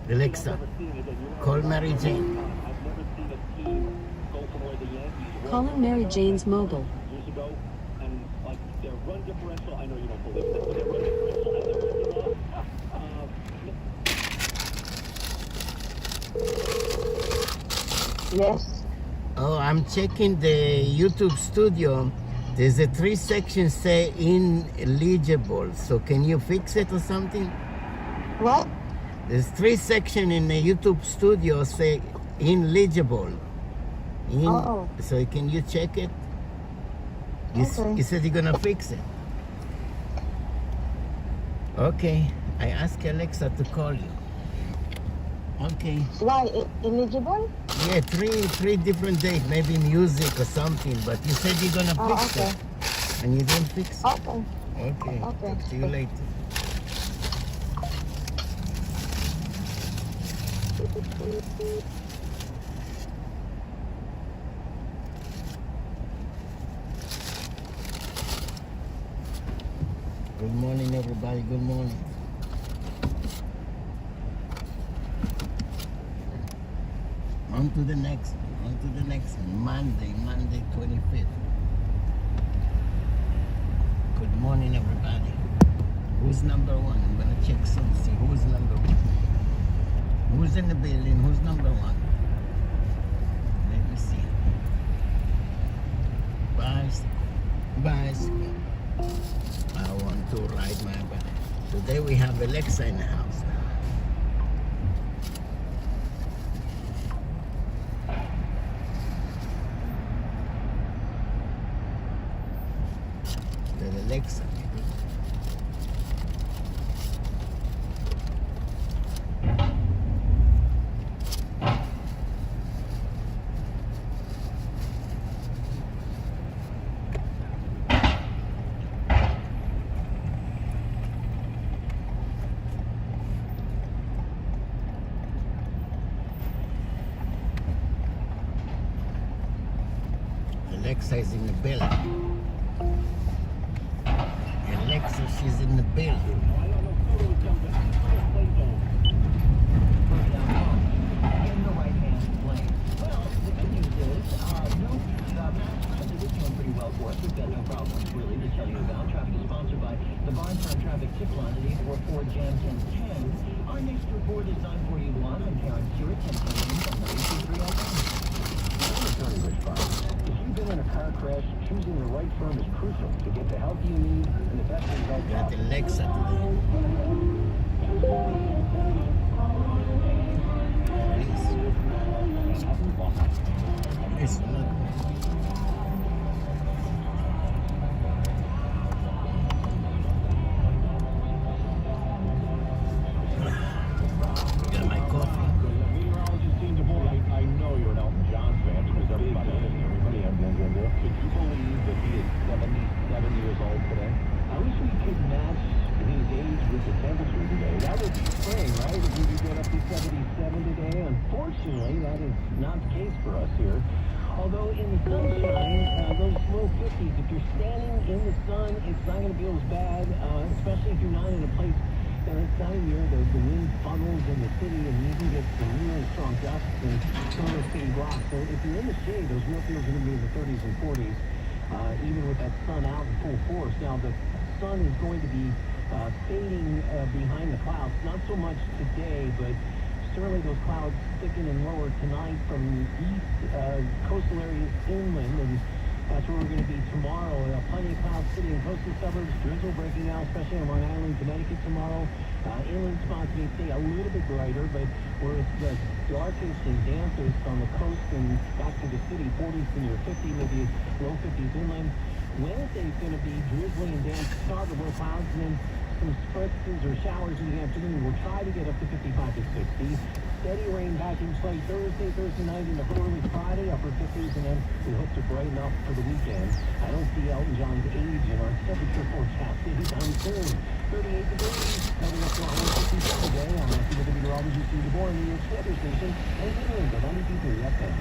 Alexa, call Mary Jane. Calling Mary Jane's mobile. Yes. Oh, I'm checking the YouTube studio. There's a 3 sections say ineligible. So can you fix it or something? What? There's 3 sections in the YouTube studio say ineligible. So can you check it? You said you're gonna fix it. Okay, I asked Alexa to call you. Okay. Why? Eligible? Yeah, three different dates, maybe music or something, but you said you're gonna fix it. And you didn't fix it. Okay. Okay. Talk to you later. Good morning, everybody. Good morning. On to the next Monday 25th. Good morning, everybody. Who's number one? I'm gonna check soon, see who's number one. Who's in the building? Who's number one? Let me see. Bicycle. I want to ride my bike. Today we have Alexa in the house. Alexa. Alexa is in the building. Alexa, she's in the building. In the right-hand lane. Well, the good news is, it's doing pretty well for us. We've got no problems, really, to tell you about. Traffic is sponsored by the Barntown Traffic Tip Line at 844 Jam 1010. Our next report is 941. I'm Karen Stewart, 1010 on 93.3 FM. If you've been in a car crash, choosing the right firm is crucial to get the help you need and the best result possible. Got Alexa today. It's not. Got my coffee. I know you're an Elton John fan because everybody is. Could you believe that he is 77 years old today? I wish we could match his age with the temperature today. That would be spring, right? If we could get up to 77 today. Unfortunately, that is not the case for us here. Although in the sunshine, those low 50s, if you're standing in the sun, it's not going to it feels bad, especially if you're not in a place that's time of year, the wind funnels in the city, and you can get some really strong gusts and some of those city blocks. So if you're in the shade, those real feels are going to be in the 30s and 40s, even with that sun out in full force. Now, the sun is going to be fading behind the clouds. Not so much today, but certainly those clouds thicken and lower tonight from east coastal areas inland, and that's where we're going to be tomorrow. Plenty of clouds sitting in coastal suburbs, drizzle breaking out, especially on Long Island, Connecticut tomorrow. Inland spots may stay a little bit brighter, but where it's the darkest and dampest on the coast and back to the city, 40s to near 50, maybe low 50s inland. Wednesday is going to be drizzly and damp, start with low clouds, and then some spritzes or showers in the afternoon. We'll try to get up to 55 to 60. Steady rain back in play Thursday night into early Friday, upper 50s, and then we hope to brighten up for the weekend. I don't see Elton John's age in our temperature forecast anytime soon. 38 degrees, heading up to 157 today. I'm Matthew with the meteorologist in DeBoer, New York weather station, and in the 92.3 FM.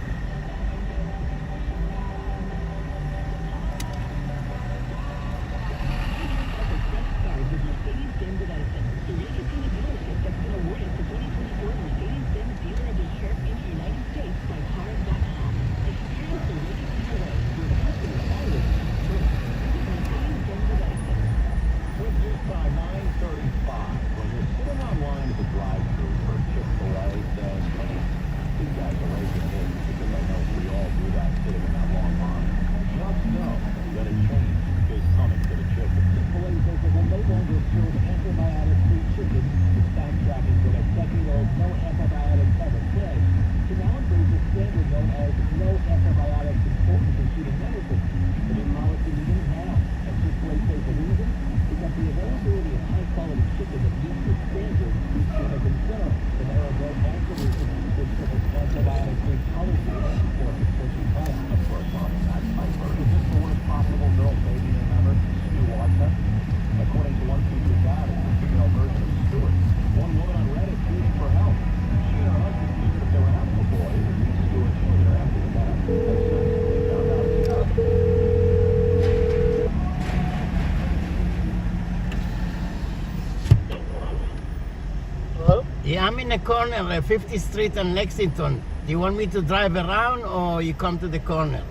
Yeah, I'm in the corner, 50th Street and Lexington. Do you want me to drive around or you come to the corner?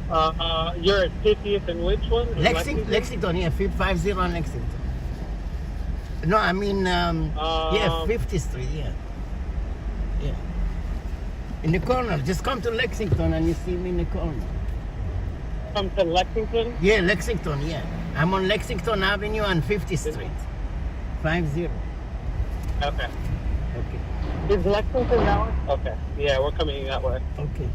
You're at 50th and which one? Lexington, yeah, 50 and Lexington. No, I mean, yeah, 50th Street, yeah. Yeah. In the corner, just come to Lexington and you see me in the corner. Come to Lexington? Yeah, Lexington, yeah. I'm on Lexington Avenue and 50th Street. 50. Okay. Okay. Is Lexington that one? Okay. Yeah, we're coming that way. Okay.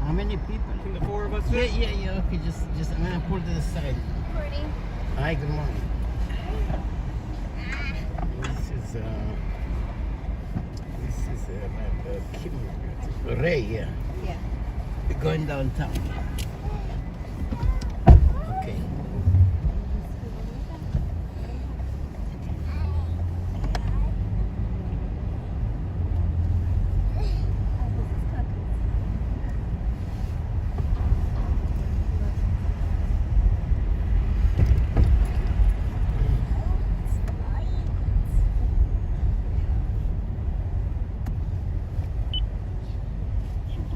How many people? Can the four of us Yeah, fit? yeah. Okay, just I'm gonna pull to the side. Morning. Hi, good morning. This is Kim Ray. Yeah. Yeah. We're going downtown. Okay.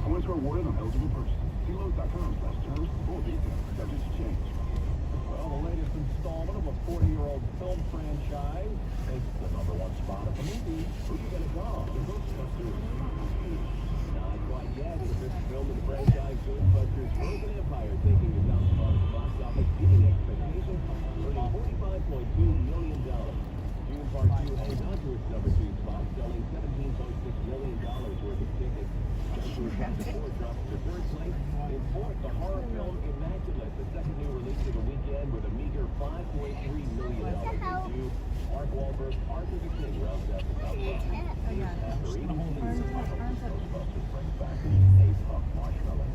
Points are awarded on eligible purchases. See Lowe's.com/terms for full details. Subject to change. Well, the latest installment of a 40-year-old film franchise takes the #1 spot at the movie. Who you gonna go? The Ghostbusters. $17.6 million worth of tickets. Drops to third place. In fourth, the horror film Immaculate, the second new release of the weekend with a meager $5.3 million debut. Mark Wahlberg, Arthur the King rounds out the top five. After 18 years, Ghostbusters brings back a puff marshmallow.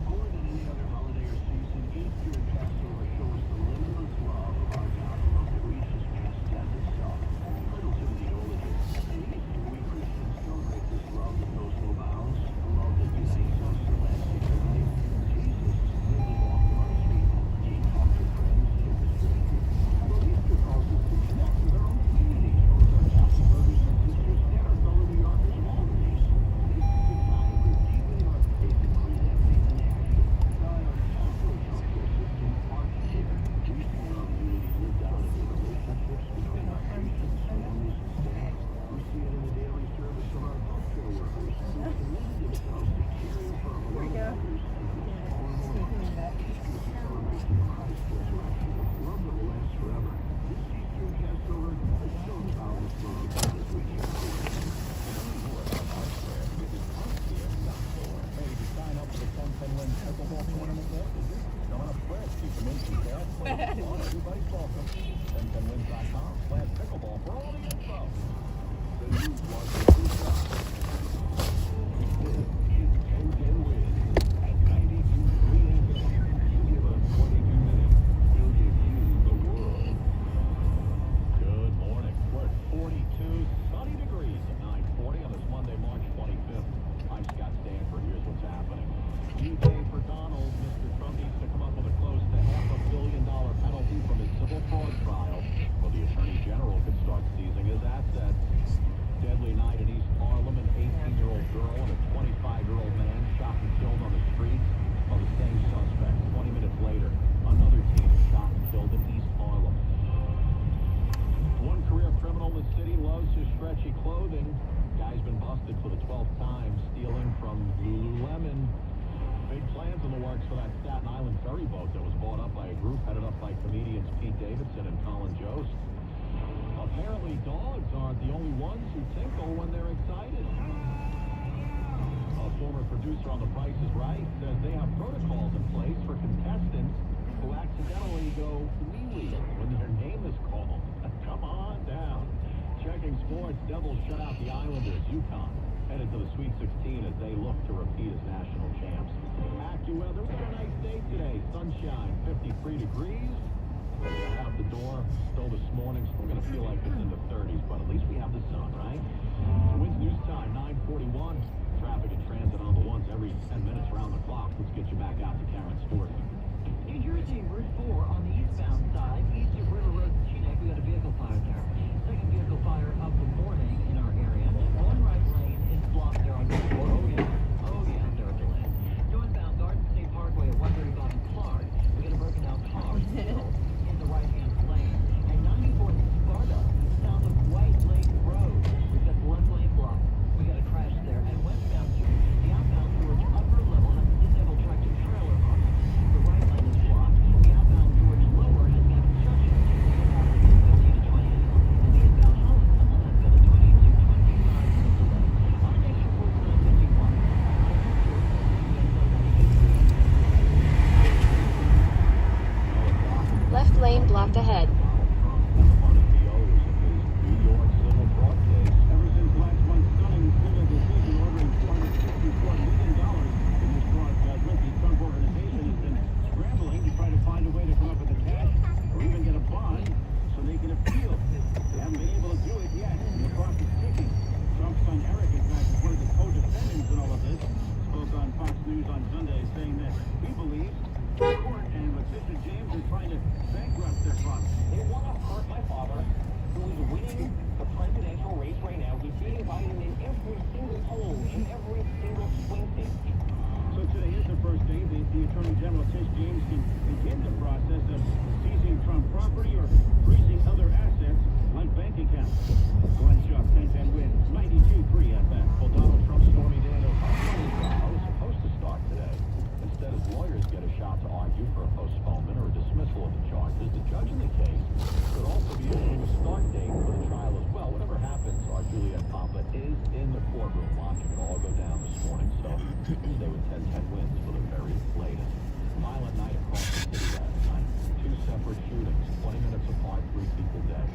More than any other holiday or season, Easter and Passover show us the limitless love of our God that reaches past death itself. Little to the eulogy. In Easter, we Christians celebrate this love that knows no bounds, a love that unites us and lasts eternity. Jesus lived and walked among his people. He talked to friends and to strangers. Well, Easter calls us to connect with our own communities, both our Catholic brothers and sisters and our fellow New Yorkers of all races. This is a time to deepen our faith and present faith in action. God, our Catholic healthcare system, our care. We see love and unity lived out in the relationships between our patients, families, and staff. We see it in the daily service of our healthcare workers who committed themselves to caring for our fellow others. Easter is a celebration of Christ's resurrection, love that will last forever. This Easter and Passover is so about this love as we share it. Ready to sign up for the 10-10-win pickleball tournament yet? Coming up quick. Keep them in detail. Everybody's welcome. 1010wins.com/pickleball for all the info. The new one is 10-10 wins. At 92.3 FM, you give us 22 minutes, we'll give you the world. Good morning. We're at 42 sunny degrees at 9:40 on this Monday, March 25th. I'm Scott Stanford. Here's what's happening. UK for Donald. Mr. Trump needs to come up with a close to $500 million penalty from his civil fraud trial. Well, the Attorney General could start seizing his assets. Deadly night in East Harlem. An 18-year-old girl and a 25-year-old man shot and killed on the streets. Well, the same suspect. 20 minutes later, another teen shot and killed in East Harlem. One career criminal in the city loves his stretchy clothing. Guy's been busted for the 12th time stealing from Lululemon. Big plans in the works for that Staten Island ferry boat that was bought up by a group headed up by comedians Pete Davidson and Colin Jost. Apparently, dogs aren't the only ones who tinkle when they're excited. A former producer on The Price is Right says they have protocols in place for contestants who accidentally go wee-wee when their name is called. Come on down. Checking sports, Devils shut out the Islanders. UConn headed to the Sweet 16 as they look to repeat as national champs. AccuWeather, we got a nice day today. Sunshine, 53 degrees. Out the door, still this morning, still going to feel like it's in the 30s, but at least we have the sun, right? Winds news time, 9:41. Traffic and transit on the ones every 10 minutes around the clock. Let's get you back out to Karen Stewart. New Jersey, Route 4 on the eastbound side, east of River Road in Teaneck, we got a vehicle fire there. Second vehicle fire of the morning in our area. One right lane is blocked there on Route 4. Oh yeah, there are delays. Northbound Garden State Parkway at 135 in Clark, we got a broken down car still in the right-hand lane. And 94 in Sparta, south of White Lake Road, we've got the left lane blocked. We got a crash there. And West Tuesday with 10-10 winds for the very latest. Violent night across the city last night. Two separate shootings, 20 minutes apart, 3 people dead.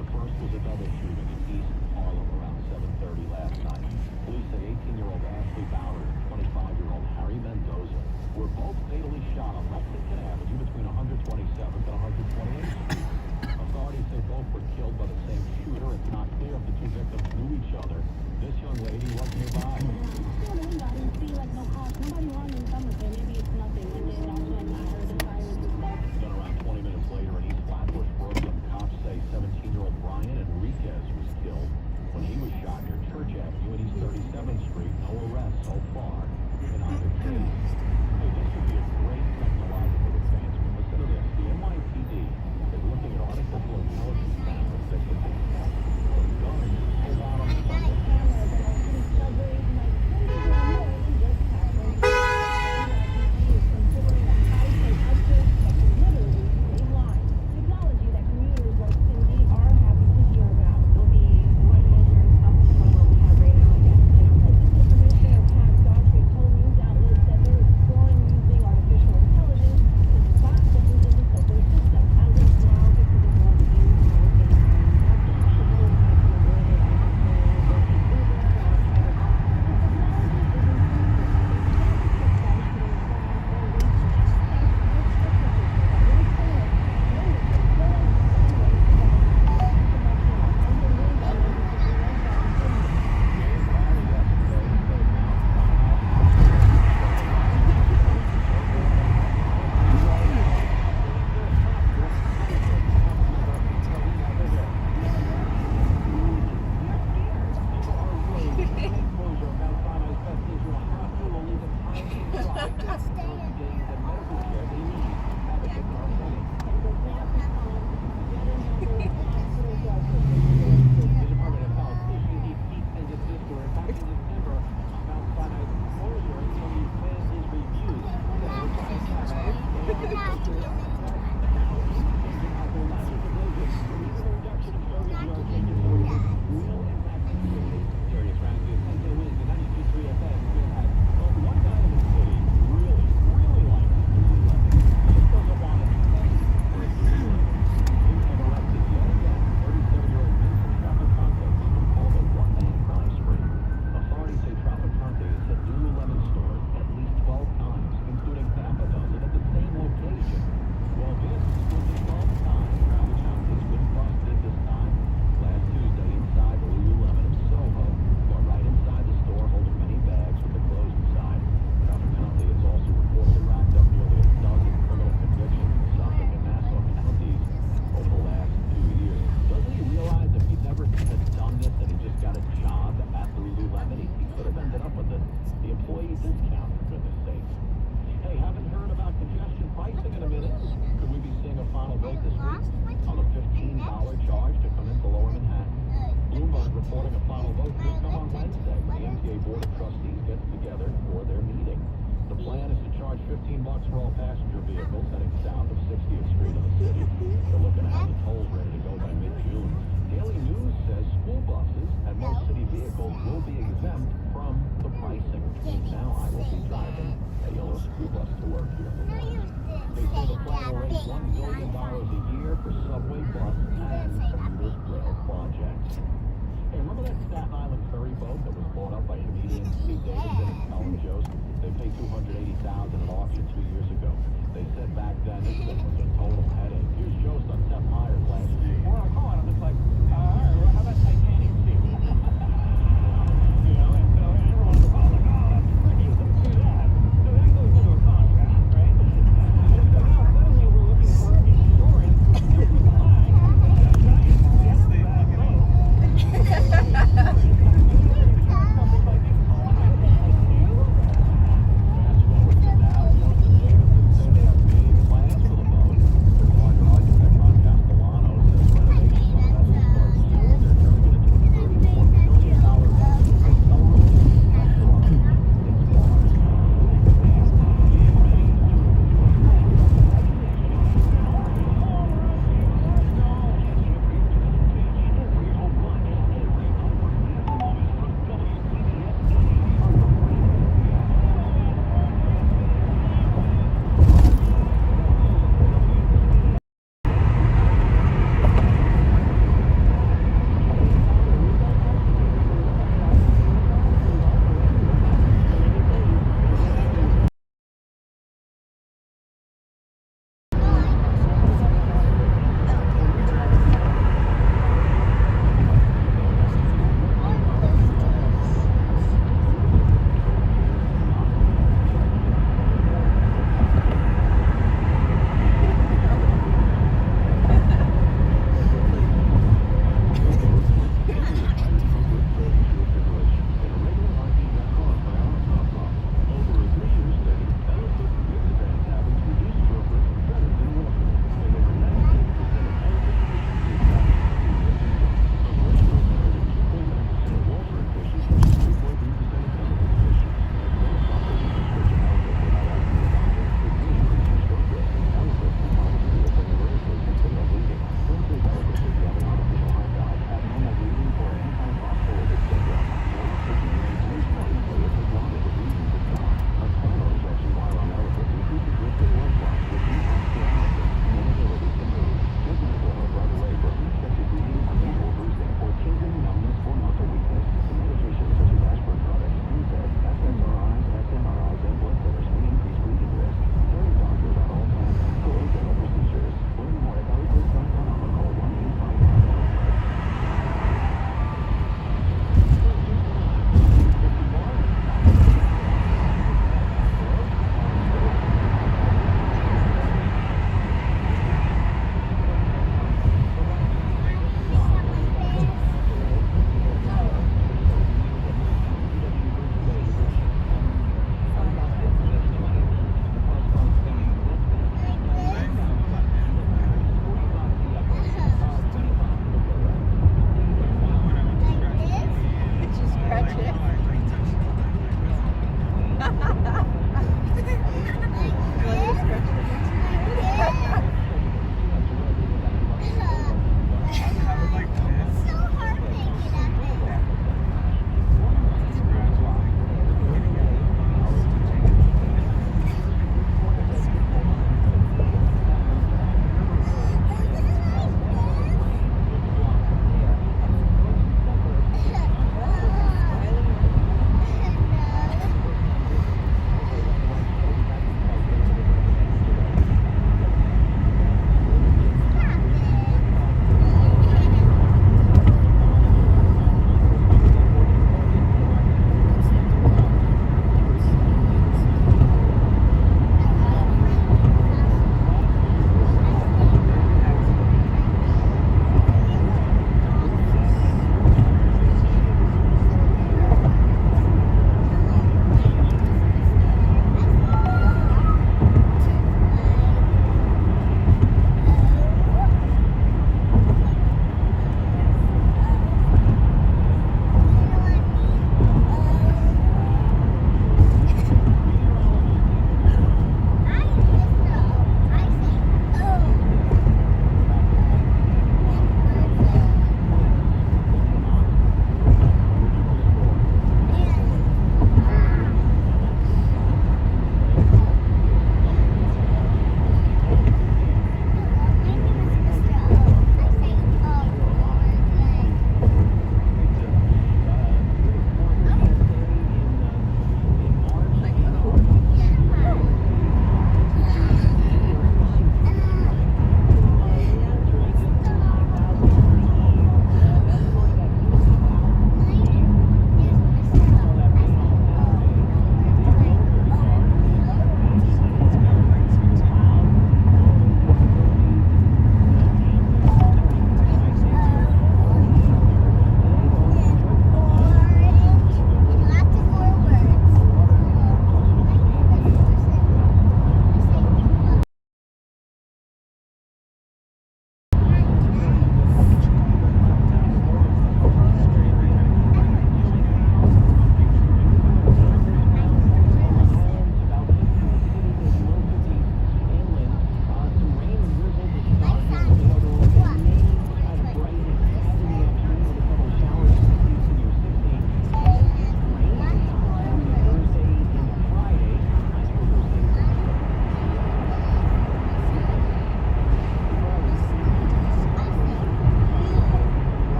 The first was a double shooting in East Harlem around 7:30 last night. Police say 18-year-old Ashley Ballard and 25-year-old Harry Mendoza were both fatally shot on Lexington Avenue between 127th and 128th Street. Authorities say both were killed by the same shooter. It's not clear if the two victims knew each other. This young lady was nearby. I didn't see like no cops. Nobody running something. Maybe it's nothing. And then all of a sudden I heard the sirens and stuff. Then around 20 minutes later in East Flatbush, Brooklyn, cops say 17-year-old Brian Enriquez was killed when he was shot near Church Avenue and East 37th Street. No arrests so far in either case. Hey, this would be a great technological advancement. Listen to this. The NYPD is looking at artificial intelligence cameras that can detect when guns pull out on the public.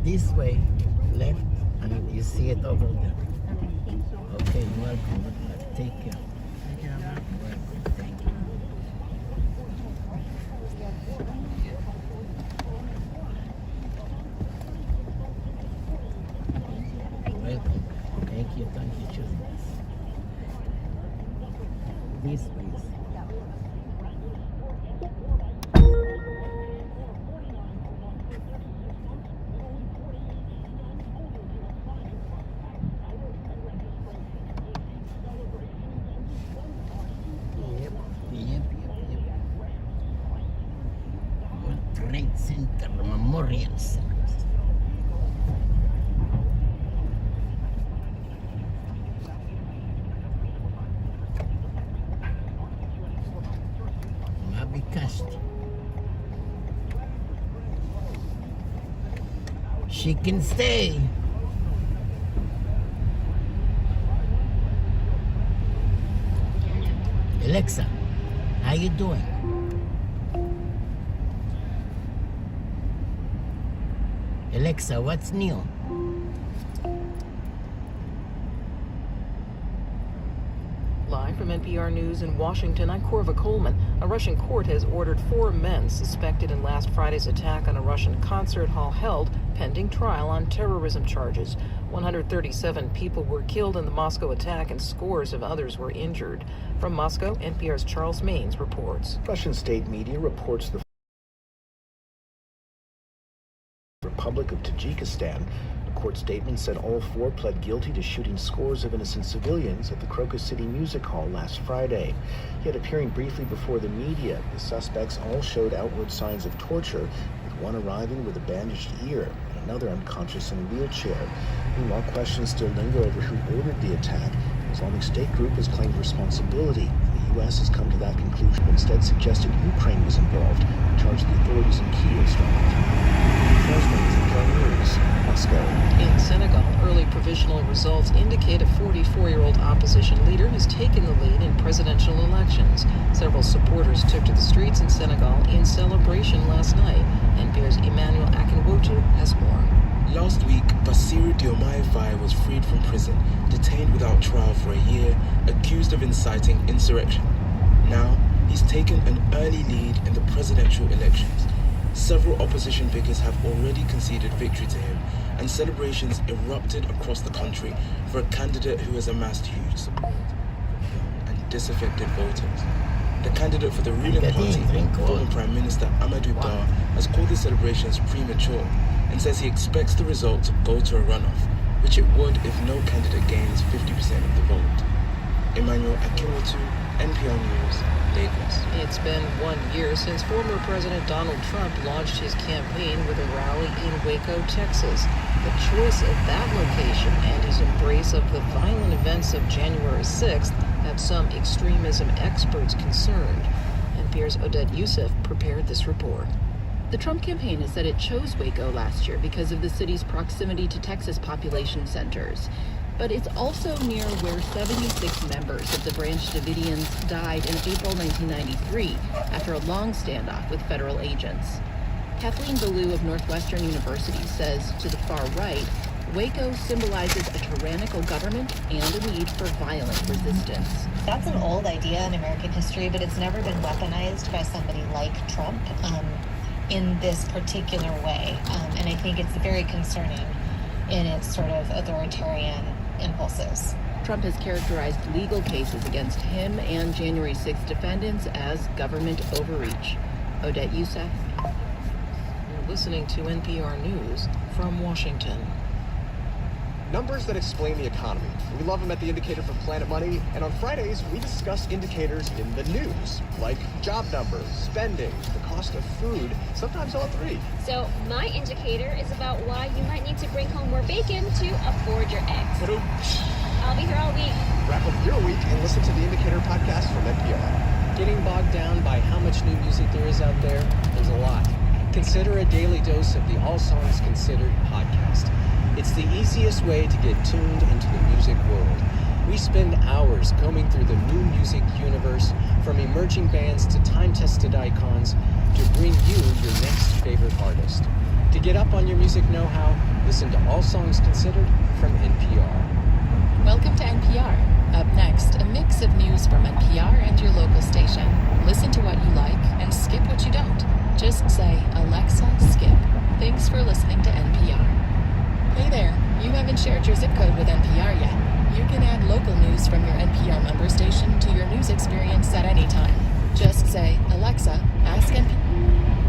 this way, left, and you see it over there. Okay, welcome. Good luck. Take care. Welcome. Thank you. Welcome. Thank you. Thank you, choosing us. This please. Yep. World Trade Center, Memorial Center. Mabikasti. She can stay. Alexa, how you doing? Alexa, what's new? Live from NPR News in Washington, I'm Corva Coleman. A Russian court has ordered 4 men suspected in last Friday's attack on a Russian concert hall held pending trial on terrorism charges. 137 people were killed in the Moscow attack and scores of others were injured. From Moscow, NPR's Charles Maines reports. Russian state media reports the Republic of Tajikistan. A court statement said all 4 pled guilty to shooting scores of innocent civilians at the Crocus City Music Hall last Friday. Yet appearing briefly before the media, the suspects all showed outward signs of torture, with one arriving with a bandaged ear and another unconscious in a wheelchair. Meanwhile, questions still linger over who ordered the attack. The Islamic State group has claimed responsibility. The U.S. has come to that conclusion, but instead suggested Ukraine was involved and charged the authorities in Kyiv Moscow. In Senegal, early provisional results indicate a 44-year-old opposition leader has taken the lead in presidential elections. Several supporters took to the streets in Senegal in celebration last night. NPR's Emmanuel Akinwotu has more. Last week, Basiru Diomaye Faye was freed from prison, detained without trial for a year, accused of inciting insurrection. Now, he's taken an early lead in the presidential elections. Several opposition figures have already conceded victory to him, and celebrations erupted across the country for a candidate who has amassed huge support from and disaffected voters. The candidate for the ruling party, former Prime Minister Amadou Ba, has called the celebrations premature and says he expects the result to go to a runoff, which it would if no candidate gains 50% of the vote. Emmanuel Akinwotu, NPR News, Lagos. It's been 1 year since former President Donald Trump launched his campaign with a rally in Waco, Texas. The choice of that location and his embrace of the violent events of January 6th have some extremism experts concerned. NPR's Odette Youssef prepared this report. The Trump campaign has said it chose Waco last year because of the city's proximity to Texas population centers. But it's also near where 76 members of the Branch Davidians died in April 1993 after a long standoff with federal agents. Kathleen Ballou of Northwestern University says, to the far right, Waco symbolizes a tyrannical government and a need for violent resistance. That's an old idea in American history, but it's never been weaponized by somebody like Trump in this particular way. And I think it's very concerning in its sort of authoritarian impulses. Trump has characterized legal cases against him and January 6th defendants as government overreach. Odette Youssef. You're listening to NPR News from Washington. Numbers that explain the economy. We love them at The Indicator from Planet Money, and on Fridays, we discuss indicators in the news, like job numbers, spending, the cost of food, sometimes all three. So my indicator is about why you might need to bring home more bacon to afford your eggs. I'll be here all week. Wrap up your week and listen to The Indicator podcast from NPR. Getting bogged down by how much new music there is out there? There's a lot. Consider a daily dose of the All Songs Considered podcast. It's the easiest way to get tuned into the music world. We spend hours combing through the new music universe, from emerging bands to time-tested icons, to bring you your next favorite artist. To get up on your music know-how, listen to All Songs Considered from NPR. Welcome to NPR. Up next, a mix of news from NPR and your local station. Listen to what you like and skip what you don't. Just say, Alexa, skip. Thanks for listening to NPR. Hey there, you haven't shared your zip code with NPR yet. You can add local news from your NPR member station to your news experience at any time. Just say, Alexa, ask NPR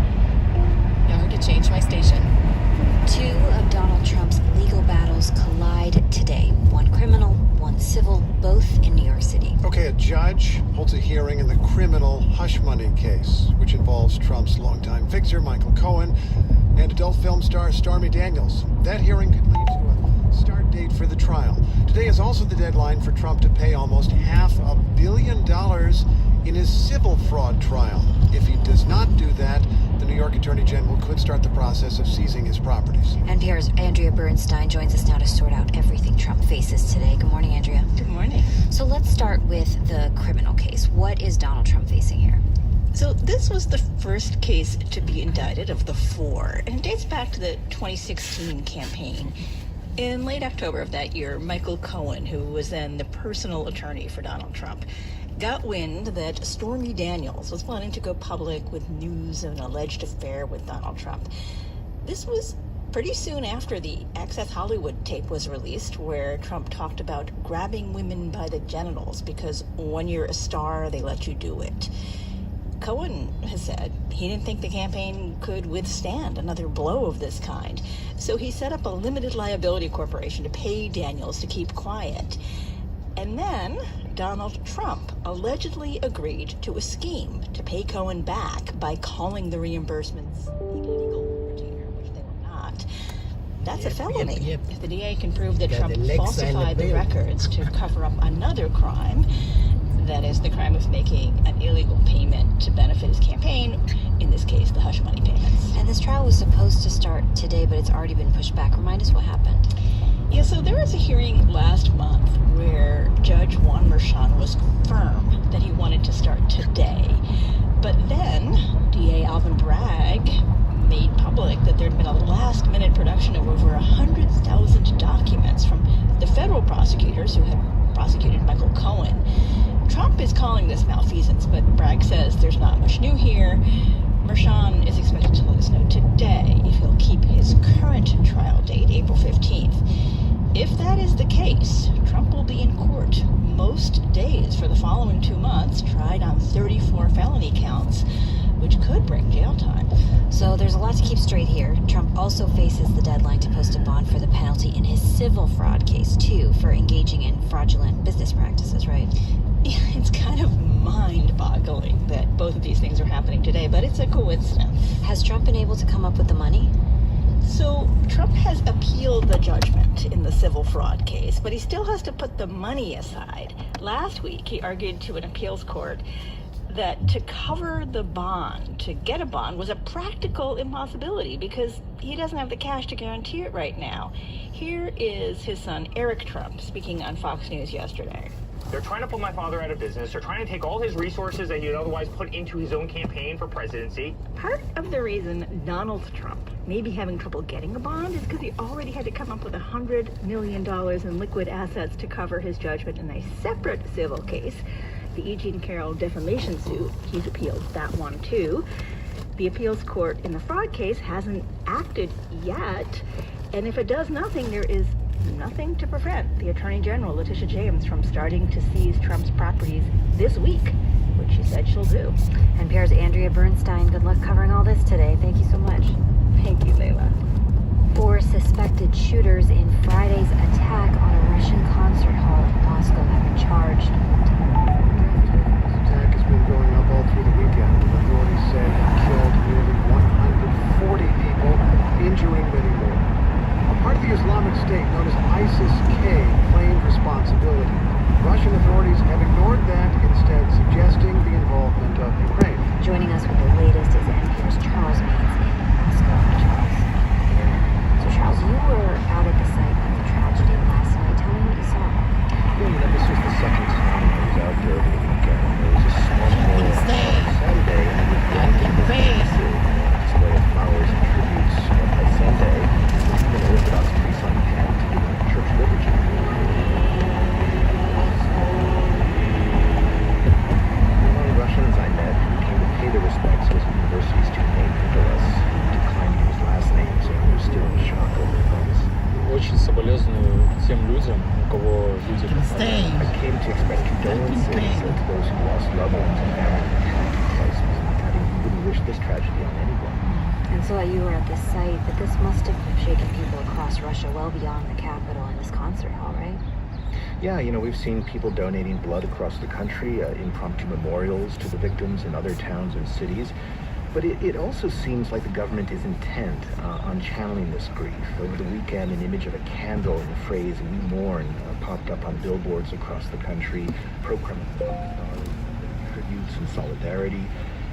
to change my station. Two of Donald Trump's legal battles collide today. One criminal, one civil, both in New York City. Okay, a judge holds a hearing in the criminal hush money case, which involves Trump's longtime fixer, Michael Cohen, and adult film star Stormy Daniels. That hearing could lead to a start date for the trial. Today is also the deadline for Trump to pay almost $500 million in his civil fraud trial. If he does not do that, the New York Attorney General could start the process of seizing his properties. NPR's Andrea Bernstein joins us now to sort out everything Trump faces today. Good morning, Andrea. Good morning. So let's start with the criminal case. What is Donald Trump facing here? So this was the first case to be indicted of the four, and it dates back to the 2016 campaign. In late October of that year, Michael Cohen, who was then the personal attorney for Donald Trump, got wind that Stormy Daniels was planning to go public with news of an alleged affair with Donald Trump. This was pretty soon after the Access Hollywood tape was released, where Trump talked about grabbing women by the genitals because when you're a star, they let you do it. Cohen has said he didn't think the campaign could withstand another blow of this kind, so he set up a limited liability corporation to pay Daniels to keep quiet. And then Donald Trump allegedly agreed to a scheme to pay Cohen back by calling the reimbursements illegal retainer, which they were not. That's a felony. Yep. If the DA can prove that Got Trump the next falsified the bill. records to cover up another crime, that is the crime of making an illegal payment to benefit his campaign, in this case, the hush money payments. And this trial was supposed to start today, but it's already been pushed back. Remind us what happened. Yeah, so there was a hearing last month where Judge Juan Merchan was firm that he wanted to start today. But then DA Alvin Bragg made public that there'd been a last-minute production of over 100,000 documents from the federal prosecutors who had prosecuted Michael Cohen. Trump is calling this malfeasance, but Bragg says there's not much new here. Merchan is expected to let us know today if he'll keep his current trial date, April 15th. If that is the case, Trump will be in court most days for the following 2 months, tried on 34 felony counts, which could bring jail time. So there's a lot to keep straight here. Trump also faces the deadline to post a bond for the penalty in his civil fraud case, too, for engaging in fraudulent business practices, right? Yeah, it's kind of mind-boggling that both of these things are happening today, but it's a coincidence. Has Trump been able to come up with the money? So Trump has appealed the judgment in the civil fraud case, but he still has to put the money aside. Last week, he argued to an appeals court that to cover the bond, to get a bond, was a practical impossibility because he doesn't have the cash to guarantee it right now. Here is his son, Eric Trump, speaking on Fox News yesterday. They're trying to pull my father out of business. They're trying to take all his resources that he would otherwise put into his own campaign for presidency. Part of the reason Donald Trump may be having trouble getting a bond is because he already had to come up with $100 million in liquid assets to cover his judgment in a separate civil case, the E. Jean Carroll defamation suit. He's appealed that one, too. The appeals court in the fraud case hasn't acted yet, and if it does nothing, there is nothing to prevent the Attorney General, Letitia James, from starting to seize Trump's properties this week, which she said she'll do. NPR's Andrea Bernstein, good luck covering all this today. Thank you so much. Thank you, Layla. 4 suspected shooters in Friday's attack on a Russian concert hall in Moscow have been charged. This attack has been going up all through the weekend. Authorities say it killed nearly 140 people, injuring many more. A part of the Islamic State known as ISIS-K claimed responsibility. Russian authorities have ignored that, instead suggesting the involvement of Ukraine. Joining us with the latest is NPR's Charles Maines in Moscow. Charles. So Charles, you were out at the site of the tragedy last night. Tell me what you saw. Yeah, this was the second time condolences to those who lost loved ones and families in the crisis. We wouldn't wish this tragedy on anyone. And so you were at this site, but this must have shaken people across Russia well beyond the capital and this concert hall, right? Yeah, we've seen people donating blood across the country, impromptu memorials to the victims in other towns and cities. But it also seems like the government is intent on channeling this grief. Over the weekend, an image of a candle and the phrase "We mourn" popped up on billboards across the country, pro-Kremlin tributes and solidarity.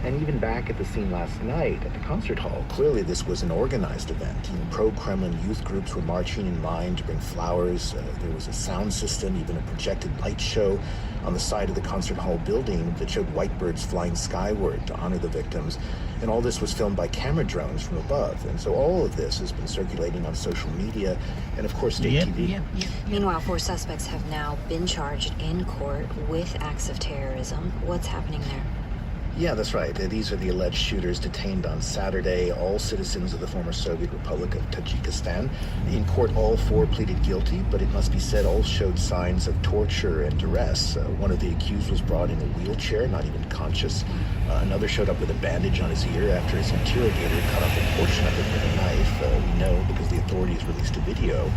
And even back at the scene last night at the concert hall, clearly this was an organized event. Pro-Kremlin youth groups were marching in line to bring flowers. There was a sound system, even a projected light show on the side of the concert hall building that showed white birds flying skyward to honor the victims. And all this was filmed by camera drones from above. And so all of this has been circulating on social media and, of course, state TV. Meanwhile, 4 suspects have now been charged in court with acts of terrorism. What's happening there? Yeah, that's right. These are the alleged shooters detained on Saturday, all citizens of the former Soviet Republic of Tajikistan. In court, all 4 pleaded guilty, but it must be said all showed signs of torture and duress. One of the accused was brought in a wheelchair, not even conscious. Another showed up with a bandage on his ear after his interrogator cut off a portion of it with a knife. We know because the authorities released a video.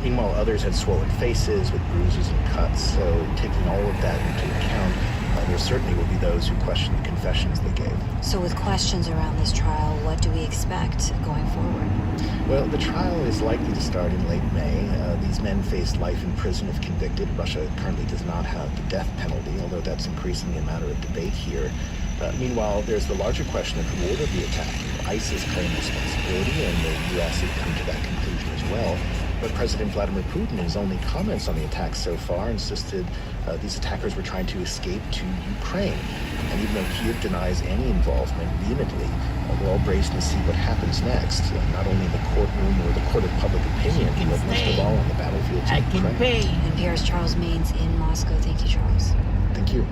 Meanwhile, others had swollen faces with bruises and cuts. So taking all of that into account, there certainly will be those who question the confessions they gave. So with questions around this trial, what do we expect going forward? Well, the trial is likely to start in late May. These men faced life in prison if convicted. Russia currently does not have the death penalty, although that's increasingly a matter of debate here. Meanwhile, there's the larger question of who ordered the attack. ISIS claimed responsibility, and the U.S. has come to that conclusion as well. But President Vladimir Putin, in his only comments on the attack so far, insisted these attackers were trying to escape to Ukraine. And even though Kyiv denies any involvement vehemently, we're all braced to see what happens next, not only in the courtroom or the court of public opinion, but most of all on the battlefield. NPR's Charles Maines in Moscow. Thank you, Charles. Thank you.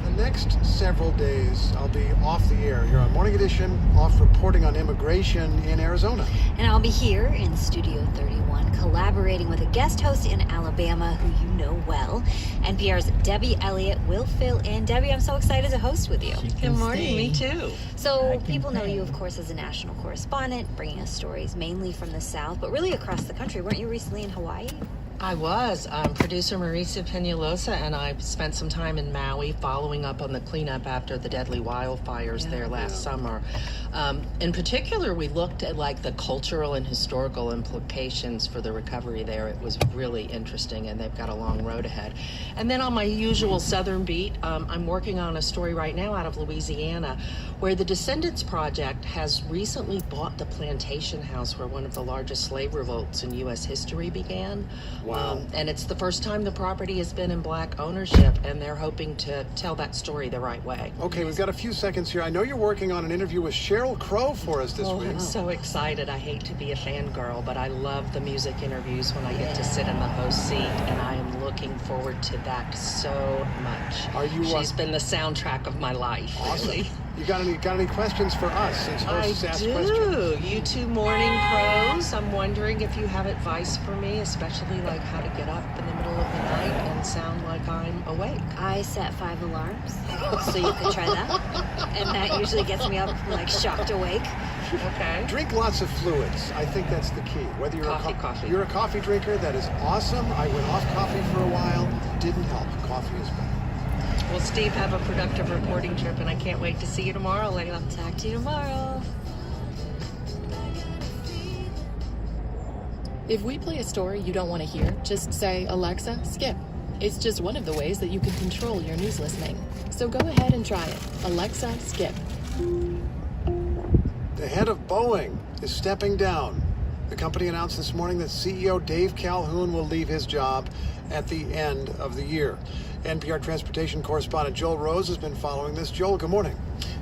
The next several days, I'll be off the air here on Morning Edition, off reporting on immigration in Arizona. And I'll be here in Studio 31, collaborating with a guest host in Alabama who you know well. NPR's Debbie Elliott will fill in. Debbie, I'm so excited to host with you. Good morning, me too. So people know you, of course, as a national correspondent, bringing us stories mainly from the South, but really across the country. Weren't you recently in Hawaii? I was. Producer Marisa Peñalosa and I spent some time in Maui following up on the cleanup after the deadly wildfires there last summer. In particular, we looked at the cultural and historical implications for the recovery there. It was really interesting, and they've got a long road ahead. And then on my usual Southern beat, I'm working on a story right now out of Louisiana where the Descendants Project has recently bought the plantation house where one of the largest slave revolts in U.S. history began. Wow. And it's the first time the property has been in Black ownership, and they're hoping to tell that story the right way. Okay, we've got a few seconds here. I know you're working on an interview with Sheryl Crow for us this week. I'm so excited. I hate to be a fangirl, but I love the music interviews when I get to sit in the host seat, and I am looking forward to that so much. Are you? She's been the soundtrack of my life. Awesome. Really. You got any questions for us since hosts ask questions? You two morning pros. I'm wondering if you have advice for me, especially how to get up in the middle of the night and sound like I'm awake. I set 5 alarms, so you could try that. And that usually gets me up shocked awake. Okay. Drink lots of fluids. I think that's the key. Whether you're you're a coffee drinker, that is awesome. I went off coffee for a while. Didn't help. Coffee is better. Well, Steve, have a productive reporting trip, and I can't wait to see you tomorrow, Layla. Talk to you tomorrow. If we play a story you don't want to hear, just say, Alexa, skip. It's just one of the ways that you can control your news listening. So go ahead and try it. Alexa, skip. The head of Boeing is stepping down. The company announced this morning that CEO Dave Calhoun will leave his job at the end of the year. NPR transportation correspondent Joel Rose has been following this. Joel, good morning.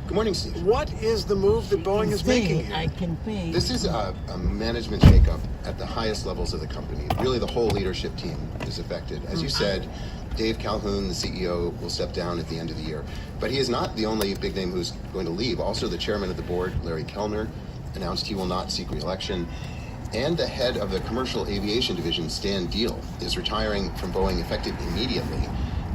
Good morning, Steve. What is the move that Boeing is making here? This is a management shakeup at the highest levels of the company. Really, the whole leadership team is affected. As you said, Dave Calhoun, the CEO, will step down at the end of the year. But he is not the only big name who's going to leave. Also, the chairman of the board, Larry Kellner, announced he will not seek re-election. And the head of the commercial aviation division, Stan Deal, is retiring from Boeing effective immediately.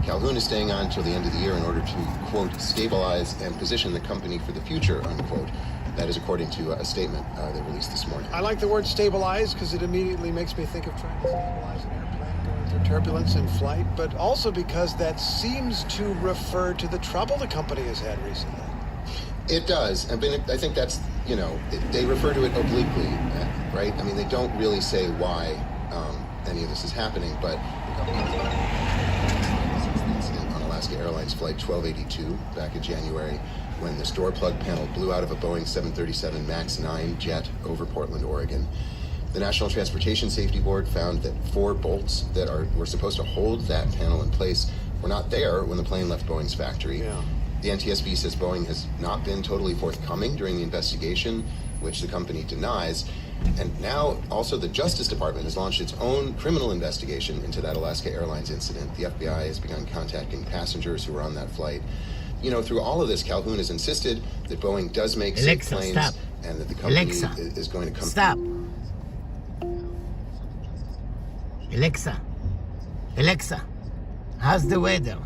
Calhoun is staying on till the end of the year in order to, quote, stabilize and position the company for the future, unquote. That is according to a statement they released this morning. I like the word stabilize because it immediately makes me think of trying to stabilize an airplane going through turbulence in flight, but also because that seems to refer to the trouble the company has had recently. It does. I mean, I think that's, they refer to it obliquely, right? I mean, they don't really say why any of this is happening, but on Alaska Airlines Flight 1282 back in January, when this door plug panel blew out of a Boeing 737 MAX 9 jet over Portland, Oregon. The National Transportation Safety Board found that 4 bolts that were supposed to hold that panel in place were not there when the plane left Boeing's factory. Yeah. The NTSB says Boeing has not been totally forthcoming during the investigation, which the company denies. And now also the Justice Department has launched its own criminal investigation into that Alaska Airlines incident. The FBI has begun contacting passengers who were on that flight. Through all of this, Calhoun has insisted that Boeing does make safe planes and that the company is going to come. Stop. Alexa, how's the weather?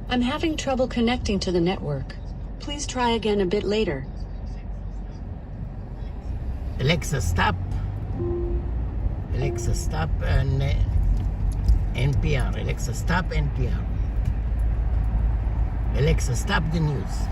I'm having trouble connecting to the network. Please try again a bit later. Alexa, stop. Alexa, stop NPR. Alexa, stop NPR. Alexa, stop the news.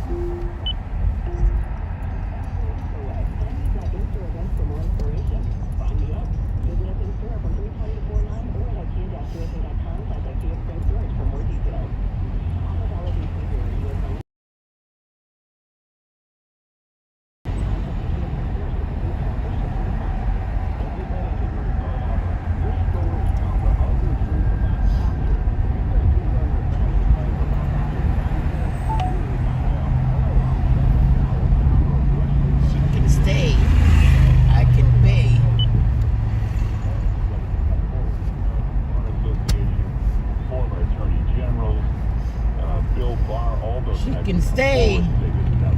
She can stay.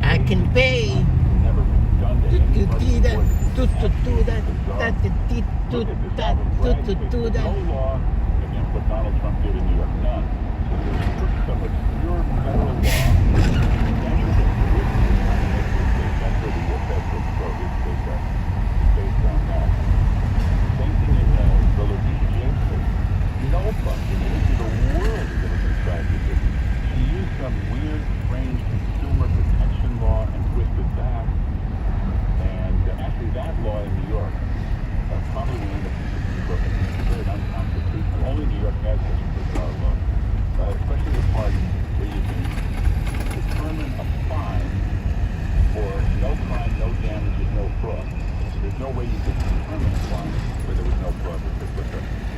I can pay. Some weird, strange consumer protection law and twisted that. And actually that law in New York probably will end up being considered unconstitutional. Only New York has such a bizarre law, especially the part where you can determine a fine for no crime, no damages, no fraud. There's no way you can determine a fine where there was no fraud.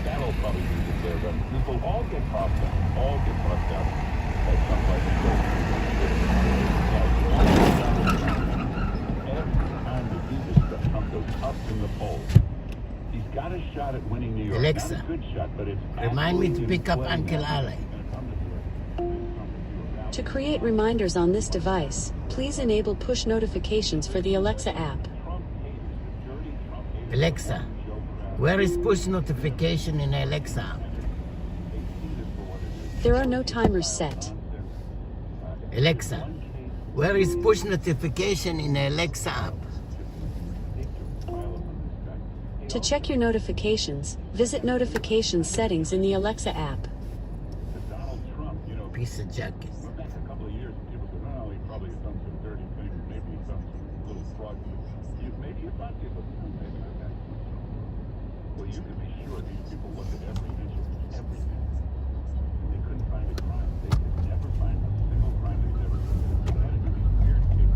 That'll probably be declared. This will all get tossed out. All get tossed out. Alexa, remind me to pick up Uncle Ali. To create reminders on this device, please enable push notifications for the Alexa app. Alexa, where is push notification in Alexa app? There are no timers set. Alexa, where is push notification in the Alexa app? To check your notifications, visit notifications settings in the Alexa app. Piece of jacket. Well, you can be sure these people look at every inch of everything. They couldn't find a crime. They could never find a single crime they've ever committed. They had to do these weird cases.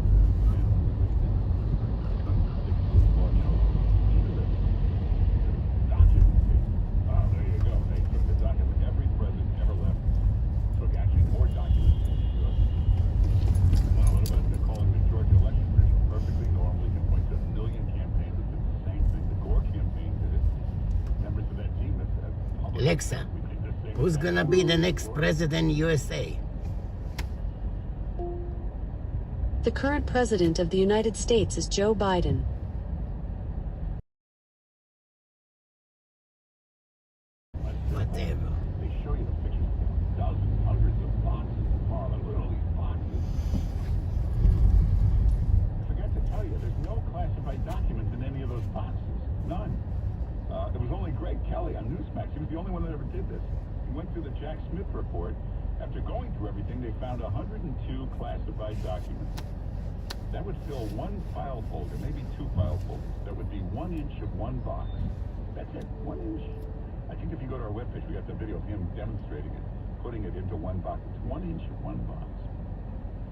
Even the document case. Oh, there you go. They took the document. Every president ever left took actually more documents than he should. Well, what about the calling the Georgia election? Perfectly normal. You can point to a million campaigns that did the same thing. The Gore campaign did it. Members of that team have Alexa, who's gonna be the next president USA? The current president of the United States is Joe Biden. Whatever. They show you the pictures. to the Jack Smith report. After going through everything, they found 102 classified documents. That would fill one file folder, maybe two file folders. That would be 1 inch of one box. That's it, 1 inch. I think if you go to our webpage, we got the video of him demonstrating it, putting it into one box. It's 1 inch of one box.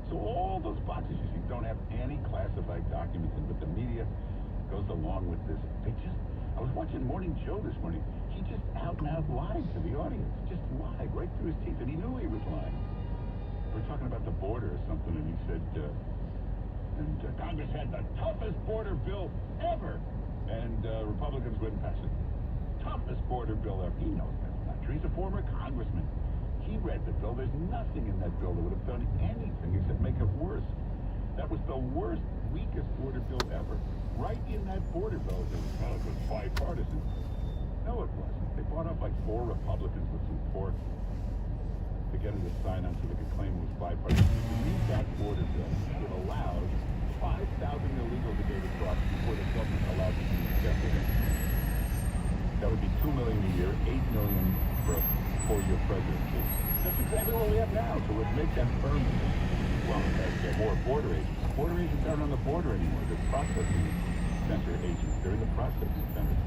So all those boxes you see don't have any classified documents in, but the media goes along with this. I was watching Morning Joe this morning. He just out and out lied to the audience. Just lied right through his teeth, and he knew he was lying. We're talking about the border or something, and he said, Congress had the toughest border bill ever, and Republicans wouldn't pass it. Toughest border bill ever. He knows that's not true. He's a former congressman. He read the bill. There's nothing in that bill that would have done anything except make it worse. That was the worst, weakest border bill ever. Right in that border bill, it was bipartisan. No, it wasn't. They brought up like 4 Republicans with some pork to get him to sign on so they could claim it was bipartisan. If you read that border bill, it allows 5,000 illegals a day to cross before the government allows them to step in. That would be $2 million a year, $8 million for a 4-year presidency. That's exactly what we have now, so let's make that permanent. Well, get more border agents. Border agents aren't on the border anymore. They're processing center agents. They're in the processing centers.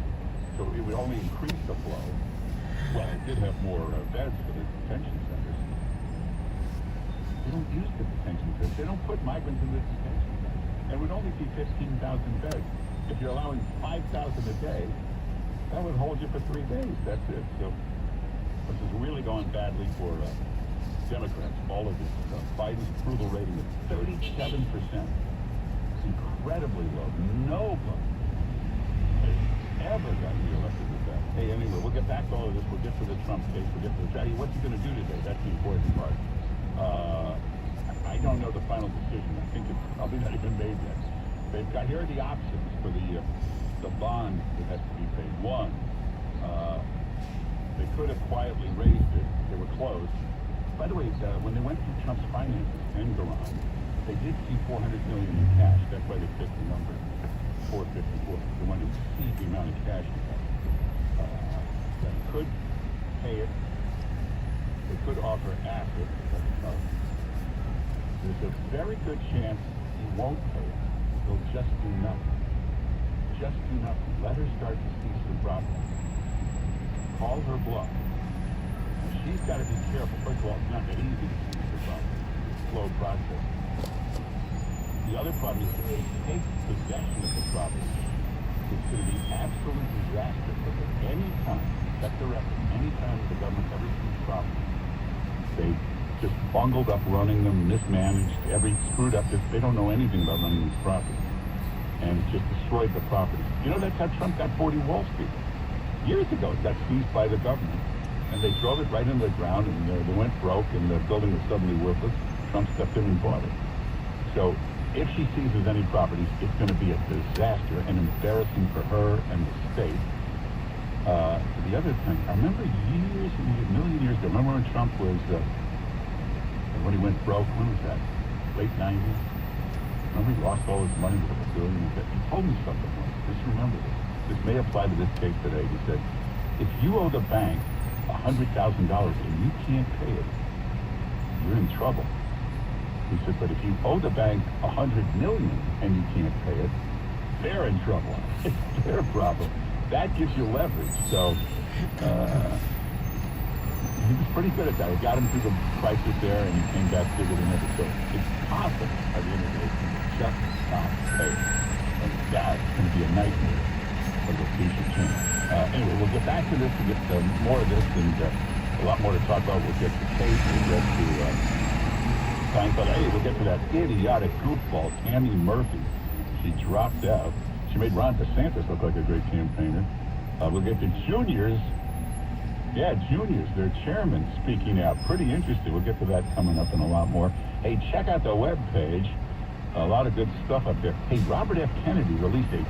So it would only increase the flow. Well, it did have more beds for the detention centers. They don't use the detention centers. They don't put migrants in the detention centers. It would only be 15,000 beds. If you're allowing 5,000 a day, that would hold you for 3 days. That's it. So this is really going badly for Democrats. All of this stuff. Biden's approval rating is 37%. Incredibly low. Nobody has ever gotten reelected with that. Hey, anyway, we'll get back to all of this. We'll get to the Trump case. We'll get to the trial. What's he going to do today? That's the important part. I don't know the final decision. I think it's probably not even made yet. They've got, here are the options for the bond that has to be paid. One, they could have quietly raised it. They were close. By the way, when they went through Trump's finances and Garon, they did see $400 million in cash. That's why they picked the number 454. They wanted to see the amount of cash he had. They could pay it. They could offer assets. There's a very good chance he won't pay it. He'll just do nothing. Just do nothing. Let her start to see some problems. Call her bluff. She's got to be careful. First of all, it's not that easy to see the problem. It's a slow process. The other problem is if she takes possession of the property, it's going to be absolute disaster for them. Any time, that's the record, any time the government ever sees property, they just bungled up running them, mismanaged, screwed up. They don't know anything about running these properties. And just destroyed the property. You know, that's how Trump got 40 Wall Street. Years ago, it got seized by the government. And they drove it right into the ground, and they went broke, and the building was suddenly worthless. Trump stepped in and bought it. So if she seizes any properties, it's going to be a disaster and embarrassing for her and the state. The other thing, I remember years and years, a million years ago, remember when Trump was, when he went broke, when was that? Late 90s? Remember he lost all his money with $1 billion? He told me something once. Just remember this. This may apply to this case today. He said, if you owe the bank $100,000 and you can't pay it, you're in trouble. He said, but if you owe the bank $100 million and you can't pay it, they're in trouble. It's their problem. That gives you leverage. So he was pretty good at that. It got him through the crisis there, and he came back bigger than ever. So it's possible by the end of the day to just not pay it. And that's going to be a nightmare for the future channel. Anyway, we'll get back to this. We'll get more of this and a lot more to talk about. We'll get to Kate. We'll get to Seinfeld. Hey, we'll get to that idiotic goofball, Tammy Murphy. She dropped out. She made Ron DeSantis look like a great campaigner. We'll get to juniors. Yeah, juniors, their chairman speaking out. Pretty interesting. We'll get to that coming up and a lot more. Hey, check out the webpage. A lot of good stuff up there. Hey, Robert F. Kennedy released a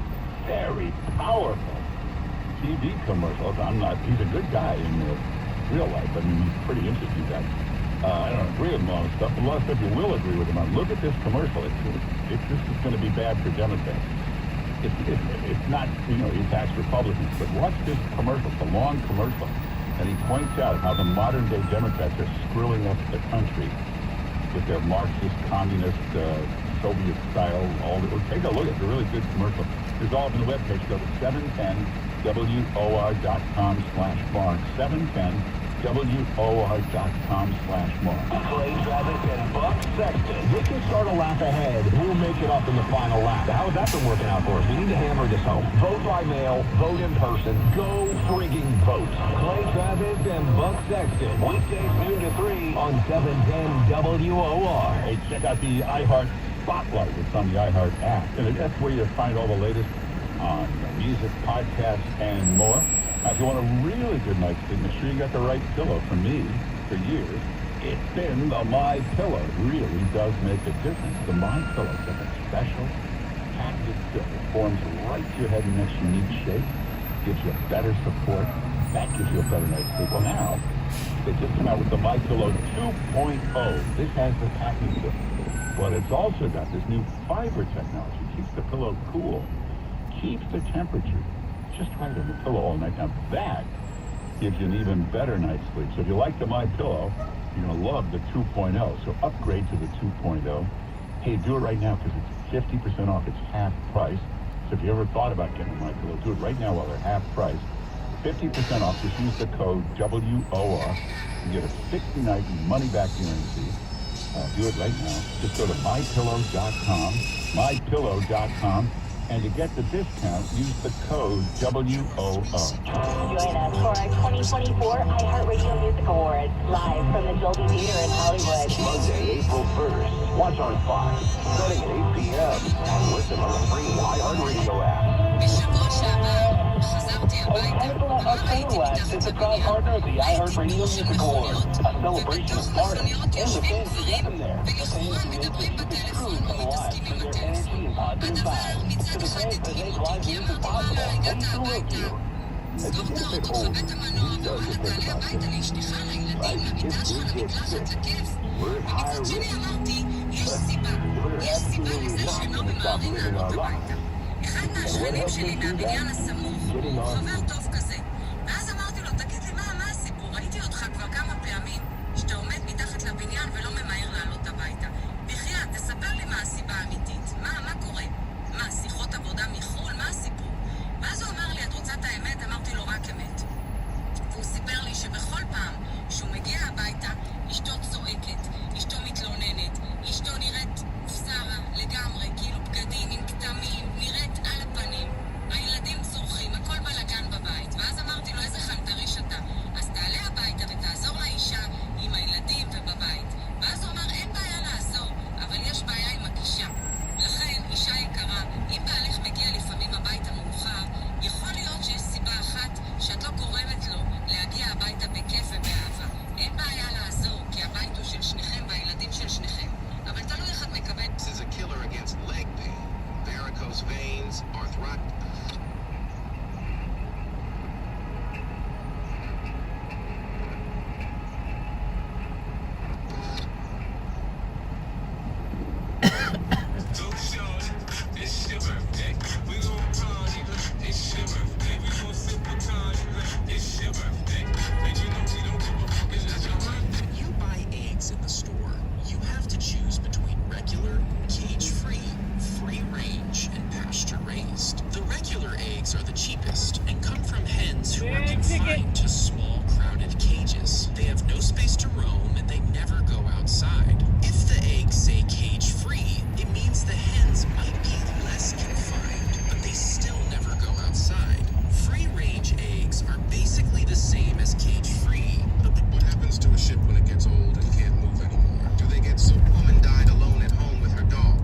very powerful TV commercial. He's a good guy in real life. I mean, he's a pretty interesting guy. I don't agree with him on a lot of stuff, but a lot of stuff you will agree with him on. Look at this commercial. This is going to be bad for Democrats. It's not, he attacks Republicans, but watch this commercial. It's a long commercial. And he points out how the modern-day Democrats are screwing up the country with their Marxist, communist, Soviet-style. Take a look at the really good commercial. There's all up on the webpage. Go to 710WOR.com/Mark. 710WOR.com/Mark. Clay Travis and Buck Sexton. This can start a lap ahead. We'll make it up in the final lap. How's that been working out for us? We need to hammer this home. Vote by mail. Vote in person. Go frigging vote. Clay Travis and Buck Sexton. Weekdays noon to 3 on 710 WOR. Hey, check out the iHeart Spotlight. It's on the iHeart app. And that's where you find all the latest on music, podcasts, and more. Now, if you want a really good night's sleep, make sure you got the right pillow. For me, for years, it's been the My Pillow. It really does make a difference. The My Pillow is a special patented pillow. It forms right to your head and neck's unique shape. Gives you better support. That gives you a better night's sleep. Well, now, they just came out with the My Pillow 2.0. This has the patented pillow, but it's also got this new fiber technology. It keeps the pillow cool. Keeps the temperature just right on the pillow all night. Now that gives you an even better night's sleep. So if you like the My Pillow, you're going to love the 2.0. So upgrade to the 2.0. Hey, do it right now because it's 50% off. It's half price. So if you ever thought about getting a My Pillow, do it right now while they're half price. 50% off. Just use the code WOR. You get a 60-night money-back guarantee. Do it right now. Just go to mypillow.com. mypillow.com. And to get the discount, use the code WOR. Join us for our 2024 iHeartRadio Music Awards, live from the Dolby Theater in Hollywood. Monday, April 1st. Watch on Fox, starting at 8 p.m. And listen on the free iHeartRadio app. West is a proud partner of the iHeartRadio Music Awards, a celebration of artists and the fans who get them there. The fans who make this truly come alive through their energy and positive vibes. To the fans that make live music possible, and who love you. As you get a bit older, you start to think about things. Like, if we get sick, we're at higher risk. But we're absolutely not going to stop living our lives. And what helps us do that? Getting on. ואז אמרתי לו, תגיד לי, מה הסיפור? ראיתי אותך כבר כמה פעמים שאתה עומד מתחת לבניין ולא ממהר לעלות הביתה. בחייאת, תספר לי מה הסיבה האמיתית. מה קורה? מה, שיחות עבודה מחול? מה הסיפור? ואז הוא אמר לי, את רוצה את האמת? אמרתי לו, רק אמת. והוא סיפר לי שבכל פעם שהוא מגיע הביתה, אשתו צועקת, אשתו מתלוננת, אשתו נראית פסרה לגמרי, כאילו בגדים עם כתמים, נראית על הפנים. הילדים צורכים, הכל בלגן בבית. ואז אמרתי לו, איזה חנטריש אתה. אז תעלה הביתה ותעזור לאישה עם הילדים ובבית. ואז הוא אמר, אין בעיה לעזור, אבל יש בעיה עם הגישה. לכן, אישה יקרה, אם בעלך מגיע לפעמים הביתה מאוחר, יכול להיות שיש סיבה אחת שאת לא גורמת לו להגיע הביתה בכיף ובאהבה. אין בעיה לעזור, כי הבית הוא של שניכם והילדים של שניכם. אבל תלוי איך את מקבל. This is a killer against leg pain, varicose veins, arthritis. You buy eggs in the store. You have to choose between regular, cage-free, free-range, and pasture-raised. The regular eggs are the cheapest and come from hens who are confined to small, crowded cages. They have no space to roam and they never go outside. If the eggs say cage-free, it means the hens might be less confined, but they still never go outside. Free-range eggs are basically the same as cage-free. What happens to a ship when it gets old and can't move anymore? Do they get so? Woman died alone at home with her dog.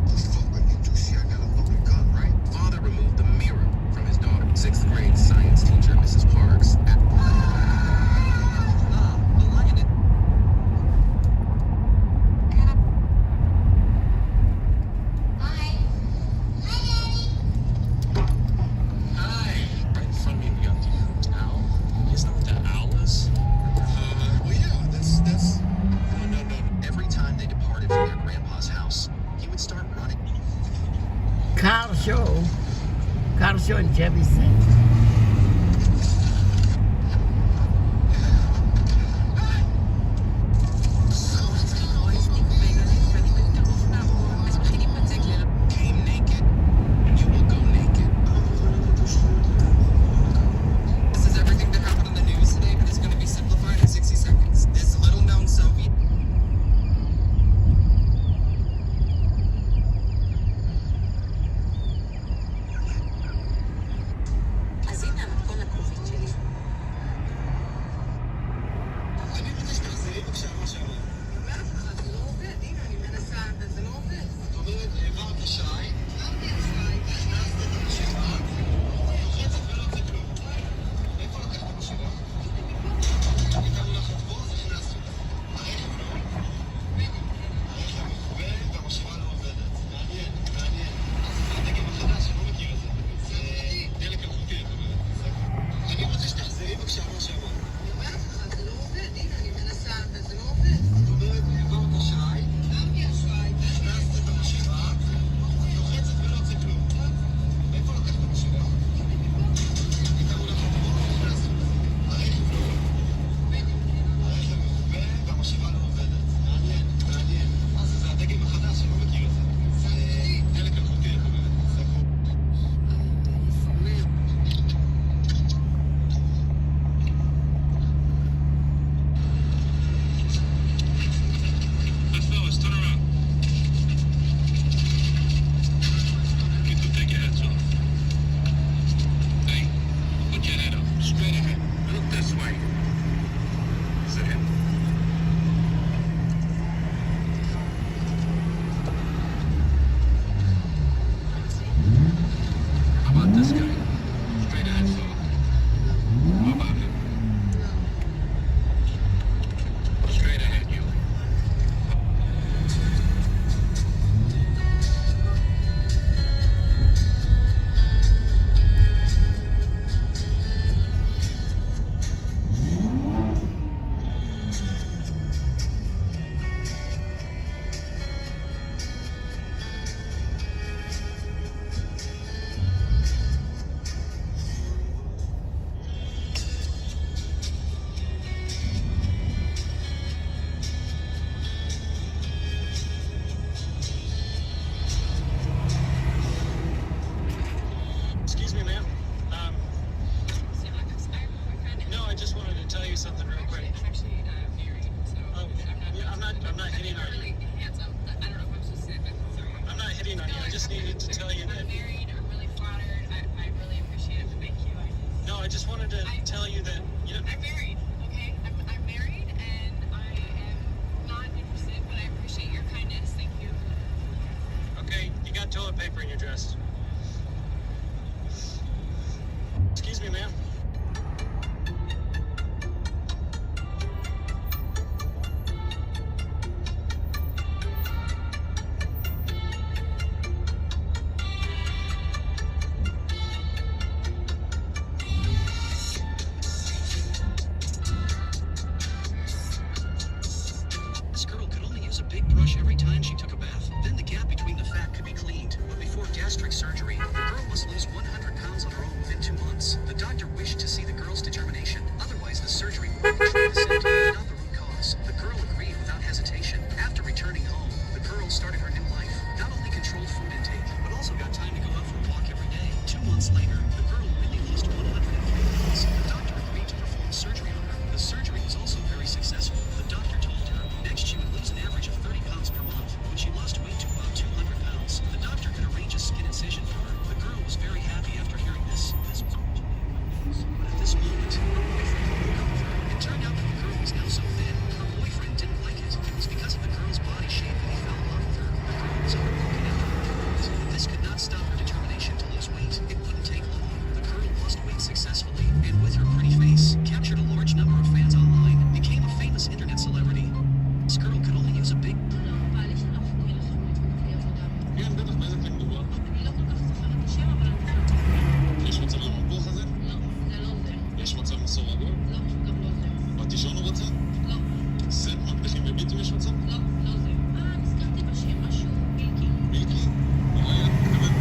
I got a loaded gun, right? Father removed the mirror from his daughter. 6th grade science teacher, Mrs. Parks. Car show in Jefferson. toilet paper in your dress. Excuse me, ma'am. This girl could only use a big brush every time she took a bath. Then the gap between the fat could be cleaned. But before gastric surgery, the girl must lose 100 pounds on her own within 2 months. The doctor wished to see the girl's determination. Otherwise, the surgery would treat the symptom, not the root cause. The girl agreed without hesitation. After returning home, the girl started her new life. Not only controlled food intake, but also got time to go out for a walk every day. 2 months later, the girl really lost 103 pounds. The doctor agreed to perform surgery on her. The surgery was also very successful. The doctor told her next she would lose an average of 30 pounds per month. When she lost weight to about 200 pounds, the doctor could arrange a skin incision for her. The girl was very happy after hearing this. But at this moment, her boyfriend broke up with her. It turned out that the girl was now so thin, her boyfriend didn't like it. It was because of the girl's body shape that he fell in love with her. The girl was heartbroken after her treatment. This could not stop her determination to lose weight. It wouldn't take long. The girl lost weight successfully, and with her pretty face, captured a large number of fans online, became a famous internet celebrity. This girl could only use a big... כן, בטח, באיזה קליפ מדובר? אני לא כל כך זוכרת את השם, אבל אני זוכרת. יש מצב למפוח הזה? לא, זה לא זה. יש מצב מסור עגול? לא, גם לא זה. פטישון הוא רוצה? לא. סט מקדחים וביטים יש מצב? לא, לא זה. נזכרתי בשם, משהו מילקי. מילקי? אולי את מדברת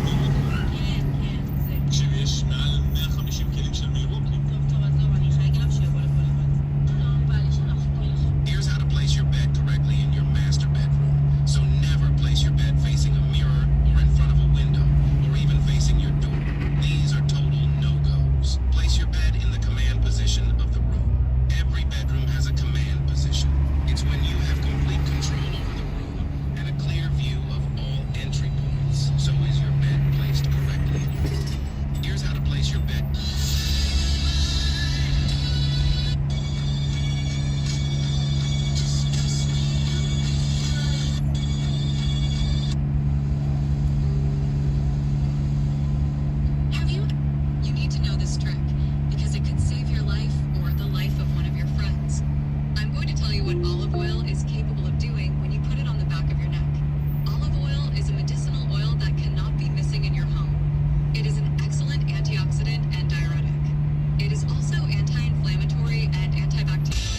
כן, כן, זה. תקשיבי, יש מעל 150 כלים של מילווקי. טוב, עזוב, אני חייג אליו שיבוא לפה לבד. שלום, בא לי שאנחנו כאילו... Here's how to place your bed correctly in your master bedroom. So never place your bed facing a mirror or in front of a window or even facing your door. These are total no-goes. Place your bed in the command position of the room. Every bedroom has a command position. It's when you have complete control over the room and a clear view of all entry points. So is your bed placed correctly. Here's how to place your bed. You need to know this trick because it could save your life or the life of one of your friends. I'm going to tell you what olive oil is capable of doing when you put it on the back of your neck. Olive oil is a medicinal oil that cannot be missing in your home. It is an excellent antioxidant and diuretic. It is also anti-inflammatory and antibacterial.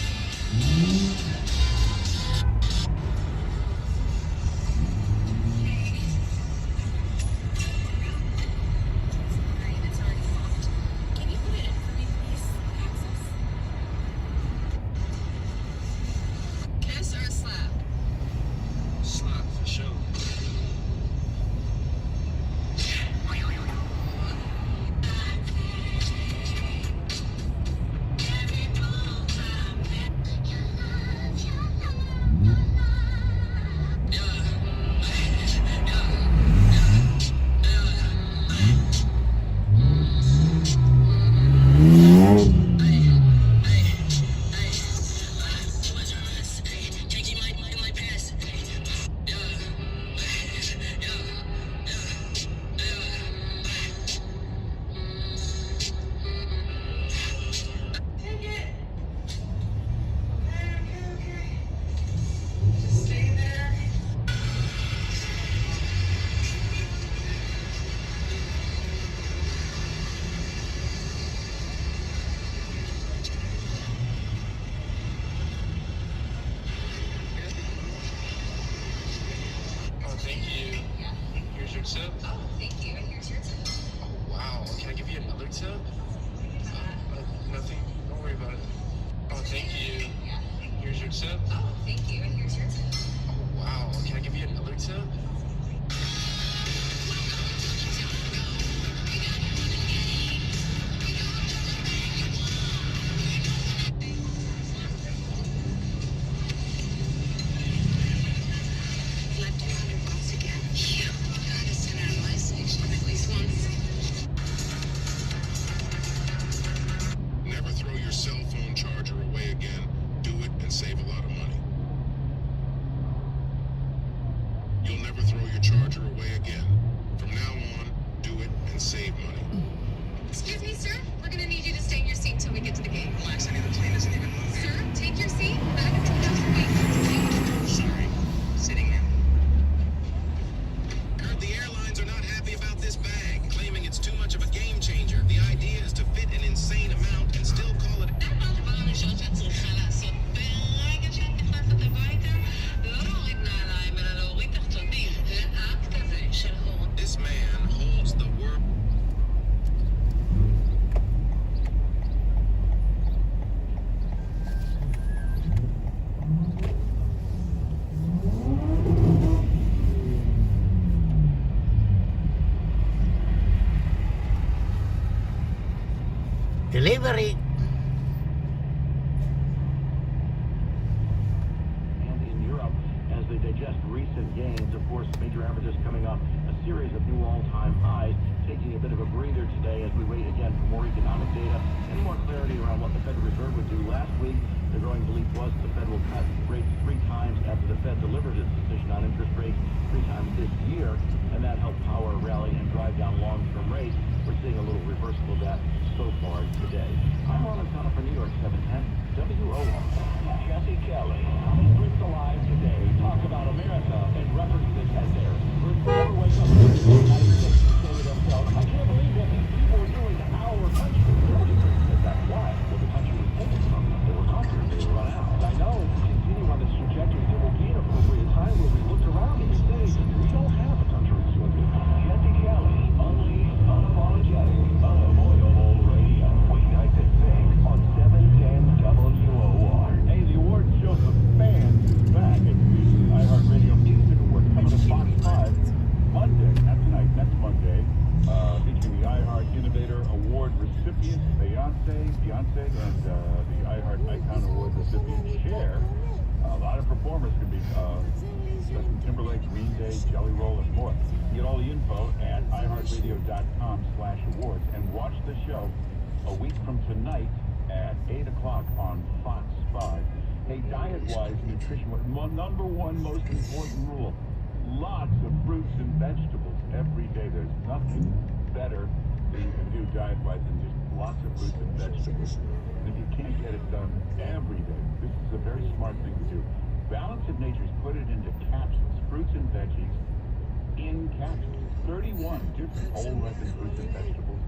Can you put it in for me, please? Access. Kiss or a slap? Slap, for sure. Thank you. Here's your tip. Oh, thank you. And here's your tip. Oh, wow. Can I give you another tip? Nothing. Don't worry about it. Oh, thank you. Here's your tip. Oh, thank you. And here's your tip. Oh, wow. Can I give you another tip? Left $200 again. Yeah. Gotta send out my section at least once. Never throw your cell phone charger away again. Do it and save a lot of money. You'll never throw your charger away again. From now on, do it and save money. Excuse me, sir. We're gonna need you to stay in your seat until we get to the gate. Relax, honey, the plane isn't even moving. Sir, take your seat. Back of 2008. Sorry. Sitting now. Heard the airlines are not happy about this bag, claiming it's too much of a game changer. The idea is to fit an insane amount and still call it. This man holds the world. Delivery. And in Europe, as they digest recent gains, of course, major averages coming off a series of new all-time highs, taking a bit of a breather today as we wait again for more economic data and more clarity around what the Federal Reserve would do. Last week, the growing belief was the Fed will cut rates 3 times after the Fed delivered its decision on interest rates 3 times this year, and that helped power a rally and drive down long-term rates. We're seeing a little reversal of that so far today. I'm Ron O'Connor for New York 710 WOR. Jesse Kelly, Brits Alive today talk about America and references as their Brits never wake up in the United States and say to themselves, I can't believe what these people are doing to our country. Nobody thinks that's why. Well, the country was taken from them. They were conquered. They were run out. I know if we continue on this trajectory, there will be an appropriate time where we look around and we say, we don't have a country to live in. Jesse Kelly, unleashed, unapologetic, unavoidable radio. Weeknights at 6 on 710 WOR. Hey, the awards show the fans is back at the iHeartRadio Music Awards coming to Fox 5 Monday. Not tonight, next Monday. Featuring the iHeart Innovator Award recipients, Beyonce, and the iHeart Icon Award recipient Cher. A lot of performers could be Justin Timberlake, Green Day, Jelly Roll, and more. Get all the info at iHeartRadio.com/awards and watch the show a week from tonight at 8 o'clock on Fox 5. Hey, diet-wise, nutrition, number one most important rule. Lots of fruits and vegetables every day. There's nothing better that you can do diet-wise than just lots of fruits and vegetables. And if you can't get it done every day, this is a very smart thing to do. Balance of Nature's put it into capsules, fruits and veggies in capsules. 31 different whole resin fruits and vegetables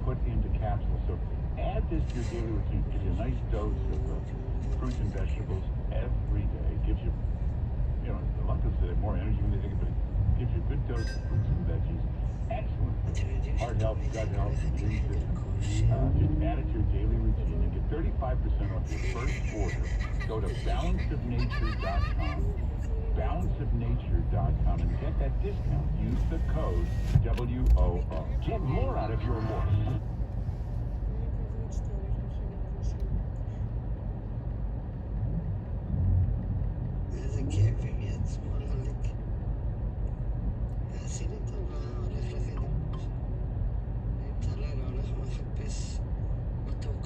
put into capsules. So add this to your daily routine. Give you a nice dose of fruits and vegetables every day. Gives you, a lot of people say more energy when they think about it. Gives you a good dose of fruits and veggies. Excellent for heart health, gut health, immune system. Just add it to your daily routine and get 35% off your first order. Go to balanceofnature.com. balanceofnature.com and get that discount. Use the code WOR. Get more out of your work. איזה כיף אם יעצמו עליק. עשיתי טובה, הולך לחדר. באמצע הלילה הולך ומחפש מתוק.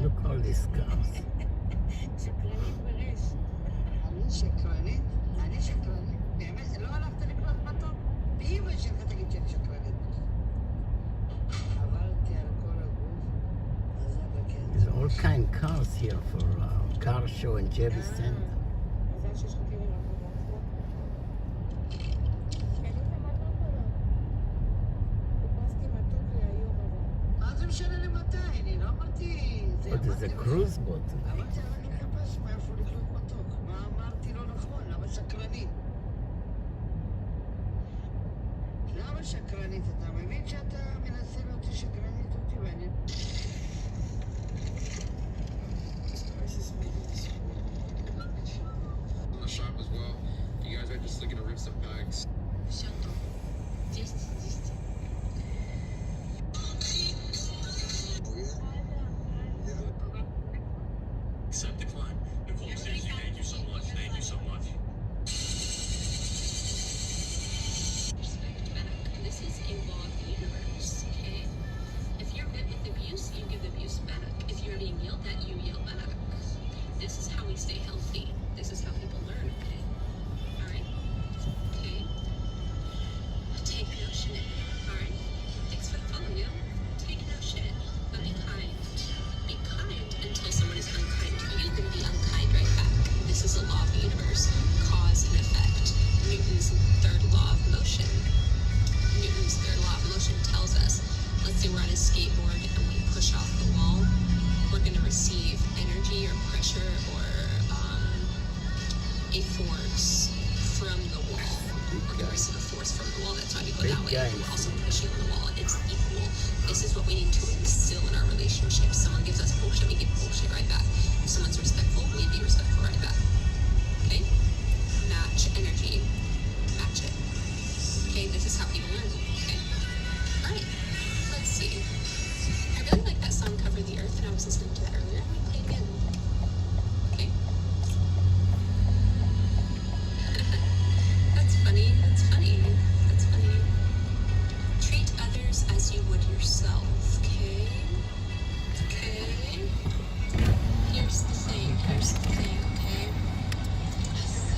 Look all these cars. שקרנית ברש. אני שקרנית? אני שקרנית? באמת, לא הלכת לקנות מתוק? באמא שלך תגיד שאני שקרנית. עברתי על כל הגוף, אז זה בקטע. There's all kind of cars here for car show in Jerry Center. מזל שיש לך כלים לעבוד בעצמו. קנית מתוק או לא? חיפשתי מתוק להיום אבל. מה זה משנה למתי? אני לא אמרתי... But there's a cruise boat. אמרתי, אני מחפש מאיפה לקנות מתוק. מה אמרתי לא נכון? למה שקרנית? למה שקרנית? אתה מבין שאתה מנסה אותי שקרנית אותי ואני... On the shop as well. You guys are just looking to rip some bags. Shut up. 10. energy or pressure or a force from the wall, or there is a force from the wall. That's why we go that way. We're also pushing on the wall. It's equal. This is what we need to instill in our relationship. Someone gives us bullshit, we give bullshit right back. If someone's respectful, we be respectful right back. Okay? Match energy. Match it. Okay, this is how people learn. Okay? Alright. Let's see. I really like that song Cover the Earth, and I was listening to that earlier. I'm gonna play it again. Okay? That's funny. That's funny. That's funny. Treat others as you would yourself. Okay? Okay? Here's the thing. Okay?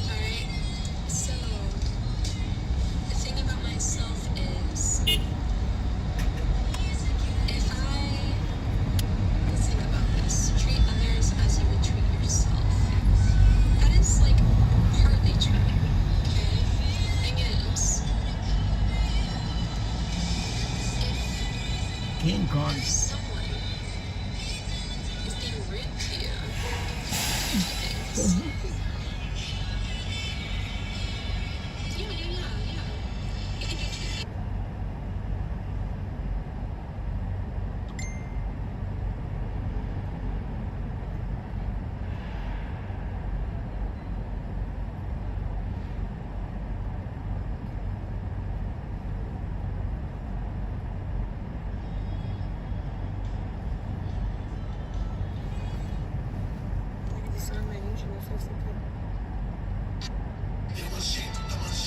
Alright? So, the thing about myself is, let's think about this. Treat others as you would treat yourself. That is, like, partly true. Okay? Thing is, if someone is being rude to you, two things. Yeah.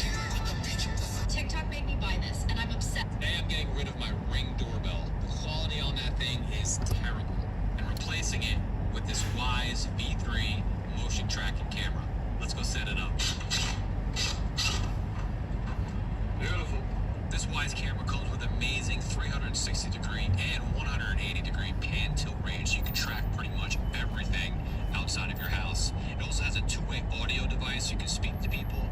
You can do two things. TikTok made me buy this, and I'm obsessed. Today I'm getting rid of my Ring doorbell. The quality on that thing is terrible. And replacing it with this Wise V3 motion tracking camera. Let's go set it up. Beautiful. This Wise camera comes with amazing 360 degree and 180 degree pan tilt range, so you can track pretty much everything outside of your house. It also has a two-way audio device, so you can speak to people.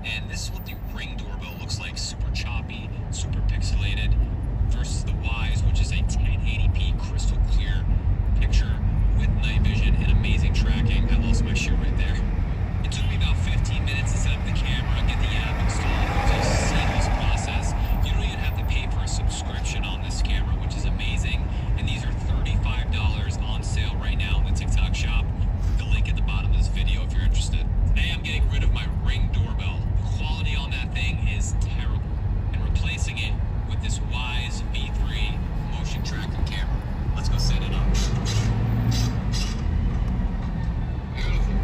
And this is what the Ring doorbell looks like, super choppy, super pixelated, versus the Wise, which is a 1080p crystal clear picture with night vision and amazing tracking. I lost my shoe right there. It took me about 15 minutes to set up the camera, get the app installed. It was a seamless process. You don't even have to pay for a subscription on this camera, which is amazing. And these are $35 on sale right now in the TikTok shop. The link at the bottom of this video if you're interested. Today I'm getting rid of my Ring doorbell. The quality on that thing is terrible. And replacing it with this Wise V3 motion tracking camera. Let's go set it up. Beautiful.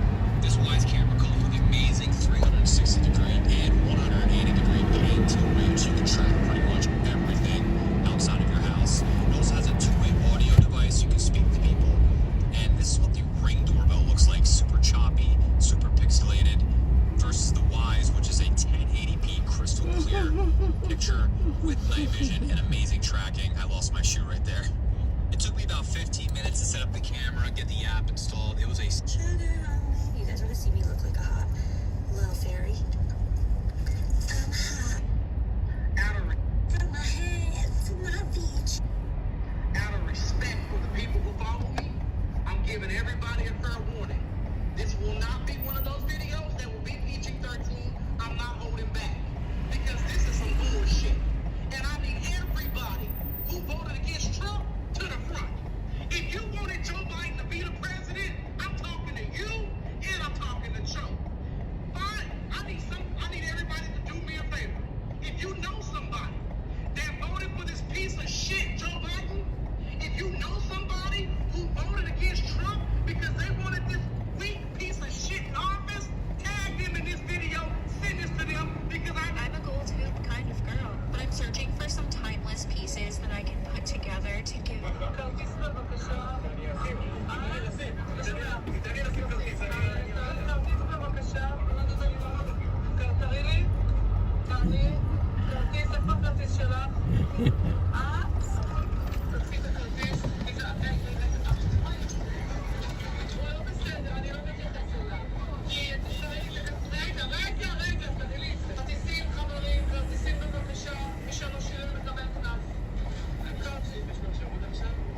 This Wise camera comes with amazing 360 degree and 180 degree pan tilt range, so you can track pretty much everything outside of your house. It also has a two-way audio device, so you can speak to people. And this is what the Ring doorbell looks like, super choppy, super pixelated, versus the Wise, which is a 1080p crystal clear picture with night vision and amazing tracking. I lost my shoe right there. It took me about 15 minutes to set up the camera, get the app installed. It was a... You guys want to see me look like a hot little fairy? I'm hot. From my head to my beach. Out of respect for the people who follow me, I'm giving everybody a fair warning. This will not be one of those videos that will be PG-13. I'm not holding back. Because this is some bullshit. And I need everybody who voted against Trump to the front. If you wanted Joe Biden to be the president, I'm talking to you and I'm talking to Joe. Fine. I need everybody to do me a favor. If you know somebody that voted for this piece of shit, Joe Biden, if you know somebody who voted against Trump because they wanted this weak piece of shit in office, tag them in this video, send this to them, because I'm a gold hoop kind of girl, but I'm searching for some timeless pieces that I can put together to give.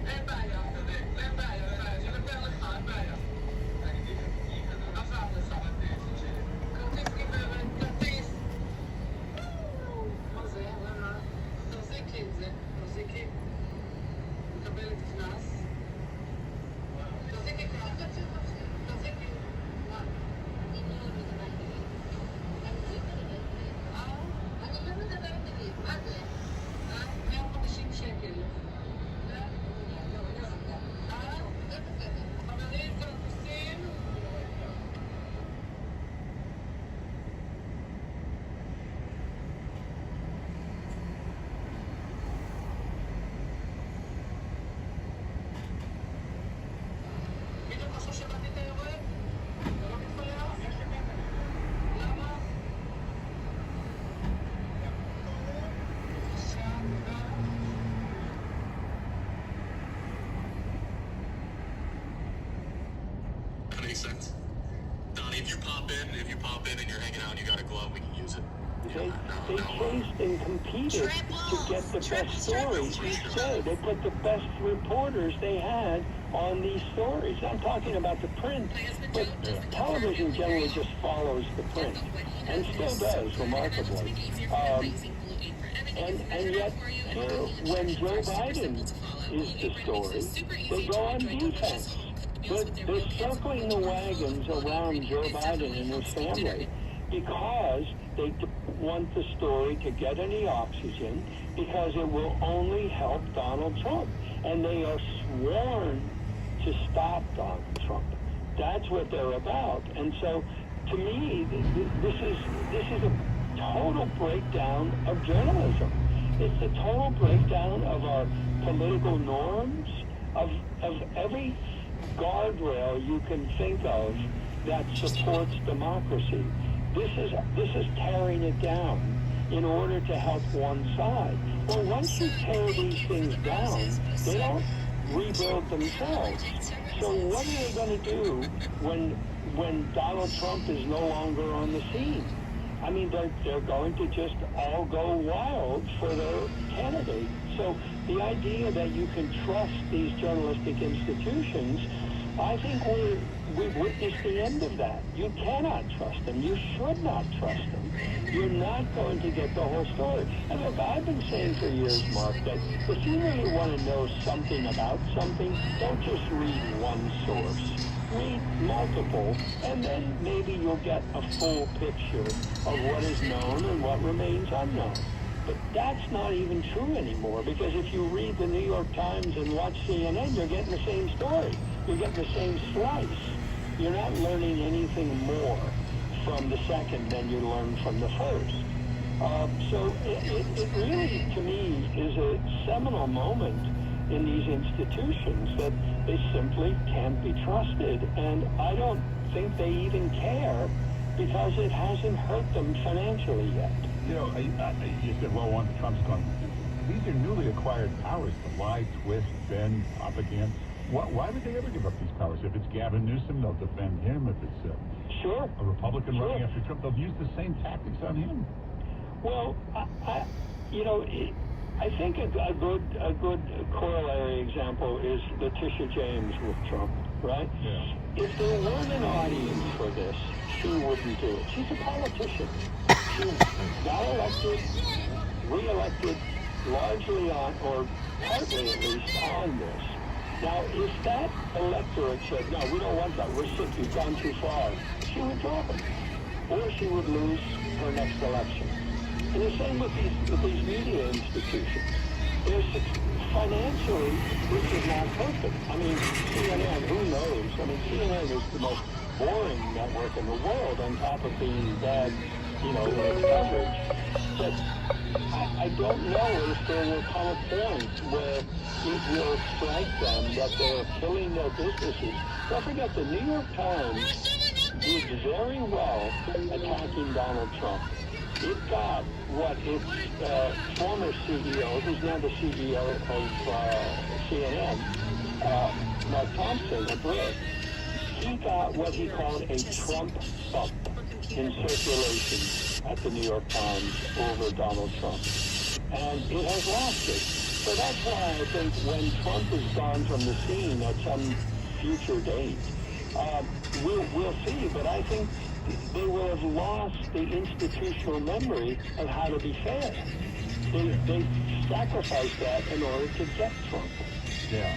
אין בעיה, אין בעיה, אני אדבר לך, אין בעיה. תחזיקי. מקבלת קנס. תחזיקי כאן. תחזיקי. מה? אני לא מדברת נגיד. מה זה? 150 שקל. חברים, כרטיסים. בדיוק עכשיו שבאתי את הערב? אתה לא מתפלח? למה? That makes sense. Donnie, if you pop in and you're hanging out and you got a glove, we can use it. They chased and competed to get the best stories each day. They put the best reporters they had on these stories. I'm talking about the print, but television generally just follows the print, and still does, remarkably. And yet, here, when Joe Biden is the story, they go on defense. They're circling the wagons around Joe Biden and his family because they want the story to get any oxygen, because it will only help Donald Trump. And they are sworn to stop Donald Trump. That's what they're about. And so, to me, this is a total breakdown of journalism. It's a total breakdown of our political norms, of every guardrail you can think of that supports democracy. This is tearing it down in order to help one side. Well, once you tear these things down, they don't rebuild themselves. So what are they going to do when Donald Trump is no longer on the scene? I mean, they're going to just all go wild for their candidate. So the idea that you can trust these journalistic institutions, I think we've witnessed the end of that. You cannot trust them. You should not trust them. You're not going to get the whole story. And look, I've been saying for years, Mark, that if you really want to know something about something, don't just read one source. Read multiple, and then maybe you'll get a full picture of what is known and what remains unknown. But that's not even true anymore, because if you read the New York Times and watch CNN, you're getting the same story. You're getting the same slice. You're not learning anything more from the second than you learned from the first. So it really, to me, is a seminal moment in these institutions that they simply can't be trusted. And I don't think they even care, because it hasn't hurt them financially yet. You know, you said, well, once Trump's gone, these are newly acquired powers to lie, twist, bend, up against. Why would they ever give up these powers? If it's Gavin Newsom, they'll defend him. If it's a Republican running after Trump, they'll use the same tactics on him. Well, I think a good corollary example is Letitia James with Trump, right? Yeah. If there weren't an audience for this, she wouldn't do it. She's a politician. She got elected, re-elected, largely on, or partly at least, on this. Now, if that electorate said, no, we don't want that, we're sick, you've gone too far, she would drop it. Or she would lose her next election. And the same with these media institutions. Financially, this is not perfect. I mean, CNN, who knows? I mean, CNN is the most boring network in the world, on top of being bad, coverage. But I don't know if there will come a point where it will strike them that they're killing their businesses. Don't forget, the New York Times did very well attacking Donald Trump. It got what its former CEO, who's now the CEO of CNN, Mark Thompson, a Brit, he got what he called a Trump bump in circulation at the New York Times over Donald Trump. And it has lasted. So that's why I think when Trump is gone from the scene at some future date, we'll see. But I think they will have lost the institutional memory of how to be fair. They sacrificed that in order to get Trump. Yeah.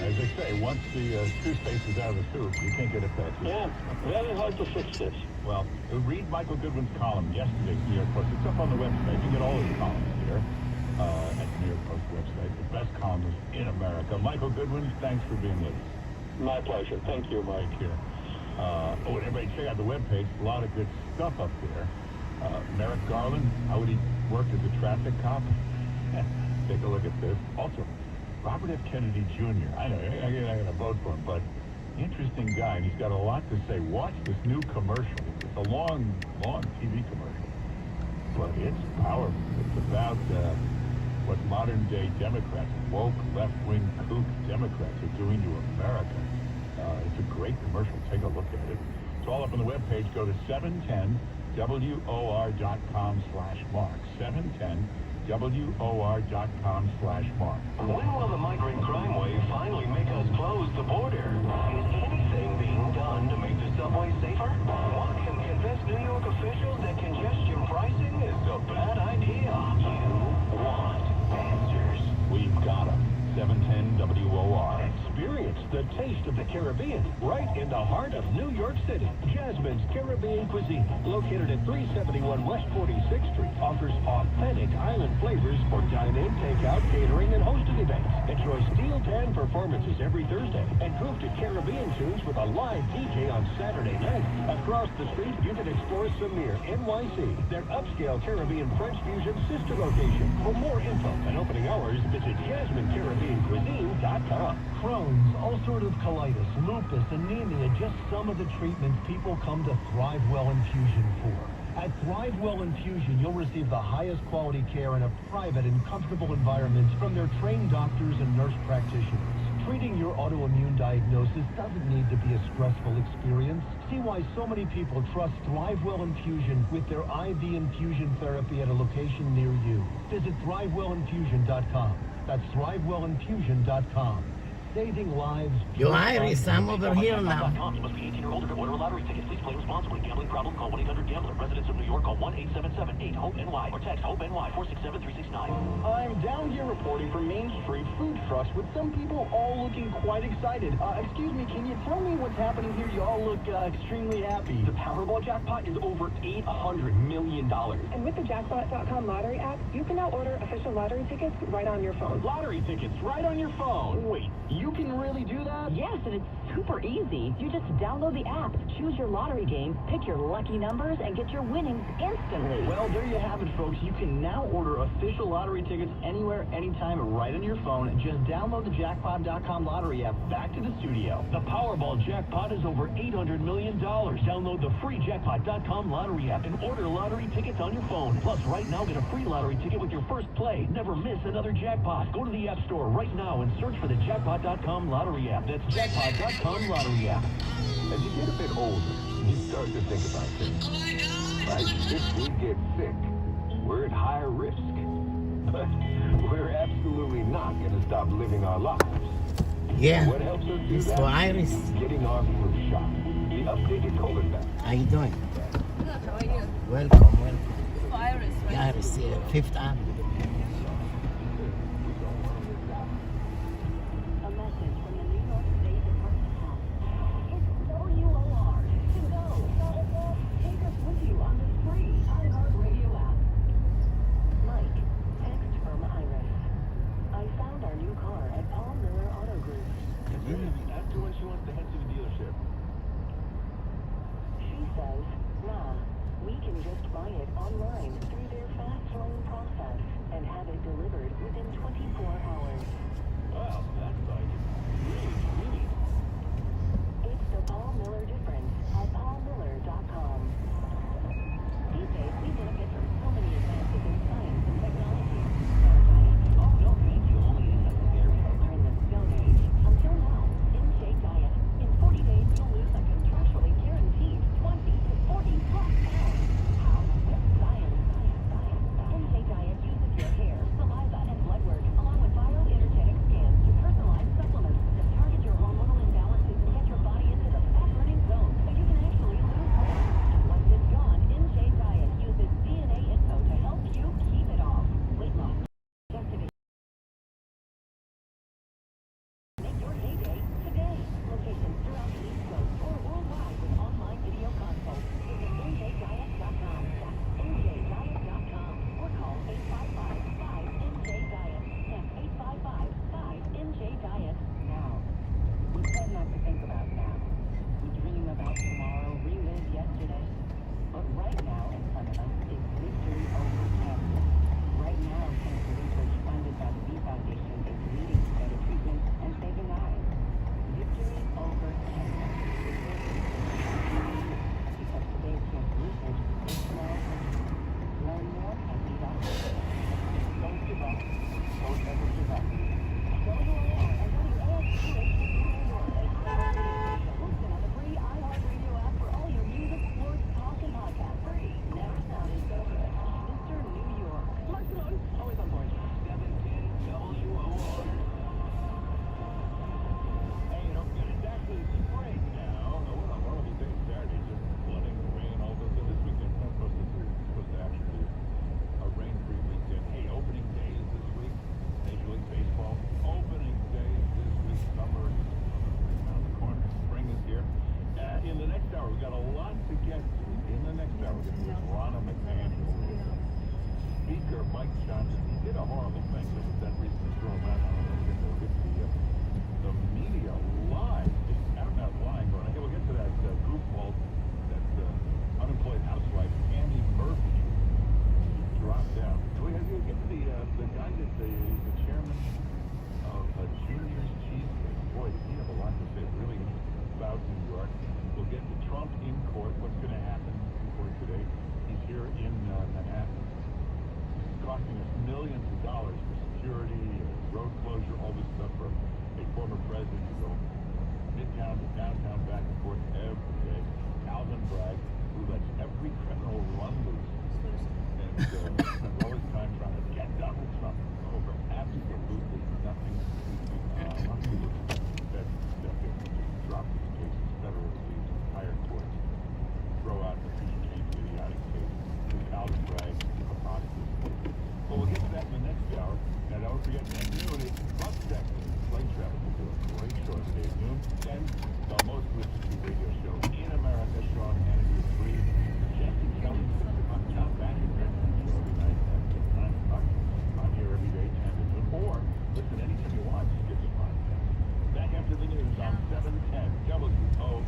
As they say, once the toothpaste is out of the tube, you can't get it back. Yeah, very hard to fix this. Well, read Michael Goodwin's column yesterday's New York Post. It's up on the website. You can get all his columns here at the New York Post website. The best columnist in America. Michael Goodwin, thanks for being with us. My pleasure. Thank you, Mike. Thank you. And everybody check out the webpage. A lot of good stuff up there. Merrick Garland, how would he work as a traffic cop? Take a look at this. Also, Robert F. Kennedy Jr. I know, I'm not going to vote for him, but interesting guy, and he's got a lot to say. Watch this new commercial. It's a long TV commercial, but it's powerful. It's about what modern-day Democrats, woke, left-wing kook Democrats are doing to America. It's a great commercial. Take a look at it. It's all up on the webpage. Go to 710WOR.com/Mark. 710WOR.com/Mark. When will the migrant crime wave finally make us close the border? Is anything being done to make the subway safer? One can convince New York officials that congestion pricing is a bad idea. You want answers. We've got them. 710WOR. Experience the taste of the Caribbean right in the heart of New York City. Jasmine's Caribbean Cuisine, located at 371 West 46th Street, offers authentic island flavors for dine-in, takeout, catering, and hosted events. Enjoy steel pan performances every Thursday and groove to Caribbean tunes with a live DJ on Saturday night. Across the street, you can explore Samir, NYC, their upscale Caribbean French fusion sister location. For more info and opening hours, visit JasmineCaribbeanCuisine.com. Crohn's, ulcerative colitis, lupus, anemia, just some of the treatments people come to ThriveWell Infusion for. At ThriveWell Infusion, you'll receive the highest quality care in a private and comfortable environment from their trained doctors and nurse practitioners. Treating your autoimmune diagnosis doesn't need to be a stressful experience. See why so many people trust ThriveWell Infusion with their IV infusion therapy at a location near you. Visit ThriveWellInfusion.com. That's ThriveWellInfusion.com. Saving lives. Yo, Iris, I'm over here now. You must be 18 or older to order a lottery ticket. Please play responsibly. Gambling problem? Call 1-800-GAMBLER. Residents of New York, call 1-877-8-HOPE-NY or text HOPE-NY 467-369. I'm down here reporting for Main Street Food Trucks with some people all looking quite excited. Excuse me, can you tell me what's happening here? You all look extremely happy. The Powerball jackpot is over $800 million. And with the Jackpot.com lottery app, you can now order official lottery tickets right on your phone. Lottery tickets right on your phone. Wait, you can really do that? Yes, and it's super easy. You just download the app, choose your lottery game, pick your lucky numbers, and get your winnings instantly. Well, there you have it, folks. You can now order official lottery tickets anywhere, anytime, right on your phone. Just download the Jackpot.com lottery app. Back to the studio. The Powerball jackpot is over $800 million. Download the free Jackpot.com lottery app and order lottery tickets on your phone. Plus, right now, get a free lottery ticket with your first play. Never miss another jackpot. Go to the App Store right now and search for the Jackpot.com lottery app. That's Jackpot.com lottery app. As you get a bit older, you start to think about things. Like if we get sick, we're at higher risk. But we're absolutely not going to stop living our lives. Yeah, What helps us do it's that? for Iris. Getting our flu shot. The updated COVID vaccine. How you doing? Good, how are you? Welcome. For Iris, right? Iris, Fifth Avenue. A message from the New York State Department of Health. It's WOR. To go. Take us with you on the free iHeartRadio app. Mike, text from Iris. I found our new car at Paul Miller Auto Group. Ask her when she wants to head to the dealership. She says, nah, we can just buy it online through their fast loan process and have it delivered within 24 hours. Well, that's like really convenient. It's the Paul Miller difference at paulmiller.com. These days, we benefit from so many advances in science and technology. Oh, no, thank you. Only if necessary. We're in the Stone Age. Until now, Intake Diet. In 40 days, you'll lose a contractually guaranteed 20 to 40 plus pounds. How? With science. Intake Diet uses your hair, saliva, and blood work, along with bioenergetic scans to personalize supplements that target your hormonal imbalances and get your body into the fat-burning zone so you can actually lose weight. And Johnson. He did a horrible thing, but for that reason they throw him out. I don't know if they'll get the media live, just out lying going. Okay, we'll get to that goofball, that unemployed housewife, Annie Murphy, dropped out. Can we get to the guy that's the chairman of Junior's Cheesecake? Boy, does he have a lot to say, really, about New York. We'll get to Trump in court. What's going to happen in court today? He's here in Manhattan. It's costing us millions of dollars for security, road closure, all this stuff for a former president to go midtown to downtown, back and forth every day. Alvin Bragg, who lets every criminal run loose, and spends all his time trying to get Donald Trump over absolutely nothing. Just drop these cases federally, higher courts, throw out the James idiotic case, Alvin Bragg, preposterous case. Well, we'll get to that in the next hour. Now, don't forget, at noon, it's Buck Jackson. Plane Traffic will do a great show today at noon. And the most listened to radio show in America, Sean Hannity at 3. Jesse Kelly, 6 o'clock. John Badger, show every night at 9 o'clock. I'm here every day, 10 to noon. Or listen anytime you want. Just get the podcast. Back after the news on 710 WOR.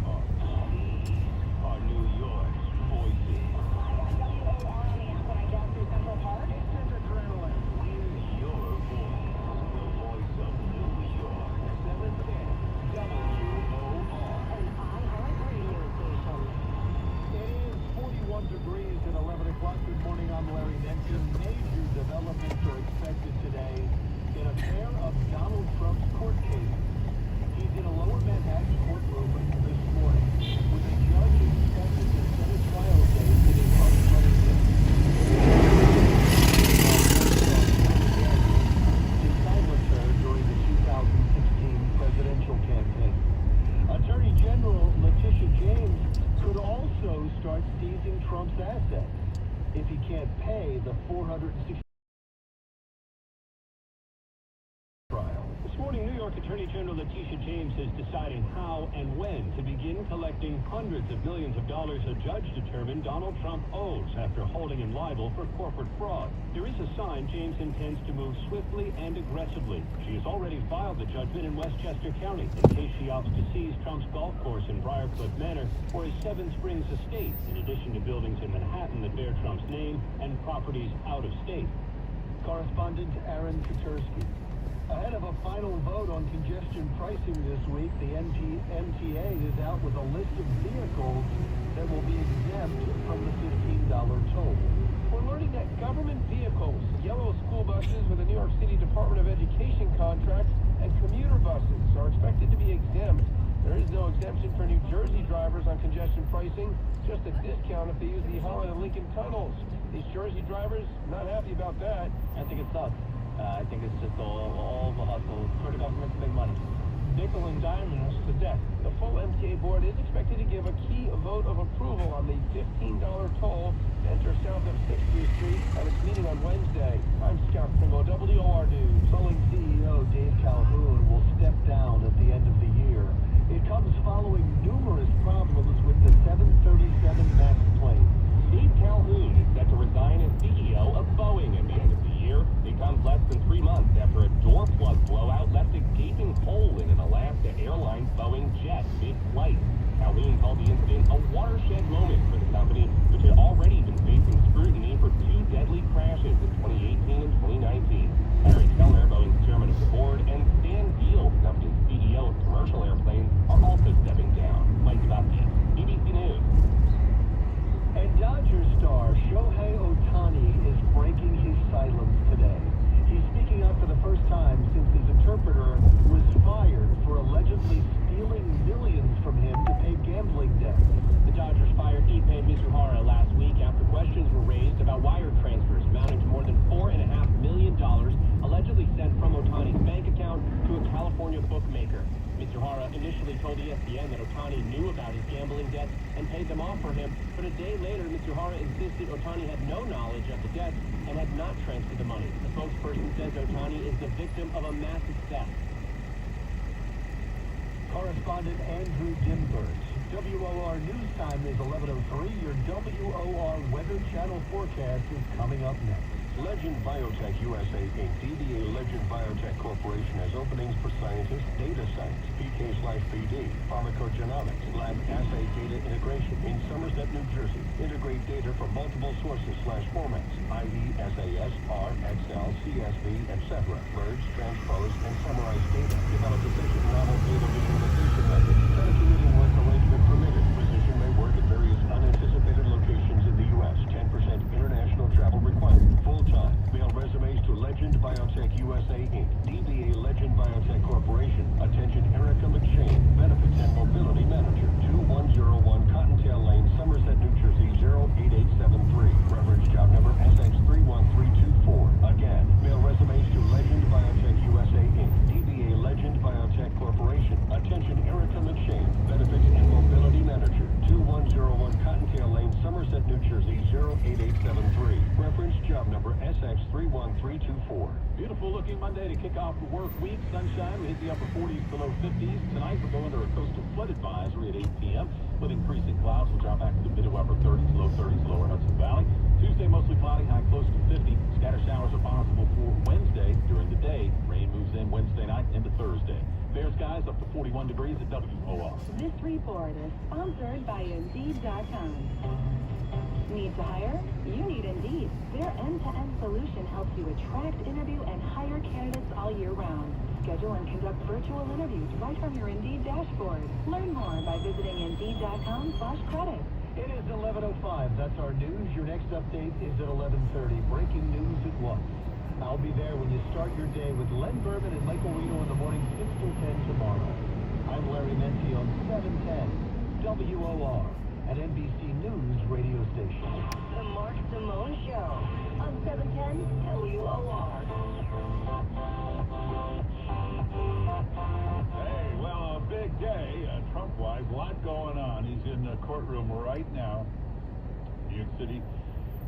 Our New York voices. Degrees at 11 o'clock. Good morning, I'm Larry Nelson. Major developments are expected today in a pair of Donald Trump's court cases. He's in a lower Manhattan courtroom this morning with a judge expected to set a trial date that is unprecedented. To silence her during the 2016 presidential campaign. Attorney General Letitia James could also start seizing Trump's assets if he can't pay the $460 trial. This morning, New York Attorney General Letitia James is deciding how and when to begin collecting hundreds of millions of dollars a judge determined Donald Trump owes after holding him liable for corporate fraud. There is a sign James intends to move swiftly and aggressively. She has already filed the judgment in Westchester County in case she opts to seize Trump's golf course in Briarcliff Manor or his Seven Springs estate, in addition to buildings in Manhattan that bear Trump's name and properties out of state. Correspondent Aaron Katursky. Ahead of a final vote on congestion pricing this week, the MTA is out with a list of vehicles that will be exempt from the $15 toll. We're learning that government vehicles, yellow school buses with a New York City Department of Education contract, and commuter buses are expected to be exempt. There is no exemption for New Jersey drivers on congestion pricing, just a discount if they use the Holland and Lincoln tunnels. These Jersey drivers, not happy about that. I think it sucks. I think it's just all the hustle for the government to make money. Nickel and dime us to death. The full MTA board is expected to give a key vote of approval on the $15 toll to enter south of 60th Street at its meeting on Wednesday. I'm Scott Primo, WOR News. Boeing CEO Dave Calhoun will step down at the end of the year. It comes following numerous problems with the 737 MAX plane. Dave Calhoun is set to resign as CEO of Boeing at the end of the year. It comes less than 3 months after a door plug blowout left a gaping hole in an Alaska Airlines Boeing jet mid-flight. Calhoun called the incident a watershed moment for the company, which had already been facing scrutiny for 2 deadly crashes in 2018 and 2019. Larry Kellner, Boeing's chairman of the board, and Stan Deal, the company's CEO of commercial airplanes, are also stepping down. Mike Zabowski, BBC News. And Dodgers star Shohei Ohtani is breaking his silence today. He's speaking out for the first time since his interpreter was fired for allegedly stealing millions from him to pay gambling debts. The Dodgers fired Ippei Mizuhara last week after questions were raised about wire transfers amounting to more than $4.5 million allegedly sent from Ohtani's bank account to a California bookmaker. Mizuhara initially told ESPN that Ohtani knew about his gambling debts and paid them off for him, but a day later, Mizuhara insisted Ohtani had no knowledge of the debts and had not transferred the money. The spokesperson says Ohtani is the victim of a massive theft. Correspondent Andrew Dimbert. WOR News Time is 11:03. Your WOR Weather Channel forecast is coming up next. Legend Biotech USA Inc., DBA Legend Biotech Corporation has openings for scientists, data science, PK/PD, pharmacogenomics, lab assay data integration in Somerset, New Jersey. Integrate data from multiple sources/formats, i.e. SAS, R, Excel, CSV, etc. Merge, transpose, and summarize data. Develop efficient novel data visualization methods. Telecommuting work arrangement permitted. Physician may work at various unanticipated locations in the U.S. 10% international travel required. Full-time. Mail resumes to Legend Biotech USA Inc., DBA Legend Biotech Corporation. Attention Erica McShane, Benefits and Mobility Manager, 2101 Cottontail Lane, Somerset, New Jersey, 08873. Reference job number SX31324. Again, mail resumes to Legend Biotech USA Inc., DBA Legend Biotech Corporation. Attention Erica McShane, Benefits and Mobility Manager, 2101 Cottontail Lane, Somerset, New Jersey, 08873. Reference job number SX31324. Beautiful looking Monday to kick off the work week. Sunshine, we hit the upper 40s to low 50s. Tonight we're going under a coastal flood advisory at 8 p.m. With increasing clouds, we'll drop back to the mid to upper 30s, low 30s, lower Hudson Valley. Tuesday mostly cloudy, high close to 50. Scatter showers are possible for Wednesday during the day. Rain moves in Wednesday night into Thursday. Fair skies up to 41 degrees at WOR. This report is sponsored by Indeed.com. Need to hire? You need Indeed. Their end-to-end solution helps you attract, interview, and hire candidates all year round. Schedule and conduct virtual interviews right from your Indeed dashboard. Learn more by visiting Indeed.com/credit. It is 11:05. That's our news. Your next update is at 11:30. Breaking news at 1. I'll be there when you start your day with Len Berman and Michael Reno in the morning, 6 till 10 tomorrow. I'm Larry Menti on 710 WOR, an NBC News radio station. The Mark Simone Show on 710 WOR. Hey, well, a big day, Trump-wise, a lot going on. He's in the courtroom right now, New York City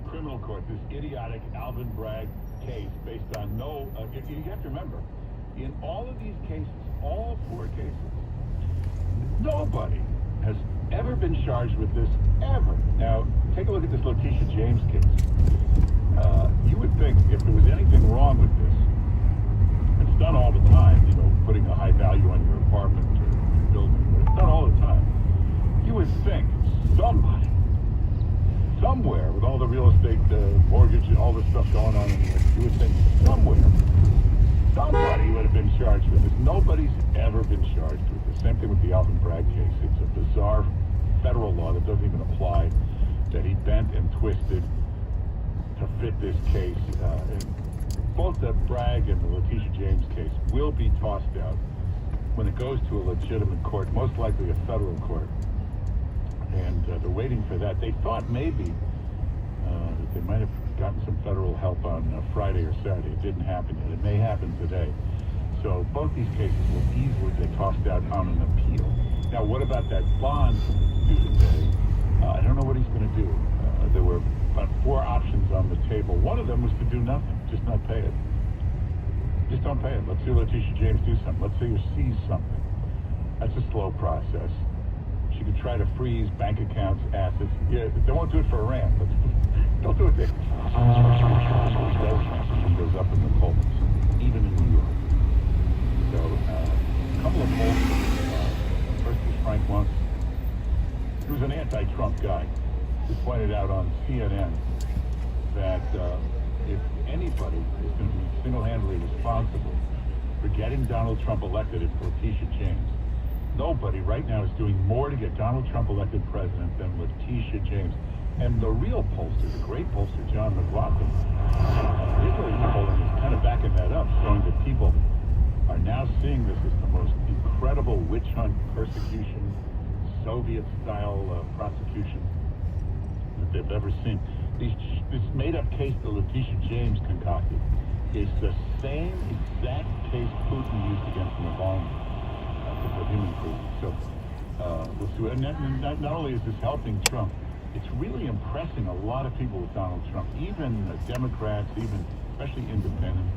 criminal court, this idiotic Alvin Bragg case based on you have to remember, in all of these cases, all 4 cases, nobody has ever been charged with this, ever. Now, take a look at this Letitia James case. You would think if there was anything wrong with this, it's done all the time, putting a high value on your apartment or your building, but it's done all the time. You would think somebody, somewhere, with all the real estate, mortgage, and all this stuff going on in here, you would think somebody would have been charged with this. Nobody's ever been charged with this. Same thing with the Alvin Bragg case. It's a bizarre federal law that doesn't even apply, that he bent and twisted to fit this case. And both the Bragg and the Letitia James case will be tossed out when it goes to a legitimate court, most likely a federal court. And they're waiting for that. They thought maybe that they might have gotten some federal help on Friday or Saturday. It didn't happen yet. It may happen today. So both these cases will easily get tossed out on an appeal. Now, what about that bond due today? I don't know what he's going to do. There were about 4 options on the table. One of them was to do nothing, just not pay it. Just don't pay it. Let's see Letitia James do something. Let's see her seize something. That's a slow process. She could try to freeze bank accounts, assets. Yeah, they won't do it for Iran, but don't do it there. She goes up in the polls, even in New York. So, a couple of polls. First was Frank Luntz. He was an anti-Trump guy who pointed out on CNN that if anybody is going to be single-handedly responsible for getting Donald Trump elected, it's Letitia James. Nobody right now is doing more to get Donald Trump elected president than Letitia James. And the real pollster, the great pollster, John McLaughlin, Israeli polling is kind of backing that up, showing that people are now seeing this as the most incredible witch hunt persecution, Soviet-style prosecution that they've ever seen. This made-up case that Letitia James concocted is the same exact case Putin used against Navalny. For him improving. So we'll see. And not only is this helping Trump, it's really impressing a lot of people with Donald Trump, even Democrats, even especially independents.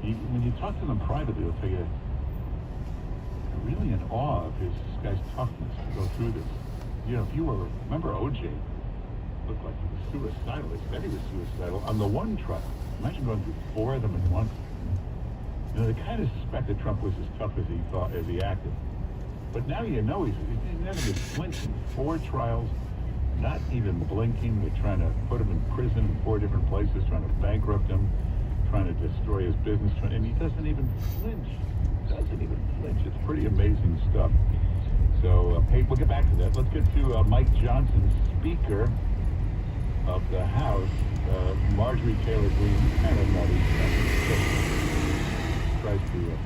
When you talk to them privately, they'll tell you they're really in awe of this guy's toughness to go through this. If you remember O.J. looked like he was suicidal. He said he was suicidal on the one trial. Imagine going through 4 of them at once. You know, they kind of suspected Trump was as tough as he thought, as he acted. But now you know he's never been flinching. 4 trials, not even blinking. They're trying to put him in prison in 4 different places, trying to bankrupt him, trying to destroy his business, and he doesn't even flinch. It's pretty amazing stuff. So, hey, we'll get back to that. Let's get to Mike Johnson, Speaker of the House. Marjorie Taylor Greene, kind of nutty, tries to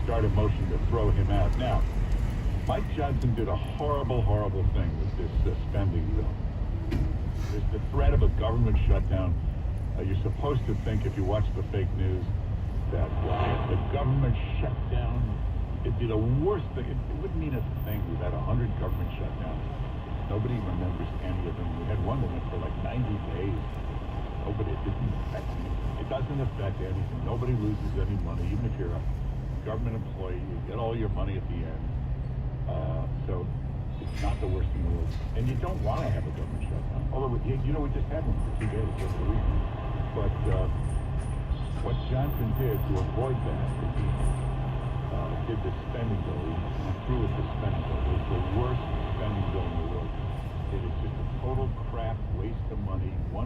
start a motion to throw him out. Now, Mike Johnson did a horrible, horrible thing with this spending bill. There's the threat of a government shutdown. You're supposed to think, if you watch the fake news, that if the government shut down, it'd be the worst thing. It wouldn't mean a thing. We've had 100 government shutdowns. Nobody remembers any of them. We had one that went for like 90 days. Nobody, it didn't affect me. It doesn't affect anything. Nobody loses any money, even if you're a government employee. You get all your money at the end. So it's not the worst thing in the world. And you don't want to have a government shutdown. Although, you know, we just had one for 2 days. Just a week. But what Johnson did to avoid that, did the spending bill. He went through with the spending bill. It was the worst spending bill in the world. It is just a total crap waste of money. 1.2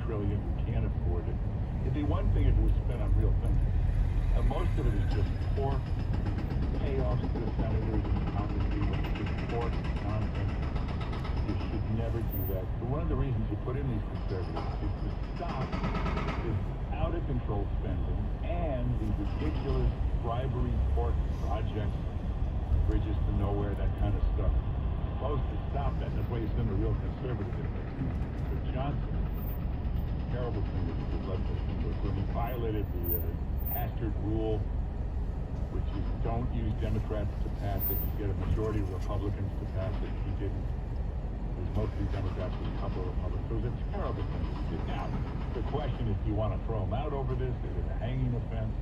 trillion. We can't afford it. It'd be one thing if it was spent on real things. Most of it is just pork, payoffs to the senators and Congress people. It's just pork nonsense. You should never do that. But one of the reasons you put in these conservatives is to stop this out of control spending and these ridiculous bribery pork projects, bridges to nowhere, that kind of stuff. Supposed to stop that. That's why you send a real conservative in there. So Johnson, terrible thing that he did left us when he violated the Hastert rule, which is don't use Democrats to pass it. You get a majority of Republicans to pass it. He didn't. It was mostly Democrats with a couple of Republicans. So it was a terrible thing that he did. Now, the question is, do you want to throw him out over this? Is it a hanging offense?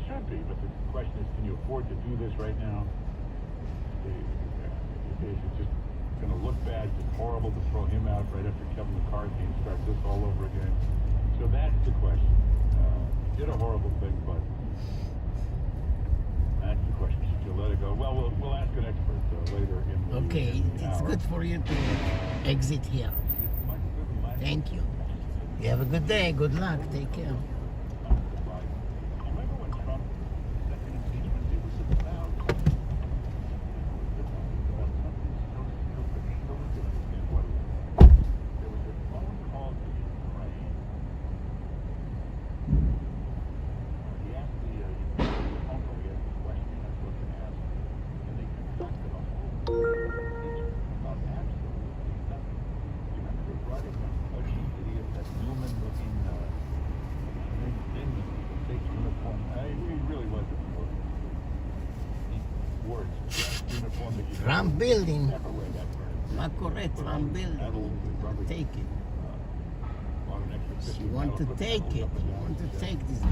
Should be, but the question is, can you afford to do this right now? Is it just going to look bad, just horrible to throw him out right after Kevin McCarthy and start this all over again? So that's the question. Did a horrible thing, but that's the question. Should you let it go? Well, we'll ask an expert later in the Okay, in the it's hour. good for you to exit here. Thank you. You have a good day. Good luck. Take care. Remember when Trump, second impeachment, it was about something so stupid. No one could understand what it was. There was a phone call to Ukraine. He asked the phone call, he asked the question he was supposed to ask, and they conducted a whole impeachment about absolutely nothing. You remember they brought in that ugly idiot, that Newman-looking thing in the fake uniform? He really wasn't working. He wore his dress uniform that you Trump building. never wear that for Macorette, Trump building. Take it. You want to take it. You want to take this. And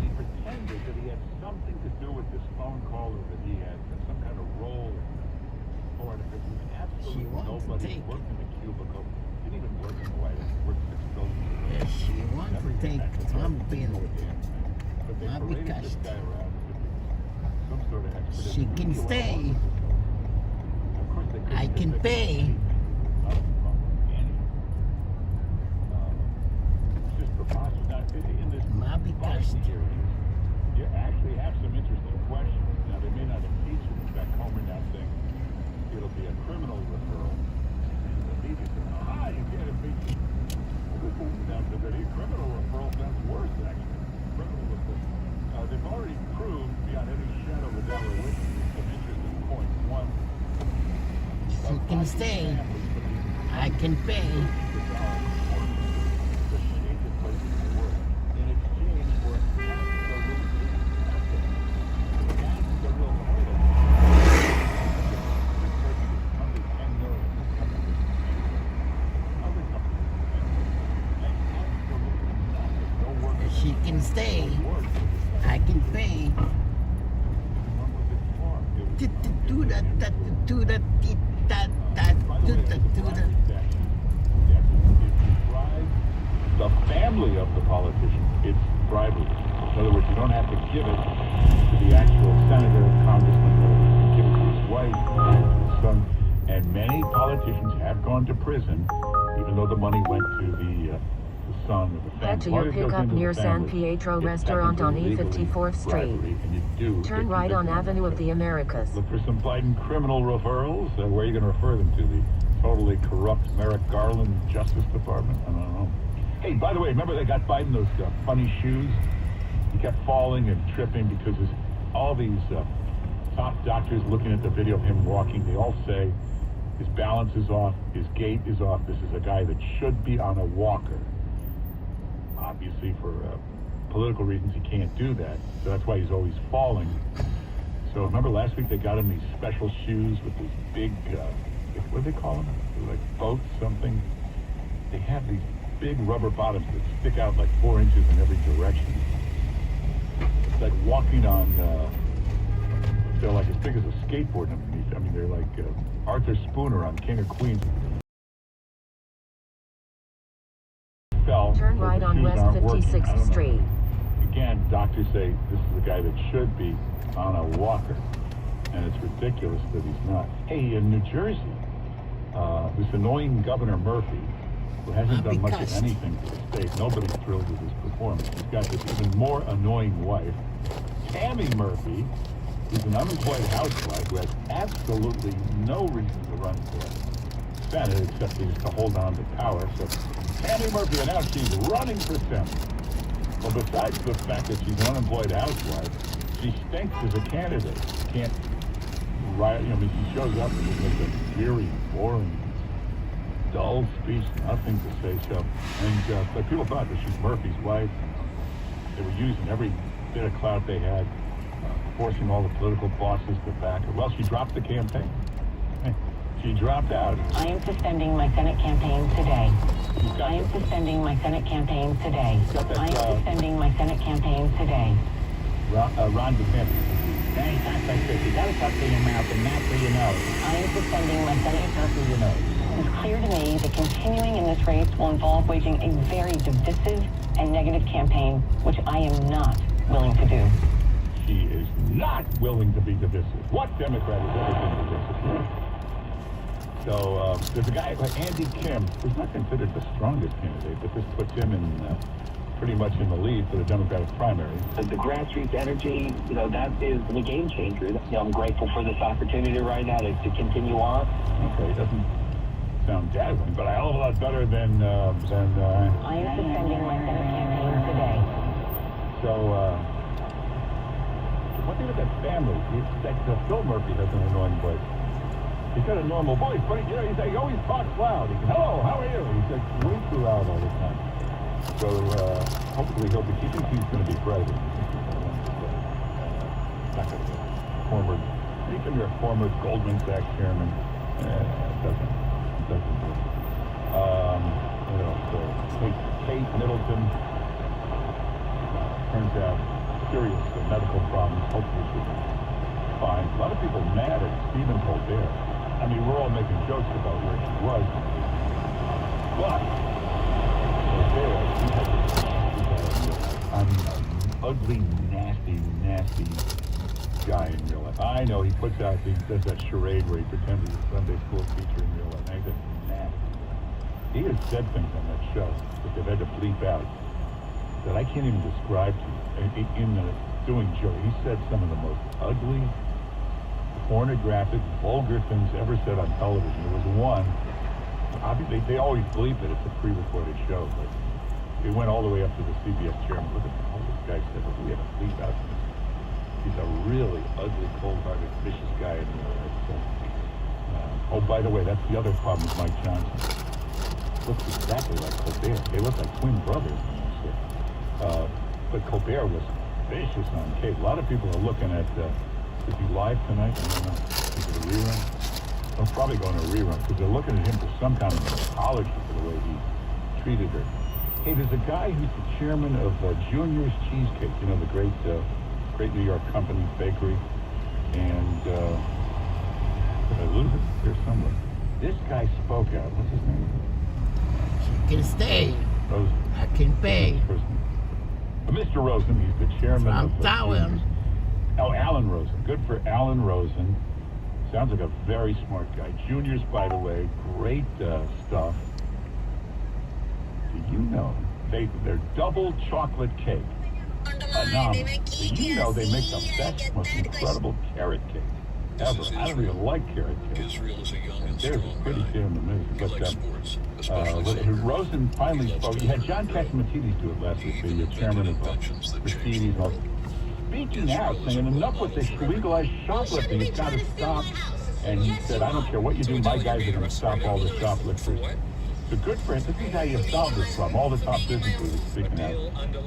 he pretended that he had something to do with this phone call, or that he had some kind of role in for it. Because he was absolutely nobody who worked in the cubicle. Didn't even work in the White House. Worked 6 buildings. Yes, she wants to take Trump building. But they Not paraded because this guy around as if he was some sort of expert. she can stay. Of course they couldn't I can convict pay. him. Nothing wrong with any. It's just preposterous. Now, in this Maybe Biden hearings, you actually have some interesting questions. Now, they may not impeach him. In fact, Comer now saying it'll be a criminal referral. And the media said, you can't impeach him. Now, the criminal referral sounds worse, actually. Criminal referral. They've already proved, beyond any shadow of a doubt or witness, some interesting points. One, She can stay. I can pay. She can stay. I can pay. Do that, do that, that, do that. the family of the politician, it's bribery. In other words, you don't have to give it to the actual senator, congressman, whatever. You give it to his wife, his son, and many politicians have gone to prison, even though the money went to the son of the family. Head to your pickup near San Pietro restaurant on E54th Street. Turn right on Avenue of the Americas. Look for some Biden criminal referrals. Where are you going to refer them to? The totally corrupt Merrick Garland Justice Department? I don't know. Hey, by the way, remember they got Biden those funny shoes? He kept falling and tripping because all these top doctors looking at the video of him walking, they all say his balance is off, his gait is off. This is a guy that should be on a walker. Obviously, for political reasons, he can't do that. So that's why he's always falling. So remember last week they got him these special shoes with these big, what do they call them? They're like boats, something. They have these big rubber bottoms that stick out like 4 inches in every direction. It's like walking on, they're like as big as a skateboard underneath. I mean, they're like Arthur Spooner on King of Queens. Turn right on West 56th Street. Again, doctors say this is the guy that should be on a walker, and it's ridiculous that he's not. Hey, in New Jersey, this annoying Governor Murphy, who hasn't done much of anything for the state, nobody's thrilled with his performance. He's got this even more annoying wife, Tammy Murphy, who's an unemployed housewife who has absolutely no reason to run for Senate except to hold on to power. So Tammy Murphy announced she's running for Senate. Well, besides the fact that she's an unemployed housewife, she stinks as a candidate. She can't write, she shows up and it's like a weary, boring, dull speech, nothing to say. So, and but people thought that she's Murphy's wife. They were using every bit of clout they had, forcing all the political bosses to back her. Well, she dropped the campaign. She dropped out. I am suspending my Senate campaign today. I am suspending my Senate campaign today. I am suspending my Senate campaign today. Ron DeSantis. Danny, talk like this. You gotta talk through your mouth and not through your nose. I am suspending my Senate talk through your nose. It's clear to me that continuing in this race will involve waging a very divisive and negative campaign, which I am not willing to do. She is not willing to be divisive. What Democrat has ever been divisive? So there's a guy like Andy Kim, who's not considered the strongest candidate, but this puts him in pretty much in the lead for the Democratic primary. The grassroots energy, that is the game changer. I'm grateful for this opportunity right now to continue on. Okay, it doesn't sound dazzling, but a hell of a lot better than. I am suspending my Senate campaign today. So, one thing with that family, Phil Murphy has an annoying voice. He's got a normal voice, but he always talks loud. He goes, hello, how are you? He's like way too loud all the time. So hopefully he'll be keeping. He's going to be president. Not going to be he can be a former Goldman Sachs chairman. Doesn't work. What else? Kate Middleton turns out serious medical problems. Hopefully she'll be fine. A lot of people mad at Stephen Colbert. I mean, we're all making jokes about where she was. But Colbert, he's an ugly, nasty guy in real life. I know he does that charade where he pretends he's a Sunday school teacher in real life. I think that's nasty. He has said things on that show that they've had to bleep out that I can't even describe to you. In doing Joe, he said some of the most ugly, pornographic, vulgar things ever said on television. There was one, obviously they always bleep it, it's a pre-recorded show, but it went all the way up to the CBS chairman. Look at all this guy said, we had to bleep out this. He's a really ugly, cold-hearted, vicious guy in real life. So, oh, by the way, that's the other problem with Mike Johnson. Looks exactly like Colbert. They look like twin brothers. But Colbert was vicious on Kate. A lot of people are looking at, is he live tonight? I don't know. Is it a rerun? Well, it's probably going to a rerun because they're looking at him for some kind of apology for the way he treated her. Hey, there's a guy who's the chairman of Junior's Cheesecake, the great New York company, bakery. And, did I lose it? There's somewhere. This guy spoke out. What's his name? She can stay. Rosen. I can pay. Mr. Rosen, he's the chairman From of the Tower. Oh, Alan Rosen. Good for Alan Rosen. Sounds like a very smart guy. Juniors, by the way, great stuff. Do you know they're double chocolate cake? Now, do you know they make the best, most incredible carrot cake ever? I don't even like carrot cake. They're pretty damn amazing. But Rosen finally spoke. You had John Catsimatidis do it last week, the chairman of Mercedes. Speaking out, saying enough with this legalized shoplifting. It's got to stop. And he said, I don't care what you do, my guys are going to stop all the shoplifters. So good for him. This is how you solve this problem. All the top businesses are speaking out.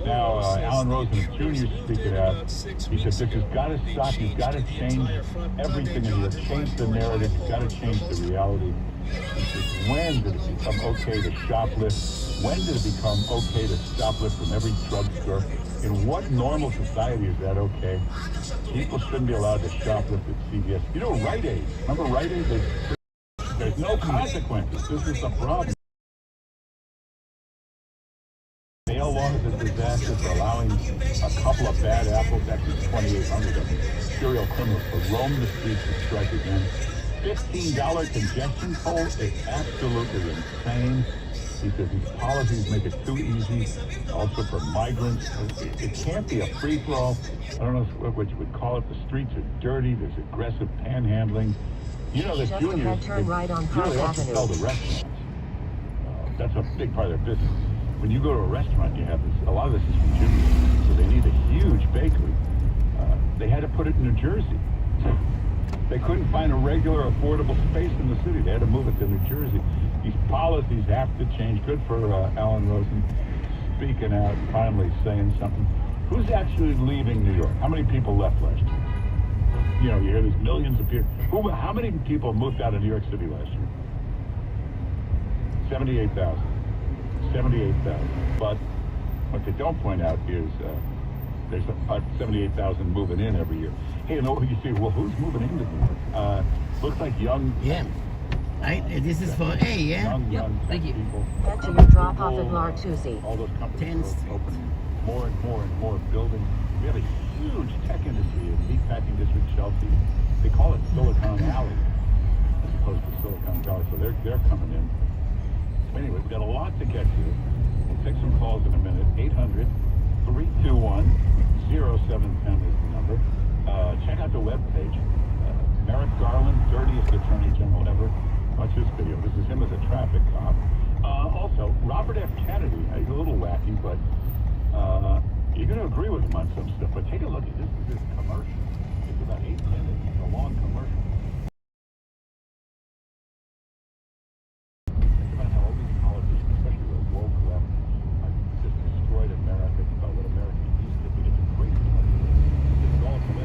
Now, Alan Rosen Jr. is speaking out. He said, this has got to stop. You've got to change everything in here. Change the narrative. You've got to change the reality. He says, when did it become okay to shoplift? When did it become okay to shoplift from every drugstore? In what normal society is that okay? People shouldn't be allowed to shoplift at CVS. You know, Rite Aid. Remember Rite Aid? There's no consequences. This is the problem. Bail law is a disaster for allowing a couple of bad apples, actually 2,800 of them, serial criminals, to roam the streets and strike again. $15 congestion toll is absolutely insane. He says these policies make it too easy, also for migrants. It can't be a free-for-all. I don't know what you would call it. The streets are dirty. There's aggressive panhandling. You know, the juniors, turn right on they also sell the restaurants. That's a big part of their business. When you go to a restaurant, you have this. A lot of this is from juniors, so they need a huge bakery. They had to put it in New Jersey. They couldn't find a regular, affordable space in the city. They had to move it to New Jersey. These policies have to change. Good for Alan Rosen speaking out, finally saying something. Who's actually leaving New York? How many people left last year? You know, you hear there's millions of people. How many people moved out of New York City last year? 78,000. 78,000. But what they don't point out is there's about 78,000 moving in every year. Hey, and you see, well, who's moving into New York? Looks like young. Yeah. This is for A, yeah? Young Thank you. people. Head to your drop-off at Lartusi. All those companies are opening more and more and more buildings. We have a huge tech industry in Meatpacking District, Chelsea. They call it Silicon Alley as opposed to Silicon Valley. So they're coming in. Anyway, we've got a lot to get to. We'll take some calls in a minute. 800-321-0710 is the number. Check out the webpage. Merrick Garland, dirtiest attorney general ever. Watch this video. This is him as a traffic cop. Also, Robert F. Kennedy. He's a little wacky, but you're going to agree with him on some stuff. But take a look at this commercial. It's about 8 minutes. It's a long commercial. Think about how all these politicians, especially the woke left, just destroyed America. It's about what America used to be. It's a great commercial. This is all from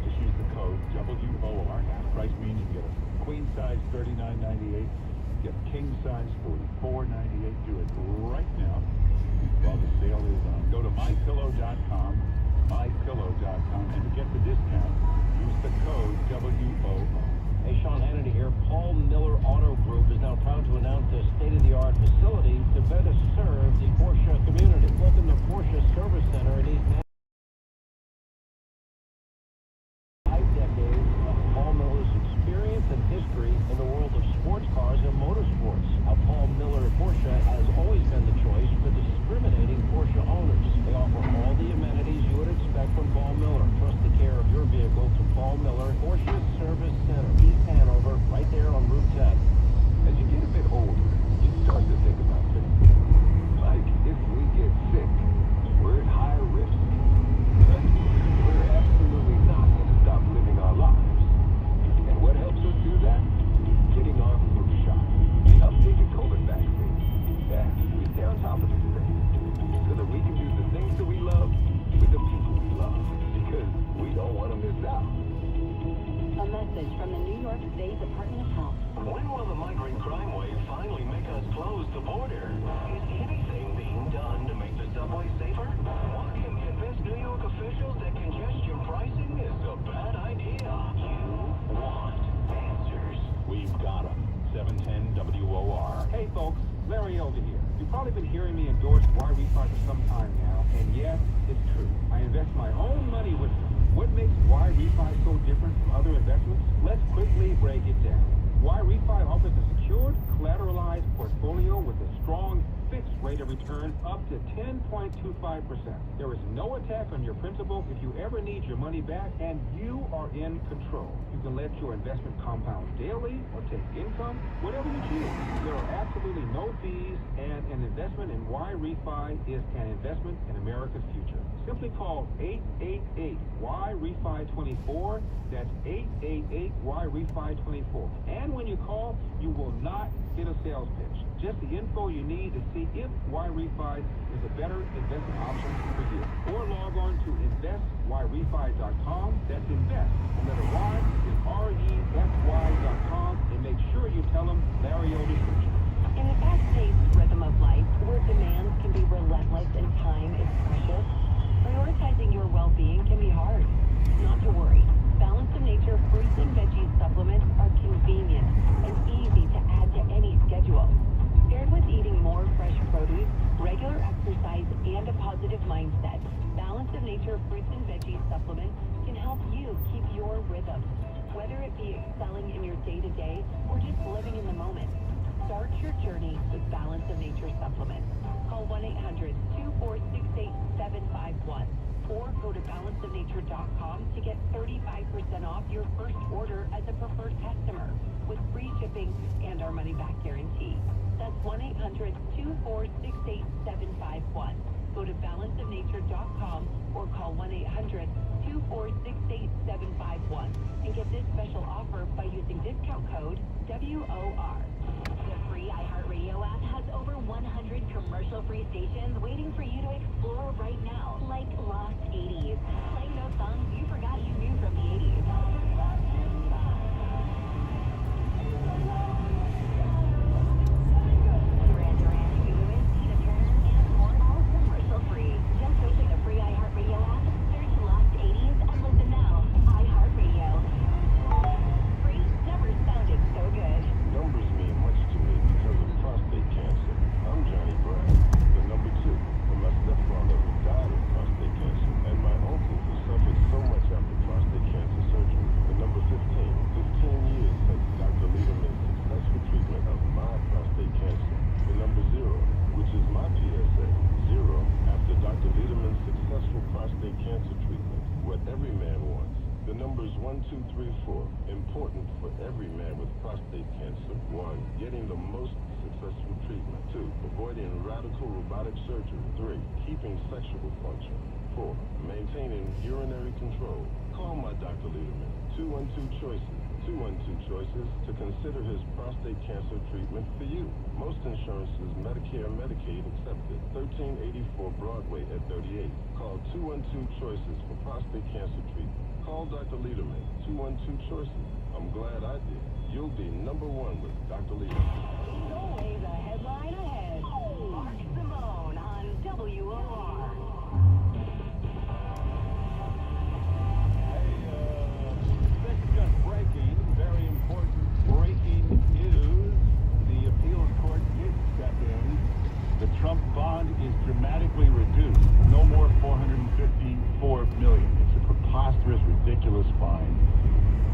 Just use the code WOR. Half price means you get a queen size $39.98. Get king size $44.98. Do it right now while the sale is on. Go to mypillow.com, mypillow.com, and to get the discount, use the code WOR. Hey, Sean Hannity here. Paul Miller Auto Group is now proud to announce a state-of-the-art facility to better serve the Porsche community. Welcome to Porsche Service Center in East Nashville. 5 decades of Paul Miller's experience and history in the world of sports cars and motorsports. Now, Paul Miller Porsche has always been the choice for discriminating Porsche owners. They offer all the amenities you would expect from Paul Miller. Trust the care of your vehicle to Paul Miller Porsche Service Center, East Hanover, right there on Route 10. As you get a bit older, you start to think about things. Like, if we get sick, we're at high risk. But we're absolutely not going to stop living our lives. And what helps us do that? Getting our flu shot. The updated COVID vaccine. Yeah, we stay on top of these things. So that we can do the things that we love with the people we love. Because we don't want to miss out. A message from the New York State Department of Health. When will the migrant crime wave finally make us close the border? Is anything being done to make the subway safer? Want to convince New York officials that congestion pricing is a bad idea? You want answers. We've got them. 710 WOR. Hey folks, Larry Elder here. You've probably been hearing me endorse Y-Refi for some time now, and yes, it's true. I invest my own money with them. What makes Y-Refi so different from other investments? Let's quickly break it down. Y-Refi offers a secured, collateralized portfolio with a strong fixed rate of return up to 10.25%. There is no attack on your principal if you ever need your money back, and you are in control. You can let your investment compound daily or take income, whatever you choose. There are absolutely no fees, and an investment in Y-Refi is an investment in America's future. Simply call 888-Y-REFI24. That's 888-Y-REFI24. And when you call, you will not get a sales pitch. Just the info you need to see if Y-Refi is a better investment option for you. Or log on to investyrefi.com. That's invest, the letter Y is REFY.com, and make sure you tell them Larry Elder sent you. In the fast-paced rhythm of life, where demands can be relentless and time is precious, prioritizing your well-being can be hard. Not to worry. Balance of Nature fruits and veggies supplements are convenient and easy to add to any schedule. Paired with eating more fresh produce, regular exercise, and a positive mindset, Balance of Nature fruits and veggies supplements can help you keep your rhythm. Whether it be excelling in your day-to-day or just living in the moment, start your journey with Balance of Nature supplements. Call 1-800-246-8751 or go to balanceofnature.com to get 35% off your first order as a preferred customer with free shipping and our money-back guarantee. That's 1-800-246-8751. Go to balanceofnature.com or call 1-800-246-8751 and get this special offer by using discount code WOR. The free iHeartRadio app has over 100 commercial-free stations waiting for you to explore right now, like Lost 80s. Playing those songs you forgot you knew from the 80s. Duran Duran, Lewis, Tina Turner, and more, all commercial-free. Just open the free iHeartRadio app, search Lost 80s, and listen now. iHeartRadio. Free never sounded so good. Numbers mean much to me because of prostate cancer. I'm Johnny Brown, the number 2, and my stepfather who died of prostate cancer, and my uncle who suffered so much after prostate cancer surgery. The number 15 years since Dr. Lederman's successful treatment of my prostate cancer. The number 0, which is my PSA, 0 after Dr. Lederman's successful prostate cancer treatment. What every man wants. The numbers 1, 2, 3, 4, important for every man with prostate cancer. 1, getting the most successful treatment. 2, avoiding radical robotic surgery. 3, keeping sexual function. 4, maintaining urinary control. Call my Dr. Lederman. 212 choices. 212 choices to consider his prostate cancer treatment for you. Most insurances, Medicare and Medicaid accepted. 1384 Broadway at 38. Call 212 choices for prostate cancer treatment. Call Dr. Lederman, 212 Choices. I'm glad I did. You'll be number one with Dr. Lederman. It's always a headline ahead. Mark Simone on WOR. This is just breaking, very important breaking news. The appeals court did step in. The Trump bond is dramatically reduced. No more $454 million. It's a preposterous, ridiculous fine.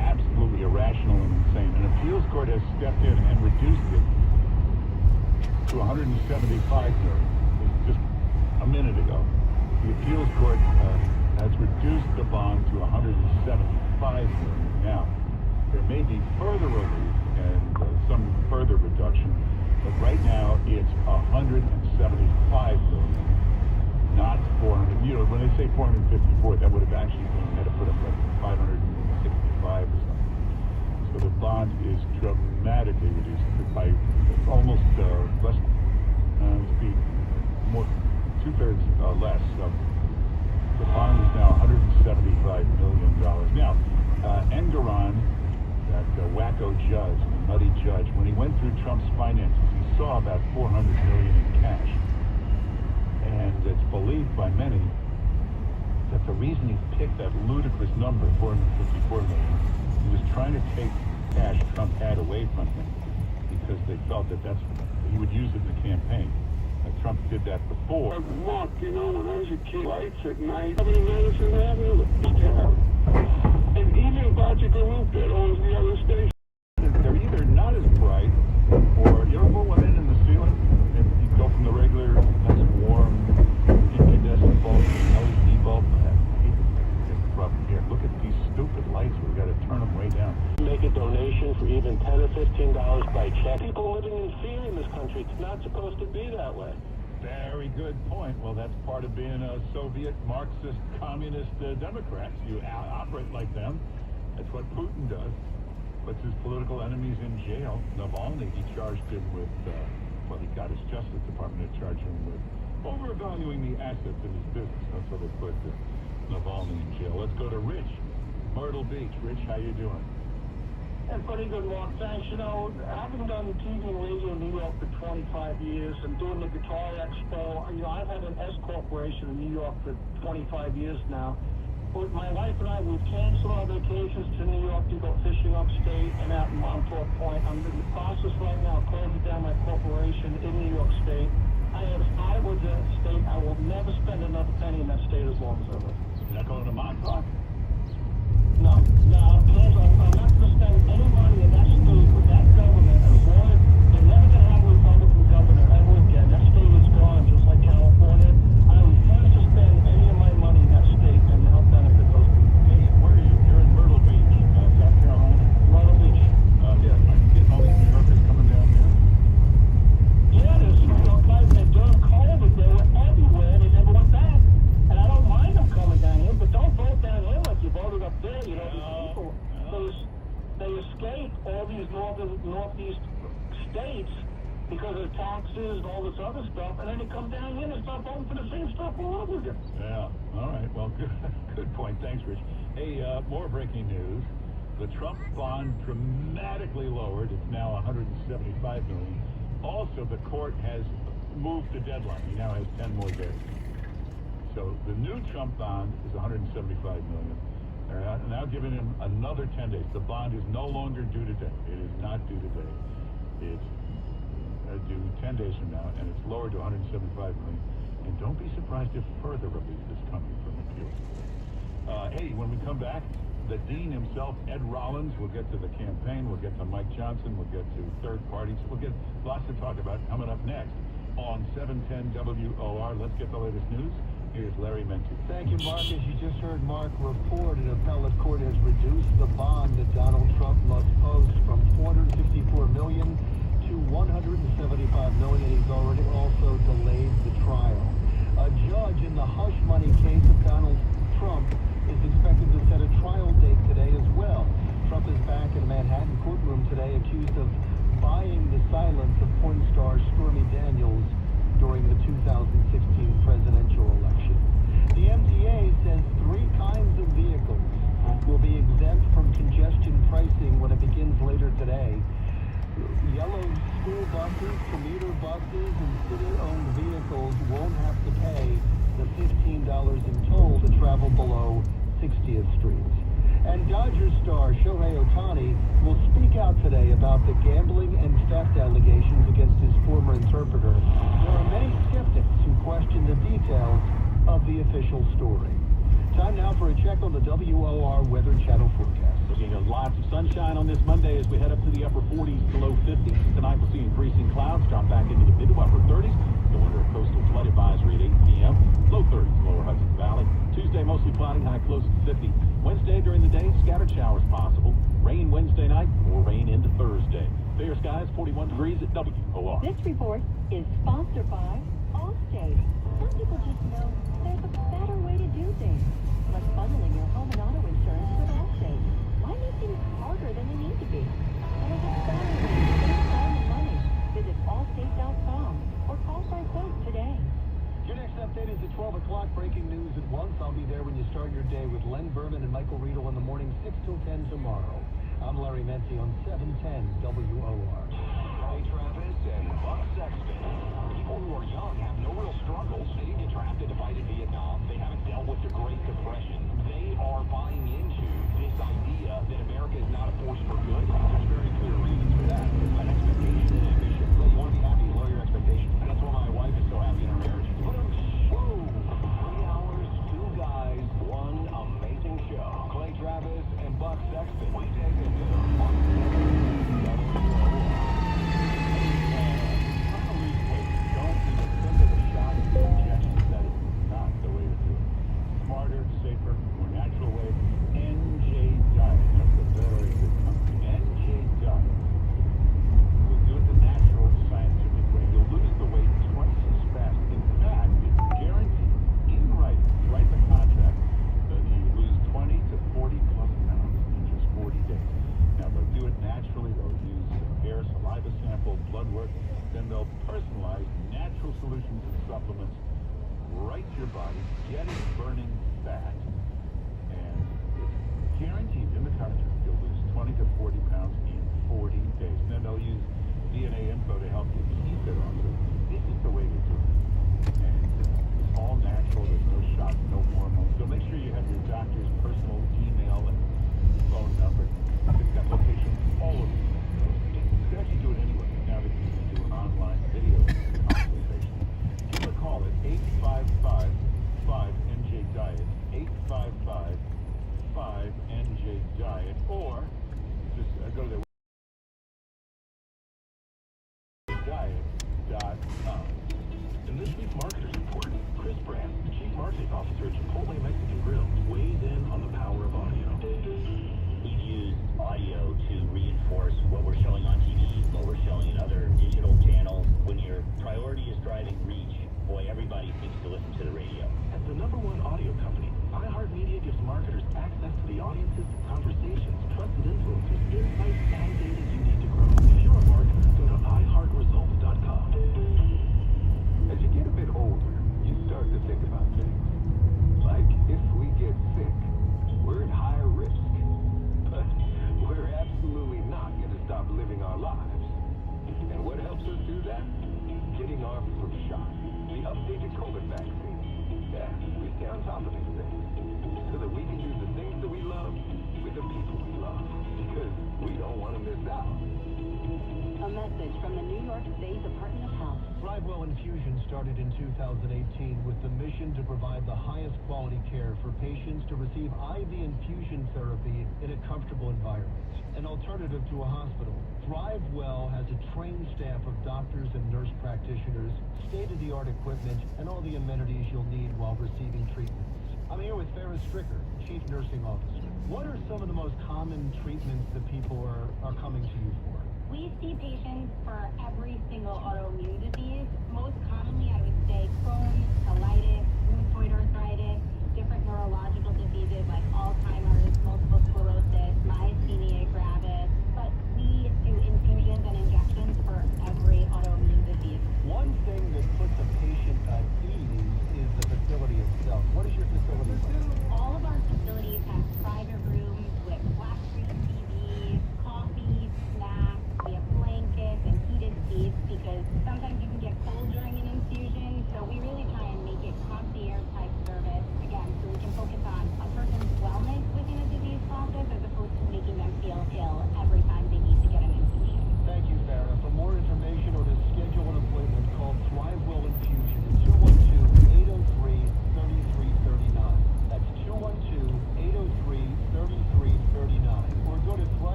Absolutely irrational and insane. An appeals court has stepped in and reduced it to $175 million. Just a minute ago, the appeals court has reduced the bond to $175 million. Now, there may be further relief and some further reduction, but right now it's $175 million, not 400. You know, when they say 454, that would have actually been, had to put up like 565 or something. So the bond is dramatically reduced by almost less, more, 2/3 less. So the bond is now $175 million. Now, Engoron, that wacko judge, the nutty judge, when he went through Trump's finances, he saw about $400 million in cash. And it's believed by many that the reason he picked that ludicrous number, $454 million, he was trying to take cash Trump had away from him because they felt that he would use it in the campaign. Trump did that before. Mark, you know, when I was a kid, lights at night, up in Madison Avenue, it was terrible. And even Baja Group that owns the other station. They're either not as bright, or you ever put one in the ceiling, and you go from the regular, nice warm, incandescent bulb to an LED bulb. That's the problem here. Look at these stupid lights. We've got to turn them way down. Make a donation for even $10 or $15 by check. People living in fear in this country. It's not supposed to be that way. Very good point. Well, that's part of being a Soviet, Marxist, communist Democrats. You operate like them. That's what Putin does. Puts his political enemies in jail. Navalny, he charged him with, he got his Justice Department to charge him with overvaluing the assets in his business. That's how they put Navalny in jail. Let's go to Rich, Myrtle Beach. Rich, how you doing? And pretty good, Mark. Thanks. You know, having done TV and radio in New York for 25 years and doing the Guitar Expo, you know, I've had an S Corporation in New York for 25 years now. But my wife and I, we've canceled our vacations to New York to go fishing upstate and out in Montauk Point. I'm in the process right now of closing down my corporation in New York State. If I were the state, I will never spend another penny in that state as long as I live. You're not going to Montauk? No, because I'm not going to spend any money in that state with that government as long as they're never going to have a Republican governor ever again. That state is gone, just like California. I refuse to spend any of my money in that state and help benefit those people. Hey, where are you? You're in Myrtle Beach, South Carolina? Myrtle Beach. Yeah, are you getting all these New Yorkers coming down here? Yeah, there's New York guys that during COVID, they were everywhere. They never went back. And I don't mind them coming down here, but don't vote down here like you voted up there. You know, these people, they escape all these northeast states because of taxes and all this other stuff, and then they come down here and start voting for the same stuff all over again. Yeah, all right. Well, good point. Thanks, Rich. Hey, more breaking news. The Trump bond dramatically lowered. It's now $175 million. Also, the court has moved the deadline. He now has 10 more days. So the new Trump bond is $175 million. They're now giving him another 10 days. The bond is no longer due today. It is not due today. It's due 10 days from now, and it's lowered to $175 million. And don't be surprised if further relief is coming from appeals. Hey, when we come back, the dean himself, Ed Rollins, will get to the campaign. We'll get to Mike Johnson. We'll get to third parties. We'll get lots to talk about coming up next on 710 WOR. Let's get the latest news. Here's Larry Menti. Thank you, Mark. As you just heard Mark report, an appellate court has reduced the bond that Donald Trump must post from $454 million to $175 million. He's already also delayed the trial. A judge in the hush money case of Donald Trump is expected to set a trial date today as well. Trump is back in a Manhattan courtroom today, accused of buying the silence of porn star Stormy Daniels during the 2016 presidential election. The MTA says 3 kinds of vehicles Yellow school buses, commuter buses, and city-owned vehicles won't have to pay the $15 in toll to travel below 60th Street. And Dodgers star Shohei Ohtani will speak out today about the gambling and theft allegations against his former interpreter. There are many skeptics who question the details of the official story. Time now for a check on the WOR Weather Channel forecast. Looking at lots of sunshine on this Monday as we head up to the upper 40s to low 50s. Tonight we'll see increasing clouds drop back into the mid to upper 30s. Go under a coastal flood advisory at 8 p.m. Low 30s, lower Hudson Valley. Tuesday mostly cloudy, high close to 50. Wednesday during the day, scattered showers possible. Rain Wednesday night, more rain into Thursday. Fair skies, 41 degrees at WOR. This report is sponsored by Allstate. Some people just know there's a better way to do things, like bundling your home and auto insurance with Allstate. Why make things harder than they need to be? There's a better way to save time and money. Visit allstate.com or call for a quote today. Your next update is at 12 o'clock. Breaking news at once. I'll be there when you start your day with Len Berman and Michael Riedel in the morning, 6 till 10 tomorrow. I'm Larry Menzi on 710 WOR. Clay Travis and Buck Sexton. People who are young have no real struggles. They didn't get drafted to fight in Vietnam. They haven't dealt with the Great Depression. They are buying into this idea that America is not a force for good. There's very clear reasons for that. An expectation and ambition. So you want to be happy, lower your expectations. And that's why my wife is so happy in our marriage. Woo! 3 hours, 2 guys, 1 amazing show. Clay Travis and Buck Sexton. Weekdays at noon on 7 Don't even think of a shot of injection. That is not the way to do it. Smarter, safer, more natural way. NJ Diet. That's a very good company. NJ Diet. We'll do it the natural, scientific way. You'll lose the weight twice as fast. In fact, it's guaranteed in writing, write the contract, that you lose 20 to 40 plus pounds in just 40 days. Now, they'll do it naturally. They'll use hair, saliva sample, blood work. Then they'll personalize natural solutions and supplements right to your body, get it burning fat. And it's guaranteed in the contract you'll lose 20 to 40 pounds in 40 days. And then they'll use DNA info to help you keep it on. So this is the way to do it. And it's all natural. There's no shots, no hormones. So make sure you have your doctor's personal email and phone number. It's got locations all over the place. You can actually do it anywhere. Now that you can do an online video consultation. Give a call at 855-5NJ-DIET, 855-5NJ-DIET, or just go to their diet.com. In this week's Marketer's Report, Chris Brandt, the Chief Marketing Officer at Chipotle Mexican Grill, weighs in on the power of audio. We've used audio to reinforce what we're showing on TV, what we're showing in other digital channels. When your priority is driving reach, boy, everybody thinks to listen to the radio. As the #1 audio company, iHeartMedia gives marketers access to the audiences, conversations, trusted influencers, insights, and data you need to grow. If you're a marketer, go to iHeartResults.com. As you get a bit older, you start to think about things. Like, if we get sick, we're at higher risk. But we're absolutely not going to stop living our lives. And what helps us do that? Getting our flu shot. The updated COVID vaccine. Yeah, we stay on top of these things. So that we can do the things that we love with the people we love. Because we don't want to miss out. A message from the New York State Department of Health. ThriveWell Infusion started in 2018 with the mission to provide the highest quality care for patients to receive IV infusion therapy in a comfortable environment, an alternative to a hospital. ThriveWell has a trained staff of doctors and nurse practitioners, state-of-the-art equipment, and all the amenities you'll need while receiving treatments. I'm here with Farrah Stricker, Chief Nursing Officer. What are some of the most common treatments that people are coming to you for? We see patients for every single autoimmune disease. Most commonly, I would say Crohn's, colitis, rheumatoid arthritis, different neurological diseases like Alzheimer's, multiple sclerosis, myasthenia gravis. But we do infusions and injections for every autoimmune disease. One thing that puts a patient at ease is the facility itself. What is your facility like? All of our facilities have private rooms with flat screen TVs, coffee, snacks. We have blankets and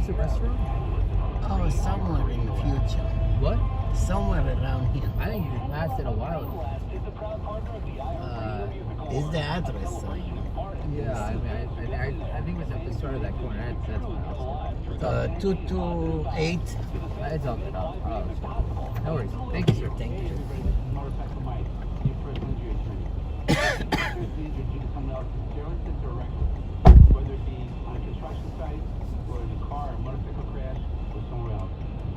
Where's the restaurant? Oh, somewhere in the future. What? Somewhere around here. I think you just passed it a while ago. Is the address on you? Yeah, I mean, I think it's at the start of that corner. That's my house. 228. It's up and up. No worries. Thank you, sir. Thank you. Motorcycle Mike, your personal injury attorney. Seriously injured due to someone else's carelessness or recklessness, whether it be on a construction site or in a car or motorcycle crash or somewhere else.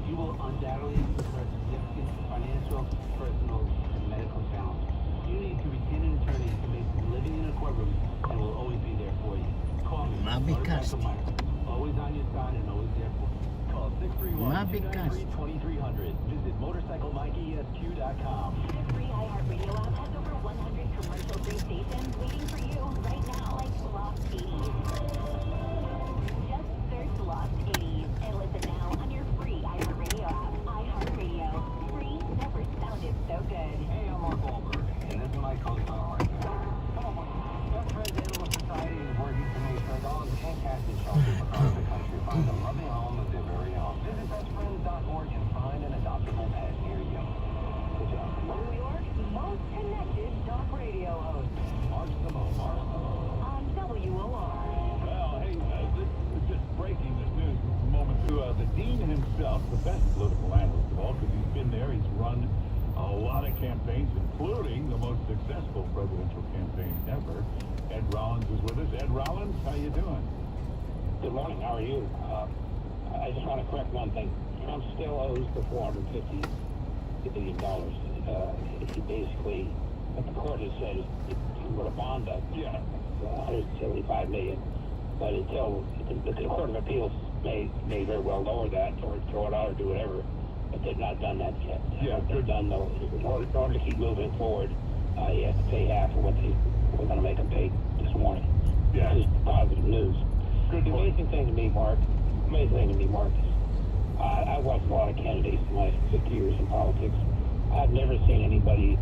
You will undoubtedly incur significant financial, personal, and medical challenges. You need to retain an attorney who makes living in a courtroom and will always be there for you. Call me, Motorcycle Mike. Always on your side and always there for you. Call 631-293-2300. Visit motorcyclemikeesq.com. The free iHeartRadio app has over 100 commercial-free stations waiting for you right now, like Lost 80s. Just search Lost 80s and listen now on your free iHeartRadio app. iHeartRadio. Free never sounded so good. Hey, I'm Mark Wahlberg, and this is my co-star. Best Friends Animal Society is working to make sure dogs and cats in shelters across the country find a loving home of their very own. Visit bestfriends.org and find an adoptable pet near you. Good job. New York's most connected dog radio host. Mark Simone. On WOR. Well, hey, this is just breaking this news moment to the dean himself, the best political analyst of all, because he's been there. He's run a lot of campaigns, including the most successful presidential campaign ever. Ed Rollins is with us. Ed Rollins, how you doing? Good morning. How are you? I just want to correct one thing. Trump still owes the $450 billion. He basically, what the court has said is he put a bond up. Yeah. $175 million. But until the Court of Appeals may very well lower that or throw it out or do whatever. But they've not done that yet. Yeah, they've done though. In order to keep moving forward, he has to pay half of what we're going to make him pay this morning. Yeah. This is positive news. Good The point. amazing thing to me, Mark, is I watched a lot of candidates in my 50 years in politics. I've never seen anybody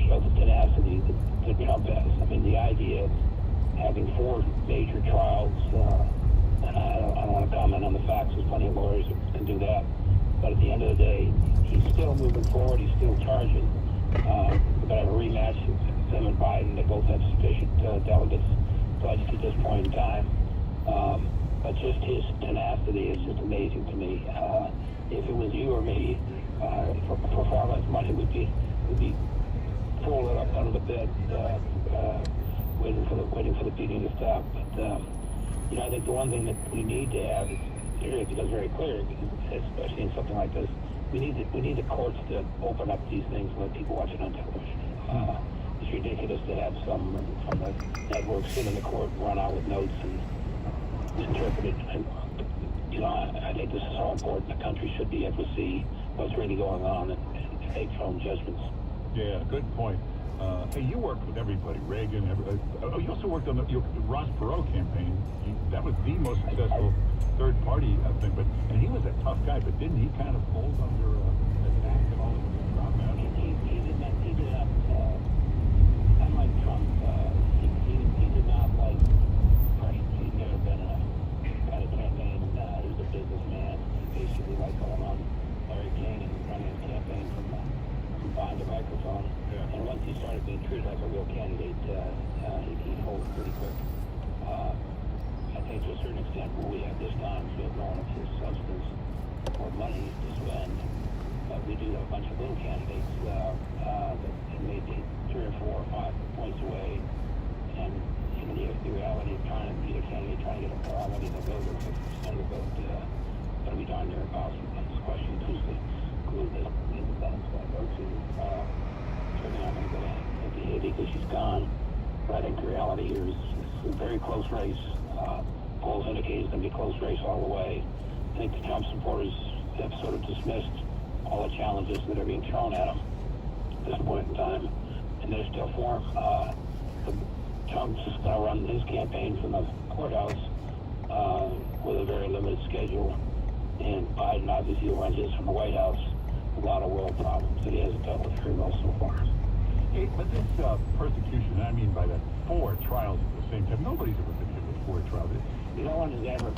show the tenacity that Trump has. I mean, the idea of having 4 major trials, and I don't want to comment on the facts. There's plenty of lawyers that can do that. But at the end of the day, he's still moving forward. He's still charging. We're going to have a rematch of him and Biden. They both have sufficient delegates pledged at this point in time. But just his tenacity is just amazing to me. If it was you or me, for far less money, we'd be folded up under the bed, waiting for the beating to stop. But I think the one thing that we need to have is it becomes very clear, especially in something like this. We need the courts to open up these things and let people watch it on television. It's ridiculous to have some from the networks sit in the court and run out with notes and interpret it. And, I think this is so important. The country should be able to see what's really going on and make their own judgments. Yeah, good point. Hey, you worked with everybody, Reagan. You also worked on the Ross Perot campaign. That was the most successful third-party thing. And he was a tough guy, but didn't he kind of fold under attack and all this drama? He did not. Unlike Trump, he did not like pressure. He's never been a kind of campaign. He was a businessman. He basically liked going on Larry King and running his campaign from behind the microphone. Yeah. And once he started being treated like a real candidate, he'd hold it pretty quick. I think to a certain extent, what we have this time is we have no one of his substance or money to spend. But we do have a bunch of little candidates that may be 3 or 4 or 5 points away. And the reality of trying to be a candidate, trying to get a plurality of the vote or 50% of the vote, going to be darn near impossible. It's a question of who's the glue that the Democrats going to go to. Certainly not going to go to Haiti because she's gone. But I think the reality here is it's a very close race. Polls indicate it's going to be a close race all the way. I think the Trump supporters have sort of dismissed all the challenges that are being thrown at them at this point in time, and they're still for him. Trump's just going to run his campaign from the courthouse with a very limited schedule, and Biden obviously runs his from the White House. A lot of world problems that he hasn't dealt with very well so far. Hey, but this persecution, I mean by that 4 trials at the same time, nobody's ever been hit with 4 trials. No one has ever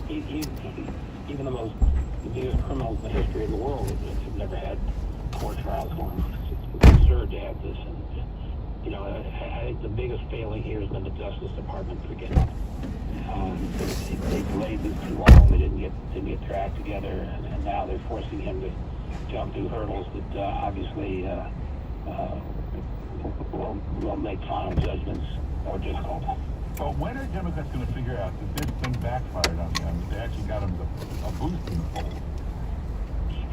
even the biggest criminals in the history of the world have never had court trials going on. It's absurd to have this. And, you know, I think the biggest failing here has been the Justice Department beginning. They delayed this too long. They didn't get their act together, and now they're forcing him to jump through hurdles that obviously will make final judgments more difficult. But when are Democrats going to figure out that this thing backfired on them? That they actually got them a boost in the polls?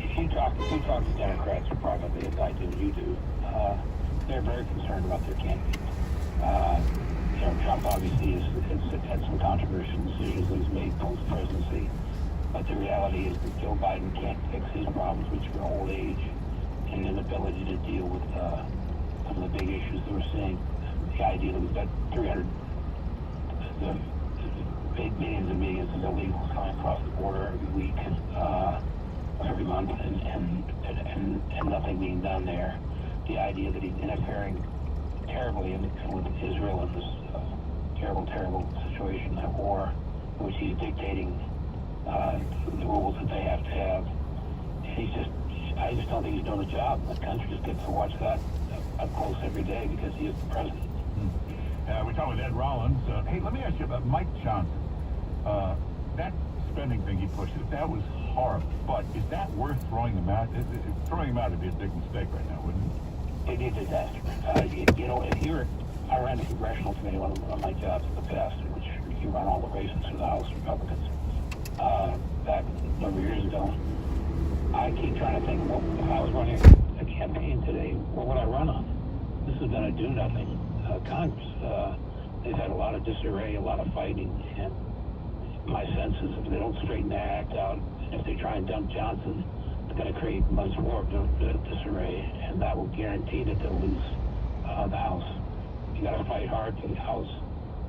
If you talk to Democrats, probably as I do, you do, they're very concerned about their candidate. You know, Trump obviously has had some controversial decisions that he's made post-presidency, but the reality is that Joe Biden can't fix his problems, which are old age and inability to deal with some of the big issues that we're seeing. The idea that we've got 300 millions and millions of illegals coming across the border every week, every month, and nothing being done there. The idea that he's interfering terribly with Israel in this terrible situation, that war, in which he's dictating the rules that they have to have. I just don't think he's doing the job. The country just gets to watch that up close every day because he is the president. We're talking with Ed Rollins. Hey, let me ask you about Mike Johnson. That spending thing he pushed, that was horrible. But is that worth throwing him out? Throwing him out would be a big mistake right now, wouldn't it? It'd be a disaster. You know, I ran the congressional committee, one of my jobs in the past, in which you run all the races for the House Republicans. Back a number of years ago, I keep trying to think, well, if I was running a campaign today, what would I run on? This has been a do-nothing Congress. They've had a lot of disarray, a lot of fighting, and my sense is if they don't straighten their act out, and if they try and dump Johnson, they're going to create much more disarray, and that will guarantee that they'll lose the House. You got to fight hard for the House.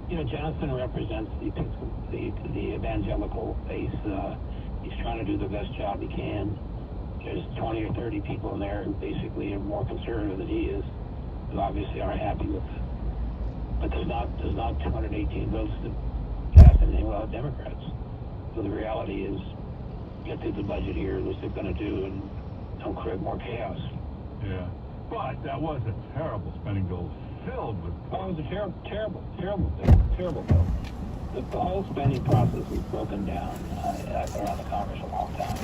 You know, Johnson represents the evangelical base. He's trying to do the best job he can. There's 20 or 30 people in there who basically are more conservative than he is, who obviously aren't happy with it. But there's not 218 votes to pass anything without Democrats. So the reality is, get through the budget here, which they're going to do, and don't create more chaos. Yeah. But that was a terrible spending bill filled with... Oh, it was a terrible bill. The whole spending process was broken down. I've been around the Congress a long time.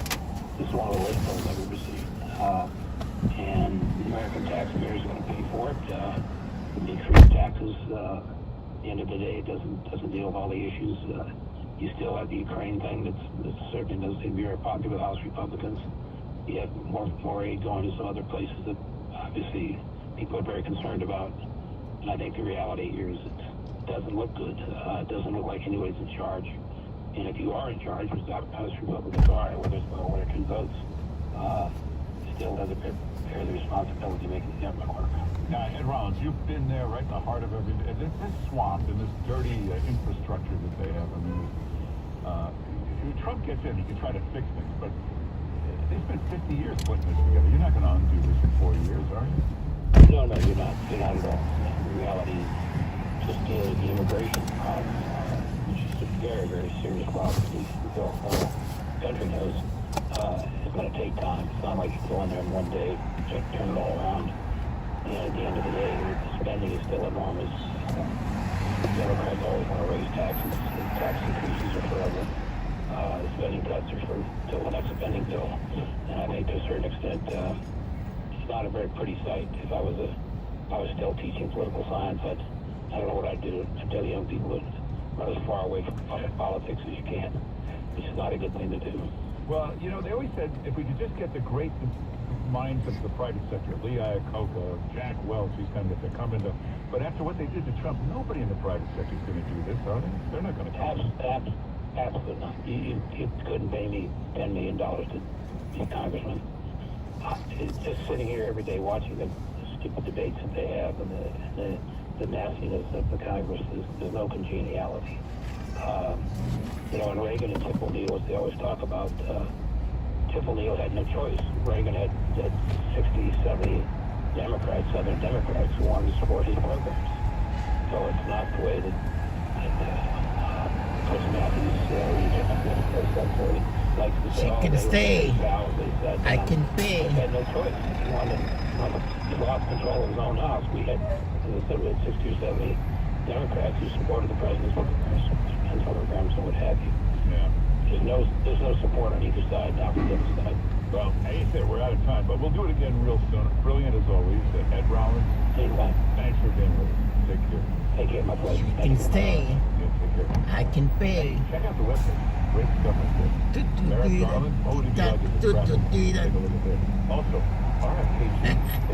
This is one of the worst bills I've ever seen. And the American taxpayers are going to pay for it. Increased taxes. At the end of the day, it doesn't deal with all the issues. You still have the Ukraine thing that certainly doesn't seem to be very popular with House Republicans. You have more aid going to some other places that obviously people are very concerned about. And I think the reality here is it doesn't look good. It doesn't look like anybody's in charge. And if you are in charge, which House Republicans are, whether it's by one or two votes, still have to bear the responsibility of making the government work. Now, Ed Rollins, you've been there right in the heart of this swamp and this dirty infrastructure that they have. I mean, if Trump gets in, he can try to fix things, but they spent 50 years putting this together. You're not going to undo this in 4 years, are you? No, you're not. You're not at all. The reality is just the immigration problem, which is a very, very serious problem. The whole country knows it's going to take time. It's not like you go in there in one day, turn it all around. And at the end of the day, the spending is still enormous. Democrats always want to raise taxes. Tax increases are forever. The spending cuts are till the next spending bill. And I think to a certain extent, it's not a very pretty sight. If I was still teaching political science, I don't know what I'd do. I'd tell young people to run as far away from politics as you can, which is not a good thing to do. Well, you know, they always said if we could just get the great minds of the private sector, Lee Iacocca, Jack Welch, these kind of guys that come into... But after what they did to Trump, nobody in the private sector is going to do this, are they? They're not going to come. Absolutely not. You couldn't pay me $10 million to be a congressman. Just sitting here every day watching the stupid debates that they have and the nastiness of the Congress, there's no congeniality. You know, and Reagan and Tip O'Neill, as they always talk about, Tip O'Neill had no choice. Reagan had 60, 70 Democrats, Southern Democrats, who wanted to support his programs. So it's not the way that Chris Matthews region up there, sub-40, likes to say, She can stay. I can pay. He had no choice. He wanted he lost control of his own house. We had, as I said, we had 6278 Democrats who supported the president's men's programs and what have you. Yeah. There's no support on either side now from the other side. Well, I said we're out of time, but we'll do it again real soon. Brilliant as always. Ed Rollins. Anytime. Thanks for being with us. Take care. Take care, my pleasure. You can stay. Yeah, take care. I can pay. Check out the website. Great stuff like this. Eric Garland, what would it be like if the president? Take a look at this. Also, RFK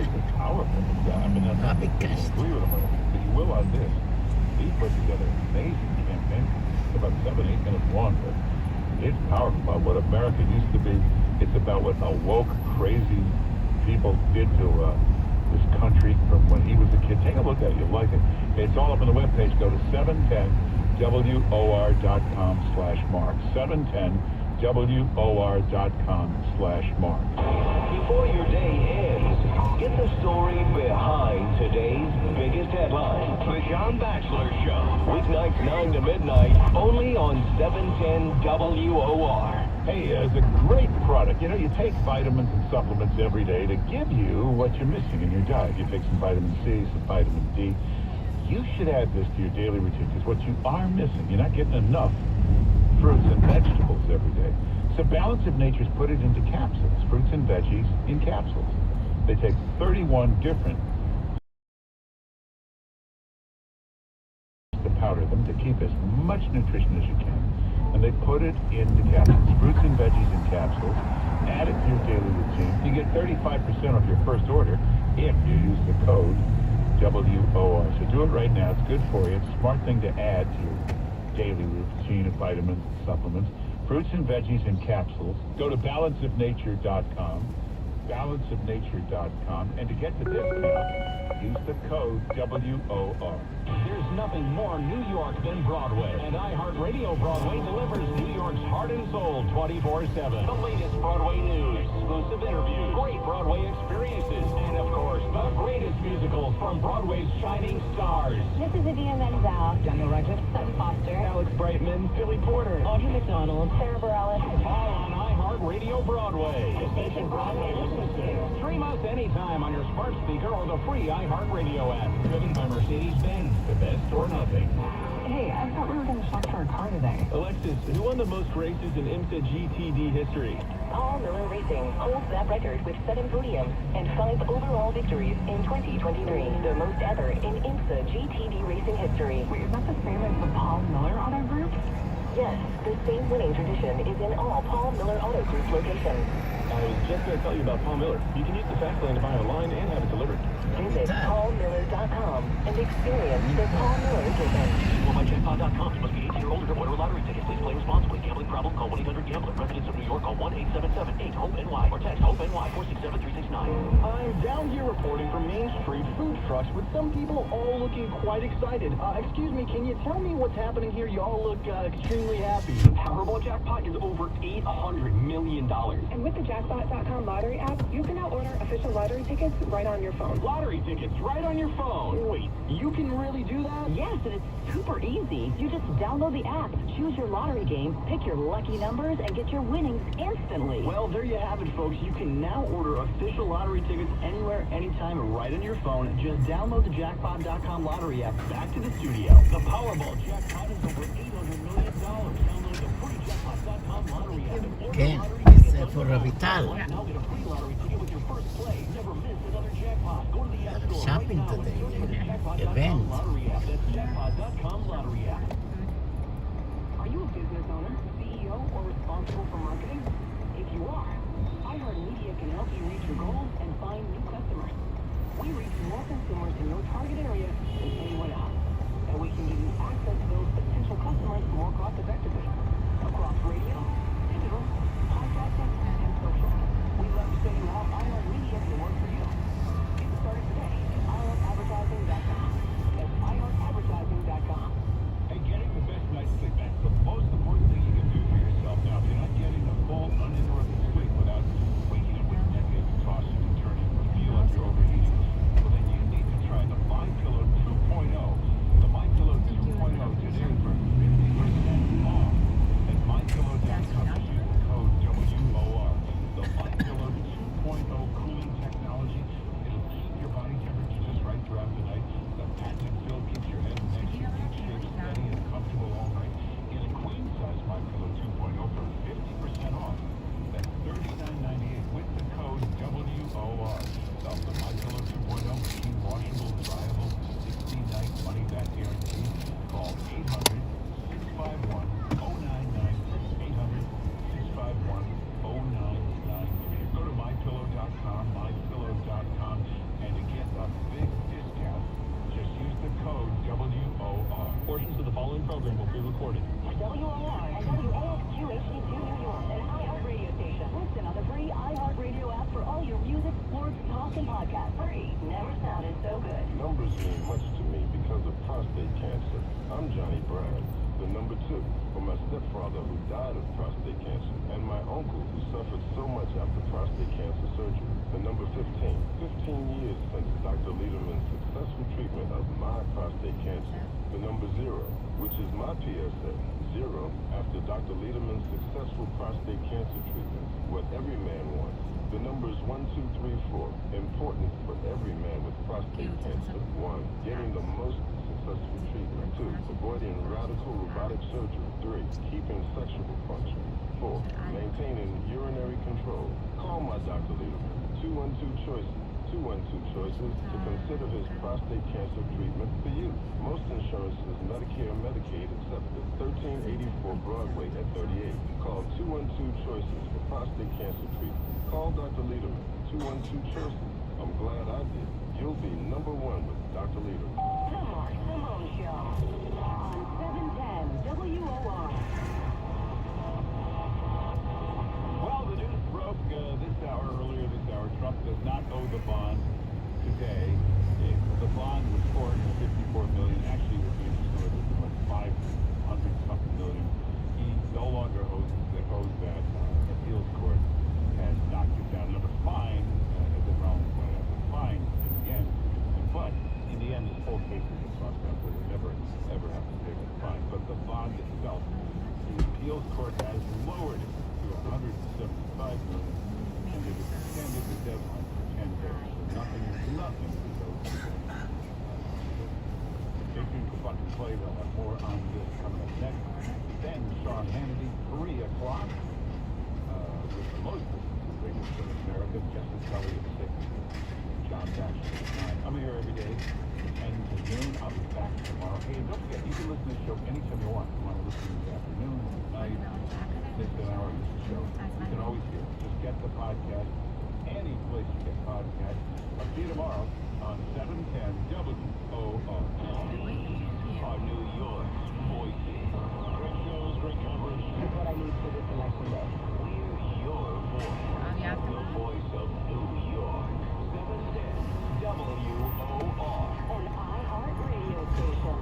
is powerful. I mean, I agree with him on it, but you will on this. He put together an amazing campaign. It's about 7-8 minutes long, but it's powerful about what America used to be. It's about what a woke, crazy people did to this country from when he was a kid. Take a look at it. You'll like it. It's all up on the webpage. Go to 710WOR.com/Mark. 710WOR.com/Mark. Before your day ends, get the story behind today's biggest headline. The John Batchelor Show. Weeknights 9 to midnight, only on 710 WOR. Hey, it's a great product. You know, you take vitamins and supplements every day to give you what you're missing in your diet. You take some vitamin C, some vitamin D. You should add this to your daily routine because what you are missing, you're not getting enough fruits and vegetables every day. So Balance of Nature's put it into capsules, fruits and veggies in capsules. They take 31 different to powder them to keep as much nutrition as you can. And they put it into capsules, fruits and veggies in capsules. Add it to your daily routine. You get 35% off your first order if you use the code WOR. So do it right now. It's good for you. It's a smart thing to add to your daily routine of vitamins and supplements. Fruits and veggies in capsules. Go to balanceofnature.com. Balanceofnature.com. And to get the discount, use the code WOR. There's nothing more New York than Broadway. And iHeartRadio Broadway delivers New York's heart and soul 24/7. The latest Broadway news, exclusive interviews, great Broadway experiences, and of course, the greatest musicals from Broadway's shining stars. This is Idina Menzel, Daniel Radcliffe, Sutton Foster, Alex Brightman, Billy Porter, Audrey McDonald, Sarah Bareilles. All on iHeartRadio Broadway. The station Broadway listens to. Stream us anytime on your smart speaker or the free iHeartRadio app. Driven by Mercedes-Benz. The best or nothing. Hey, I thought we were going to shop for a car today. Alexis, who won the most races in IMSA GTD history? Paul Miller Racing holds that record with 7 podiums and 5 overall victories in 2023. The most ever in IMSA GTD racing history. Wait, is that the same as the Paul Miller Auto Group? Yes, the same winning tradition is in all Paul Miller Auto Group locations. I was just going to tell you about Paul Miller. You can use the fast lane to buy online and have it delivered. Visit paulmiller.com and experience the Paul Miller difference. Myjackpot.com. You must be 18 or older to order lottery tickets. Please play responsibly. Gambling problem? Call 1-800-GAMBLER. Residents of New York call 1-877-8-HOPE-NY or text HOPE-NY 467-369. I'm down here reporting from Main Street food trucks with some people all looking quite excited. Excuse me, can you tell me what's happening here? You all look extremely happy. The Powerball jackpot is over $800 million. And with the Jackpot.com lottery app, you can now order official lottery tickets right on your phone. Lottery tickets right on your phone. Wait, you can really do that? Yes, and it's super easy. You just download the app, choose your lottery game, pick your lucky numbers, and get your winnings instantly. Well, there you have it, folks. You can now order official lottery tickets anywhere, anytime, right on your phone. Just download the Jackpot.com lottery app. Back to the studio. The Powerball jackpot is over $800 million. Download the free Jackpot.com lottery app. Again, it's for Vital. Now get a free lottery ticket with your first play. Never miss another jackpot. Go to the app store Shopping right now today, and search the Jackpot.com event. lottery app. That's Jackpot.com lottery app. Are you a business owner, CEO, or responsible for marketing? If you are, iHeartMedia can help you reach your goals and find new customers. We reach more consumers in your target area than anyone else. And we can give you access to those potential customers more cost effectively. Across radio, digital, podcasting, and social. We love to show you how iHeartMedia can work for you. Get started today at iHeartAdvertising.com. That's iHeartAdvertising.com. Hey, getting the best night's sleep, that's the most important thing you can do for yourself. Now, if you're not getting a full, uninterrupted sleep without waking up with your neck aching, tossing and turning, or feel like you're overheating, well, then you need to try the My Pillow 2.0. The My Pillow 2.0 today for 50% reported. WOR and WAXQ HD2 New York, an iHeart radio station. Listen on the free iHeart radio app for all your music, sports, talk, and podcasts. Free. Never sounded so good. Numbers mean much to me because of prostate cancer. I'm Johnny Brad, the number 2, for my stepfather who died of prostate cancer, and my uncle who suffered so much after prostate cancer surgery. The number 15. 15 years since Dr. Lederman's successful treatment of my prostate cancer. The number 0, which is my PSA. 0 after Dr. Lederman's successful prostate cancer treatment. What every man wants. The numbers 1, 2, 3, 4. Important for every man with prostate cancer. 1. Getting the most successful treatment. 2. Avoiding radical robotic surgery. 3. Keeping sexual function. 4. Maintaining urinary control. Call my Dr. Lederman. 212 choices. 212 choices to consider his prostate cancer treatment for you. Most insurance is Medicare and Medicaid accepted. 1384 Broadway at 38. Call 212 choices for prostate cancer treatment. Call Dr. Lederman. 212 choices. I'm glad I did. You'll be number 1 with Dr. Lederman. The Mark Simone Show on 710 WOR. Well, the news broke earlier this hour. Trump does not owe the bond today. The bond was $454 million. Actually, it would be interesting like 500-something million. He no longer owes that. Appeals court has knocked it down. Now, the fine, the realm went up. The fine in the end, but in the end, this whole case is just tossed out. They never ever have to pay the fine. But the bond itself, the appeals court has lowered it to $175 million, and they've extended the deadline for 10 days. So nothing is owed. Stay tuned for Buck and Play. They'll have more on this coming up next. Then Sean Hannity, 3 o'clock. With the most radio show in America, Justin Kelly at 6, John Thatcher at 9. I'm here every day, 10 to noon. I'll be back tomorrow. Hey, and don't forget, you can listen to the show anytime you want. You want to listen in the afternoon, night, miss an hour of this show. You can always hear it. Just get the podcast any place you get podcasts. I'll see you tomorrow on 710 WOR. Our New York voices. Great shows, great coverage. That's what I need for this election day. Your voice. The voice of New York. 710 WOR. An iHeart radio station.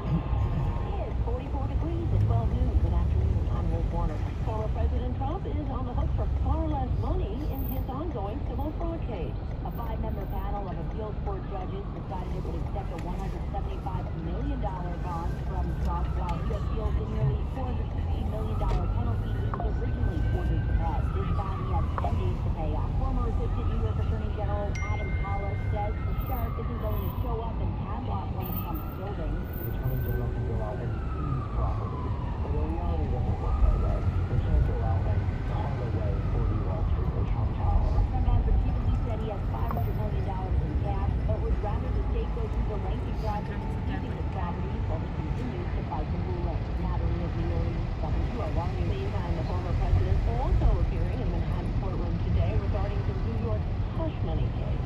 It's 44 degrees at 12 noon. Good afternoon. I'm Liz Warner. Former President Trump is on the hook for far less money in his ongoing civil fraud case. A 5-member panel of appeals court judges decided it would accept a $175 million bond from Trump while he appealed the nearly $460 million penalty he was originally ordered to pay. This time he has 10 days to pay off. Former Assistant New York Attorney General Adam Pollard says the sheriff isn't going to show up and padlock one of Trump's buildings. The Attorney General can go out and seize property. But the reality doesn't work that way. They can't go out and carve away 40 Wall Street or Trump Tower. Trump has repeatedly said he has $500 million in cash, but would rather the state go through the lengthy process of seizing his properties while he continues to fight the ruling. Natalie is nearly 721. Meantime, the former president also appearing in Manhattan courtroom today regarding the New York hush money case.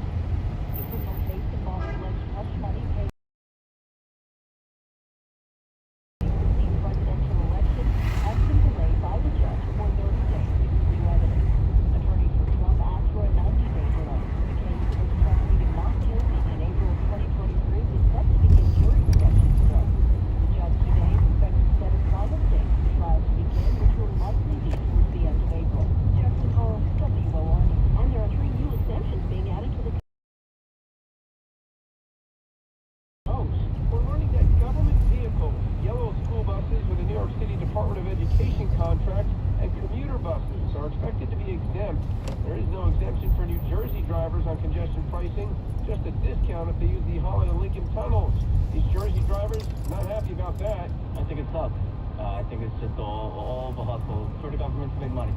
The criminal case involving alleged hush money paid the presidential election has been delayed by the judge for 30 days to review evidence. Attorneys for Trump asked for a 90-day delay. The case was prosecuted not guilty in April of 2023 was set to begin jury selection today. The judge today is expected to set a final date for trial to begin, which will likely be towards the end of April. Jackson Hole, WOR. And there are 3 new exemptions being added to the We're learning that government vehicles, yellow school buses with a New York City Department of Education contract, and commuter buses are expected to be exempt. There is no exemption for New Jersey drivers on congestion pricing, just a discount if they use the Holland and Lincoln tunnels. These Jersey drivers not happy about that. I think it sucks. I think it's just all the hustle for the government to make money.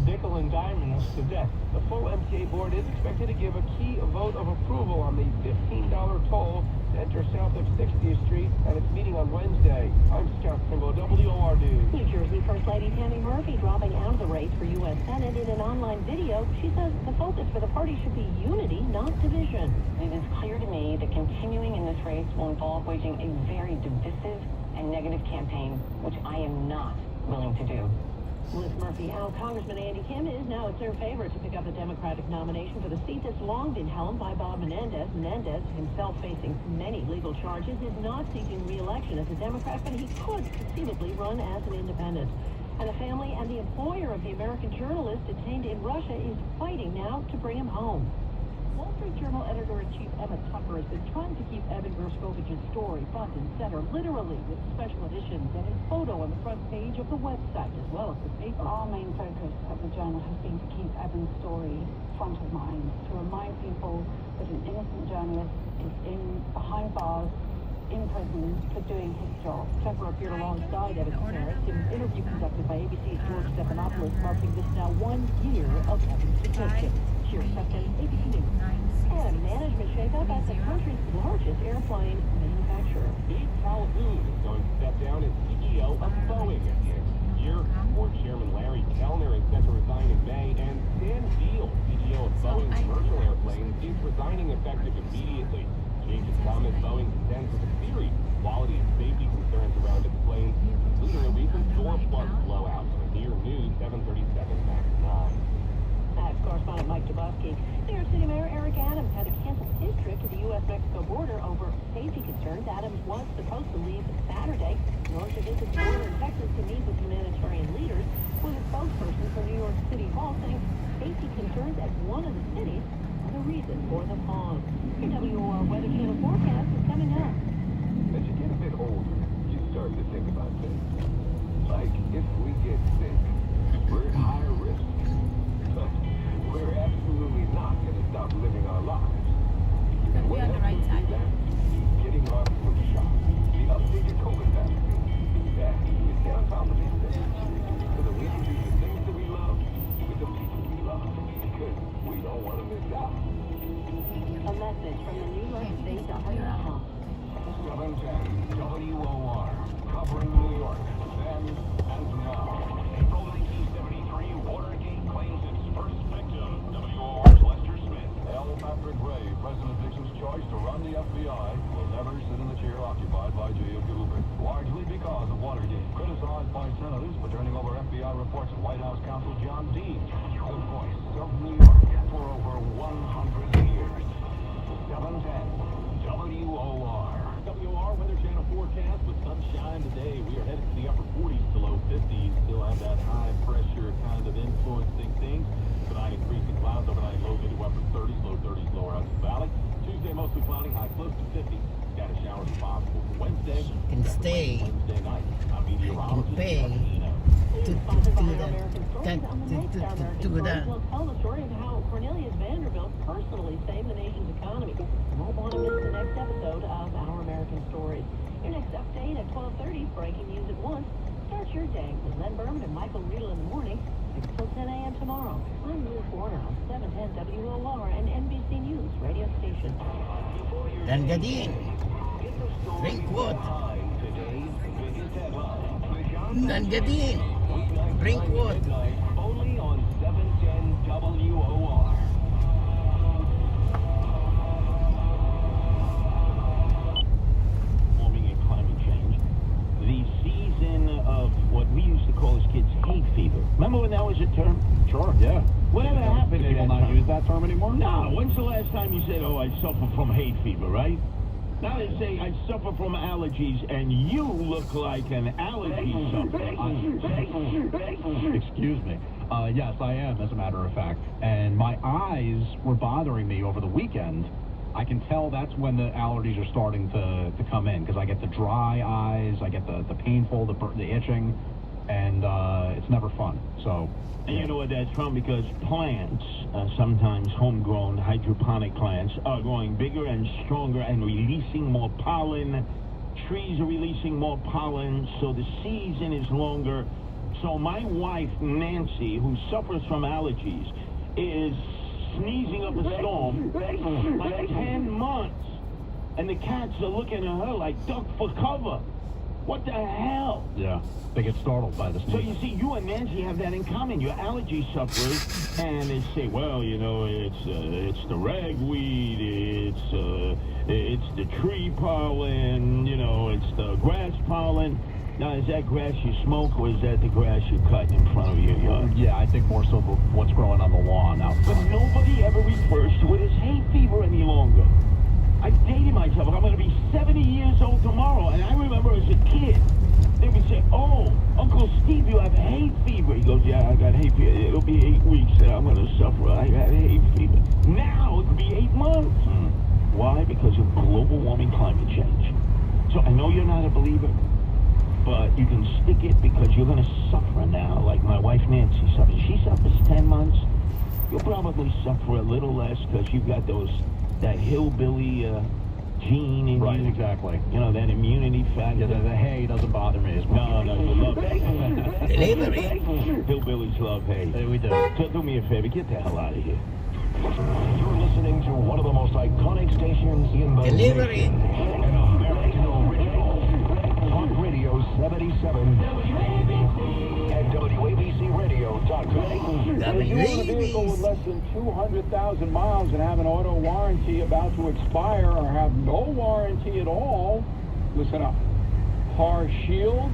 Nickel and diamond us to death. The full MTA board is expected to give a key vote of approval on the $15 toll to enter south of 60th Street at its meeting on Wednesday. I'm Scott Trimble, WOR News. New Jersey First Lady Tammy Murphy dropping out of the race for U.S. Senate in an online video. She says the focus for the party should be unity, not division. It is clear to me that continuing in this race will involve waging a very divisive and negative campaign, which I am not willing to do. Liz Murphy, how Congressman Andy Kim is now a clear favorite to pick up the Democratic nomination for the seat that's long been held by Bob Menendez. Menendez, himself facing many legal charges, is not seeking re-election as a Democrat, but he could conceivably run as an independent. And the family and the employer of the American journalist detained in Russia is fighting now to bring him home. Wall Street Journal editor-in-chief Emma Tucker has been trying to keep Evan Gershkovich's story front and center, literally, with special editions and his photo on the front page of the website, as well as the paper. Our main focus at the Journal has been to keep Evan's story front of mind, to remind people that an innocent journalist is behind bars, in prison, for doing his job. Tucker appeared alongside Evan's parents in an interview conducted by ABC's George Stephanopoulos, marking this now 1 year of Evan's detention. Cheers, Captain, ABC News. And management shakeup at the country's largest airplane manufacturer. Dave Calhoun is going to step down as CEO of Boeing next year. Board Chairman Larry Kellner is set to resign in May, and Dan Deal, CEO of Boeing's commercial airplanes, is resigning effective immediately. Changes come as Boeing contends with a series of quality and safety concerns around its planes, including a recent door plug blowout on a near-new 737 MAX 9. That's correspondent Mike Dubofsky. New York City Mayor Eric Adams had to cancel his trip to the U.S.-Mexico border over safety concerns. Adams was supposed to leave Saturday in order to visit the border in Texas to meet with humanitarian leaders, with a spokesperson for New York City Hall saying safety concerns at one of the cities are the reason for the pause. Your WOR Weather Channel forecast is coming up. As you get a bit older, you start to think about things. Like, if we get sick, we're at higher risk. But we're absolutely not going to stop living our lives. And what helps us do that? Getting our flu shot. The updated COVID vaccine. That is stay on top of these things. So that we can do the things that we love with the people we love. Because we don't want to miss out. A message from the New York State Governor. 710 WOR, covering New York, then and now. April 1973, Watergate claims its first victim. WOR's Lester Smith. L. Patrick Gray, President Nixon's choice to run the FBI, will never sit in the chair occupied by J. Edgar Hoover, largely because of Watergate. Criticized by senators for turning over FBI reports to White House counsel John Dean, the voice of New York for over 100 years. 710 WOR. WOR Weather Channel forecast with sunshine today. We are headed to the upper 40s to low 50s. Still have that high pressure kind of influencing things. Tonight, increasing clouds. Overnight, low to upper 30s, low 30s, lower out the valley. Tuesday, mostly cloudy, high close to 50. Scattered showers are possible for Wednesday. Can stay. Wednesday night. Can pay to that. We'll tell the story of how Cornelius Vanderbilt personally saved the nation's economy. You won't want to miss the next episode of Our American Stories. Your next update at 12:30, breaking news at 1. Start your day with Len Berman and Michael Riedel in the morning, 6 till 10 a.m. tomorrow. I'm Liz Warner on 710 WOR and NBC News radio station. Dan Gadin. Drink what? Dan Gadin. Drink what? Only on 710 WOR. Warming and climate change. The season of what we used to call as kids hay fever. Remember when that was a term? Sure, yeah. Whatever happened Do to people that not term? use that term anymore? No. When's the last time you said, "Oh, I suffer from hay fever," right? Now they say, "I suffer from allergies," and you look like an allergy sufferer. Excuse me. Yes, I am, as a matter of fact. And my eyes were bothering me over the weekend. I can tell that's when the allergies are starting to come in, because I get the dry eyes, I get the painful, the itching, and it's never fun. So. And you know what that's from? Because plants, sometimes homegrown hydroponic plants, are growing bigger and stronger and releasing more pollen. Trees are releasing more pollen, so the season is longer. So my wife, Nancy, who suffers from allergies, is sneezing up a storm like 10 months. And the cats are looking at her like duck for cover. What the hell? Yeah, they get startled by the So sneeze. you see, you and Nancy have that in common. You're allergy sufferers, and they say, well, you know, it's the ragweed, it's the tree pollen, you know, it's the grass pollen. Now, is that grass you smoke, or is that the grass you cut in front of your yard? Yeah, I think more so what's growing on the lawn out But front. nobody ever refers to it as hay fever any longer. I dated myself. I'm going to be 70 years old tomorrow, and I remember as a kid, they would say, oh, Uncle Steve, you have hay fever. He goes, yeah, I got hay fever. It'll be 8 weeks that I'm going to suffer. I got hay fever. Now it could be 8 months. Why? Because of global warming, climate change. So I know you're not a believer, but you can stick it because you're going to suffer now, like my wife Nancy suffers. She suffers 10 months. You'll probably suffer a little less because you've got that hillbilly gene in Right, you. exactly. You know, that immunity factor. Yeah, the hay doesn't bother me as much. No, you love hay. Delivery. Hillbillies love hay. Hey, we do. So do me a favor, get the hell out of here. You're listening to one of the most iconic stations in the Delivery. nation. An American original. Talk Radio 77 at WABCRadio.com. If you own a vehicle with less than 200,000 miles and have an auto warranty about to expire or have no warranty at all, listen up. Car Shield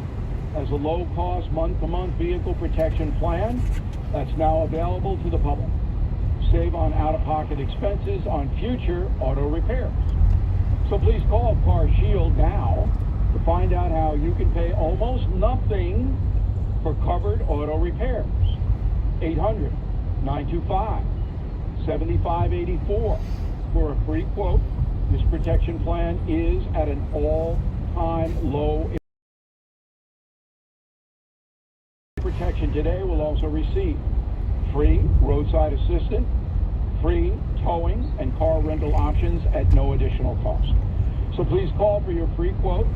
has a low-cost month-to-month vehicle protection plan that's now available to the public. Save on out-of-pocket expenses on future auto repairs. So please call Car Shield now to find out how you can pay almost nothing for covered auto repairs. 800-925-7584 for a free quote. This protection plan is at an all-time low. Protection today will also receive free roadside assistance, free towing, and car rental options at no additional cost. So please call for your free quote,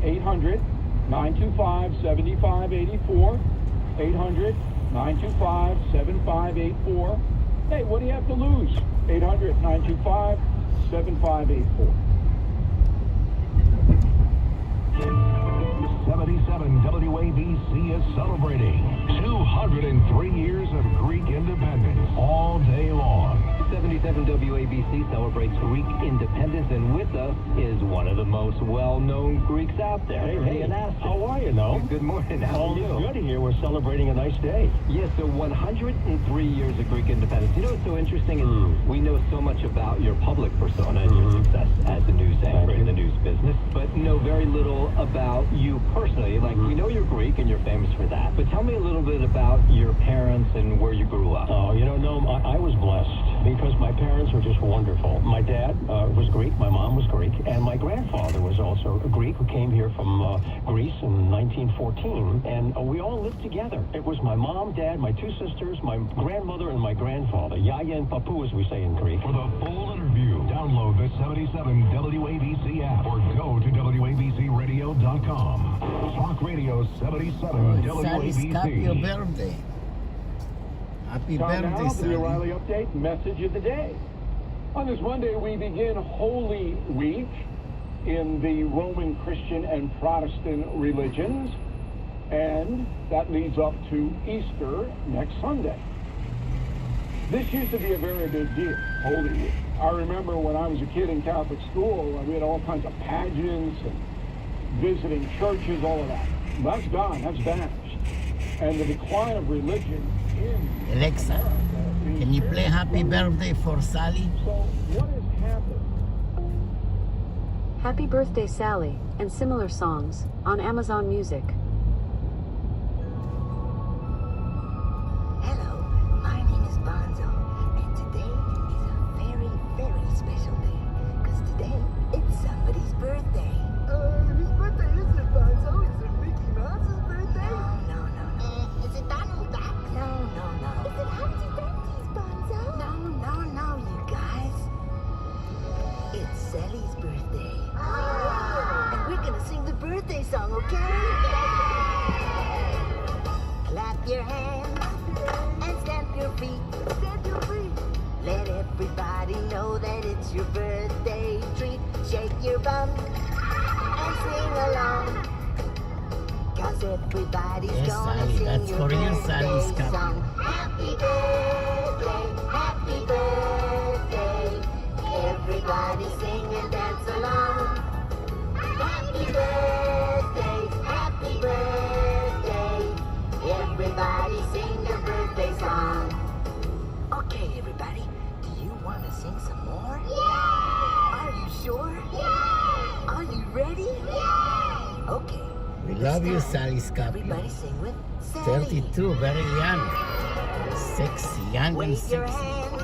800-925-7584, 800-925-7584. Hey, what do you have to lose? 800-925-7584. 77 WABC is celebrating 203 years of Greek independence all day long. 77 WABC celebrates Greek independence, and with us is one of the most well-known Greeks out there. Hey, how are you, no? Good morning. How All are is you? good here. We're celebrating a nice day. Yes, so 103 years of Greek independence. You know what's so interesting is we know so much about your public persona and your success as a news anchor in the news business, but know very little about you personally. Like, we know you're Greek and you're famous for that, but tell me a little bit about your parents and where you grew up. Oh, you know, no, I was blessed because my parents were just wonderful. My dad was Greek, my mom was Greek, and my grandfather was also a Greek who came here from Greece in 1914, and we all lived together. It was my mom, dad, my 2 sisters, my grandmother, and my grandfather. Yaya and Papu, as we say in Greek. For the full interview, download the 77 WABC app or go to WABCRadio.com. Talk Radio 77 Sally, stop your WABC. birthday. Happy Time birthday, now for the Sally. O'Reilly Update message of the day. On this Monday, we begin Holy Week in the Roman Christian and Protestant religions, and that leads up to Easter next Sunday. This used to be a very big deal, Holy Week. I remember when I was a kid in Catholic school, we had all kinds of pageants and visiting churches, all of that. That's gone, that's vanished. And the decline of religion in Alexa, can you play Happy Birthday for Sally? So what has happened? Happy Birthday, Sally, and similar songs on Amazon Music. Hello, my name is Bonzo, and today is a very, very special day, because today it's somebody's birthday. Whose birthday is it, Bonzo? Is it Mickey Mouse's birthday? No. Is it Donald Duck? No. Is it Humpty Dumpty's, Bonzo? No, you guys. It's Sally's birthday. And we're gonna sing the birthday song, okay? Clap your hands and stamp your feet. Let everybody know that it's your birthday treat. Shake your bum and sing along. 'cause everybody's Yes, gonna Sally, sing that's your for real, birthday Sally's cup. song. Happy birthday, happy birthday. Everybody sing and dance along. Happy birthday, happy birthday. Everybody sing your birthday song. Okay, everybody, do you want to sing some more? Yeah! Are you sure? Yeah! Are you ready? Yeah! Okay. We love you, Sally Scott. Everybody sing with Sally. 32, very young. Sexy, young and Wave your sexy. hands,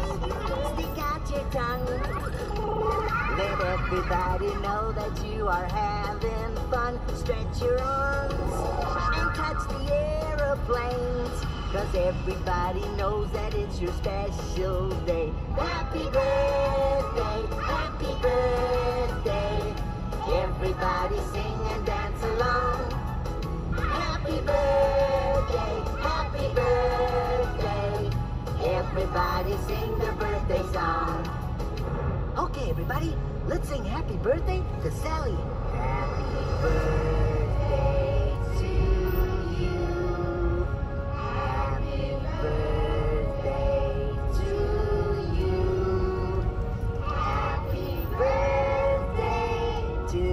stick out your tongue. Let everybody know that you are having fun. Stretch your arms and touch the aeroplanes, 'cause everybody knows that it's your special day. Happy birthday, happy birthday. Everybody sing and dance along. Happy birthday, happy birthday. Everybody sing the birthday song. Okay, everybody, let's sing happy birthday to Sally. Happy birthday to you. Happy birthday to you. Happy birthday to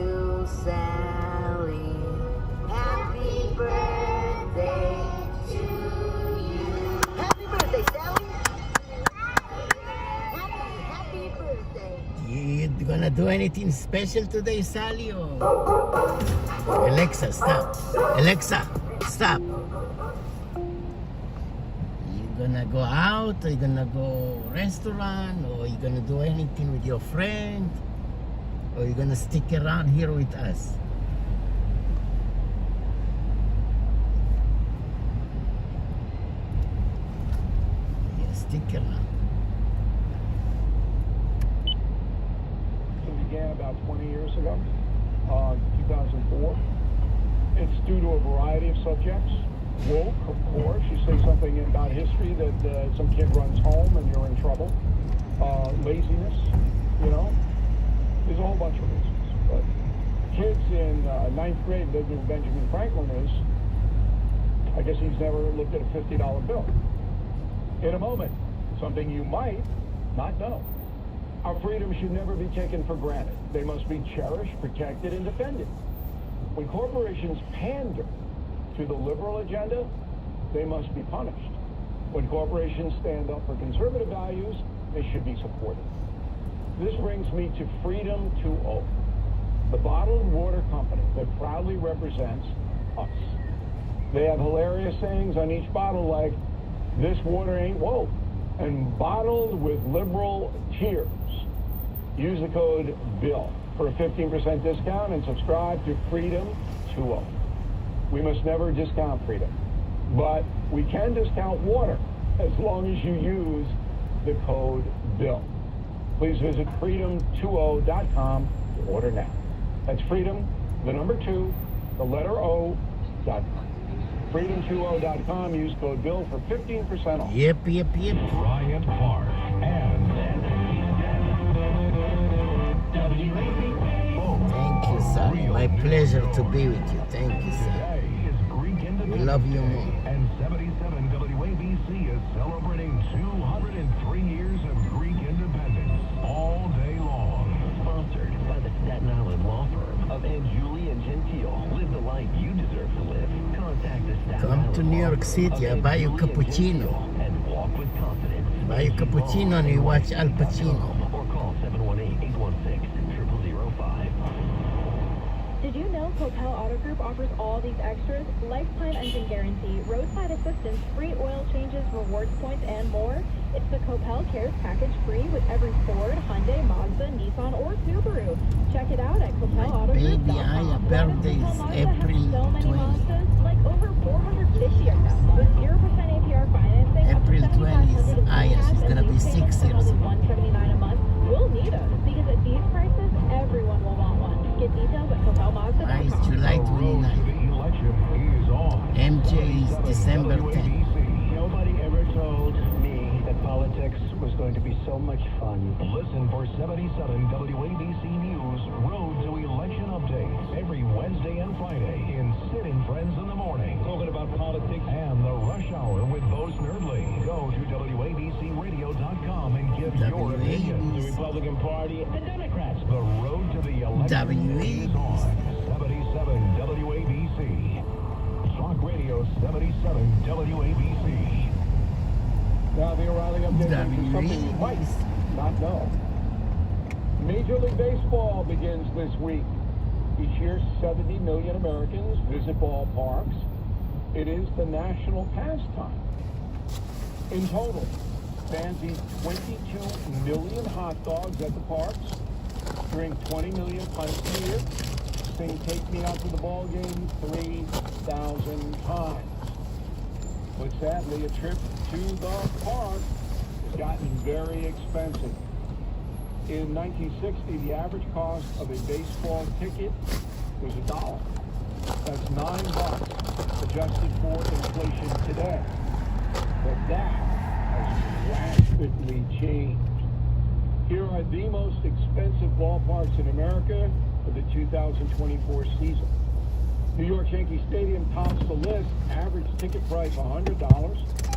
Sally. Happy birthday to you. Happy birthday, Sally. Happy birthday. You gonna do anything special today, Sally? Or Alexa, stop. Alexa, stop. You gonna go out, or you gonna go restaurant, or you gonna do anything with your friend, or you gonna stick around here with us? Yeah, stick around. It began about 20 years ago, 2004. It's due to a variety of subjects. Woke, of course. You say something about history that some kid runs home and you're in trouble. Laziness, you know. There's a whole bunch of reasons. But kids in ninth grade live where Benjamin Franklin is. I guess he's never looked at a $50 bill. In a moment, something you might not know. Our freedoms should never be taken for granted. They must be cherished, protected, and defended. When corporations pander to the liberal agenda, they must be punished. When corporations stand up for conservative values, they should be supported. This brings me to Freedom 2.0, the bottled water company that proudly represents us. They have hilarious sayings on each bottle like, "This water ain't woke," and "bottled with liberal tears." Use the code BILL for a 15% discount and subscribe to Freedom 2.0. We must never discount freedom, but we can discount water as long as you use the code BILL. Please visit freedom20.com to order now. That's freedom, the number 2, the letter O.com. Freedom20.com, use code BILL for 15% off. Yep. Bryant Park and Thank you, Sally. My pleasure to be with you. Thank you, Sally. We love you more. And 77 WABC is celebrating 203 years of Greek independence all day long. Sponsored by the Staten Island law firm of Julie and Gentile. Live the life you deserve to live. Contact the Staten Come Island to New York City, I buy you cappuccino. and walk with confidence. Buy you cappuccino and you watch Al Pacino. Or call 718-816-0005. Did you know Copel Auto Group offers all these extras? Lifetime engine guarantee, roadside assistance, free oil changes, rewards points, and more? It's the Copel Cares package free with every Ford, Hyundai, Mazda, Nissan, or Subaru. Check it out at CopelAutoGroup.com. Baby, Aya birthday is April So many 20. Mazdas, like over 400 this year. With 0% APR financing, April up to 20 is $7,500 Aya. She's gonna be 6 years old. $179 a month. We'll need them because at these prices, everyone will want one. Get details at CopelMazda.com. Mine is July 29. MJ is December 10. Nobody ever told me that politics was going to be so much fun. Listen for 77 WABC News Road to Election Updates every Wednesday Thursday and Friday in Sitting Friends in the Morning. Talking about politics and the rush hour with Bo Snerdley. Go to WABCRadio.com and give your opinion. The Republican Party, the Democrats. The road to the election is on. 77 WABC. Talk Radio 77 WABC. Now the O'Reilly update is something you might not know. Major League Baseball begins this week. Each year, 70 million Americans visit ballparks. It is the national pastime. In total, fans eat 22 million hot dogs at the parks, drink 20 million pints a year, sing Take Me Out to the Ball Game 3,000 times. But sadly, a trip to the park has gotten very expensive. In 1960, the average cost of a baseball ticket was $1. That's $9 adjusted for inflation today. But that has drastically changed. Here are the most expensive ballparks in America for the 2024 season. New York Yankee Stadium tops the list. Average ticket price $100.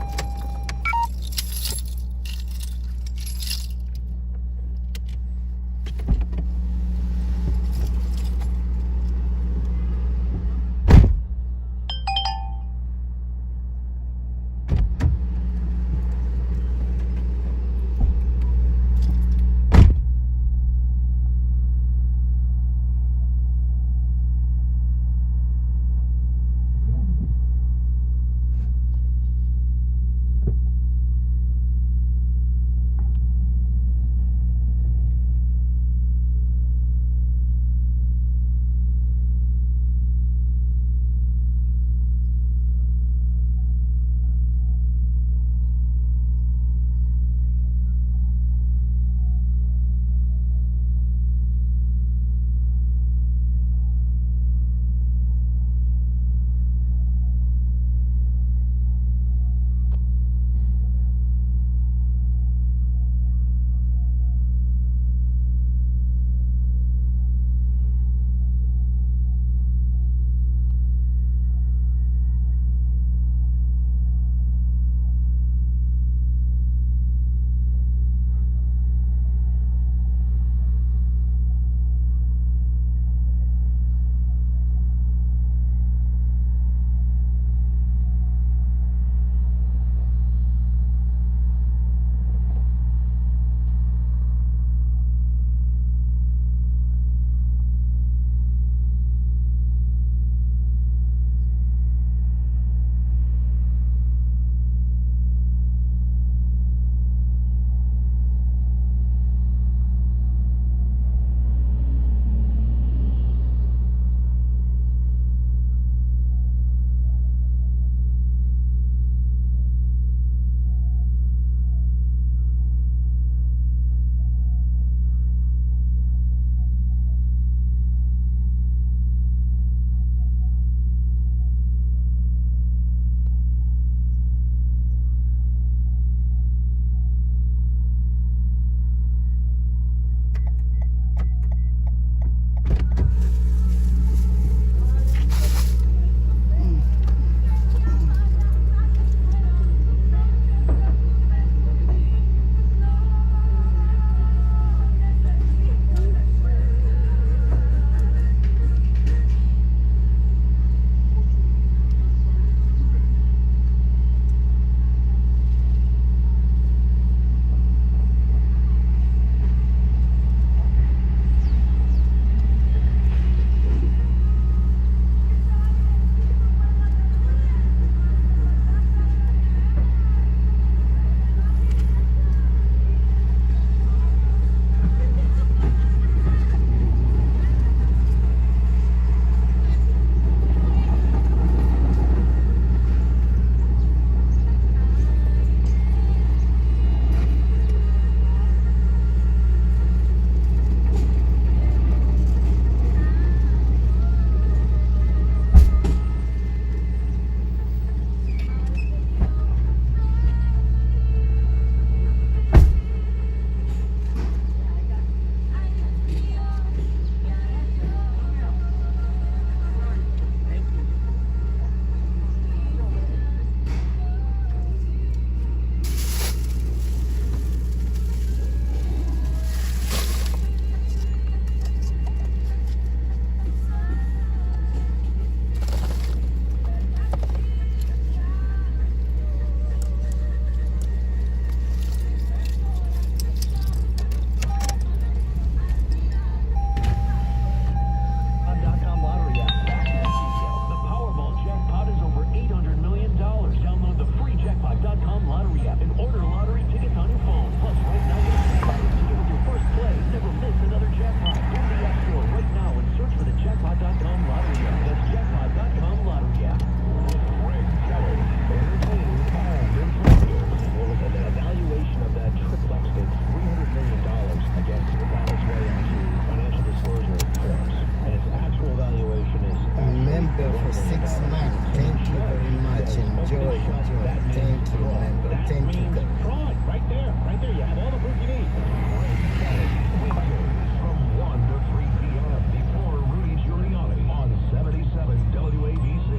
member for 6 months. Thank you very much. Enjoy. Thank you, member. Thank you. Right there. You have all the food you need. From 1 to 3 p.m. before Rudy Giuliani on 77 WABC.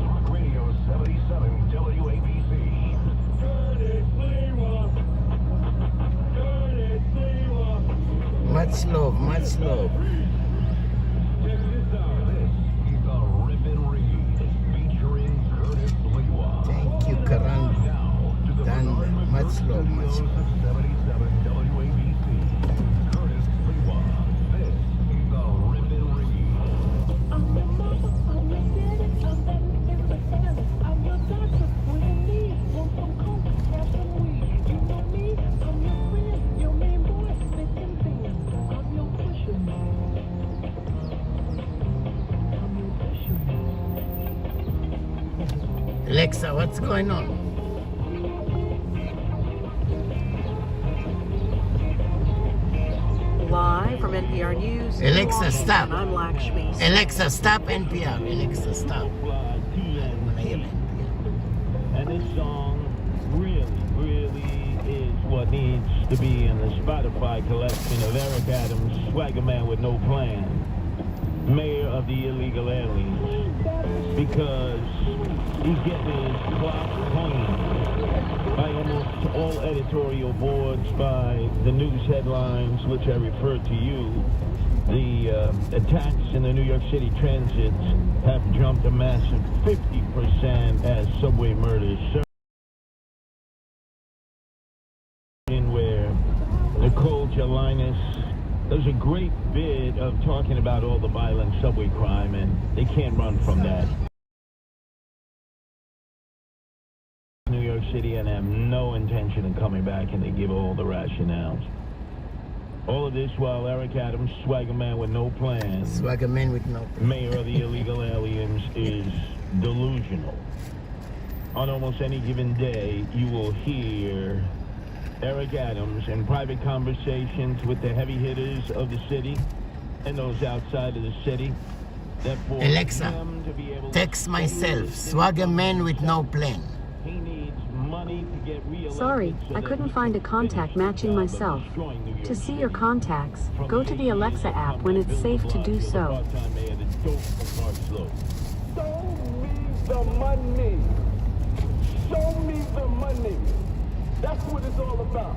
Talk Radio 77 WABC. Much love. This is the Rip and Read featuring Curtis Lewa. Thank you, Karan. Dan, much love. 77 WABC. Curtis Lewa. This is the Rip and Read. Alexa, what's going on? Live from NPR News. Alexa, stop. I'm Lakshmi. Alexa, stop NPR. Alexa, stop. And this song really is what needs to be in the Spotify collection of Eric Adams, Swagger Man with No Plan, Mayor of the Illegal Aliens, because he's getting his clock clean by almost all editorial boards, by the news headlines, which I referred to you. The attacks in the New York City transit have jumped a massive 50% as subway murders. Where Nicole Jelinek does a great bit of talking about all the violent subway crime, and they can't run from that. New York City and have no intention of coming back, and they give all the rationales. All of this while Eric Adams, Swagger Man with No Plan, Swagger Man with No Plan, Mayor of the Illegal Aliens, is delusional. On almost any given day, you will hear Eric Adams in private conversations with the heavy hitters of the city and those outside of the city. That for Alexa, him to be able text myself, Swagger Man with No Plan. He needs money to get reelected. Sorry, I couldn't find a contact matching myself. To see your contacts, go to the Alexa app when it's safe to do so. Show me the money. Show me the money. That's what it's all about.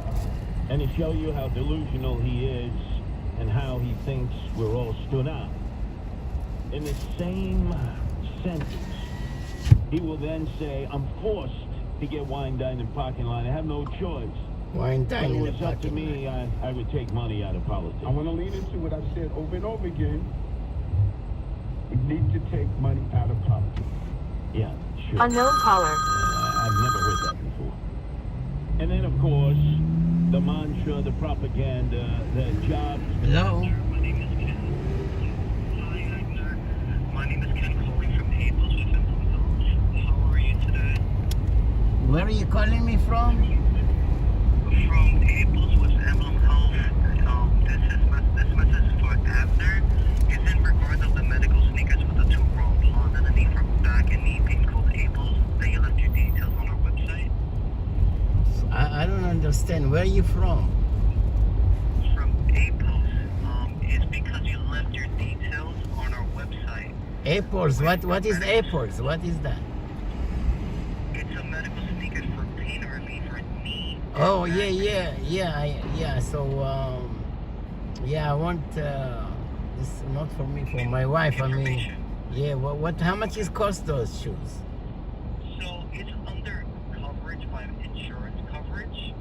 And to show you how delusional he is and how he thinks we're all stood out. In the same sentence, he will then say, I'm forced to get wine dined in parking lot. I have no choice. Wine dined in the If it was up to me, I would take money out of politics. I want to lean into what I've said over and over again. We need to take money out of politics. Yeah, sure. Unknown caller. I've never heard that before. And then, of course, the mantra, the propaganda, the jobs. Hello? My name is Ken calling from Naples with Emblem Health. How are you today? Where are you calling me from? From Naples with Emblem Health. This message is for Abner. It's in regard of the medical sneakers with the 2-row blonde and the knee from back and knee pin called Abel's. That you left your details on our website. I don't understand. Where are you from? From Naples. It's because you left your details on our website. Apples. What is apples? What is that? It's a medical sneaker for pain relief or knee. Oh yeah. So I want this not for me, for my wife. I mean, yeah. What? How much is cost those shoes? So it's under coverage by insurance coverage.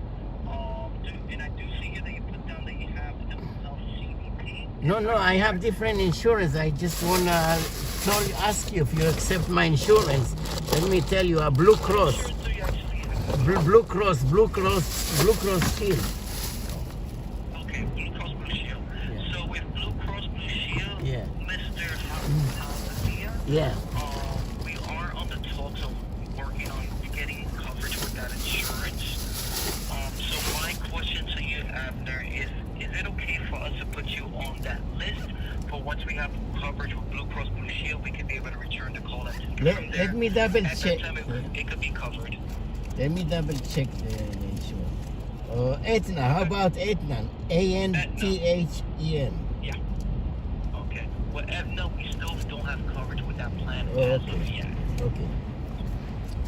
And I do see here that you put down that you have CVP. No. I have different insurance. I just wanna ask you if you accept my insurance. Let me tell you, a Blue Cross. Blue Cross Shield. Okay, Blue Cross Blue Shield. Yeah. So with Blue Cross Blue Shield, Yeah. Mr. Halazia, Yeah. we are on the talks of working on getting coverage with that insurance. So my question to you, Abner, is it okay for us to put you on that list for once we have coverage with Blue Cross Let me double At check. that time, it could be covered. Let me double check the insurance. Aetna, how about Aetna? A-N-T-H-E-N. Yeah. Okay. Well, no, we still don't have coverage with that plan as of yet. Okay.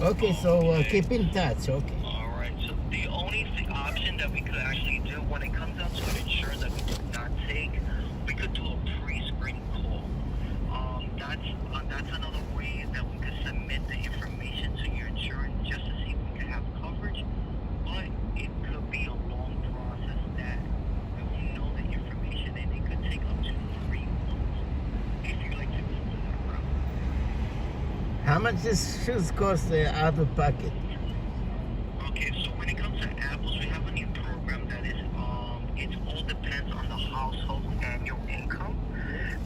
Okay, so keep in touch, okay. All right. So the only option that we could actually do when it comes down to an insurance that we do not take, we could do a pre-screen call. That's another way that we could submit the information to your insurance just to see if we could have coverage. But it could be a long process that we won't know the information, and it could take up to 3 months if you'd like to go that route. How much does shoes cost out of pocket? Okay, so when it comes to apples, we have a new program that is, it all depends on the household annual income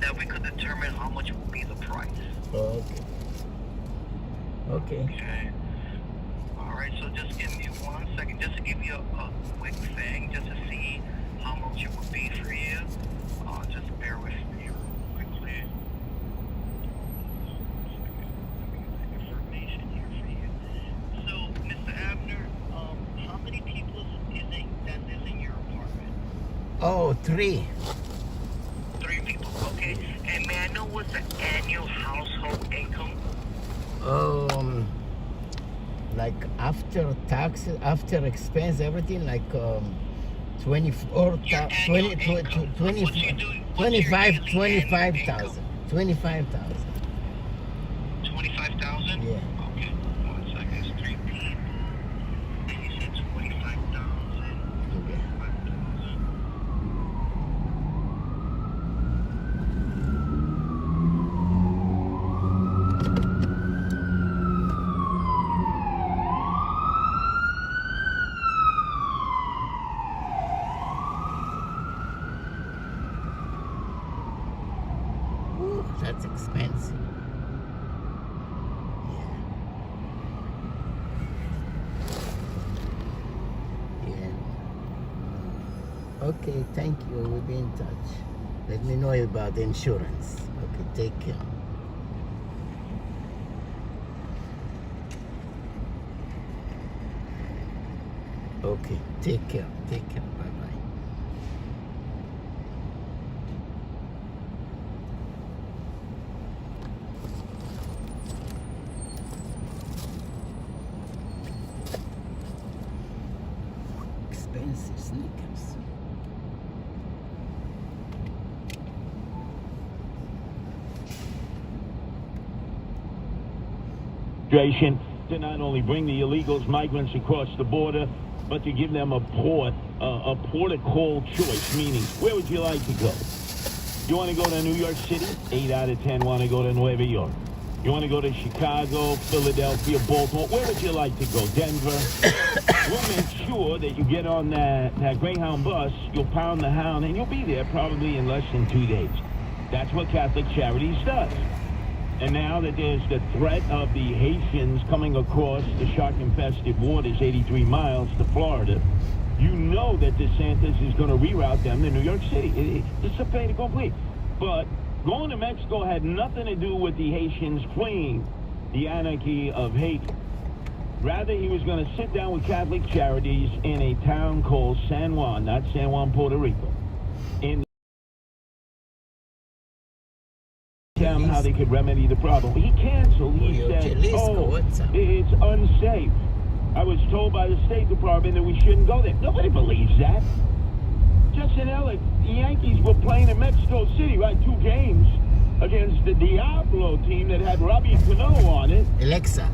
that we could determine how much will be the price. Okay. Okay. All right, so just give me 1 second, just to give you a quick thing, just to see how much it would be for you. Just bear with me real quickly. Information here for you. So, Mr. Abner, how many people is it that lives in your apartment? Oh, 3. 3 people, okay. And may I know what's the annual household income? Like after taxes, after expense, everything, like 25,000. 25,000? 25,000? Yeah. Okay, 1 second. It's 3 people. And you said 25,000. Okay. 25,000. Ooh, that's expensive. Yeah. Okay, thank you. We'll be in touch. Let me know about the insurance. Okay, take care. Okay, take care. Take care. Bye-bye. Expensive sneakers. To not only bring the illegals, migrants across the border, but to give them a port of call choice, meaning, where would you like to go? You want to go to New York City? 8 out of 10 want to go to Nueva York. You want to go to Chicago, Philadelphia, Baltimore? Where would you like to go? Denver? We'll make sure that you get on that Greyhound bus, you'll pound the hound, and you'll be there probably in less than 2 days. That's what Catholic Charities does. And now that there's the threat of the Haitians coming across the shark-infested waters 83 miles to Florida, you know that DeSantis is going to reroute them to New York City. It's a fait accompli. But going to Mexico had nothing to do with the Haitians fleeing the anarchy of Haiti. Rather, he was going to sit down with Catholic Charities in a town called San Juan, not San Juan, Puerto Rico, in them how they could remedy the problem. He canceled. He said, it's unsafe. I was told by the State Department that we shouldn't go there. Nobody believes that. Justin Ellick, the Yankees were playing in Mexico City, right? 2 games against the Diablo team that had Robbie Cano on it. Alexa,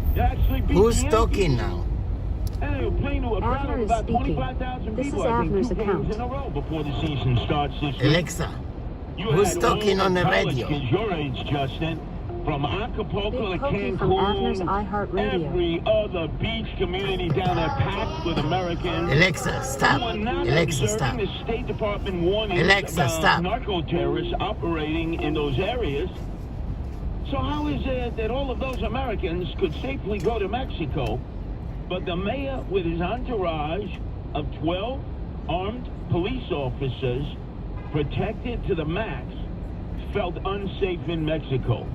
who's talking now? And they were playing to a crowd of about 25,000 This is people, I think, 2 Avner's games account. in a row before the season starts this week. Alexa, who's talking on the radio? Kids your age, Justin. From Acapulco to Big from Avner's Cancun, iHeartRadio. every other beach community down there packed with Americans. Alexa, stop. Who are not Alexa, stop. observing the State Department warnings Alexa, about stop. narco-terrorists operating in those areas. So how is it that all of those Americans could safely go to Mexico, but the mayor with his entourage of 12 armed police officers protected to the max felt unsafe in Mexico?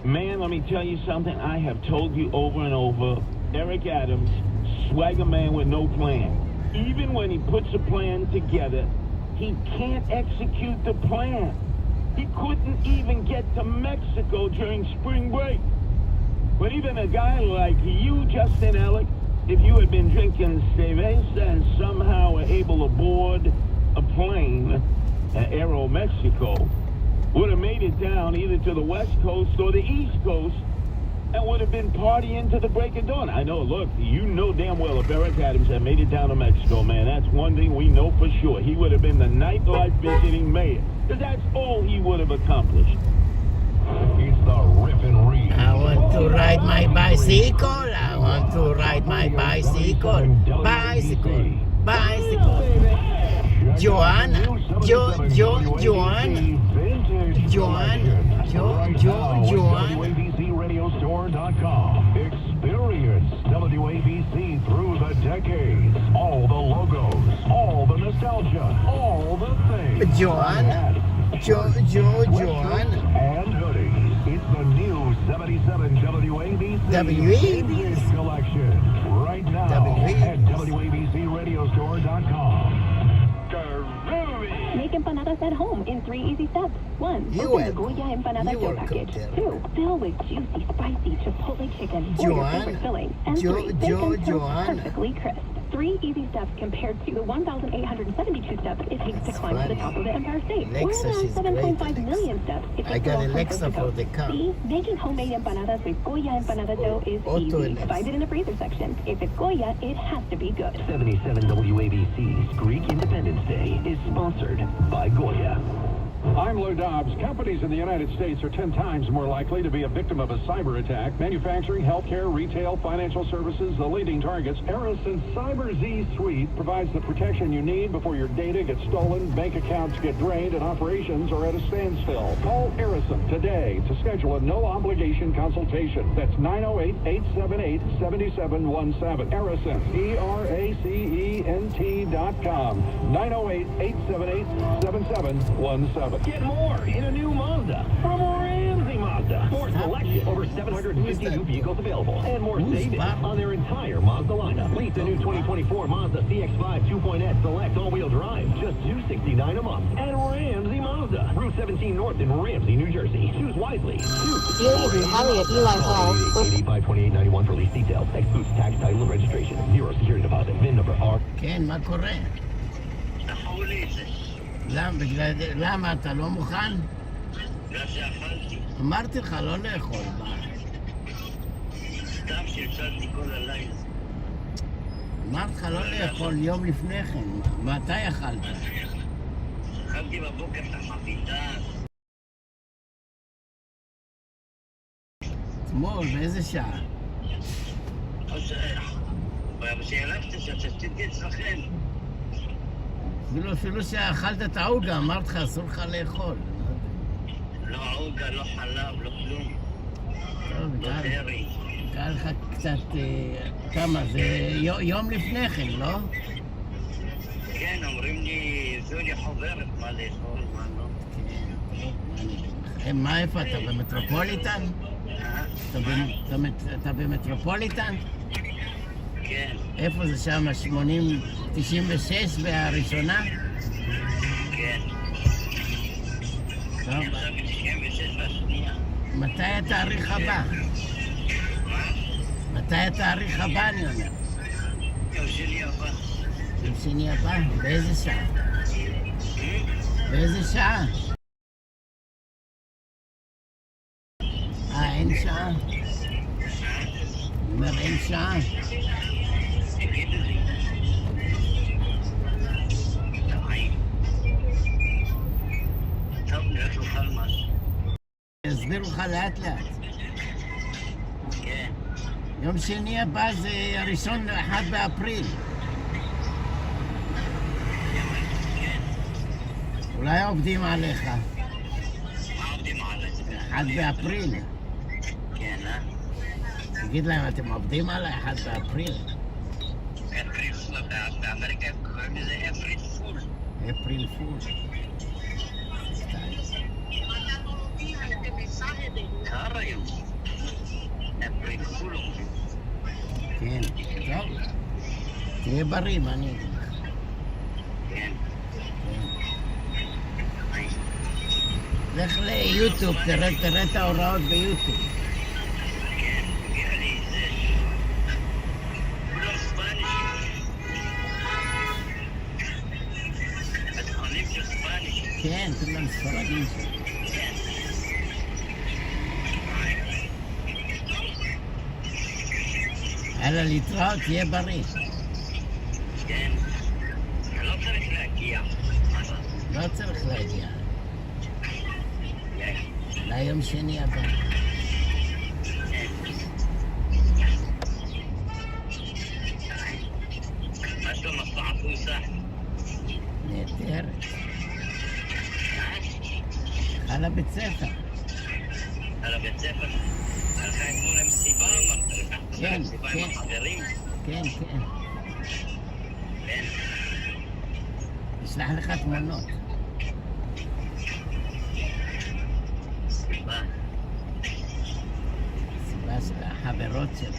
Man, let me tell you something. I have told you over and over. Eric Adams, swagger man with no plan. Even when he puts a plan together, he can't execute the plan. He couldn't even get to Mexico during spring break. But even a guy like you, Justin Alec, if you had been drinking cerveza and somehow were able to board a plane at Aero Mexico, would have made it down either to the West Coast or the East Coast and would have been partying to the break of dawn. I know, look, you know damn well if Eric Adams had made it down to Mexico, man, that's one thing we know for sure. He would have been the nightlife visiting mayor, because that's all he would have accomplished. It's the Rip and Read. I want to ride my bicycle. I want to ride my bicycle. Bicycle. Bicycle. Joanne. Joanne. WABCRadiostore.com. Experience WABC through the decades. All the logos, all the nostalgia, all the things. Joanne. And hoodies. It's the new 77 WABC collection. Right now at WABCRadiostore.com. Make empanadas at home in 3 easy steps. 1. You Open the will. Goya empanada You dough will package. cook them. 2. Fill with juicy, spicy chipotle chicken or your Joanne. favorite filling. And 3. Bake and toast perfectly crisp. 3 easy steps compared to the 1,872 steps it takes to climb to the top of the Empire State. Alexa, or around she's 7.5 great, million steps it I takes to got walk from Alexa coast to for coast. the car. C. Making homemade empanadas with Goya empanada dough is Auto easy. Alexa. Find it in the freezer section. If it's Goya, it has to be good. 77 WABC's Greek Independence Day is sponsored by Goya. I'm Lou Dobbs. Companies in the United States are 10 times more likely to be a victim of a cyber attack. Manufacturing, healthcare, retail, financial services, the leading targets. Ericsson Cyber Z Suite provides the protection you need before your data gets stolen, bank accounts get drained, and operations are at a standstill. Call Ericsson today to schedule a no-obligation consultation. That's 908-878-7717. Ericsson, ERACENT.com. 908-878-7717. Get more in a new Mazda from Ramsey Mazda. More selection, over 750 new vehicles available, and more savings on their entire Mazda lineup. Lease the new 2024 Mazda CX-5 2.S Select all-wheel drive, just $269 a month. At Ramsey Mazda, Route 17 North in Ramsey, New Jersey. Choose wisely. Dear Eaton, Elliot, Eli Hall. 852891 for lease details. Excludes tax, title, and registration. Zero security deposit. VIN number R. כן, מה קורה? למה אתה לא מוכן? בגלל שאכלתי. אמרתי לך לא לאכול. סתם שהפסדתי כל הלילה. אמרתי לך לא לאכול יום לפני כן. מתי אכלת? אכלתי בבוקר את החביתה. אתמול, באיזה שעה? כשהלכתי שתשתיתי אצלכם. אפילו שאכלת את העוגה, אמרתי לך, אסור לך לאכול. לא עוגה, לא חלב, לא כלום. טוב, לא דרי. קרה לך קצת, כמה, זה יום לפני כן, לא? כן, אומרים לי, זולי חוברת, מה לאכול, מה לא. כן. מה, איפה אתה? במטרופוליטן? אתה במטרופוליטן? כן. איפה זה שם? 96 והראשונה? כן. טוב. אני עכשיו ב-96 והשנייה. מתי התאריך הבא? מתי התאריך הבא, אני אומר? יום שני הבא. יום שני הבא? באיזה שעה? באיזה שעה? אין שעה? אני אומר, אין שעה? טוב, נלך לאכל משהו. יסבירו לך לאט לאט. כן. יום שני הבא זה 1 באפריל. אולי עובדים עליך. מה עובדים עליי? 1 באפריל. כן, תגיד להם, אתם עובדים עליי 1 באפריל? אפריל פול, באמריקה קוראים לזה אפריל פול. אפריל פול. קר היום. כן, טוב. תהיה בריא, מה אני אגיד לך? כן. לך ליוטיוב, תראה את ההוראות ביוטיוב. כן, הגיע לי זה. כולם ספניש. התכונים של ספניש. כן, כולם ספרדים. כן. יאללה, להתראות, תהיה בריא. כן. אתה לא צריך להגיע. לא צריך להגיע. ליום שני הבא. מה שלום הפעפוסה? נהדרת. על הבית ספר. על הבית ספר? הלכה אתמול למסיבה, אמרת לך? כן, מסיבה כן. עם החברים? כן, כן. כן. אשלח לך תמונות. מה? סיבה של החברות שלה.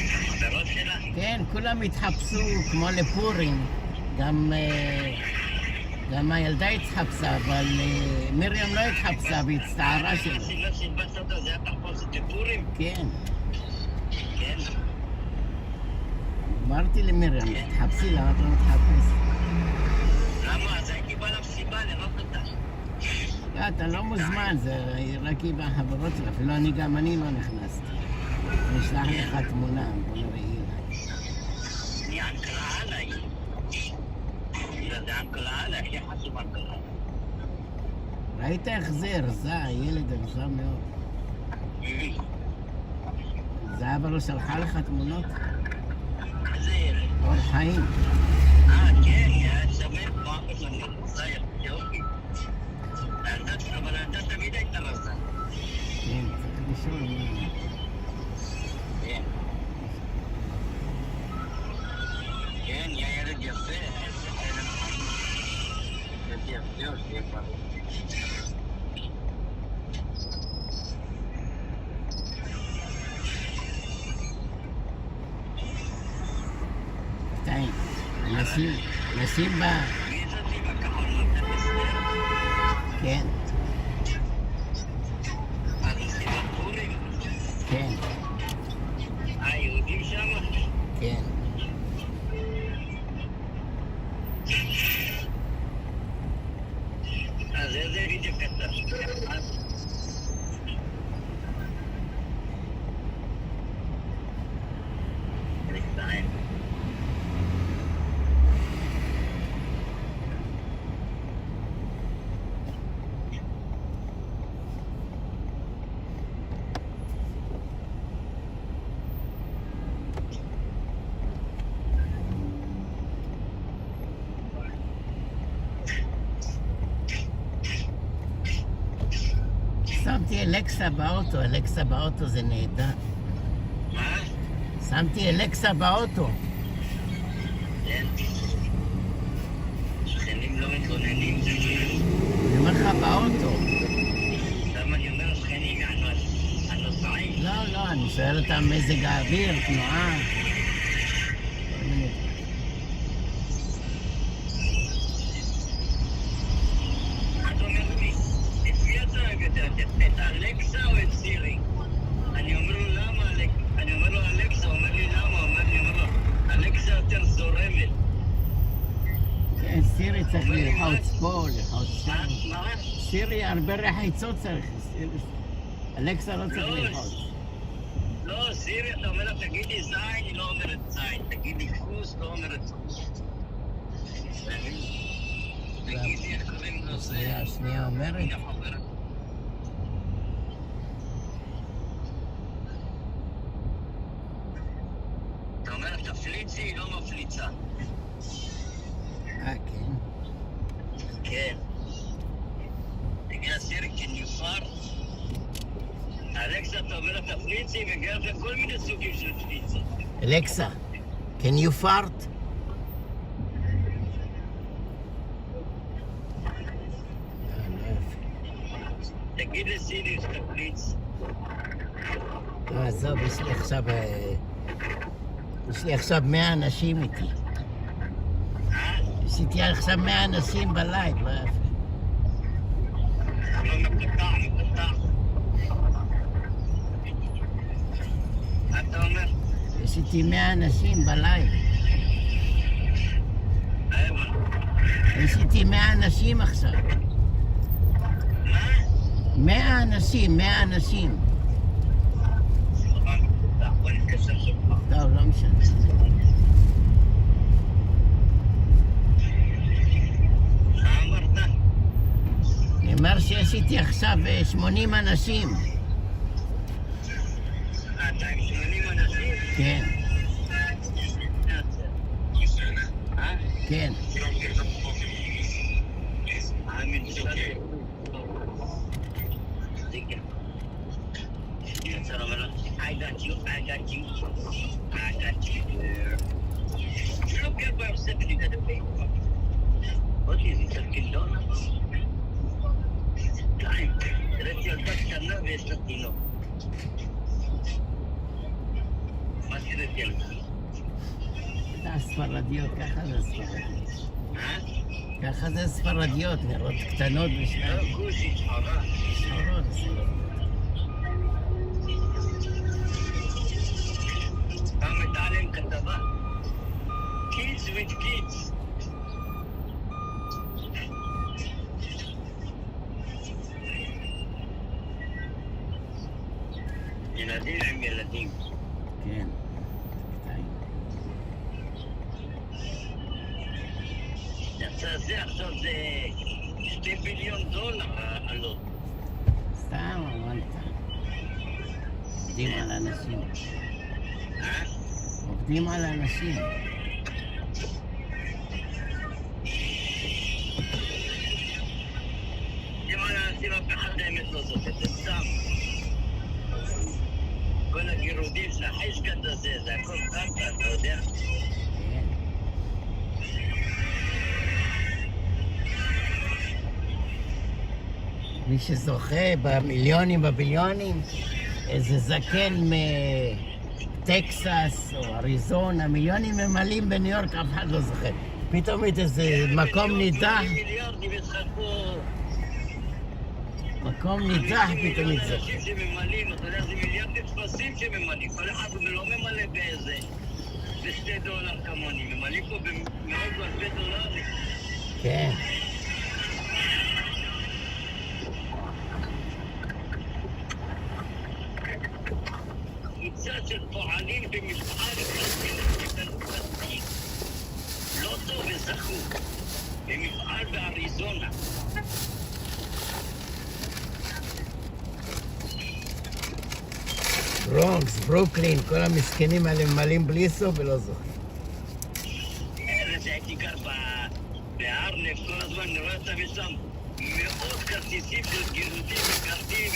החברות שלה? כן, כולם התחפשו כמו לפורים. גם הילדה התחפשה, אבל מרים לא התחפשה והצטערה שלו. הסיבה שהלבשת אותו זה היה תחפושת לפורים? כן. כן. אמרתי למרים, תחפשי, למה אתה לא מתחפש? למה? אז הייתי בא למסיבה לראות אותה. לא, אתה לא מוזמן, זה רק היא והחברות שלה, אפילו גם אני לא נכנסתי. אני אשלח לך תמונה, בוא נראה. אני אנקלה עליי. זה אנקלה עליי, הכי חשוב אנקלה עליי. ראית איך זה הרזה, הילד הרזה מאוד. זהבה לא שלחה לך תמונות? איזה ילד? אור חיים. כן, היה שמן כמו אבא שלי, זייר, יופי. אבל הילדה תמיד הייתה רזה. כן, צריך לשאול. כן. כן, היה ילד יפה, ילד חיים. ילד יפה, שיהיה בריא. שתיים, נשים ב... מי זאתי בכחול נותן בסדר? כן, אז עושים בפורים? כן, יהודים שם? כן. אז איזה בדיוק אתה? נקטעים. שמתי אלקסה באוטו זה נהדר. מה? שמתי אלקסה באוטו. כן. שכנים לא מתלוננים. אני אומר לך באוטו. למה אני אומר שכנים? הנוסעים. לא, אני שואל אותם מזג האוויר, תנועה. אתה אומר לי, את מי אתה אוהב יותר? את אלקסה או את סירי? אני אומר לו למה? אני אומר לו אלקסה, הוא אומר לי למה? אני אומר לו, אלקסה יותר זורמת. כן, סירי צריך ללחוץ פה, ללחוץ שם. מה? סירי הרבה רחיצות צריך. אלקסה לא צריך ללחוץ. לא, סירי, אתה אומר לה, תגידי זין, היא לא אומרת זין. תגידי כוס, לא אומרת כוס. תגידי, איך קוראים לו זה? השנייה אומרת? אתה אומר, תפליצי, היא לא מפליצה. כן. כן. תגיד, סירי, can you fart? אלכסה, אתה אומר לה, תפליצי, וגרפן כל מיני סוגים של פליצות. אלקסה, can you fart? תגיד לסירי, שתפליץ. עזוב, יש לי עכשיו יש לי עכשיו 100 אנשים איתי. עשיתי עכשיו 100 אנשים בלייב, לא יפה. אבל מקוטע. מה אתה אומר? יש איתי 100 אנשים בלייב. יש איתי 100 אנשים עכשיו. 100 אנשים. טוב, לא משנה. מה אמרת? אני אומר שיש איתי עכשיו 80 אנשים. אתה עם 80 אנשים? כן. כן. I got you. You don't care by yourself and you gotta pay. What is it, $13? Time. תראי ילדה קטנה ויש לה תינוק. מה תראי ילדה? זה הספרדיות, ככה זה הספרדיות. ככה זה ספרדיות, נראות קטנות בשביל... לא, גושי, שחורה. שחורות, ספרדיות. פעם הייתה עליהם כתבה. Kids with kids. ילדים עם ילדים. כן. יצא זה, עכשיו זה $2 ביליון עלות. סתם אמרת. עובדים על אנשים. עובדים על אנשים. עובדים על אנשים, אף אחד האמת לא זאת, זה סתם. כל הגירודים של החשקת הזה, זה הכל קרקע, אתה יודע? מי שזוכה במיליונים, בביליונים, איזה זקן מטקסס או אריזונה, מיליונים ממלאים בניו יורק, אף אחד לא זוכה. פתאום איזה מקום נידח. מקום נידח פתאום יצא. אנשים שממלאים, אתה יודע, זה מיליארדים טפסים שממלאים. כל אחד לא ממלא באיזה, $2 כמוני. ממלאים פה במאות ואלפי דולרים. כן. קבוצה של פועלים במפעל פלסטיני, לא טוב וזכו, במפעל באריזונה. ברונקס, ברוקלין, כל המסכנים האלה ממלאים בלי סוף ולא זוכים. זה הייתי גר בארנב, כל הזמן אני רואה אותם שם מאות כרטיסים של גירודים, מקרדים.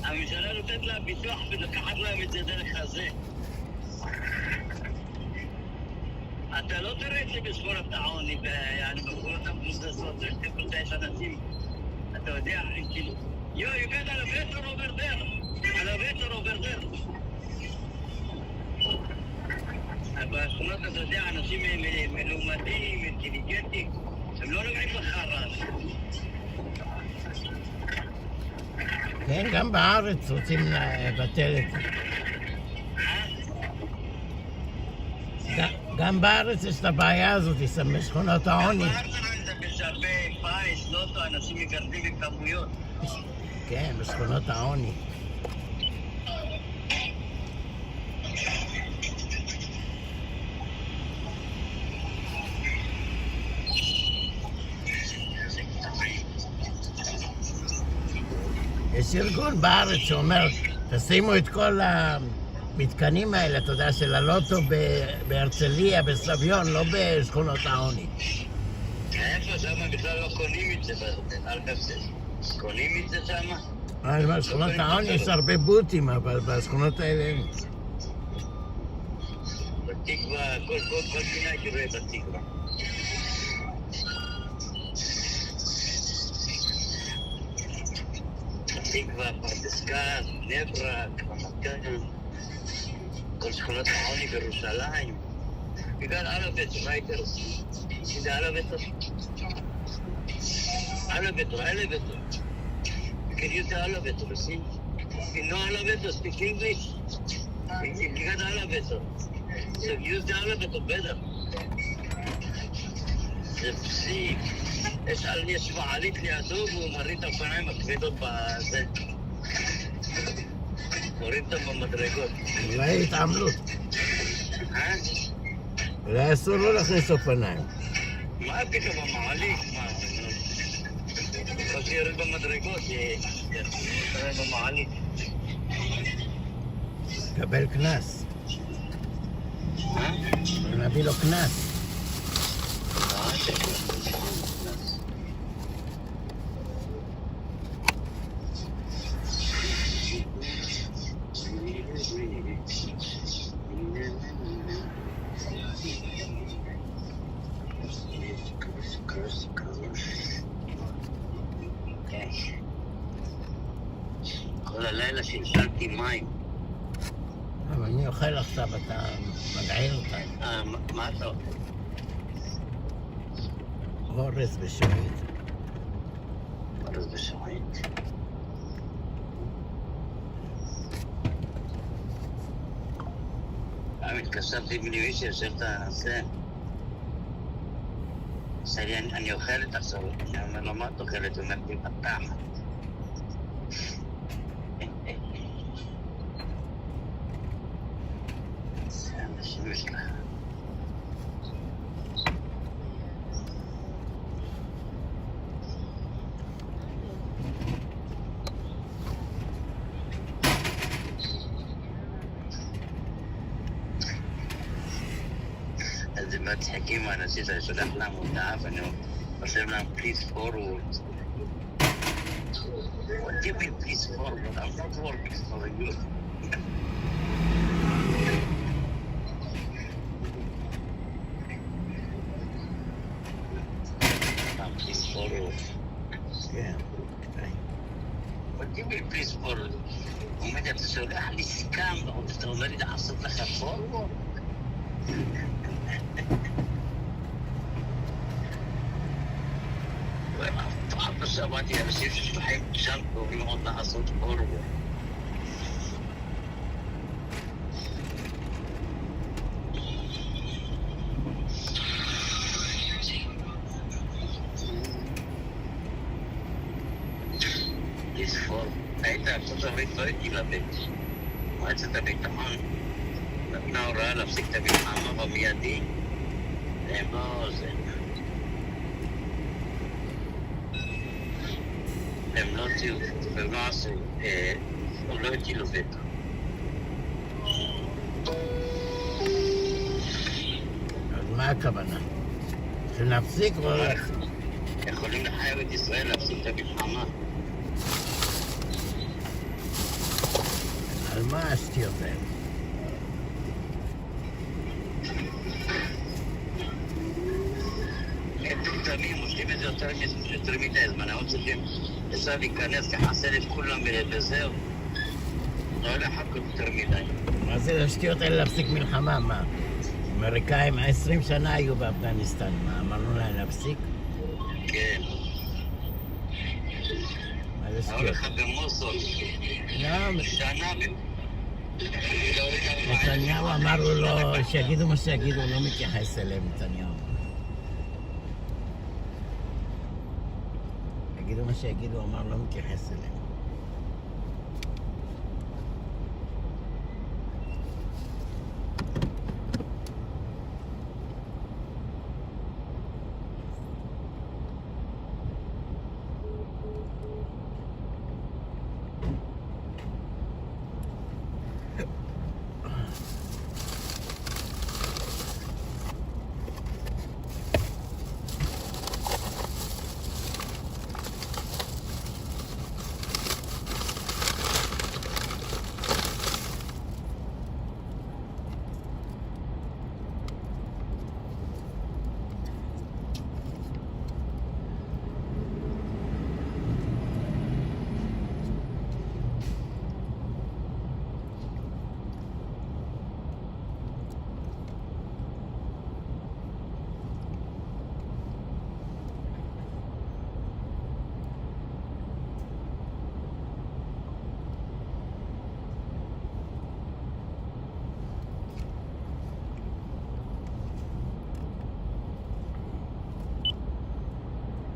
הממשלה נותנת להם ביטוח ולקחת להם את זה דרך הזה. אתה לא תראה את זה בספורת העוני, בספורת המבוססות, זה יש אנשים, אתה יודע, כאילו, you got elevator over there, elevator over there. בשכונות, אתה יודע, אנשים מלומדים, אינטליגנטים, הם לא נוגעים בחרס. כן, גם בארץ רוצים לבטל את זה. גם בארץ יש את הבעיה הזאת, בשכונות העוני. גם בארץ יש הרבה פייס, לוטו, אנשים מקרבים בכמויות. כן, בשכונות העוני. יש ארגון בארץ שאומר, תשימו את כל המתקנים האלה, אתה יודע, של הלוטו בהרצליה, בסביון, לא בשכונות העוני. איפה שמה בכלל לא קונים את זה, אל תעשה. קונים את זה שמה? בשכונות העוני יש הרבה בוטים, אבל בשכונות האלה... בתקווה, כל פינה תראה בתקווה. תקווה, פרדס כץ, בני ברק, רמת כאן, כל שכונות העוני בירושלים. בגלל אלבטר, מה יותר עושים? זה אלבטר? Elevator. You can use the elevator, see? If you know elevator, speak English. You got the elevator. So use the elevator better. See, יש מעלית לידו והוא מוריד את האופניים הכבדות בזה. מוריד אותם במדרגות. אולי התעמלות. אולי אסור לא להכניס אופניים. מה פתאום המעלית? או שיוריד במדרגות, יתראה במעלית. קבל קנס. נביא לו קנס. כל הלילה שלשלתי מים. אבל אני אוכל עכשיו, אתה מגעיל אותי. מה אתה אוכל? אורז ושועית. אורז ושועית? התקשרתי בלי שיושב את הנושא. אני אוכלת עכשיו. אני אומר לו, מה את אוכלת? הוא אומר לי, בתחת. אז מצחיקים האנשים שאני שולח להם הודעה ואני עושה להם please forward. What do you mean please forward? I'm not working for you. please forward. כן. What do you mean please forward? עומד אתה שולח לי סכם, אתה אומר לי לעשות לך forward? פעם שמעתי אנשים ששולחים שם ואומרים עוד לעשות forward. היית ארצות הברית לא הייתי לבית. מועצת הביטחון נתנה הוראה להפסיק את המלחמה במיידי. והם לא זה. הם לא עשו, הם לא הטילו וטו. אז מה הכוונה? שנפסיק או לא להפסיק? יכולים לחייב את ישראל להפסיק את המלחמה. על מה השטויות האלה? הם מטומטמים, מושכים את זה יותר מדי זמן, אנחנו צריכים אפשר להיכנס, לחסל את כולם וזהו. לא לחכות יותר מדי. מה זה השטויות האלה להפסיק מלחמה? מה? אמריקאים 20 שנה היו באפגניסטן, מה אמרנו להם להפסיק? כן. מה זה שטויות? הולך במוסול. שנה נתניהו אמרו לו, שיגידו מה שיגידו, הוא לא מתייחס אליהם, נתניהו. יגידו מה שיגידו, הוא אמר, לא מתייחס אליהם.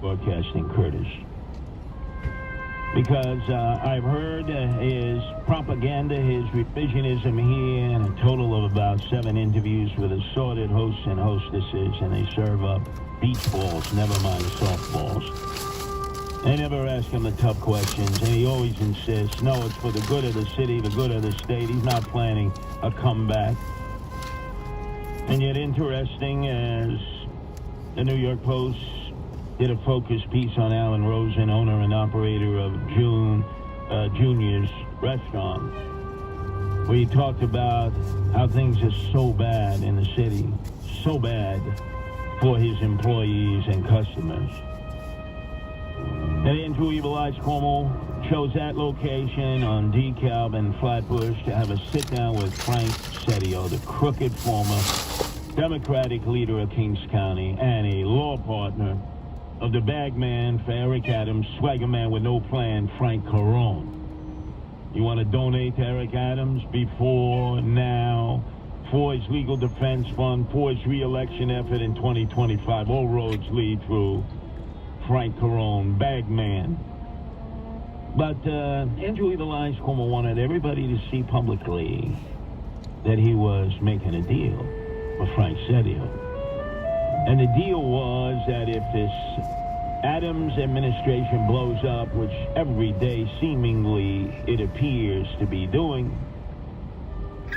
Broadcasting, Curtis. Because I've heard his propaganda, his revisionism here, and a total of about 7 interviews with assorted hosts and hostesses, and they serve up beach balls, never mind softballs. They never ask him the tough questions, and he always insists, no, it's for the good of the city, the good of the state. He's not planning a comeback. And yet interesting as the New York Post did a focus piece on Alan Rosen, owner and operator of Junior's restaurant, where he talked about how things are so bad in the city, so bad for his employees and customers. And Andrew Evil Eyes Cuomo chose that location on DeKalb and Flatbush to have a sit-down with Frank Seddio, the crooked former Democratic leader of Kings County and a law partner of the bag man for Eric Adams, swagger man with no plan, Frank Carone. You want to donate to Eric Adams before, now, for his legal defense fund, for his re-election effort in 2025. All roads lead through Frank Carone, bag man. But Andrew Evil Eyes Cuomo wanted everybody to see publicly that he was making a deal with Frank Seddio. And the deal was that if this Adams administration blows up, which every day seemingly it appears to be doing,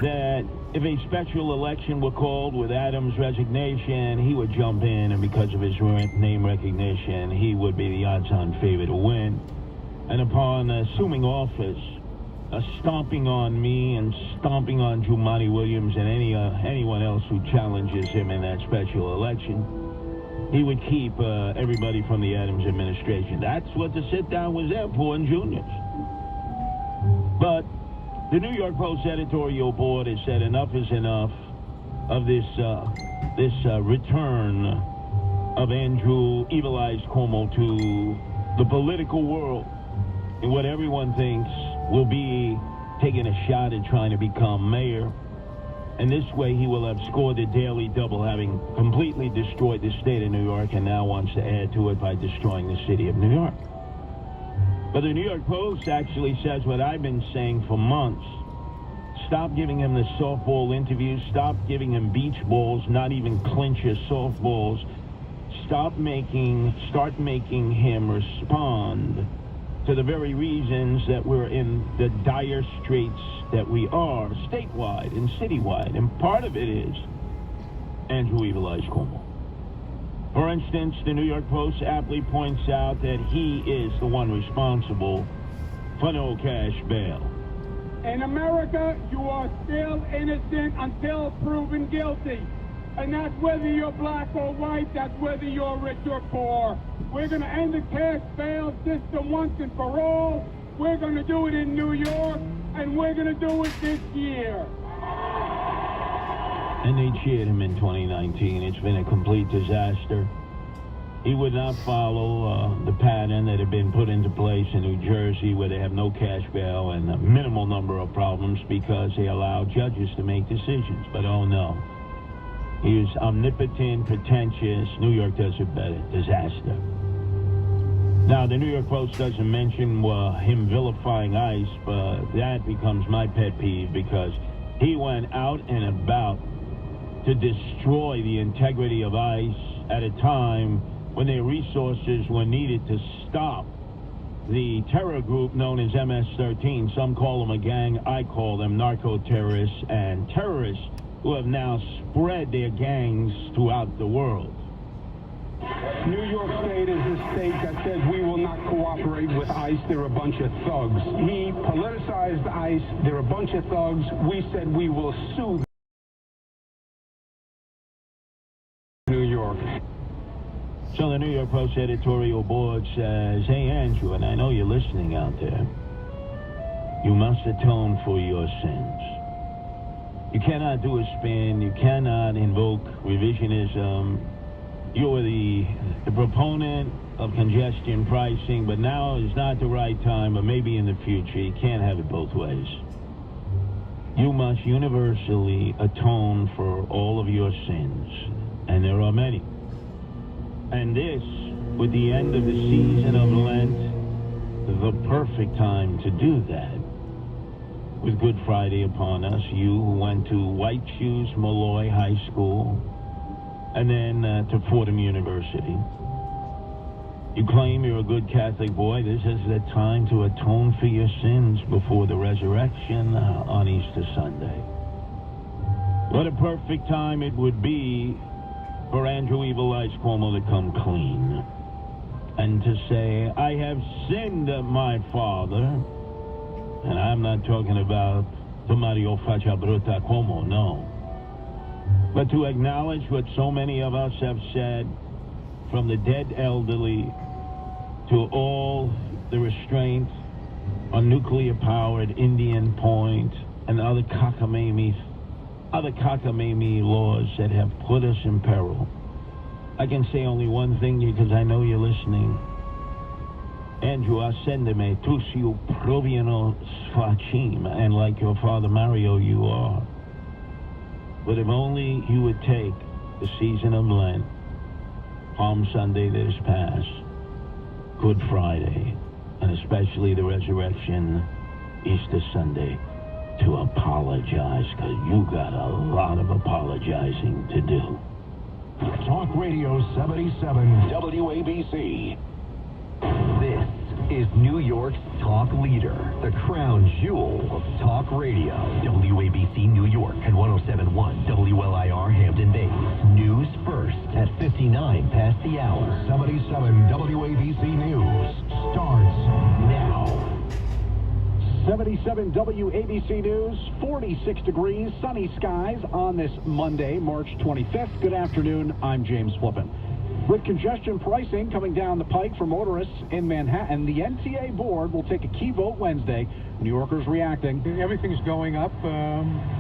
that if a special election were called with Adams' resignation, he would jump in, and because of his name recognition, he would be the odds-on favorite to win. And upon assuming office, stomping on me and stomping on Jumaane Williams and anyone else who challenges him in that special election, he would keep everybody from the Adams administration. That's what the sit-down was there for in Junior's. But the New York Post editorial board has said enough is enough of this return of Andrew Evil Eyes Cuomo to the political world, and what everyone thinks will be taking a shot at trying to become mayor. And this way he will have scored a daily double, having completely destroyed the state of New York, and now wants to add to it by destroying the city of New York. But the New York Post actually says what I've been saying for months. Stop giving him the softball interviews. Stop giving him beach balls, not even clincher softballs. Start making him respond to the very reasons that we're in the dire straits that we are, statewide and citywide. And part of it is Andrew Evil Eyes Cuomo. For instance, the New York Post aptly points out that he is the one responsible for no cash bail. In America, you are still innocent until proven guilty. And that's whether you're black or white, that's whether you're rich or poor. We're going to end the cash bail system once and for all. We're going to do it in New York, and we're going to do it this year. And they cheered him in 2019. It's been a complete disaster. He would not follow the pattern that had been put into place in New Jersey, where they have no cash bail and a minimal number of problems because they allow judges to make decisions. But oh no. He is omnipotent, pretentious. New York does it better. Disaster. Now, the New York Post doesn't mention him vilifying ICE, but that becomes my pet peeve because he went out and about to destroy the integrity of ICE at a time when their resources were needed to stop the terror group known as MS-13. Some call them a gang. I call them narco-terrorists and terrorists who have now spread their gangs throughout the world. New York State is a state that says we will not cooperate with ICE. They're a bunch of thugs. He politicized ICE. They're a bunch of thugs. We said we will sue New York. So the New York Post editorial board says, hey, Andrew, and I know you're listening out there, you must atone for your sins. You cannot do a spin. You cannot invoke revisionism. You're the proponent of congestion pricing, but now is not the right time, but maybe in the future. You can't have it both ways. You must universally atone for all of your sins, and there are many. And this with the end of the season of Lent, the perfect time to do that. With Good Friday upon us, you who went to White Shoes Malloy High School and then to Fordham University. You claim you're a good Catholic boy. This is the time to atone for your sins before the resurrection on Easter Sunday. What a perfect time it would be for Andrew Evil Eyes Cuomo to come clean and to say, I have sinned, my Father. And I'm not talking about the Mario Faccia Bruta Cuomo, no. But to acknowledge what so many of us have said, from the dead elderly to all the restraint on nuclear-powered Indian Point and other cockamamie laws that have put us in peril. I can say only one thing because I know you're listening. Andrew, ascendeme, tusiu proviano sfacim, and like your father Mario, you are. But if only you would take the season of Lent, Palm Sunday that is past, Good Friday, and especially the resurrection, Easter Sunday, to apologize, because you got a lot of apologizing to do. Talk Radio 77 WABC. This is New York's talk leader, the crown jewel of talk radio. WABC New York and 107.1 WLIR Hampton Bays. News first at 59 past the hour. 77 WABC News starts now. 77 WABC News, 46 degrees, sunny skies on this Monday, March 25th. Good afternoon, I'm James Flippin. With congestion pricing coming down the pike for motorists in Manhattan, the NTA board will take a key vote Wednesday. New Yorkers reacting. Everything's going up.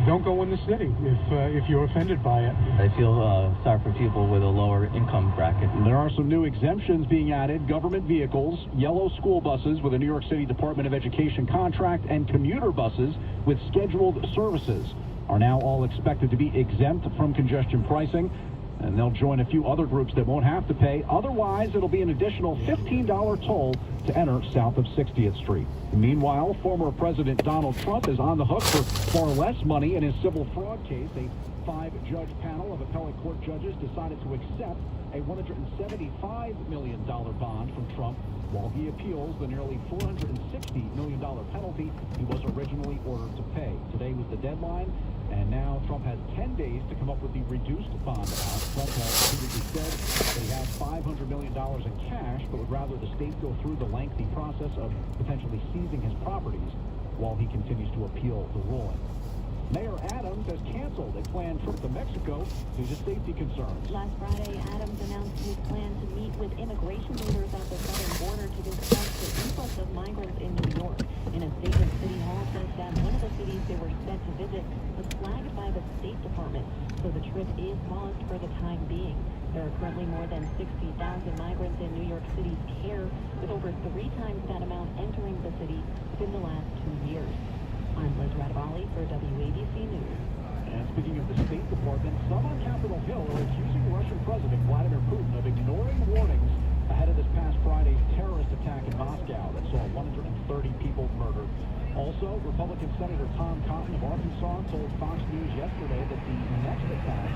Don't go in the city if you're offended by it. I feel sorry for people with a lower income bracket. There are some new exemptions being added. Government vehicles, yellow school buses with a New York City Department of Education contract, and commuter buses with scheduled services are now all expected to be exempt from congestion pricing. And they'll join a few other groups that won't have to pay. Otherwise, it'll be an additional $15 toll to enter south of 60th Street. Meanwhile, former President Donald Trump is on the hook for far less money in his civil fraud case. A 5-judge panel of appellate court judges decided to accept a $175 million bond from Trump while he appeals the nearly $460 million penalty he was originally ordered to pay. Today was the deadline, and now Trump has 10 days to come up with the reduced bond amount. Trump has previously said that he has $500 million in cash, but would rather the state go through the lengthy process of potentially seizing his properties while he continues to appeal the ruling. Mayor Adams has canceled a planned trip to Mexico due to safety concerns. Last Friday, Adams announced his plan to meet with immigration leaders at the southern border to discuss the influx of migrants in New York. In a statement, City Hall says that one of the cities they were set to visit was flagged by the State Department, so the trip is paused for the time being. There are currently more than 60,000 migrants in New York City's care, with over 3 times that amount entering the city within the last 2 years. I'm Liz Radavali for WABC News. And speaking of the State Department, some on Capitol Hill are accusing Russian President Vladimir Putin of ignoring warnings ahead of this past Friday's terrorist attack in Moscow that saw 130 people murdered. Also, Republican Senator Tom Cotton of Arkansas told Fox News yesterday that the next attack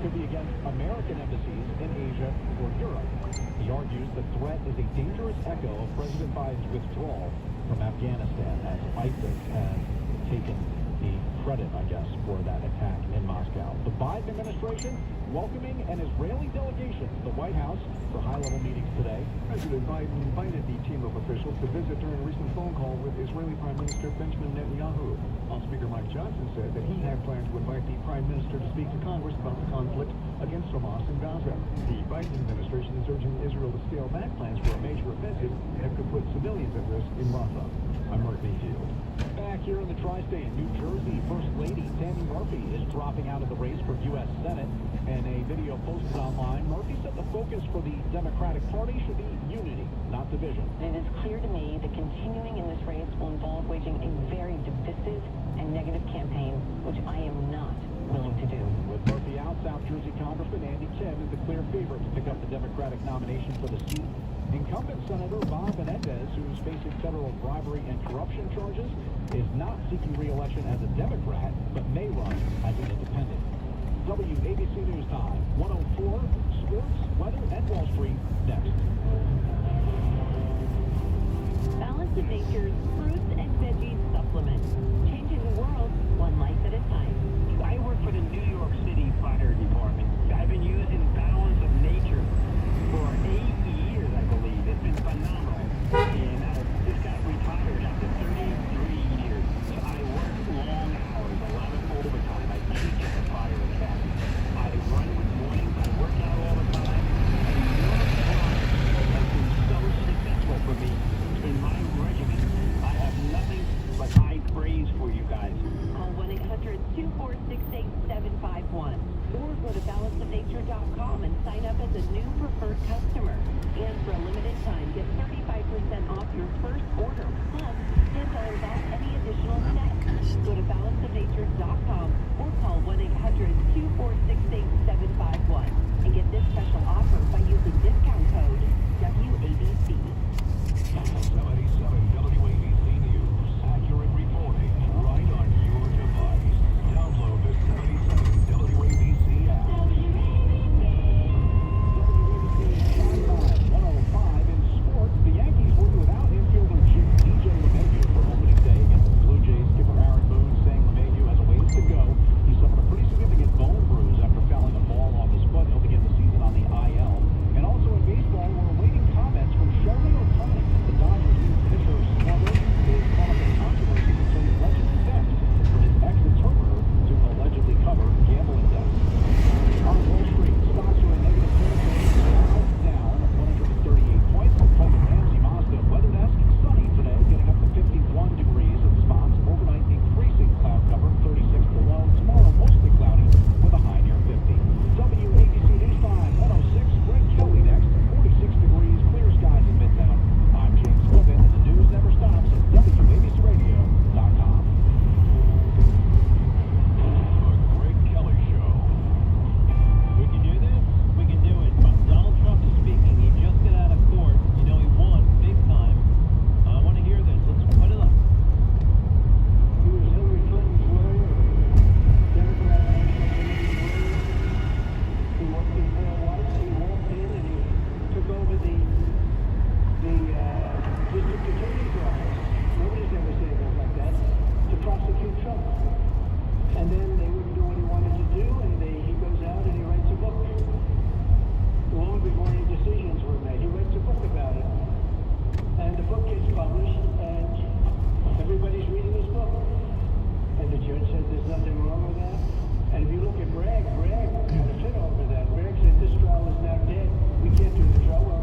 could be against American embassies in Asia or Europe. He argues the threat is a dangerous echo of President Biden's withdrawal from Afghanistan, as ISIS has taken the credit, I guess, for that attack in Moscow. The Biden administration welcoming an Israeli delegation to the White House for high-level meetings today. President Biden invited the team of officials to visit during a recent phone call with Israeli Prime Minister Benjamin Netanyahu. House Speaker Mike Johnson said that he had planned to invite the Prime Minister to speak to Congress about the conflict against Hamas in Gaza. The Biden administration is urging Israel to scale back plans for a major offensive that could put civilians at risk in Rafah. I'm Mark Mayfield. Back here in the tri-state in New Jersey, First Lady Tammy Murphy is dropping out of the race for U.S. Senate. In a video posted online, Murphy said the focus for the Democratic Party should be unity, not division. It is clear to me that continuing in this race will involve waging a very divisive and negative campaign, which I am not willing to do. With Murphy out, South Jersey Congressman Andy Kim is the clear favorite to pick up the Democratic nomination for the seat. Incumbent Senator Bob Menendez, who's facing federal bribery and corruption charges, is not seeking re-election as a Democrat, but may run as an independent. WABC News Time, 104, sports, weather, and Wall Street, next. Balance of Nature's fruits and veggies supplement. Changing the world one life at a time. I work for the New York City Fire Department. I've been using Balance of Nature for 8 years, I believe. It's been phenomenal. And I just got retired after 33 years. I work long hours, a lot of overtime. I teach at the fire academy. I run with mornings. I work out all the time. And your product has been so successful for me in my regimen. I have nothing but high praise for you guys. Call 1-800-246-8751 or go to balanceofnature.com and sign up as a new preferred customer. And for a limited time, get 35% off your first order. Plus, $10 off any additional steps. Go to balanceofnature.com or call 1-800-246-8751 and get this special offer by using discount code WABC. 77 WABC News. Accurate reporting right on your device. Download the 77 WABC app. WABC 105 in sports. The Yankees were without infielder DJ LeMahieu for opening day against the Blue Jays. Skipper Aaron Boone saying LeMahieu has a ways to go. He suffered a pretty significant bone bruise after fouling a ball off his foot. He'll begin the season on the IL. And also in baseball, we're awaiting comments from Sheldon O'Connor. The Dodgers' new pitcher Slugger is caught up in controversy concerning alleged theft from his ex-interpreter to allegedly cover gambling debts. On Wall Street, stocks are in negative territory. Dow down 138 points. Called Ramsey Mazda Weather Desk. Sunny today, getting up to 51 degrees at spots. Overnight increasing cloud cover, 36 below. Tomorrow mostly cloudy with a high near 50. WABC News Time, 106. Greg Kelly next. 46 degrees, clear skies in Midtown. I'm James Corbin, and the news never stops at WABCRadio.com. The Greg Kelly Show. We can do this. We can do it. Donald Trump is speaking. He just got out of court. You know, he won big time. I want to hear this. Let's put it up. He was Hillary Clinton's lawyer, Democrat National Committee lawyer. He worked in Paul Weiss. He walked in and he took over the district attorney's office. Nobody's ever said that like that. To prosecute Trump. And then they wouldn't do what he wanted to do, and he goes out and he writes a book. Long before any decisions were made, he writes a book about it. And the book gets published, and everybody's reading his book. And the judge said there's nothing wrong with that. And if you look at Bragg had a fit over that. Bragg said this trial is now dead. We can't do the trial. Well,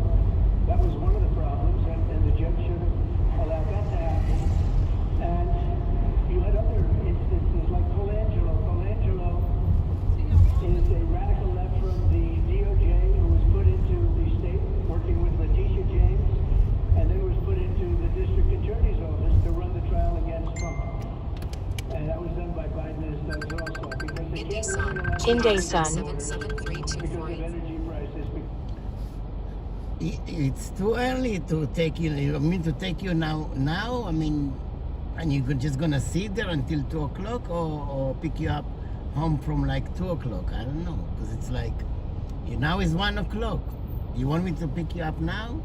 that was one of the problems, and the judge should have allowed that to happen. And you had other instances like Colangelo. Colangelo is a radical left from the DOJ who was put into the state working with Letitia James, and then was put into the district attorney's office to run the trial against Trump. And that was done by Biden and his thugs also, because they can't In day sun. because of energy prices. It's too early to take you. You mean to take you now? I mean, and you're just gonna sit there until 2 o'clock, or pick you up home from like 2 o'clock? I don't know, because it's like now it's 1 o'clock. You want me to pick you up now?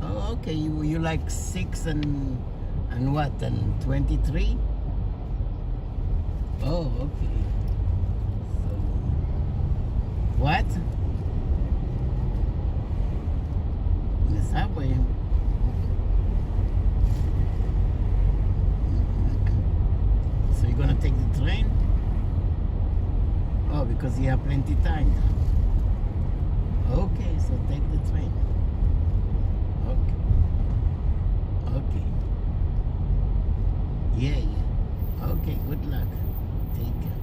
Oh, okay. You like 6 and what, and 23? Oh, okay. So what? In the subway. So you're gonna take the train? Oh, because you have plenty time now. Okay, so take the train. Okay. Okay. Yeah. Okay, good luck. Take care.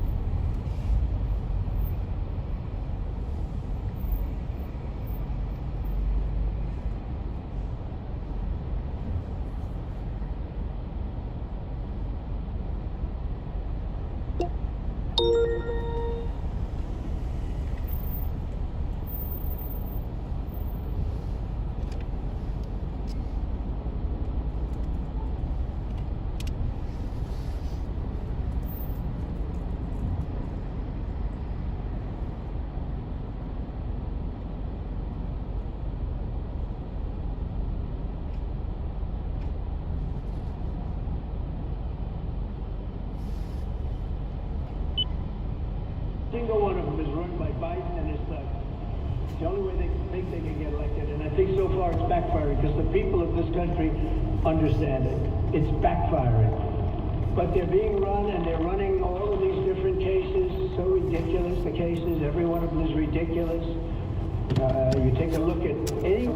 system is run by Biden and his thugs. It's the only way they think they can get elected, and I think so far it's backfiring because the people of this country understand it. It's backfiring. But they're being run, and they're running all of these different cases, so ridiculous, the cases, every one of them is ridiculous. You take a look at any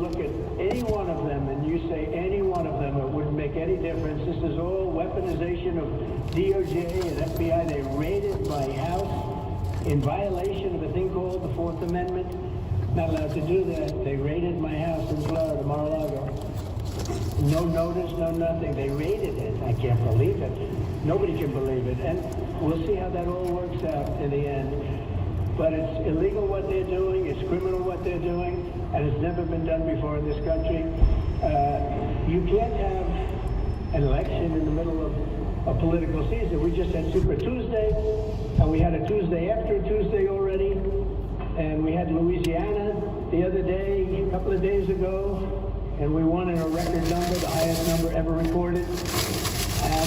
one of them, and you say any one of them, it wouldn't make any difference. This is all weaponization of DOJ and FBI. They raided my house in violation of a thing called the Fourth Amendment. Not allowed to do that. They raided my house in Florida, Mar-a-Lago. No notice, no nothing. They raided it. I can't believe it. Nobody can believe it. And we'll see how that all works out in the end. But it's illegal what they're doing, it's criminal what they're doing, and it's never been done before in this country. You can't have an election in the middle of a political season. We just had Super Tuesday, and we had a Tuesday after a Tuesday already, and we had Louisiana the other day, a couple of days ago, and we won in a record number, the highest number ever recorded.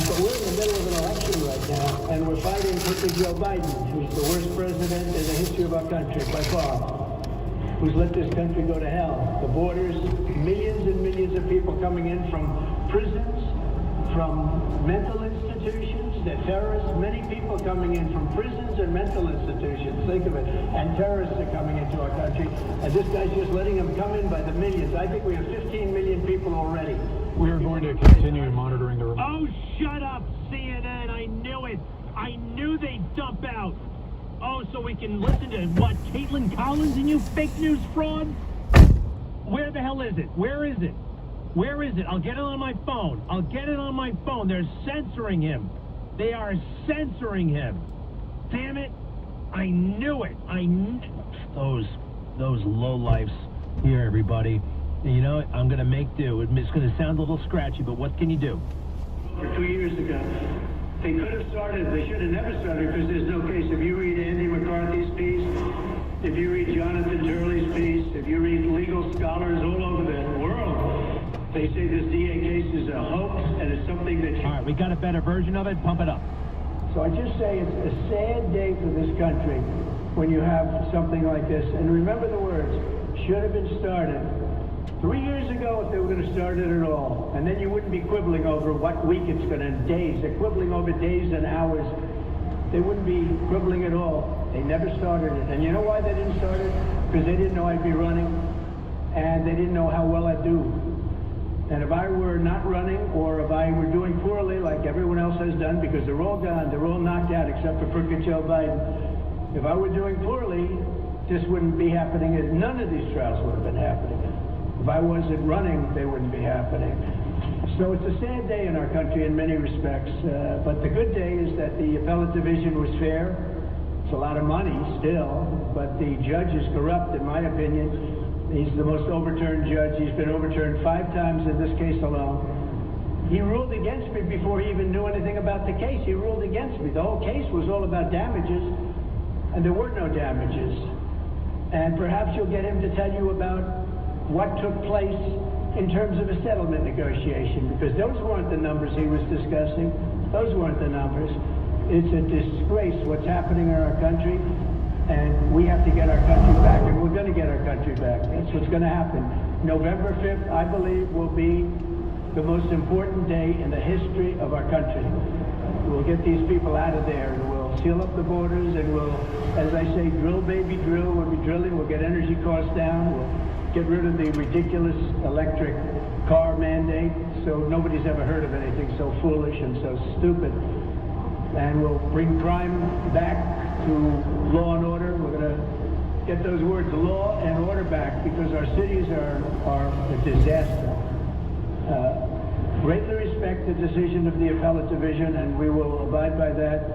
But we're in the middle of an election right now, and we're fighting Joe Biden, who's the worst president in the history of our country, by far, who's let this country go to hell. The borders, millions and millions of people coming in from prisons, from mental institutions, they're terrorists, many people coming in from prisons and mental institutions, think of it, and terrorists are coming into our country, and this guy's just letting them come in by the millions. I think we have 15 million people already. We are going to continue monitoring the... Oh, shut up, CNN. I knew it. I knew they'd dump out. Oh, so we can listen to, what, Caitlin Collins and you fake news fraud? Where the hell is it? Where is it? Where is it? I'll get it on my phone. I'll get it on my phone. They're censoring him. They are censoring him. Damn it. I knew it. Those lowlifes. Here, everybody. You know, I'm going to make do. It's going to sound a little scratchy, but what can you do? For 2 years ago, they could have started, they should have never started because there's no case. If you read Andy McCarthy's piece, if you read Jonathan Turley's piece, if you read legal scholars all over the world, they say this DA case is a hoax and it's something that... All right, we got a better version of it. Pump it up. So I just say it's a sad day for this country when you have something like this. And remember the words, should have been started 3 years ago if they were going to start it at all. And then you wouldn't be quibbling over what week it's going to, days. They're quibbling over days and hours. They wouldn't be quibbling at all. They never started it. And you know why they didn't start it? Because they didn't know I'd be running, and they didn't know how well I'd do. And if I were not running, or if I were doing poorly like everyone else has done, because they're all gone, they're all knocked out except for crooked Joe Biden. If I were doing poorly, this wouldn't be happening, and none of these trials would have been happening. If I wasn't running, they wouldn't be happening. So it's a sad day in our country in many respects, but the good day is that the appellate division was fair. It's a lot of money still, but the judge is corrupt, in my opinion. He's the most overturned judge. He's been overturned 5 times in this case alone. He ruled against me before he even knew anything about the case. He ruled against me. The whole case was all about damages, and there were no damages. And perhaps you'll get him to tell you about what took place in terms of a settlement negotiation, because those weren't the numbers he was discussing. Those weren't the numbers. It's a disgrace what's happening in our country, and we have to get our country back, and we're going to get our country back. That's what's going to happen. November 5th, I believe, will be the most important day in the history of our country. We'll get these people out of there, and we'll seal up the borders, and we'll, as I say, drill, baby, drill. We'll be drilling. We'll get energy costs down. We'll get rid of the ridiculous electric car mandate, so nobody's ever heard of anything so foolish and so stupid. And we'll bring crime back to law and order. We're going to get those words law and order back, because our cities are a disaster. Greatly respect the decision of the appellate division, and we will abide by that.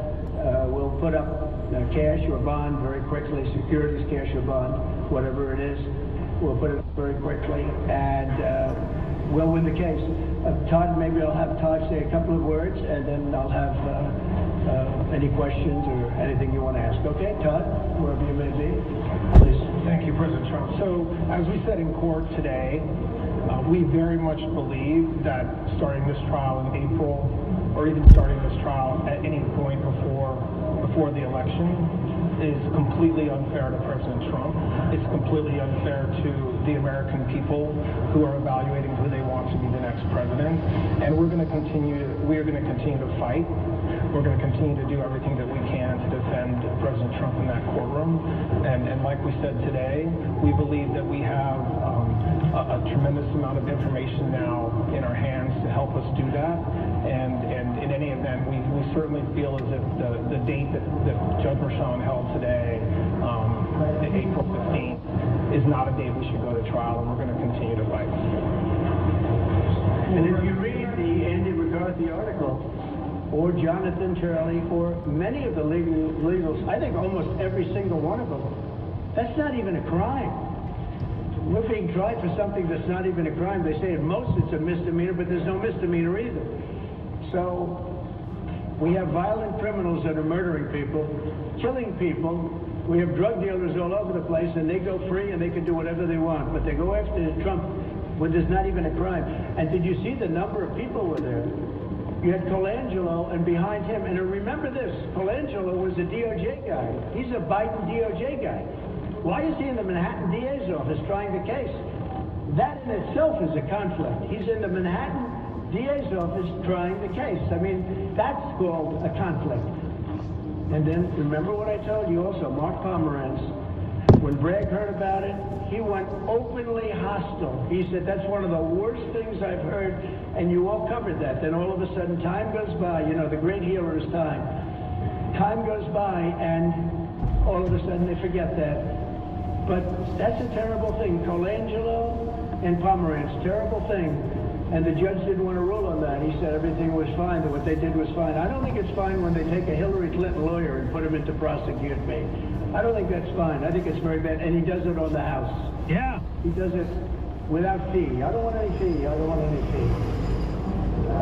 We'll put up cash or bond very quickly, securities, cash or bond, whatever it is. We'll put it up very quickly, and we'll win the case. Todd, maybe I'll have Todd say a couple of words, and then I'll have any questions or anything you want to ask. Okay, Todd, wherever you may be, please. Thank you, President Trump. So, as we said in court today, we very much believe that starting this trial in April or even starting this trial at any point before the election is completely unfair to President Trump. It's completely unfair to the American people who are evaluating who they want to be the next president. And we're going to continue to fight. We're going to continue to do everything that we can to defend President Trump in that courtroom. And like we said today, we believe that we have a tremendous amount of information now in our hands to help us do that. And in any event, we certainly feel as if the date that Judge Merchan held today, April 15th, is not a date we should go to trial, and we're going to continue to fight. And if you read the Andy McCarthy article, or Jonathan Turley, or many of the legals, I think almost every single one of them, that's not even a crime. We're being tried for something that's not even a crime. They say at most it's a misdemeanor, but there's no misdemeanor either. So we have violent criminals that are murdering people, killing people. We have drug dealers all over the place, and they go free and they can do whatever they want. But they go after Trump when there's not even a crime. And did you see the number of people were there? You had Colangelo, and behind him, and remember this, Colangelo was a DOJ guy. He's a Biden DOJ guy. Why is he in the Manhattan DA's office trying the case? That in itself is a conflict. He's in the Manhattan DA's office trying the case. I mean, that's called a conflict. And then, remember what I told you also, Mark Pomerantz, when Bragg heard about it, he went openly hostile. He said, that's one of the worst things I've heard, and you all covered that. Then all of a sudden, time goes by. You know, the great healer is time. Time goes by, and all of a sudden they forget that. But that's a terrible thing. Colangelo and Pomerantz, terrible thing. And the judge didn't want to rule on that. He said everything was fine, that what they did was fine. I don't think it's fine when they take a Hillary Clinton lawyer and put him in to prosecute me. I don't think that's fine. I think it's very bad. And he does it on the House. Yeah. He does it without fee. I don't want any fee. I don't want any fee.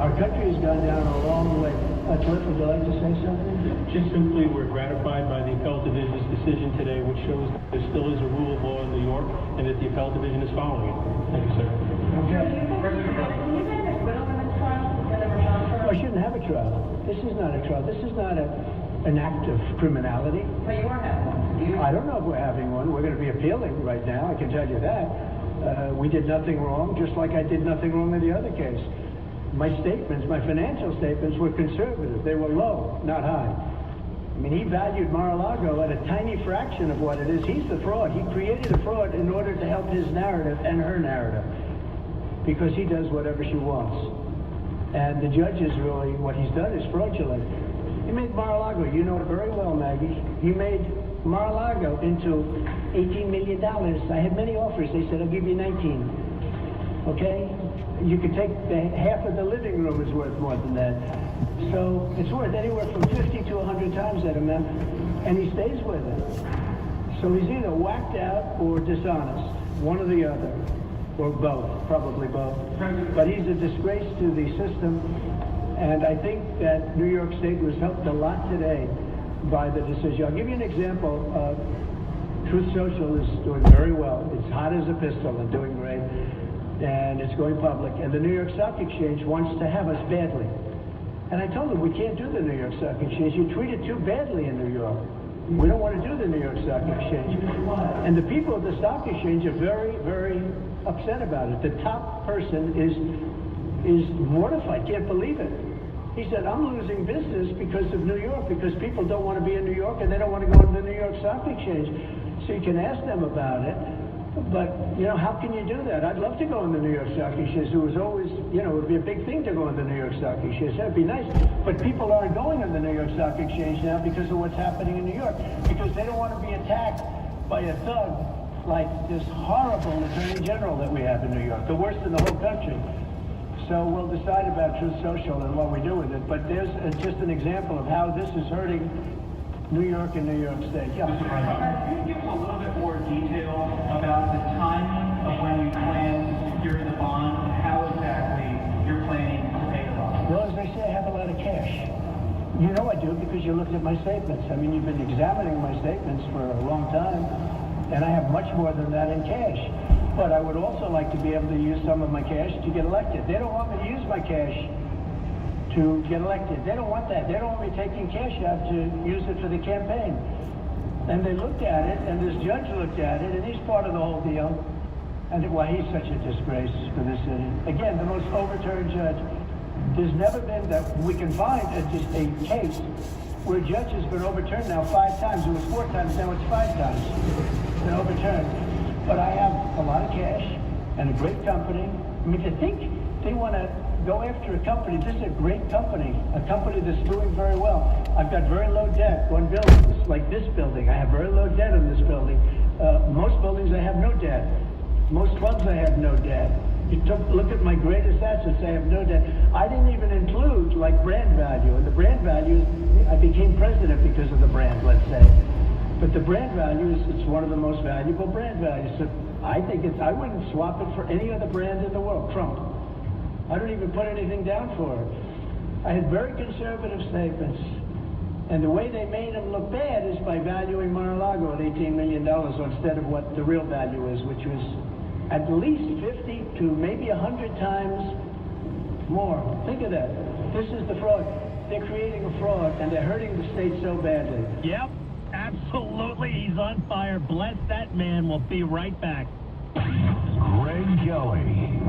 Our country has gone down a long way. Cliff, would you like to say something? Just simply, we're gratified by the Appellate Division's decision today, which shows that there still is a rule of law in New York, and that the Appellate Division is following it. Thank you, sir. I shouldn't have a trial. This is not a trial. This is not an act of criminality. But you are having one. I don't know if we're having one. We're going to be appealing right now. I can tell you that. We did nothing wrong, just like I did nothing wrong in the other case. My statements, my financial statements were conservative. They were low, not high. I mean, he valued Mar-a-Lago at a tiny fraction of what it is. He's the fraud. He created a fraud in order to help his narrative and her narrative, because he does whatever she wants. And the judge is really, what he's done is fraudulent. He made Mar-a-Lago, you know it very well, Maggie. He made Mar-a-Lago into $18 million. I had many offers. They said, I'll give you 19. Okay? You could take half of the living room is worth more than that. So it's worth anywhere from 50 to 100 times that amount. And he stays with it. So he's either whacked out or dishonest. One or the other. Or both. Probably both. But he's a disgrace to the system. And I think that New York State was helped a lot today by the decision. I'll give you an example. Truth Social is doing very well. It's hot as a pistol and doing great. And it's going public. And the New York Stock Exchange wants to have us badly. And I told them, we can't do the New York Stock Exchange. You treat it too badly in New York. We don't want to do the New York Stock Exchange. And the people of the Stock Exchange are very, very upset about it. The top person is mortified, can't believe it. He said, I'm losing business because of New York, because people don't want to be in New York and they don't want to go to the New York Stock Exchange. So you can ask them about it. But, you know, how can you do that? I'd love to go on the New York Stock Exchange. It was always, you know, it would be a big thing to go on the New York Stock Exchange. That would be nice. But people aren't going on the New York Stock Exchange now because of what's happening in New York. Because they don't want to be attacked by a thug like this horrible Attorney General that we have in New York, the worst in the whole country. So we'll decide about Truth Social and what we do with it. But there's just an example of how this is hurting New York and New York State. Yeah. Mr. President, can you give us a little bit more detail about the timing of when you plan to secure the bond and how exactly you're planning to pay it off? Well, as they say, I have a lot of cash. You know I do because you looked at my statements. I mean, you've been examining my statements for a long time, and I have much more than that in cash. But I would also like to be able to use some of my cash to get elected. They don't want me to use my cash to to get elected. They don't want that. They don't want me taking cash out to use it for the campaign. And they looked at it, and this judge looked at it, and he's part of the whole deal. And why, he's such a disgrace for this city. Again, the most overturned judge. There's never been that we can find just a case where a judge has been overturned now 5 times. It was 4 times, now it's 5 times. It's been overturned. But I have a lot of cash and a great company. I mean, to think they want to go after a company, this is a great company, a company that's doing very well. I've got very low debt on buildings, like this building. I have very low debt on this building. Most buildings I have no debt. Most funds I have no debt. You look at my greatest assets, I have no debt. I didn't even include like brand value. And the brand value, I became president because of the brand, let's say. But the brand value is, it's one of the most valuable brand values. So I think I wouldn't swap it for any other brand in the world. Trump. I don't even put anything down for it. I had very conservative statements. And the way they made them look bad is by valuing Mar-a-Lago at $18 million instead of what the real value is, which was at least 50 to maybe 100 times more. Think of that. This is the fraud. They're creating a fraud, and they're hurting the state so badly. Yep, absolutely. He's on fire. Bless that man. We'll be right back. Greg Kelly.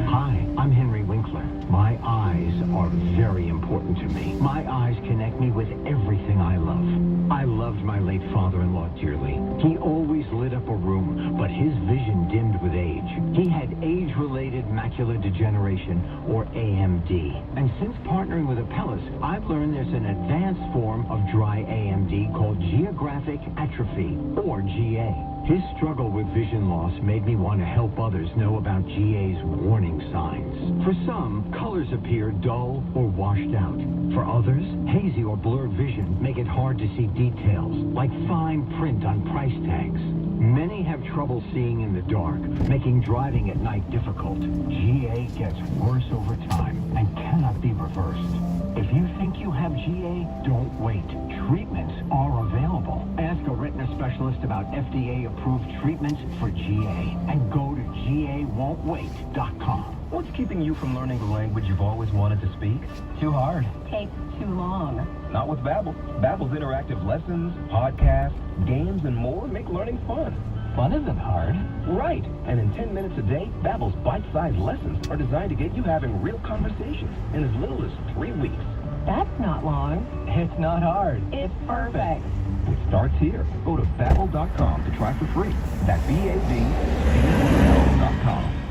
Hi, I'm Henry Winkler. My eyes are very important to me. My eyes connect me with everything I love. I loved my late father-in-law dearly. He always lit up a room, but his vision dimmed with age. He had age-related macular degeneration, or AMD. And since partnering with Apellis, I've learned there's an advanced form of dry AMD called geographic atrophy, or GA. His struggle with vision loss made me want to help others know about GA's warning signs. For some, colors appear dull or washed out. For others, hazy or blurred vision make it hard to see details, like fine print on price tags. Many have trouble seeing in the dark, making driving at night difficult. GA gets worse over time and cannot be reversed. If you think you have GA, don't wait. Treatments are available. Ask a retina specialist about FDA-approved treatments for GA and go to GAWon'tWait.com. What's keeping you from learning the language you've always wanted to speak? Too hard. Takes too long. Not with Babbel. Babbel's interactive lessons, podcasts, games, and more make learning fun. Fun isn't hard. Right. And in 10 minutes a day, Babbel's bite-sized lessons are designed to get you having real conversations in as little as 3 weeks. That's not long. It's not hard. It's perfect. It starts here. Go to Babbel.com to try for free. That's Babbel.com.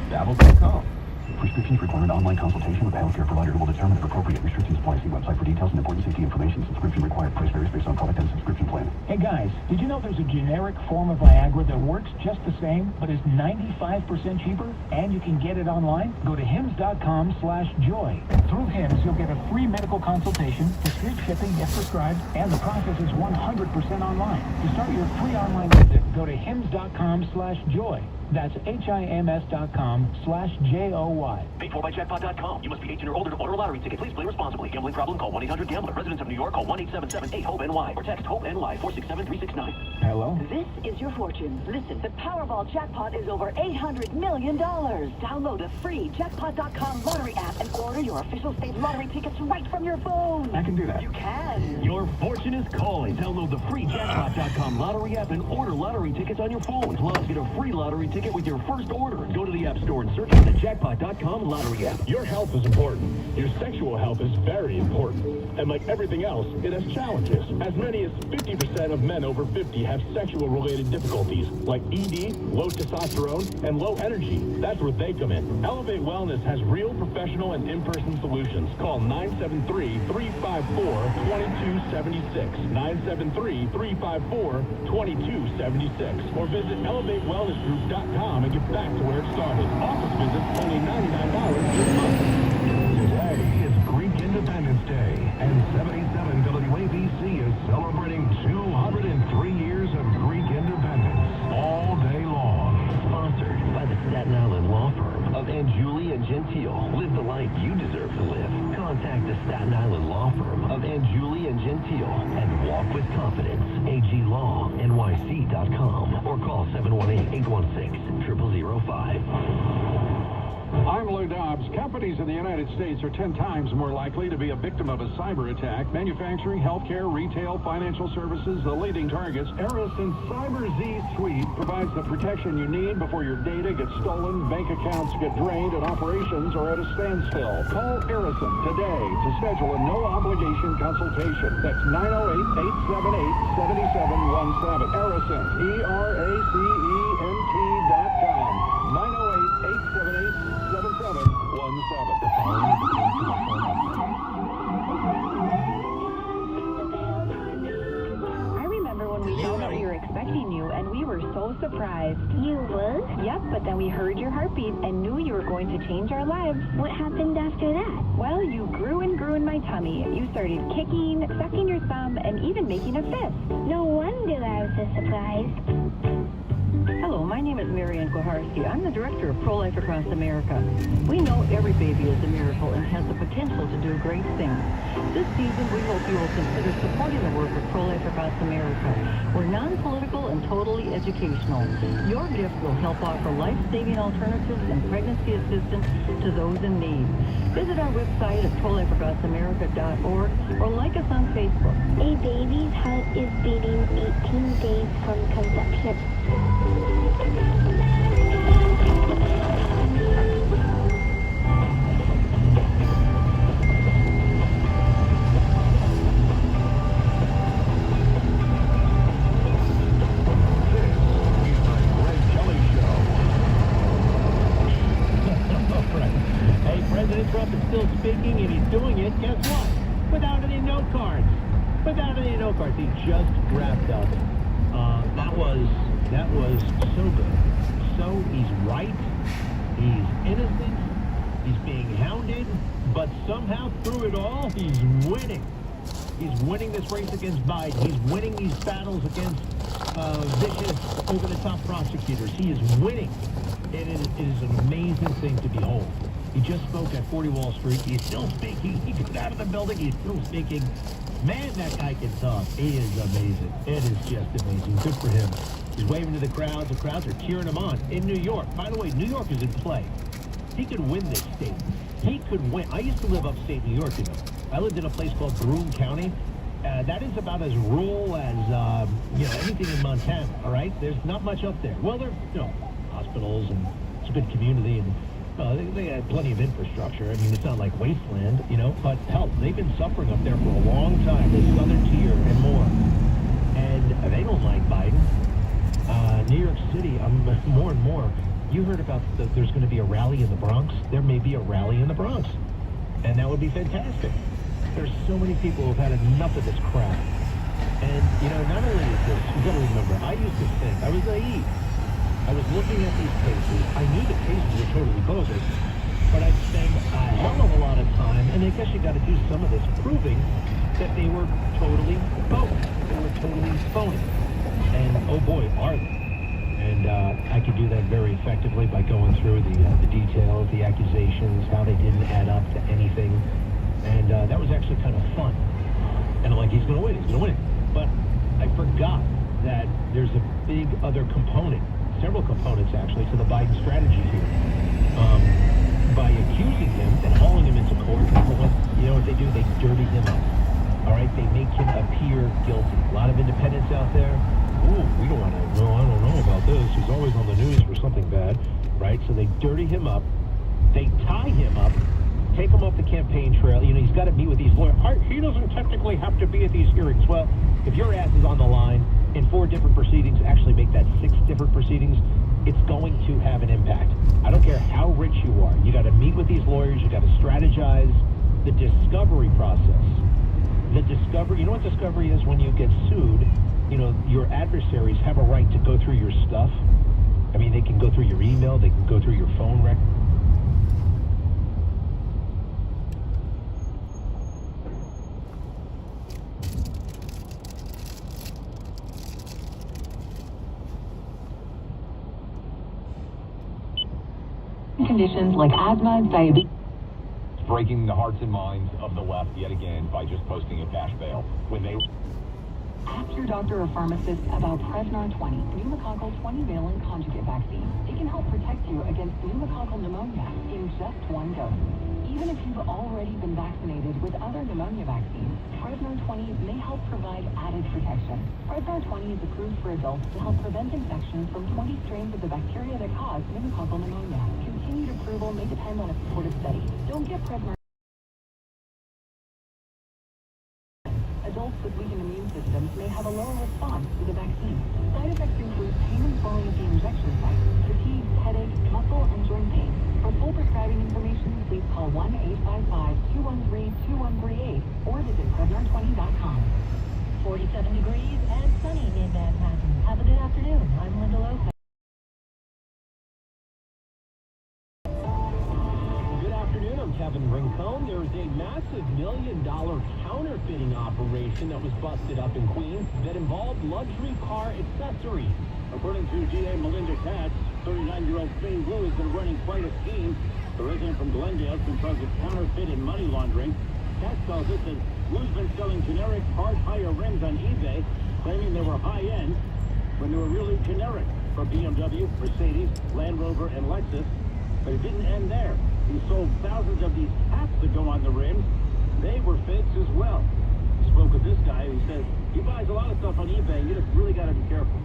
Babbel.com. Prescriptions require an online consultation with a healthcare provider who will determine if appropriate restrictions apply. See website for details and important safety information. Subscription required. Price varies based on product and subscription plan. Hey guys, did you know there's a generic form of Viagra that works just the same, but is 95% cheaper? And you can get it online? Go to hims.com/joy. Through Hims, you'll get a free medical consultation, discreet shipping if prescribed, and the process is 100% online. To start your free online visit, go to hims.com/joy. That's HIMS.com/JOY. Paid for by jackpot.com. You must be 18 or older to order a lottery ticket. Please play responsibly. Gambling problem? Call 1-800-GAMBLER. Residents of New York, call 1-877-8-HOPE-NY or text HOPE-NY 467-369. Hello? This is your fortune. Listen, the Powerball jackpot is over $800 million. Download the free jackpot.com lottery app and order your official state lottery tickets right from your phone. I can do that. You can. Your fortune is calling. Download the free jackpot.com lottery app and order lottery tickets on your phone. Plus, get a free lottery ticket with your first order. Go to the App Store and search for the jackpot.com lottery app. Your health is important. Your sexual health is very important. And like everything else, it has challenges. As many as 50% of men over 50 have sexual-related difficulties, like ED, low testosterone, and low energy. That's where they come in. Elevate Wellness has real professional and in-person solutions. Call 973-354-2276. 973-354-2276. Or visit ElevateWellnessGroup.com and get back to where it started. Office visits only $99 this month. Today is Greek Independence Day, and 77 WABC is celebrating 203 years of Greek independence all day long. Sponsored by the Staten Island law firm of Anjuli and Gentile. Live the life you deserve to live. Contact the Staten Island law firm of Anjuli and Gentile and walk with confidence. AGLawNYC.com or call 718-816-0005. I'm Lou Dobbs. Companies in the United States are 10 times more likely to be a victim of a cyber attack. Manufacturing, healthcare, retail, financial services, the leading targets. Arison Cyber Z Suite provides the protection you need before your data gets stolen, bank accounts get drained, and operations are at a standstill. Call Arison today to schedule a no-obligation consultation. That's 908-878-7717. Arison, ERACENT.com. 908-878-7717. I remember when we found out we were expecting you, and we were so surprised. You were? Yep, but then we heard your heartbeat and knew you were going to change our lives. What happened after that? Well, you grew and grew in my tummy. You started kicking, sucking your thumb, and even making a fist. No wonder I was so surprised. Hello, my name is Marianne Koharski. I'm the director of Pro-Life Across America. We know every baby is a miracle and has the potential to do great things. This season, we hope you will consider supporting the work of Pro-Life Across America. We're non-political and totally educational. Your gift will help offer life-saving alternatives and pregnancy assistance to those in need. Visit our website at prolifeacrossamerica.org or like us on Facebook. A baby's heart is beating 18 days from conception. Hey, President Trump is still speaking, and he's doing it, guess what? Without any note cards. Without any note cards. He just wrapped up. That was so good. So he's right. He's innocent. He's being hounded. But somehow, through it all, he's winning. He's winning this race against Biden. He's winning these battles against vicious, over-the-top prosecutors. He is winning. It is an amazing thing to behold. He just spoke at 40 Wall Street. He's still speaking. He got out of the building. He's still speaking. Man, that guy can talk. He is amazing. It is just amazing. Good for him. He's waving to the crowds. The crowds are cheering him on. In New York. By the way, New York is in play. He could win this state. He could win. I used to live upstate New York, you know. I lived in a place called Broome County. That is about as rural as, anything in Montana, all right? There's not much up there. Well, there are, hospitals, and it's a good community, and they had plenty of infrastructure. I mean, it's not like wasteland, but hell, they've been suffering up there for a long time, the Southern Tier and more. And they don't like Biden. New York City, more and more, you heard about there's going to be a rally in the Bronx. There may be a rally in the Bronx. And that would be fantastic. There's so many people who have had enough of this crap. And, not only is this, you got to remember, I used to think, I was naive. I was looking at these cases. I knew the cases were totally bogus, but I'd spend a hell of a lot of time, and I guess you got to do some of this proving that they were totally bogus. They were totally phony. And, oh boy, are they. And I could do that very effectively by going through the details, the accusations, how they didn't add up to anything. And that was actually kind of fun. And I'm like, he's going to win, he's going to win. But I forgot that there's a big other component, several components actually, to the Biden strategy here. By accusing him and hauling him into court, what they do? They dirty him up. All right? They make him appear guilty. A lot of independents out there. Ooh, we don't want to, no, I don't know about this. He's always on the news for something bad, right? So they dirty him up. They tie him up, take him off the campaign trail. He's got to meet with these lawyers. He doesn't technically have to be at these hearings. Well, if your ass is on the line in 4 different proceedings, actually make that 6 different proceedings, it's going to have an impact. I don't care how rich you are. You got to meet with these lawyers. You got to strategize the discovery process. The discovery, you know what discovery is? When you get sued, your adversaries have a right to go through your stuff. I mean, they can go through your email, they can go through your phone record. Conditions like asthma, diabetes. Breaking the hearts and minds of the left yet again by just posting a cash bail. When they Ask your doctor or pharmacist about Prevnar 20, pneumococcal 20-valent conjugate vaccine. It can help protect you against pneumococcal pneumonia in just one dose. Even if you've already been vaccinated with other pneumonia vaccines, Prevnar 20 may help provide added protection. Prevnar 20 is approved for adults to help prevent infections from 20 strains of the bacteria that cause pneumococcal pneumonia. Continued approval may depend on a supportive study. Don't get Prevnar. Adults with weakened immune systems may have a lower response to the vaccine. Side effects include pain and swelling at the injection site, fatigue, headache, muscle, and joint pain. For full prescribing information, please call 1-855-213-2138 or visit Prevnar20.com. 47 degrees and sunny in Manhattan. Have a good afternoon. I'm Linda Lopez. Good afternoon, I'm Kevin Rincon. There is a massive $1 million counterfeiting operation that was busted up in Queens that involved luxury car accessories. According to DA Melinda Katz, 39-year-old Fay Wu has been running quite a scheme. The resident from Glendale has been charged with counterfeit and money laundering. Katz tells us that Wu's been selling generic hard hire rims on eBay, claiming they were high-end when they were really generic for BMW, Mercedes, Land Rover, and Lexus. But it didn't end there. He sold thousands of these caps that go on the rims. They were fakes as well. I spoke with this guy who says he buys a lot of stuff on eBay. You just really got to be careful.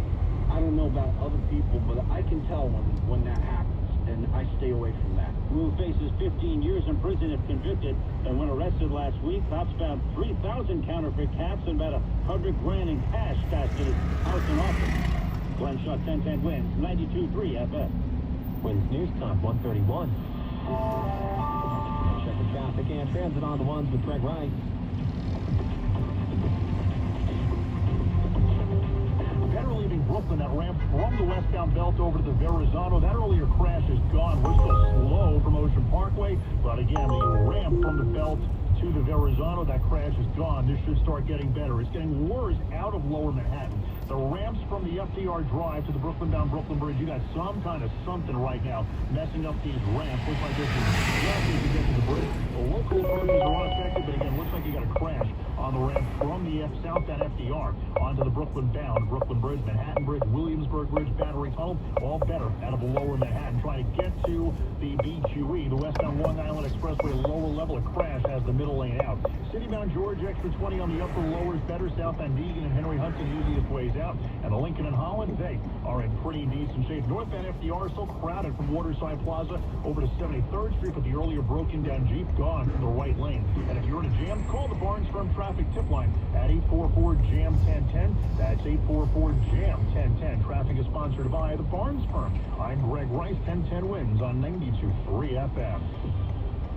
I don't know about other people, but I can tell when that happens, and I stay away from that. Wu faces 15 years in prison if convicted, and when arrested last week, cops found 3,000 counterfeit caps and about $100 grand in cash stashed in his house and office. Glenn Shaw, 1010 wins, 92.3 FM. Wins News Time, 131. Checking traffic and transit on the ones with Greg Wright. Leaving Brooklyn, that ramp from the westbound belt over to the Verrazano. That earlier crash is gone. We're still slow from Ocean Parkway, but again, the ramp from the belt to the Verrazano, that crash is gone. This should start getting better. It's getting worse out of Lower Manhattan. The ramps from the FDR Drive to the Brooklyn-bound Brooklyn Bridge, you got some kind of something right now messing up these ramps. Looks like this is just as you get to the bridge. The local authorities are unaffected, but again, looks like you got a crash on the ramp from the southbound FDR onto the Brooklyn-bound Brooklyn Bridge, Manhattan Bridge, Williamsburg Bridge, Battery Tunnel, all better out of Lower Manhattan. Trying to get to the BQE, the westbound Long Island Expressway, lower level, a crash has the middle lane out. Citybound George, extra 20 on the upper lowers, better southbound Deegan and Henry Hudson, easiest ways out. And the Lincoln and Holland, they are in pretty decent shape. Northbound FDR still crowded from Waterside Plaza over to 73rd Street, but the earlier broken down Jeep gone from the right lane. And if you're in a jam, call the Barnes Firm traffic tip line at 844-JAM-1010. That's 844-JAM-1010. Traffic is sponsored by the Barnes Firm. I'm Greg Rice, 1010 wins on 92.3 FM.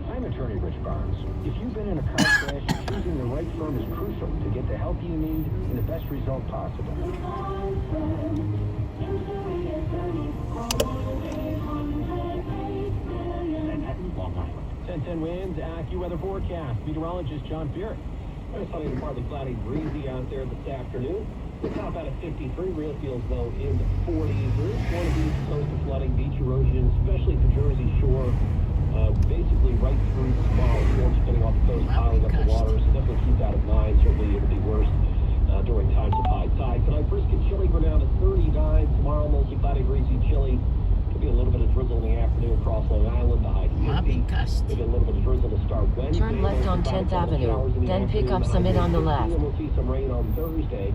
I'm attorney Rich Barnes. If you've been in a car crash, choosing the right firm is crucial to get the help you need and the best result possible. Manhattan, Long Island. 1010 wins, AccuWeather forecast. Meteorologist John Fear. It's sunny and partly cloudy, breezy out there this afternoon. The top out of 53, real feels though in the 40s. There is going to be close to flooding, beach erosion, especially at the Jersey Shore. Basically right through tomorrow, depending on the coast, piling up the water. So definitely keep that in mind. Certainly it'll be worse during times of high tide. Tonight, brisk and chilly. We're down to 39. Tomorrow, mostly cloudy, breezy, chilly. Could be a little bit of drizzle in the afternoon across Long Island. The high 50. Maybe a little bit of drizzle to start Wednesday. Turn left on 10th Avenue, then pick up Summit on the left. And we'll see some rain on Thursday.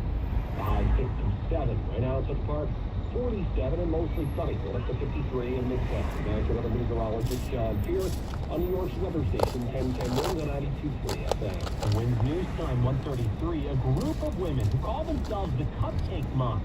The high 57. Right now, it's at the park. 47 and mostly sunny. We're up to 53 in Midwest. Now to weather meteorologist John Pierce on New York's weather station, 1010 winds on 92.3 FM. Winds News Time, 133. A group of women who call themselves the Cupcake Monks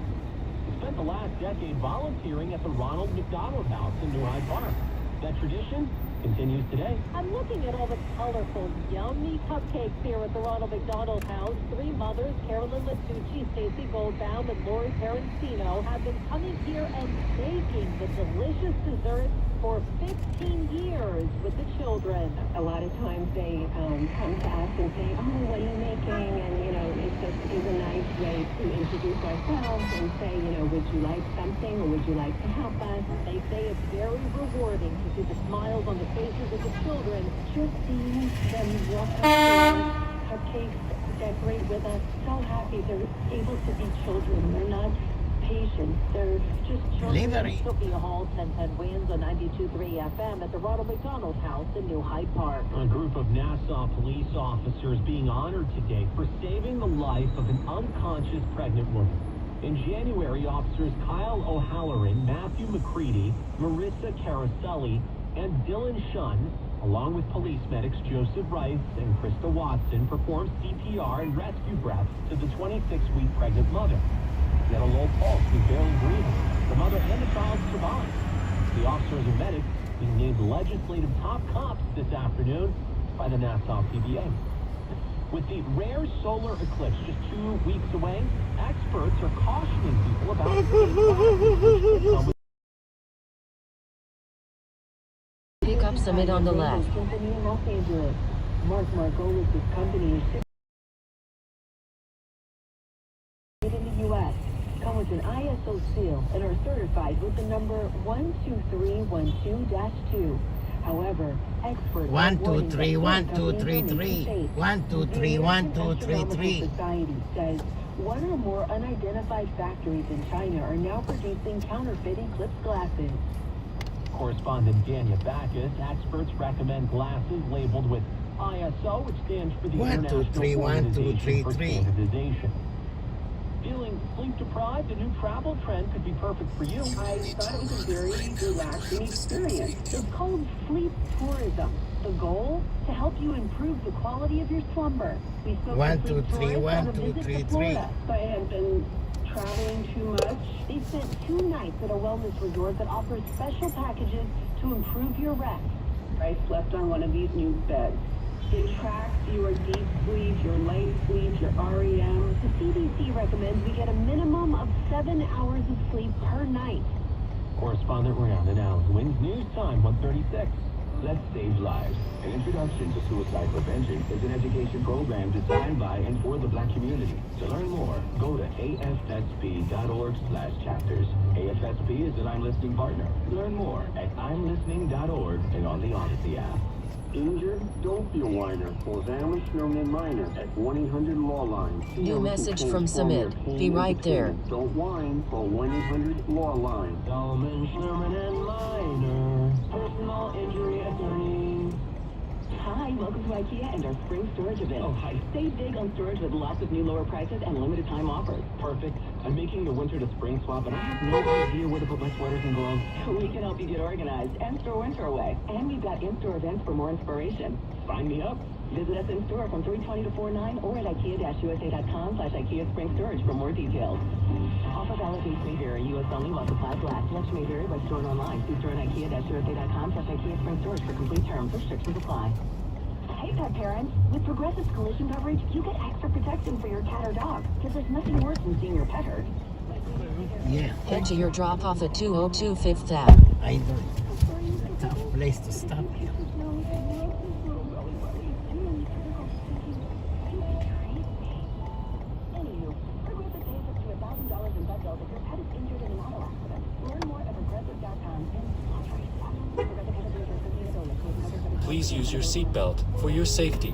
spent the last decade volunteering at the Ronald McDonald House in New Hyde Park. That tradition continues today. I'm looking at all the colorful, yummy cupcakes here at the Ronald McDonald House. Three mothers, Carolyn Latucci, Stacy Goldbaum, and Lori Perensino, have been coming here and baking the delicious desserts for 15 years with the children. A lot of times they come to us and say, oh, what are you making? And, you know, it just is a nice way to introduce ourselves and say, you know, would you like something or would you like to help us? They say it's very rewarding to see the smiles on the faces of the children. Just seeing them walk up to cupcakes, decorate with us, so happy they're able to be children. They're not patient. They're just children. Sophia Hall, 1010 wins on 90. 92.3 FM at the Ronald McDonald House in New Hyde Park. A group of Nassau police officers being honored today for saving the life of an unconscious pregnant woman. In January, officers Kyle O'Halloran, Matthew McCready, Marissa Caraselli, and Dylan Shunn, along with police medics Joseph Rice and Krista Watson, performed CPR and rescue breaths to the 26-week pregnant mother. She had a low pulse, was barely breathing. The mother and the child survived. The officers and medics being named legislative top cops this afternoon by the Nassau PBA. With the rare solar eclipse just 2 weeks away, experts are cautioning people about the Pick up summit on the left. Company in Los Angeles. Mark Margolis' company is made in the U.S., come with an ISO seal, and are certified with the number 12312-2. However, experts 1 2 3 1 2 3 3 1 2 3 1 2 3 3 Society says one or more unidentified factories in China are now producing counterfeit eclipse glasses. Correspondent Dania Backus, experts recommend glasses labeled with ISO, which stands for the 1 2 3 1 2 3 3 Standardization. Feeling sleep deprived, a new travel trend could be perfect for you. I thought it was a very relaxing experience. It's called sleep tourism. The goal? To help you improve the quality of your slumber. We spoke 1 to 2 sleep 3 tourists 1 on a 2 visit 3 to 3 Florida. I had been traveling too much. They spent 2 nights at a wellness resort that offers special packages to improve your rest. I slept on one of these new beds. It tracks your deep sleep, your light sleep, your REM. The CDC recommends we get a minimum of 7 hours of sleep per night. Correspondent Rhiannon Allen, Wings News Time, 1:36. Let's Save Lives. An introduction to suicide prevention is an education program designed by and for the Black community. To learn more, go to afsp.org/chapters. AFSP is an I'm Listening partner. Learn more at imlistening.org and on the Odyssey app. Injured? Don't be a whiner. Call Amish Snowman Minor at 1-800-LAW-LINE. New message from Samit. Be right there. Don't whine. Call 1-800-LAW-LINE. Solomon, Sherman, and Minor. Personal injury attorney. Hi, welcome to IKEA and our spring storage event. Oh, hi. Save big on storage with lots of new lower prices and limited time offers. Perfect. I'm making the winter to spring swap, and I have no idea where to put my sweaters and gloves. We can help you get organized and store winter away. And we've got in-store events for more inspiration. Sign me up. Visit us in store from 320 to 49 or at IKEA-USA.com/IKEA Spring Storage for more details. Offer valid dates may vary. U.S. only while supplies last. Selection may vary by store and online. See store at IKEA-USA.com/IKEA Spring Storage for complete terms. Restrictions apply. Hey, pet parents. With Progressive's collision coverage, you get extra protection for your cat or dog. Because there's nothing worse than seeing your pet hurt. Yeah. Head to your drop-off at 202 5th Ave. I know. A tough place to stop here. Anywho, Progressive pays up to $1,000 in vet bills if your pet is injured in an auto accident. Learn more at Progressive.com. Please use your seatbelt for your safety.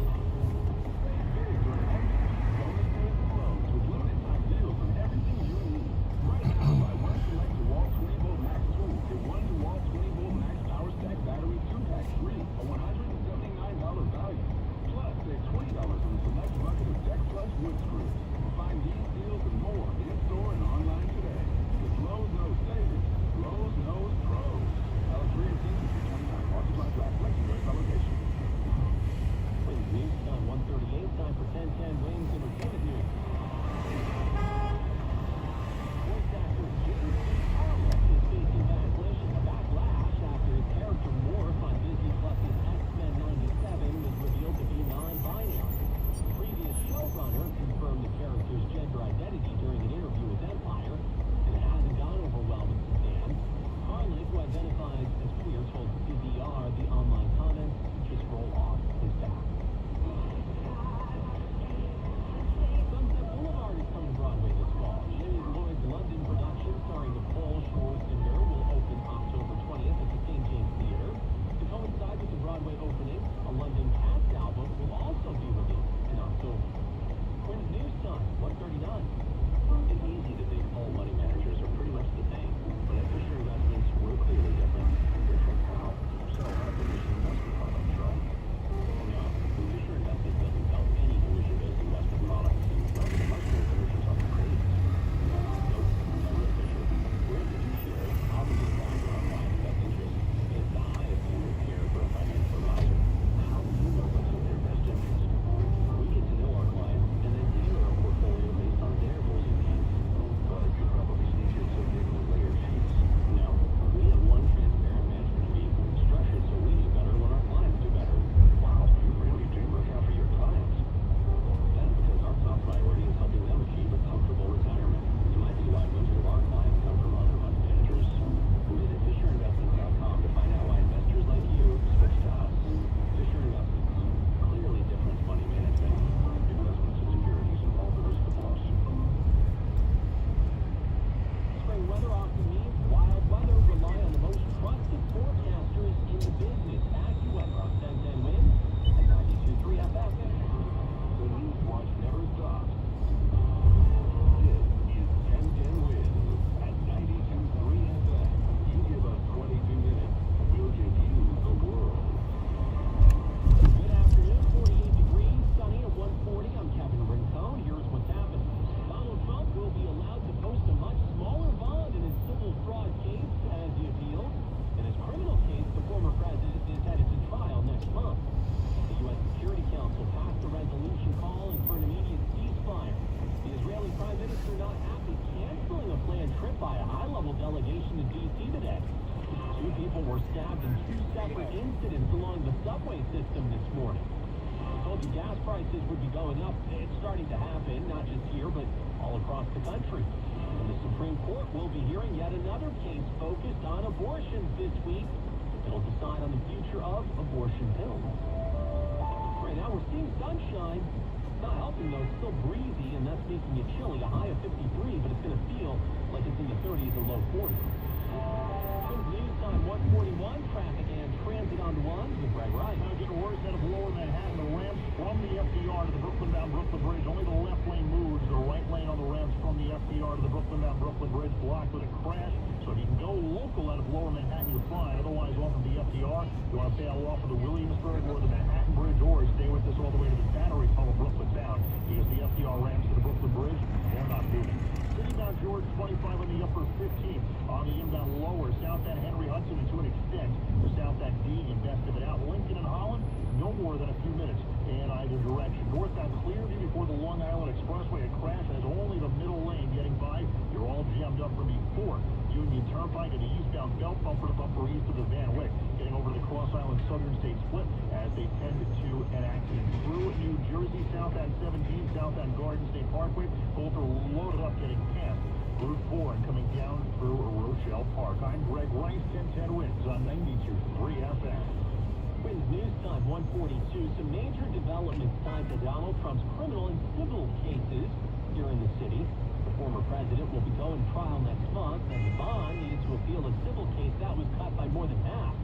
were stabbed in 2 separate incidents along the subway system this morning. I told you gas prices would be going up. It's starting to happen, not just here, but all across the country. And the Supreme Court will be hearing yet another case focused on abortions this week. It'll decide on the future of abortion pills. Right now we're seeing sunshine. Not helping though, it's still breezy, and that's making it chilly. A high of 53, but it's going to feel like it's in the 30s or low 40s. News time 141, traffic and transit on the ones with Greg Wright. Now getting worse out of lower Manhattan. The ramps from the FDR to the Brooklyn-bound Brooklyn Bridge. Only the left lane moves. The right lane on the ramps from the FDR to the Brooklyn-bound Brooklyn Bridge blocked with a crash. So if you can go local out of lower Manhattan, you're fine. Otherwise, off of the FDR, you want to bail off of the Williamsburg or the Manhattan Bridge, or stay with us all the way to the Battery Tunnel, Brooklyn bound. Because the FDR ramps to the Brooklyn Bridge, they're not moving. Citybound George 25 on the upper 15. On the inbound lower, southbound Henry Hudson, and to an extent, the southbound Deegan, best of it out. Lincoln and Holland, no more than a few minutes in either direction. Northbound Clearview before the Long Island Expressway, a crash has only the middle lane getting by. You're all jammed up from before. Union Turnpike and the eastbound belt, bumper to bumper east of the Van Wyck, getting over to the Cross Island Southern State Split as they tend to an accident through New Jersey, southbound 17, southbound Garden State Parkway, both are loaded up getting past Route 4 and coming down through Rochelle Park. I'm Greg Rice, 1010 Wins on 92.3 FM. Wins News Time 142. Some major developments tied to Donald Trump's criminal and civil cases here in the city. The former president will be going trial next month, and the bond needed to appeal a civil case that was cut by more than half.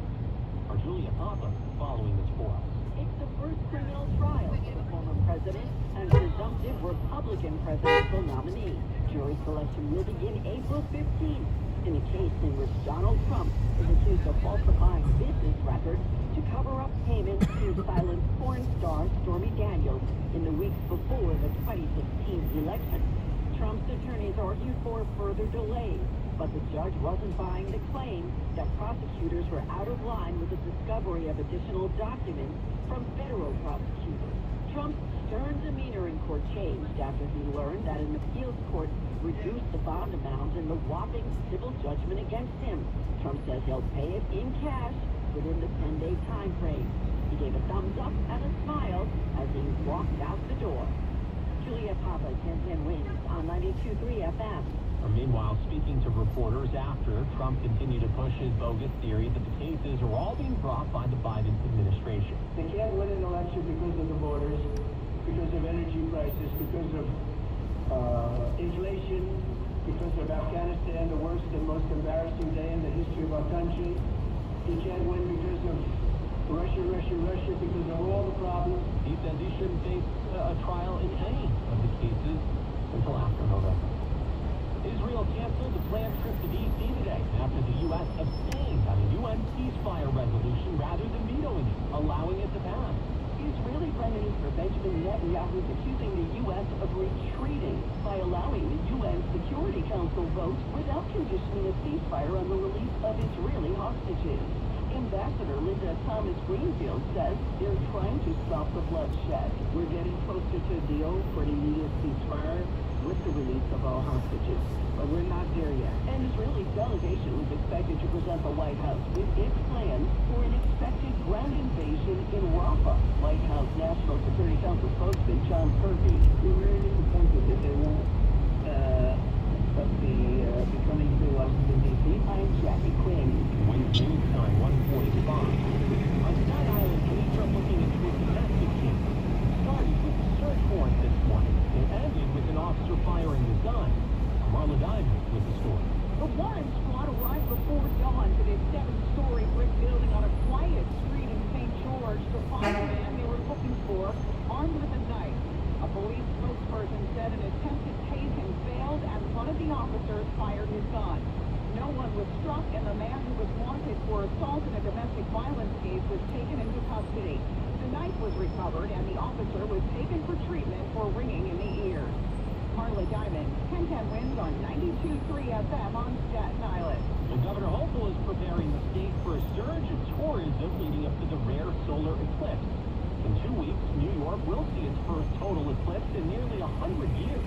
Our Julia Papa following this for us. It's the first criminal trial for the former president and presumptive Republican presidential nominee. Jury selection will begin April 15th in a case in which Donald Trump is accused of falsifying business records to cover up payments to silent porn star Stormy Daniels in the weeks before the 2016 election. Trump's attorneys argued for further delays, but the judge wasn't buying the claim that prosecutors were out of line with the discovery of additional documents from federal prosecutors. Trump's stern demeanor in court changed after he learned that an appeals court reduced the bond amount in the whopping civil judgment against him. Trump says he'll pay it in cash within the 10-day time frame. He gave a thumbs up and a smile as he walked out the door. Julia Papa, 1010 Wins on 92.3 FM. Meanwhile, speaking to reporters after Trump continued to push his bogus theory that the cases are all being brought by the Biden administration. They can't win an election because of the borders, because of energy prices, because of inflation, because of Afghanistan, the worst and most embarrassing day in the history of our country. He can't win because of Russia, because of all the problems. He says he shouldn't face a trial in any of the cases until after November. Israel canceled the planned trip to D.C. today after the U.S. abstained on a UN ceasefire resolution rather than vetoing it, allowing it to pass. Israeli Prime Minister Benjamin Netanyahu is accusing the U.S. of retreating by allowing the UN Security Council vote without conditioning a ceasefire on the release of Israeli hostages. Ambassador Linda Thomas-Greenfield says they're trying to stop the bloodshed. We're getting closer to a deal for an immediate ceasefire with the release of all hostages, but we're not there yet. An Israeli delegation was expected to present the White House with its plans for an expected ground invasion in Rafah. White House National Security Council spokesman John Kirby. We're very disappointed that they won't be coming to Washington, D.C. I'm Jackie Quinn. Wins News Time 145. On Staten Island, police are looking into a domestic case. Started with a search warrant this morning. It ended with an officer firing his gun. Marla Diamond with the story. The warrant squad arrived before dawn to this 7-story brick building on a quiet street in St. George to find a man they were looking for, armed with a knife. A police spokesperson said an attempt to tase him failed and one of the officers fired his gun. No one was struck, and the man who was wanted for assault in a domestic violence case was taken into custody. The knife was recovered, and the officer was taken for treatment for ringing in the ears. Marla Diamond, 1010 Wins on 92.3 FM on Staten Island. The Governor Hochul is preparing the state for a surge in tourism leading up to the rare solar eclipse. In 2 weeks, New York will see its first total eclipse in nearly 100 years.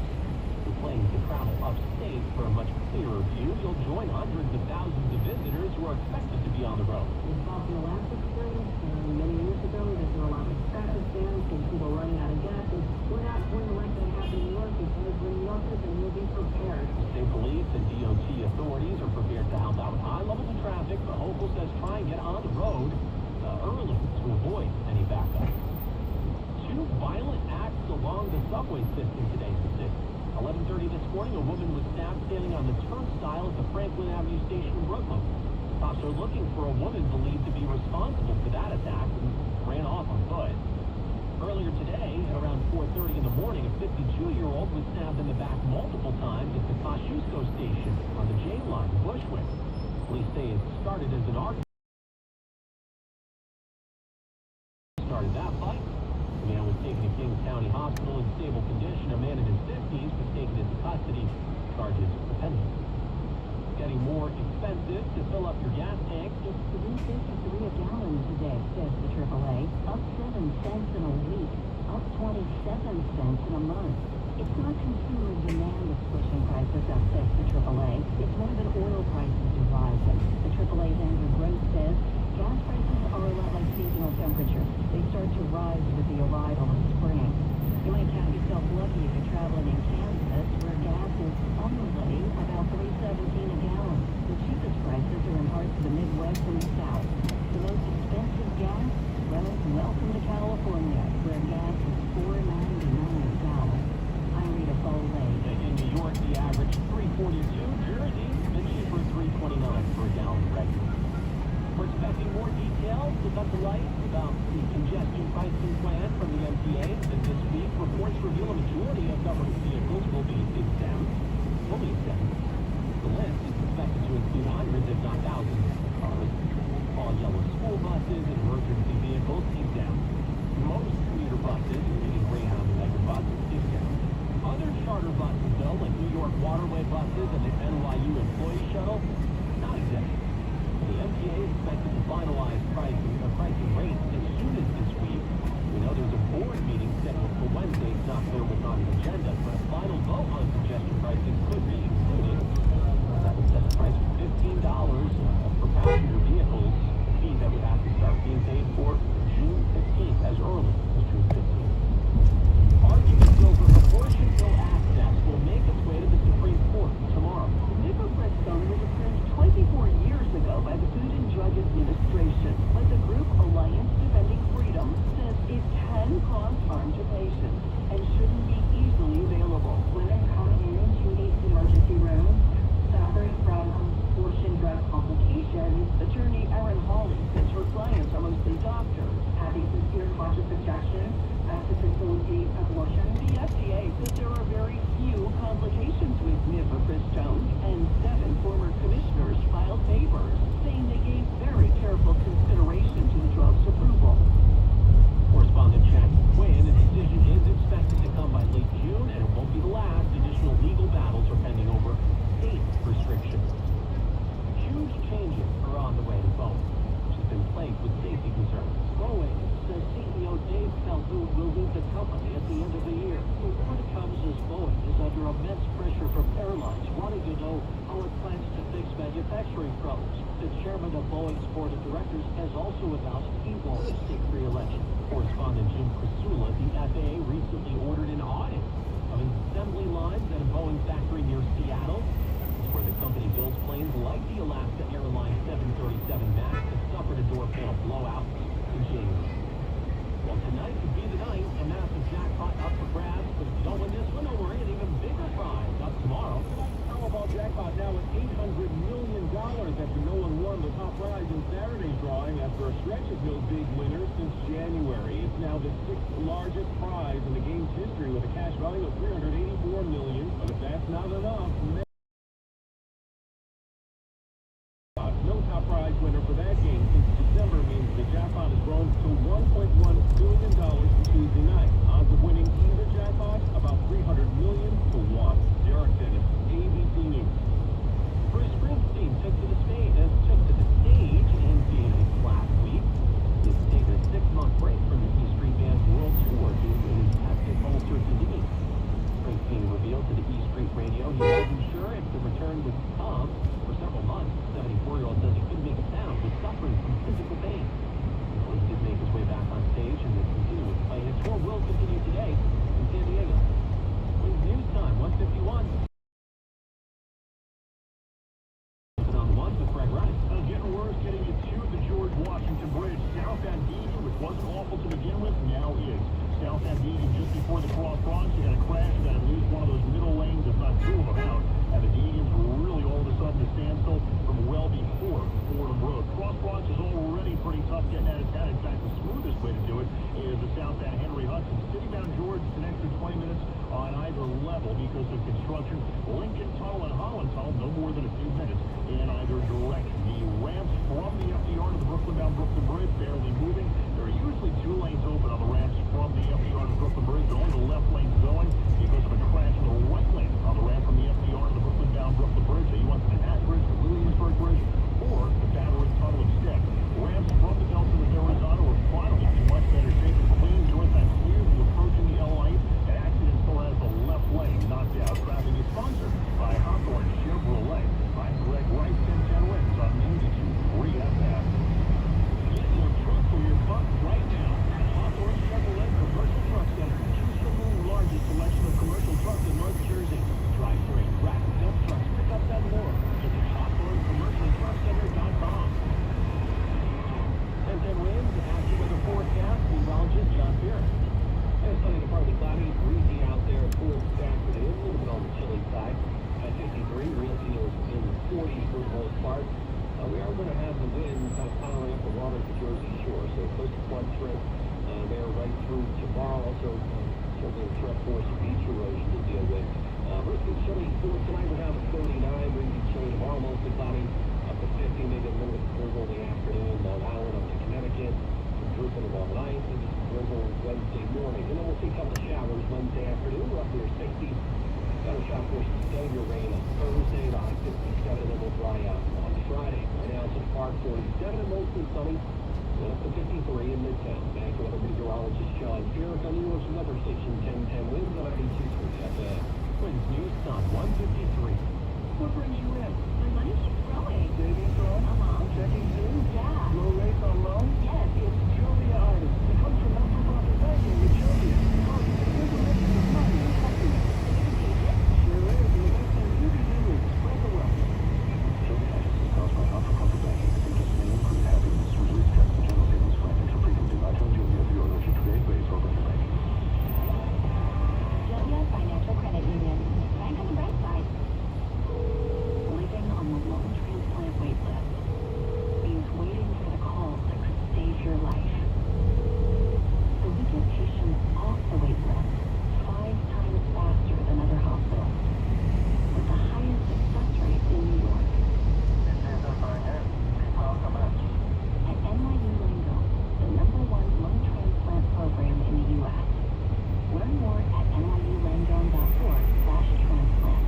The planning to travel upstate for a much clearer view, you'll join hundreds of thousands of visitors who are expected to be on the road. We saw the last experience many years ago that there were a lot of traffic jams and people running out of gas. And we're not going to let that happen in New York because we're New Yorkers and we'll be prepared. State police and DOT authorities are prepared to help out with high levels of traffic, but Hochul says try and get on the road early to avoid any backup. Two violent acts along the subway system today in the city. 11:30 this morning, a woman was stabbed standing on the turnstile at the Franklin Avenue station in Brooklyn. Cops are looking for a woman believed to be responsible for that attack and ran off on foot. Earlier today, at around 4:30 in the morning, a 52-year-old was stabbed in the back multiple times at the Kosciuszko station on the J line in Bushwick. Police say it started as an argument. Started that fight. The man was taken to Kings County Hospital in stable condition. A man in his 50s was taken into custody. Charges pending. It's getting more expensive to fill up your gas tank. It's $3.53 a gallon today, says the AAA. Up 7 cents in a week. Up 27 cents in a month. It's not consumer demand that's pushing prices up, says the AAA. It's more than oil prices are rising. The AAA's Andrew Gross says gas prices are a lot like seasonal temperatures. They start to rise with the arrival of spring. You might count yourself lucky if you're traveling in Kansas, where gas is only about $3.17 a gallon. The cheapest prices are in parts of the Midwest and the South. The most expensive gas? Well, welcome to California, where gas is $4.99 a gallon. I'm Rita Foley. In New York, the average $3.42. Jersey, been cheaper $3.29 for a gallon regular. We're expecting more details about the light about the congestion pricing plan from the MTA. And this week, reports reveal a majority of government vehicles will be exempt, fully exempt. The list is expected to include hundreds, if not thousands, of cars. All yellow school buses and emergency vehicles exempt. Most commuter buses, including Greyhound and Metrobus, exempt. Other charter buses, though, like New York Waterway buses and the NYU Employee Shuttle, not exempt. The MTA is expected to finalize pricing rates as soon as this week. We know there's a board meeting scheduled for Wednesday. It's not clear what's on the agenda, but a final vote on congestion pricing could be included. That would set the price for $15 for passenger vehicles, a fee that would have to start being paid for June 15th, as early as June 15th. Arguments over abortion pill access will make its way to the Supreme Court tomorrow. The mifepristone was approved 24 years ago by the Food and Drug Administration, but the group Alliance Defending Freedom says it can cause harm to patients and shouldn't be easily available. Women come into the emergency room suffering from abortion drug complications. Attorney Erin Hawley says her clients are mostly doctors having sincere conscious objections to facilitate abortion. The FDA says there are very few complications with mifepristone, and 7 former commissioners filed papers saying they gave very careful consideration to the drug's approval. Correspondent Jack Quinn, a decision is expected to come by late June, and it won't be the last. Additional legal battles are pending over state restrictions. Huge changes are on the way to Boeing, which has been plagued with safety concerns. Boeing says CEO Dave Calhoun will leave the company at the end of the year. The report comes as Boeing is under immense pressure from airlines wanting to know how it plans to fix manufacturing problems. The chairman of Boeing's board of directors has also announced he won't seek re-election. Correspondent Jim Crisula, the FAA recently ordered an audit of assembly lines at a Boeing factory near Seattle. It's where the company builds planes like the Alaska Airlines 737 MAX that suffered a door panel blowout in January. Well, tonight could be the night. A massive jackpot up for grabs, but if you don't win this one, don't worry, an even bigger prize up tomorrow. Powerball jackpot now at $800 million after no one won the top prize in Saturday's drawing after a stretch of no big winners since January. It's now the 6th largest prize in the game's history with a cash value of $384 million. But if that's not enough, no top prize winner for that game since December means the jackpot has grown to $1.1 billion for Tuesday night. Odds of winning either jackpot about $300 million to 1. Derek Dennis, ABC News. Bruce Springsteen took to the stage in Phoenix last week. He's taken a 6-month break from the E Street Band's world tour due to his hectic ulcerative disease. Springsteen revealed to the E Street Street Radio. He wasn't sure if the return would come. For several months, the 74-year-old says he couldn't make a sound, was suffering from physical pain. He did make his way back on stage and is continuing to play. His tour will continue today in San Diego. Wins News Time, 151. On the ones with Greg Rice. Getting worse, getting you to the George Washington Bridge. South at Deegan, which wasn't awful to begin with, now is. South at Deegan, just before the cross bronx, you got a crash, you got at least one of those middle lanes, if not two of them out. And the Deegan's really all of a sudden to standstill from well before Fordham Road. Cross bronx is already pretty tough getting out of town. In fact, the smoothest way to do it is the south at Henry Hudson. City-bound George, it's an extra 20 minutes on either level because of construction. Lincoln Tunnel and Holland Tunnel, no more than a few minutes in either direction. The ramps from the FDR to the Brooklyn-bound Brooklyn Bridge, barely moving. There are usually two lanes open on the ramps from the FDR to the Brooklyn Bridge, but only the left lane's going because of a crash in the right lane on the ramp from the FDR to the Brooklyn-bound Brooklyn Bridge. So you want the Manhattan Bridge, the Williamsburg Bridge, or the Battery Tunnel instead. Ramps from the Delta to the Arizona are finally in much better shape. It's clean, northbound clear, if you're approaching the L-Light. An accident still has the left lane knocked out. Traffic is sponsored by Hawthorne Chevrolet. I'm Greg Rice, 1010 wins on 92.3 FM. Get your truck for your buck right now at Hawthorne Chevrolet Commercial Truck Center. Choose from the largest selection of commercial trucks in North Jersey. Drive-through, rack, dump trucks, pickups, and more. Visit HawthorneCommercialTruckCenter.com. 1010 wins, after weather forecast, meteorologist John Pierce. It's sunny to partly cloudy, breezy out there for this afternoon. A little bit on the chilly side. At 53, real feels in the 40s for the most part. We are going to have the wind kind of powering up the water at the Jersey Shore, so close to flood threat there right through tomorrow. Also, certainly a threat for some beach erosion to deal with. Mostly chilly for tonight. We're down to 39, breezy chilly tomorrow, mostly cloudy. Up to 50, maybe a little bit drizzle in the afternoon. Long Island up to Connecticut. Some drizzle tomorrow night, and just drizzle Wednesday morning. And then we'll see a couple of showers Wednesday afternoon. We're up near 60. Got a shot for some steadier rain on Thursday, the high 57, and then we'll dry out on Friday. Right now it's at Park 47 and mostly sunny. Then up to 53 in Midtown. Back to weather meteorologist John Pierce on the New York Weather Station 1010 winds on 92.3 FM. Wins News Time, 153. What brings you in? My money keeps growing. Savings growing? Uh-huh. I'm checking too. Yeah. Low rates on loans? Yes. It's Julia Artist. It comes from not-for-profit banking with Julia. Simple making of money and happiness. Sure is. And the best thing you can do is spread the wealth. Julia Artist is caused by not-for-profit banking. The symptoms may include happiness, reduced stress, the general savings plan, and for freedom. Do not join Julia if you are allergic to today's for banking. Julia Financial Credit Union. Bank on the bright side. Living on the lung transplant wait list means waiting for the call that could save your life. So we get patients off the wait list 5 times faster than other hospitals, with the highest success rate in New York. At NYU Langone, the #1 lung transplant program in the U.S. Learn more at nyulangone.org/transplant.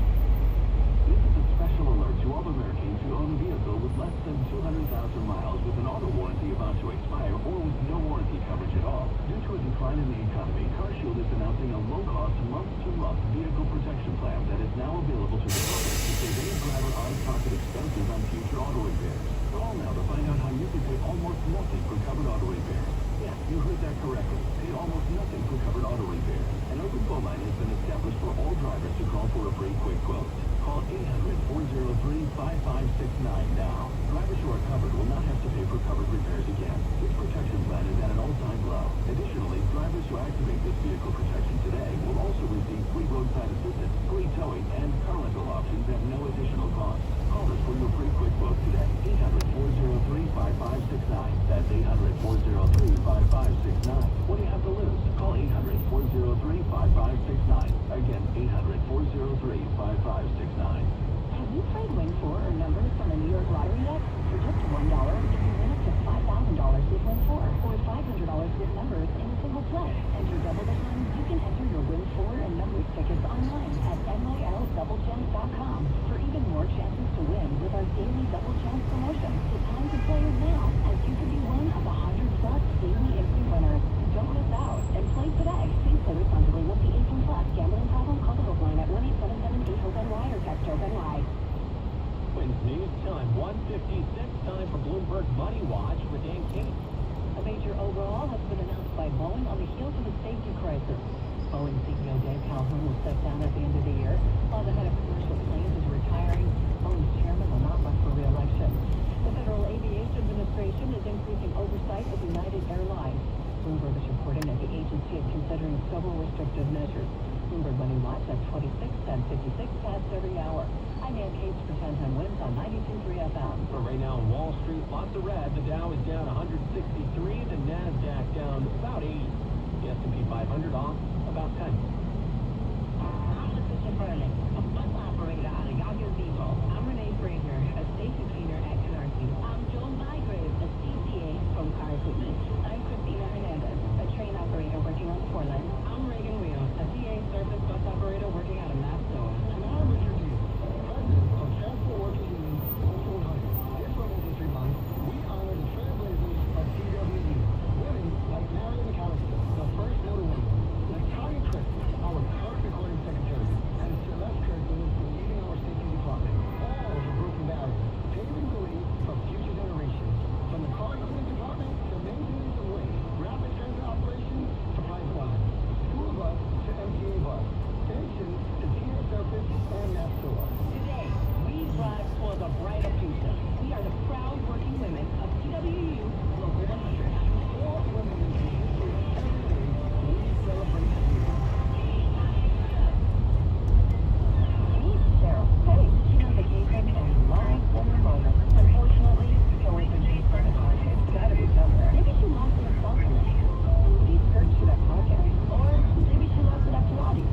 This is a special alert to all Americans who own a vehicle with less than 200,000 miles with an auto warranty about to expire or with no warranty coverage at all. Due to a decline in the economy, CarShield is announcing a low-cost month-to-month vehicle protection plan that is now available to the public to save any driver out-of-pocket expenses on future auto repairs. Call now to find out how you can pay almost nothing for covered auto repairs. Yes, you heard that correctly. Pay almost nothing for covered auto repairs. An open phone line has been established for all drivers to call for a free quick quote. Call 800-403-5569 now. Drivers who are covered will not have to pay for covered repairs again. This protection plan is at an all-time low. Additionally, drivers who activate this vehicle protection today will also receive free roadside assistance, free towing, and car rental options at no additional cost. Call us for your free quick quote today. 800-403-5569. That's 800-403-5569. What do you have to lose? Call 800-403-5569. Again, 800-403-5569. Have you played Win 4 or numbers from the New York Lottery yet? For just $1, you can win up to $5,000 with Win 4 or $500 with numbers in a single play. Enter double the time. You can enter your Win 4 and numbers tickets online at nyldoublechamps.com for even more chances to win with our daily Double Chance promotion. The time to play is now, as you could be one of 100+ daily instant winners. Don't miss out and play today. Please play responsibly. Must be 18+. Gambling problem? Call the helpline at 1-877-8-HOPE. 6:56, time for Bloomberg Money Watch with Dan Kate. A major overhaul has been announced by Boeing on the heels of a safety crisis. Boeing CEO Dave Calhoun will step down at the end of the year, while the head of commercial planes is retiring. Boeing's chairman will not run for re-election. The Federal Aviation Administration is increasing oversight of United Airlines. Bloomberg is reporting that the agency is considering several restrictive measures. Bloomberg Money Watch at 26, 10:56 past every hour. I'm Ann Cates for 10 Wins on 92.3 FM. But right now on Wall Street, lots of red. The Dow is down 163. The NASDAQ down about 80. The S&P 500 off about 10. I'm Letitia Furman, a bus operator out of Yonkers Depot. I'm Renee Frazier, a station cleaner at Canarsie. I'm Joan Bygrave, a CCA from Car Equipment. I'm Christina Hernandez, a train operator working on the 4 line. I'm Reagan Wheel, a TA service bus operator working out of Mapstoa. And I'm Richard Dean, president of Transport Workers Union 1400. This Women's Month, we honor the trailblazers of TWU. Women like Marion McAllister, the first motor woman, Natalia Chris, our current recording secretary, and Celeste Kirkman for leading our safety department. All have broken barriers, paving the way for future generations. From the car equipment department to maintenance of waste, rapid transit operations to pipeline, school bus to MTA bus, stations to TA surface and Mapstoa. Today, we strive towards a brighter future. We are the proud working women of TWU Local 100. All women in history, every day, we celebrate you. Meet Cheryl. Hey, she's on vacation and live in the moment. Unfortunately, she always been paid for the project. It's gotta be somewhere. Maybe she lost it at Baltimore. She searched for that project. Or maybe she lost it at Pilates.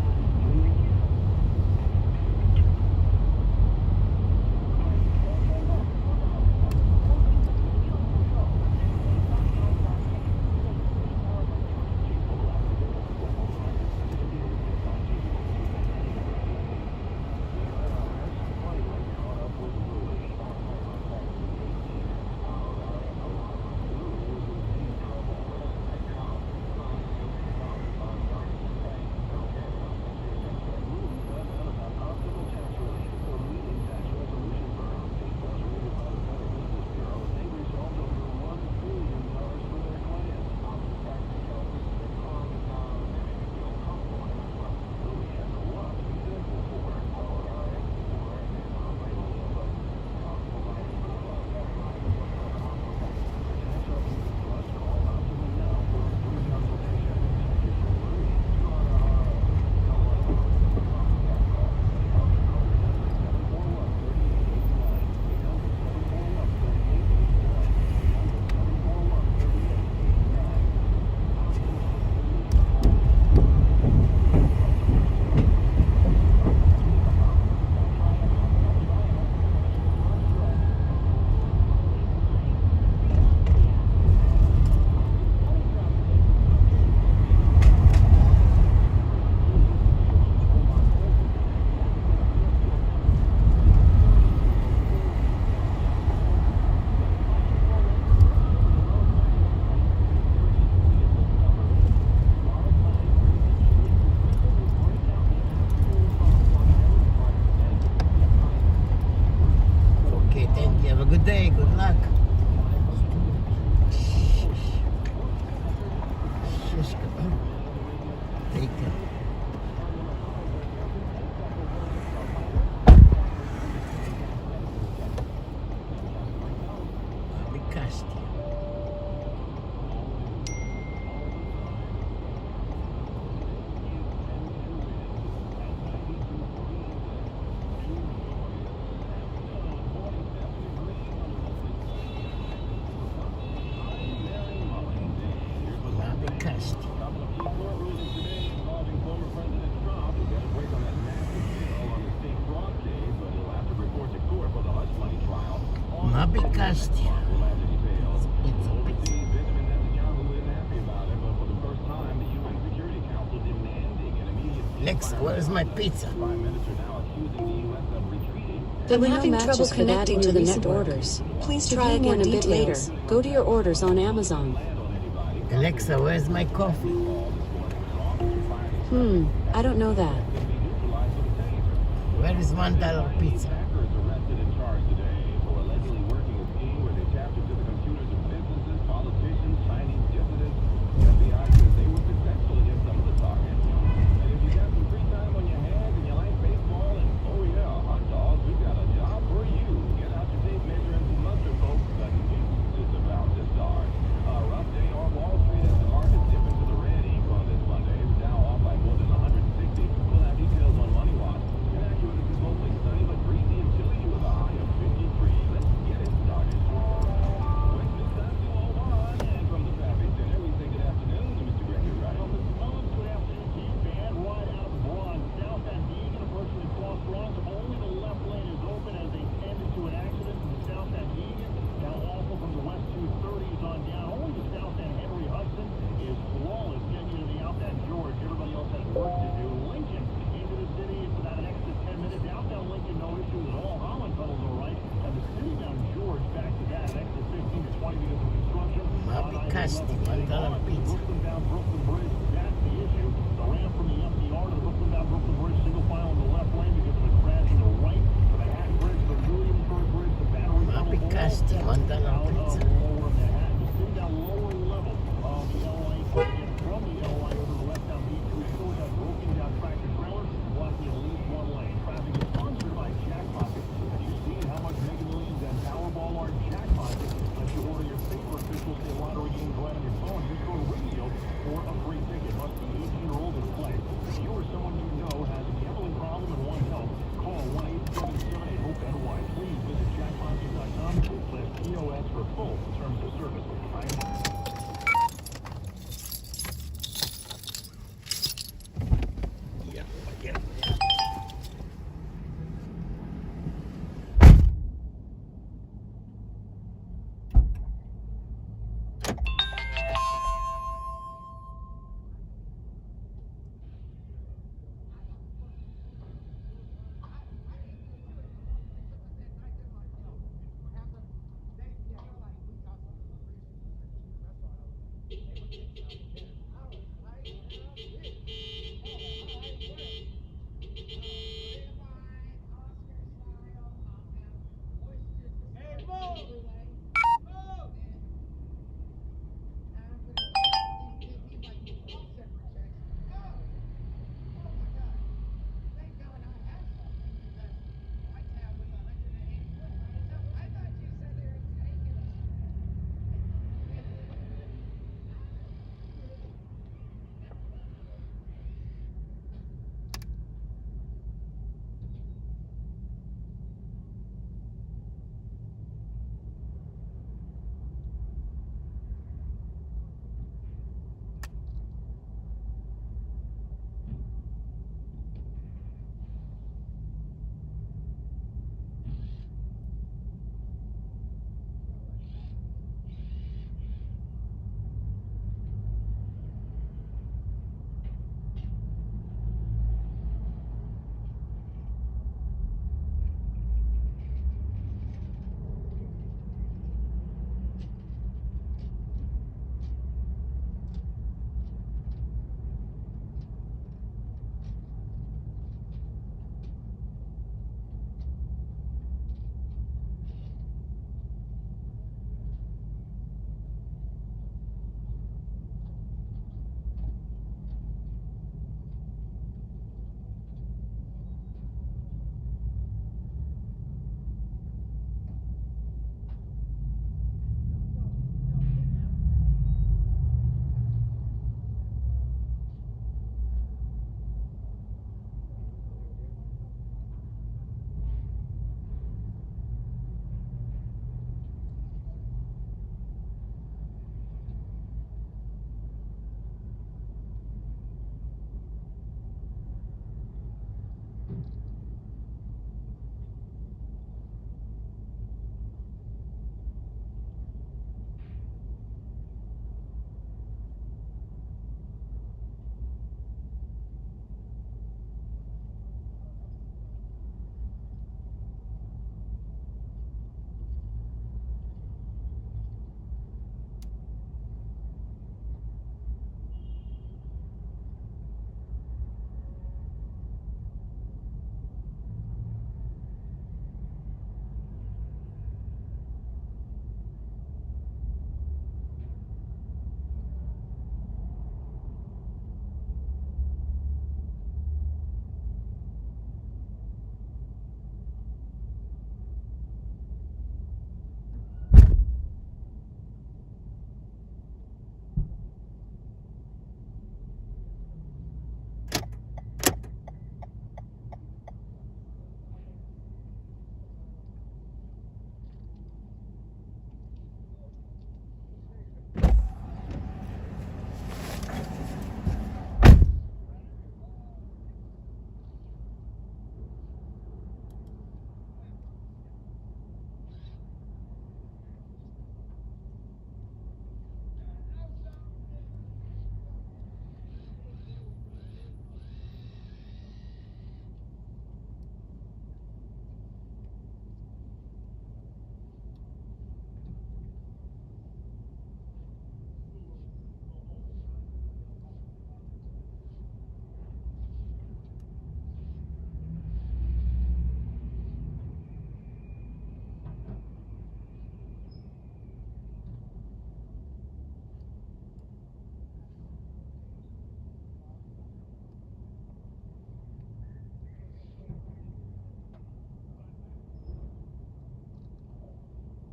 Okay, thank you. Have a good day. Good luck. Shush, take care. Because Alexa, where's my pizza? I'm having trouble connecting to the network. Please try again a bit later. Go to your orders on Amazon. Alexa, where's my coffee? I don't know that. Where is $1 pizza? Casti, $1 pizza. Brooklyn down Brooklyn Bridge, that's the issue. The ramp from the FDR to the Brooklyn down Brooklyn Bridge, single file on the left lane because of a crash on the right. To the Manhattan Bridge, the Williamsburg Bridge, the Battery Tunnel. Casti, $1 pizza. Lower Manhattan, just sitting down lower level of the LA. From the LA over the westbound B2, we still have broken down tractor trailers, blocking at least one lane. Traffic is sponsored by Jackpocket. Have you seen how much Mega Millions and Powerball are Jackpocket? Let you order your favorite official state lottery games right on your phone. Just go to radio for a free ticket. Must be 18 or older to play. If you or someone you know has a gambling problem and want help, call 1-877-HOPE-NY. Please visit jackpocket.com/POS for full terms of service.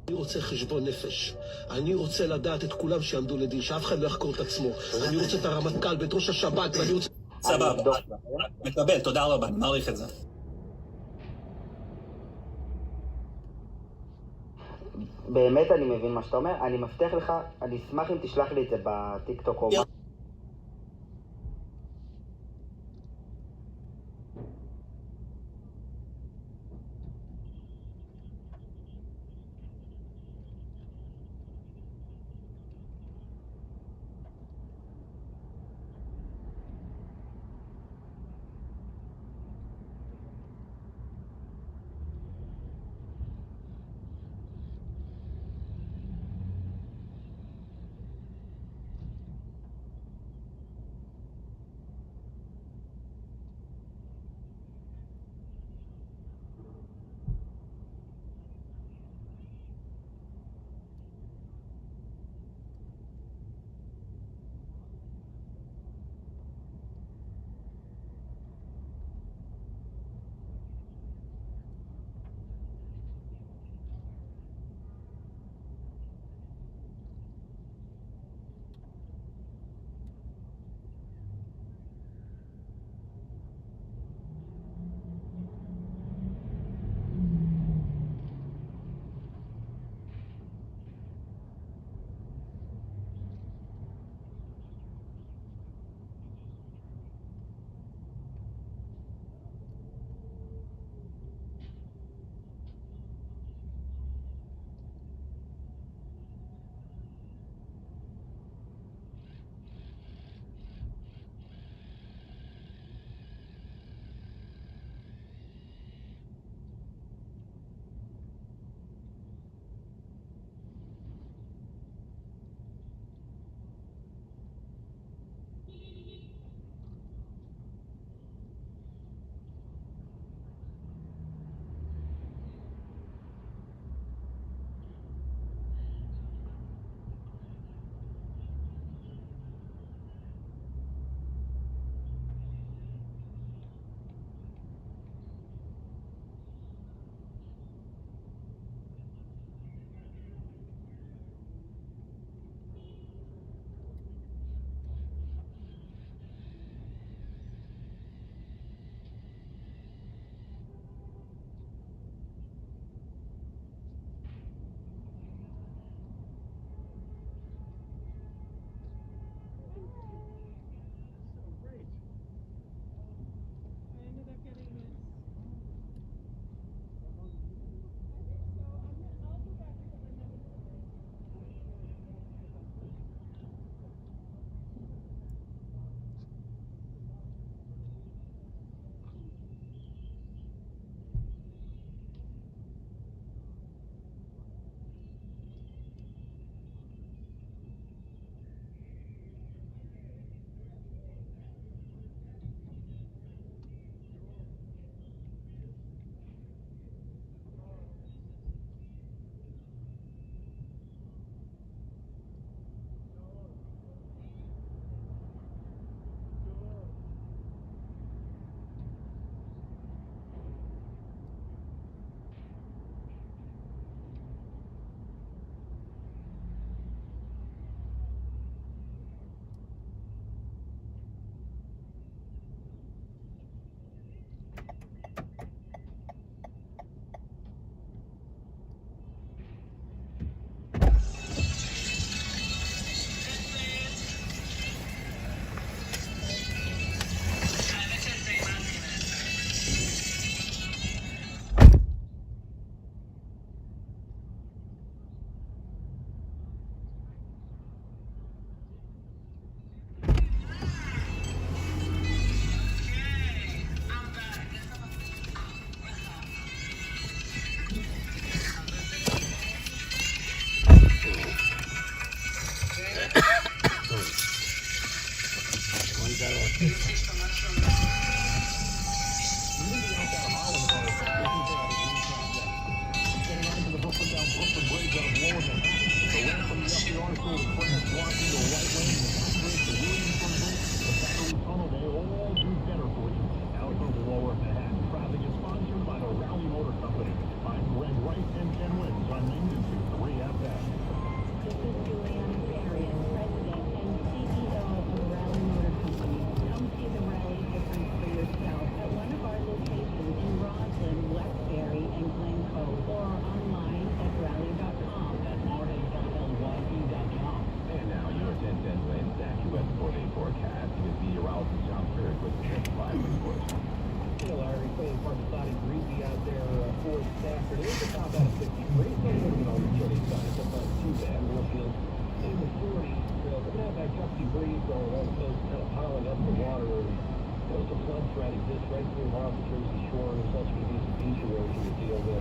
אני רוצה חשבון נפש. אני רוצה לדעת את כולם שיעמדו לדין, שאף אחד לא יחקור את עצמו. אני רוצה את הרמטכ"ל, ואת ראש השב"כ, ואני רוצה... סבבה, מקבל, תודה רבה, אני מעריך את זה. באמת אני מבין מה שאתה אומר, אני מבטיח לך, אני אשמח אם תשלח לי את זה בטיקטוק או מה. Rice and 10 wins on Main Street. with the 55, of course. Larry, playing partly cloudy, breezy out there for this afternoon. The top out of 53. Still a little bit on the chilly side, but not too bad. Warfield in the 40s. We're going to have that gusty breeze going along the coast, kind of piling up the water. There's a flood threat exists right through off the Jersey Shore. There's also going to be some beach erosion to deal with.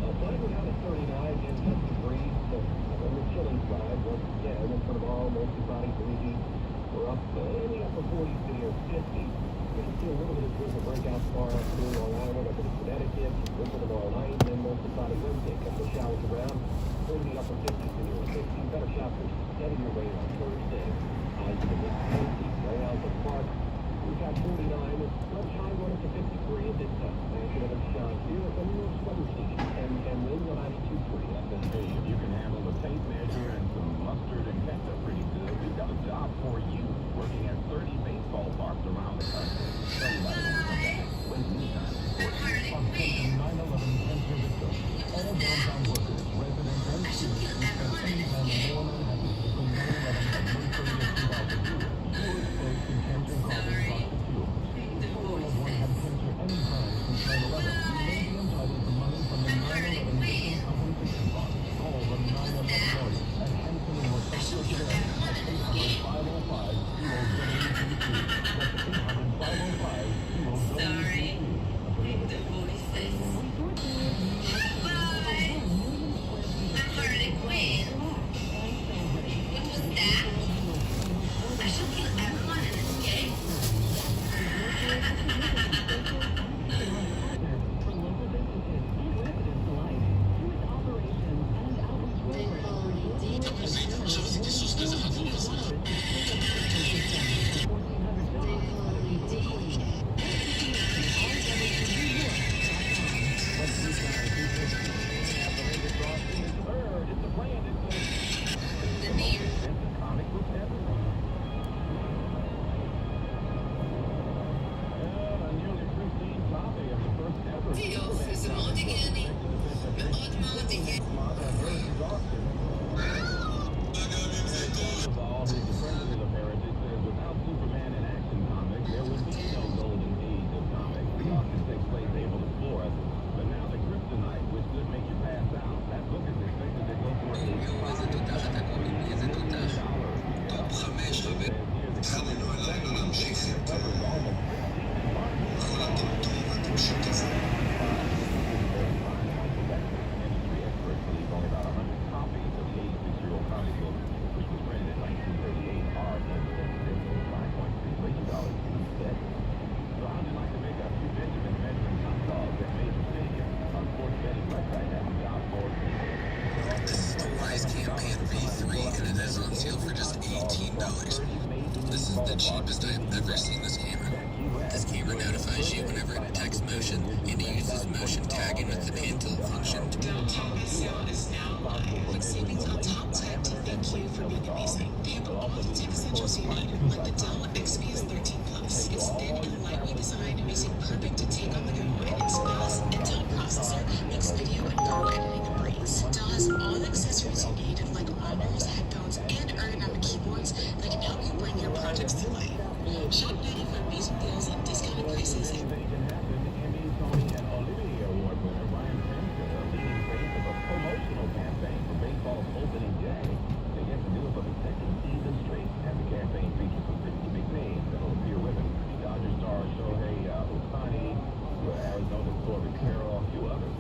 Tonight we're down to 39 and gusty breeze. So on the chilly side, once again, and for tomorrow, mostly cloudy, breezy. We're up in the upper 40s to near 50. We're going to see a little bit of drizzle breakout tomorrow afternoon, Long Island, up in Connecticut, drizzle tomorrow night, and then mostly cloudy Wednesday. A couple of showers around, in the upper 50s to near 60. Better shot for heading your way on Thursday. You can look right out the park. We've got 49, with sunshine going up to 53 at this time. Thanks for the shot here. It's a new sweater season, and wind 92.3. That's it. Hey, if you can handle the tape measure and some mustard and ketchup pretty good, we've got a job for you. Working at 30 baseball parks around the country. Everybody will come back. Wait anytime. On station 911 Spencer Victor. All downtown workers, residents, and students who spend any time in Lower Manhattan between 9/11 and May 30th, 2002. You were exposed to cancer causing toxic fumes. If your loved one had cancer any time since 9/11, you may be entitled to money from the 9/11 Victim Compensation Fund. Call the 911 lawyers at Hanson and Westchester today at 800-505-0033. That's 800-505-0033. This is the cheapest I've ever seen this camera. This camera notifies you whenever it detects motion, and it uses motion tagging with the pan tilt function. Downtown SL is now live with savings on top tech to thank you for being amazing. They have all the tech essentials you need, like the Dell XPS 13 Plus. Its thin and lightweight design makes it perfect to take on the go, and its fast Intel processor makes video and photo editing a breeze. Dell has all the accessories you need, like monitors, headphones, and ergonomic keyboards that can help you bring your projects to life. Shop now for amazing deals and discounted prices. Promotional campaign for baseball's opening day. They get to do it for the second season straight, and the campaign features some pretty big names that'll appear with it. Dodger star Shohei Ohtani, Arizona Corbin Carroll, a few others.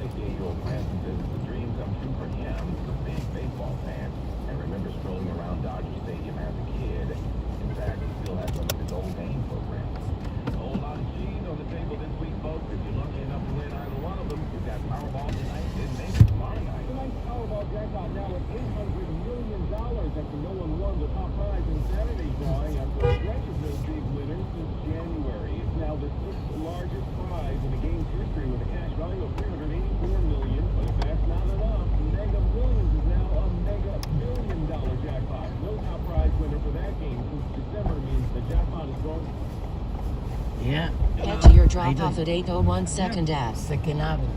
68-year-old Branson says it's a dream come true for him. He's a big baseball fan and remembers strolling around Dodger Stadium as a kid. In fact, he still has some of his old game programs. A whole lot of cheese on the table this week, folks. If you're lucky enough to win either one of them, we've got Powerball tonight and maybe tomorrow night. Tonight's Powerball jackpot now at $800 million after no one won the top prize in Saturday's drawing after a stretch of no big winners since January. It's now the sixth largest prize in the game's history with a cash value of $384 million. But if that's not enough, Mega Millions is now a Mega Billion-dollar jackpot. No top prize winner for that game since December means the jackpot is grown. Yeah. Head to your drop-off at 801 2nd Ave. 2nd Avenue.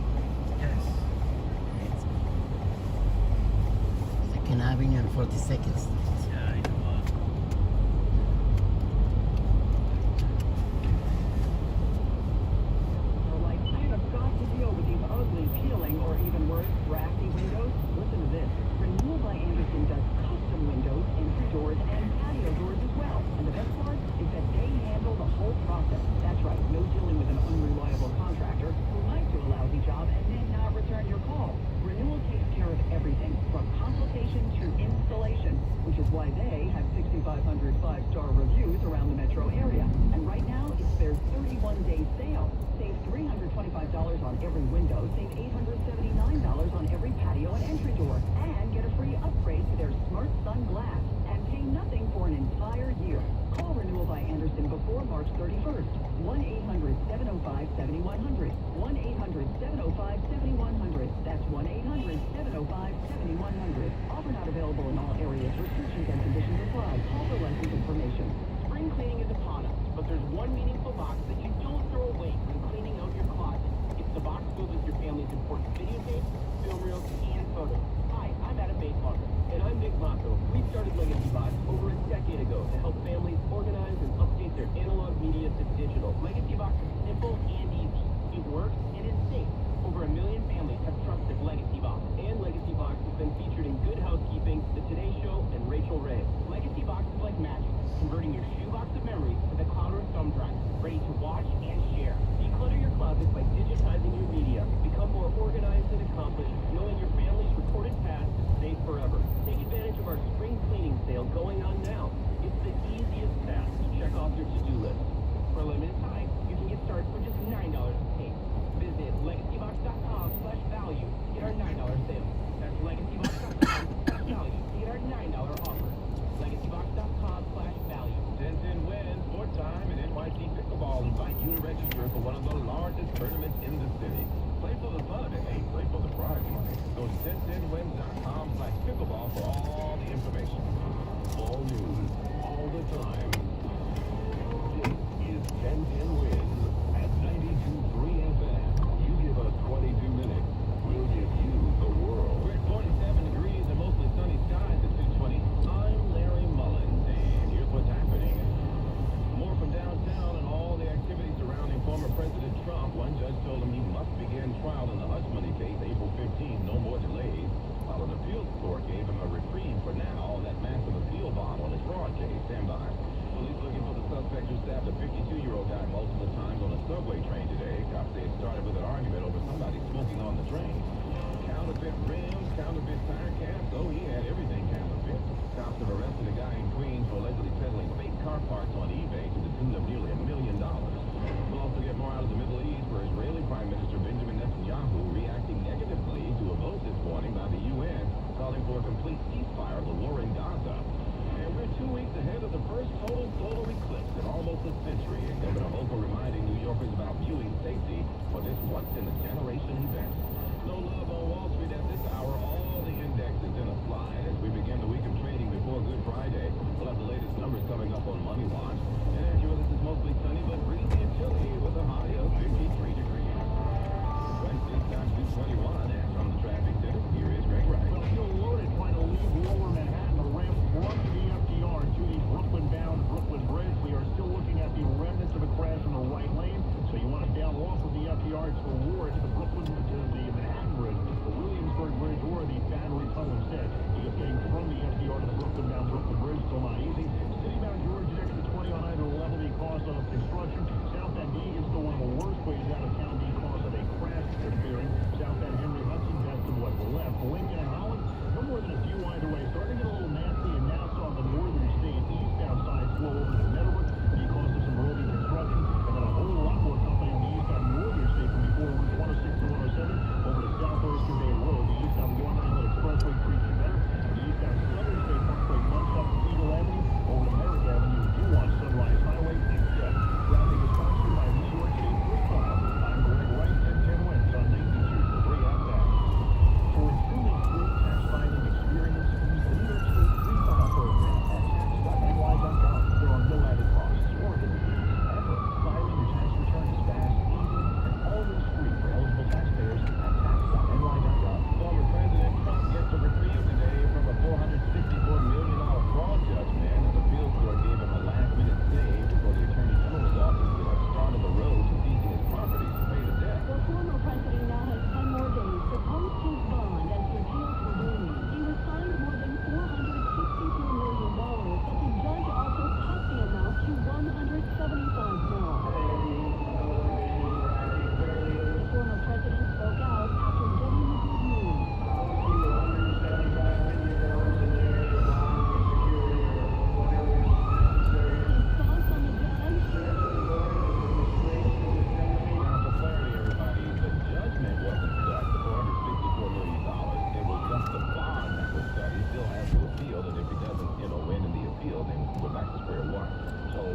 Yes. 2nd Avenue and 42nd Street. 5-star reviews around the metro area. And right now, it's their 31-day sale. Save $325 on every window, save $879 on every patio and entry door, and get a free upgrade to their Smart Sun Glass, and pay nothing for an entire year. Call Renewal by Anderson before March 31st. 1-800-705-7100. 1-800-705-7100. That's 1-800-705-7100. Offer not available in all areas. Restrictions and conditions apply. Call for license information. Spring cleaning is upon us, but there's one meaningful box that you don't throw away when cleaning out your closet. It's the box filled with your family's important videotapes, film reels, and photos. Hi, I'm Adam Baselogger. And I'm Nick Mocco. We started Legacy Box over a decade ago to help families organize and update their analog media to digital. Legacy Box is simple and easy. It works and it's safe. Over 1 million families have trusted Legacy Box. And Legacy Box has been featured in Good Housekeeping, The Today Show, and Rachel Ray. Legacy Box is like magic, converting your shoebox of memories to the cloud or thumb drive, ready to watch and share. Declutter your closet by digitizing your media. Become more organized and accomplished, knowing your family's recorded past is safe forever. Take advantage of our spring cleaning sale going on now. It's the easiest task to check off your to-do list. For a limited time, you can get started for just $9 a piece. Visit legacybox.com/value to get our $9 sale. That's legacybox.com/value to get our $9 offer. legacybox.com/value. 10-10 wins, sport time, and NYC Pickleball invite you to register for one of the largest tournaments in the city. Play for the fun of it, hey, play for the prize money. Go to 1010wins.com/pickleball for all the information. All news, all the time. This is 1010 Wins at 92.3 FM. You give us 22 minutes, we'll give you the world. We're at 47 degrees and mostly sunny skies at 2:20. I'm Larry Mullins, and here's what's happening. More from downtown and all the activities surrounding former President Trump. One judge told him he must begin trial in the hush money case April 15th, no more delays. While an appeals court gave him a reprieve for now on that massive appeal bond on his fraud case. Stand by. Police looking for the suspect who stabbed a 52-year-old guy multiple times on a subway train today. Cops say it started with an argument over somebody smoking on the train. Counterfeit rims, counterfeit tire caps. Oh, he had everything counterfeit. Cops have arrested a guy in Queens for allegedly peddling fake car parts on eBay to the tune of nearly $1 million. We'll also get more out of the Middle East, where Israeli Prime Minister Benjamin Netanyahu reacting negatively to a vote this morning by the UN calling for a complete ceasefire of the war in Gaza. And we're 2 weeks ahead of the first total solar eclipse in almost a century. And Governor Hochul reminding New Yorkers about viewing safety for this once-in-a-generation event. No love on Wall Street at this hour. All the indexes in a slide as we begin the week of trading before Good Friday. We'll have the latest numbers coming up on Money Watch. And Angela, this is mostly sunny but breezy and chilly with a high of 53 degrees. Wednesday's time 2:21, and from the traffic center, here is Greg Wright. Well, still loaded trying to leave lower Manhattan. The ramp from the FDR to the Brooklyn-bound Brooklyn Bridge. We are still looking at the remnants of a crash in the right lane. So you want to down off of the FDR toward the Brooklyn to the Manhattan Bridge, the Williamsburg Bridge, or the Battery Tunnel instead. You're just getting from the FDR to the Brooklyn-bound Brooklyn Bridge, still not easy. Citybound Georgia exit 20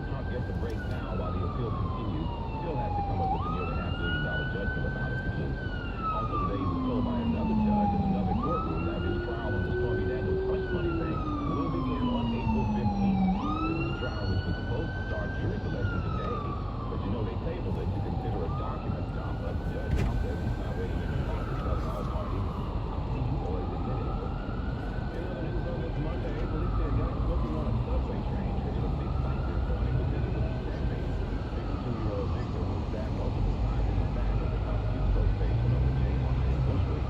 Trump gets a break now while the appeal continues. Still has to come up with a nearly $500 million judgment about his case. Also today, he was told by another judge in another courtroom that his trial on the Stormy Daniels hush money thing will begin on April 15th. This is a trial which was supposed to start jury selection today, but you know they tabled it to consider a document stop. But the judge now says he's not waiting any longer. He doesn't all parties. I'll see you boys in minutes. In other news on this Monday, police say a guy smoking on a subway train triggered a big fight this morning with visitors to Saturday. 62-year-old victim was stabbed multiple times in the back at the Costco station on the J line in Bushwick.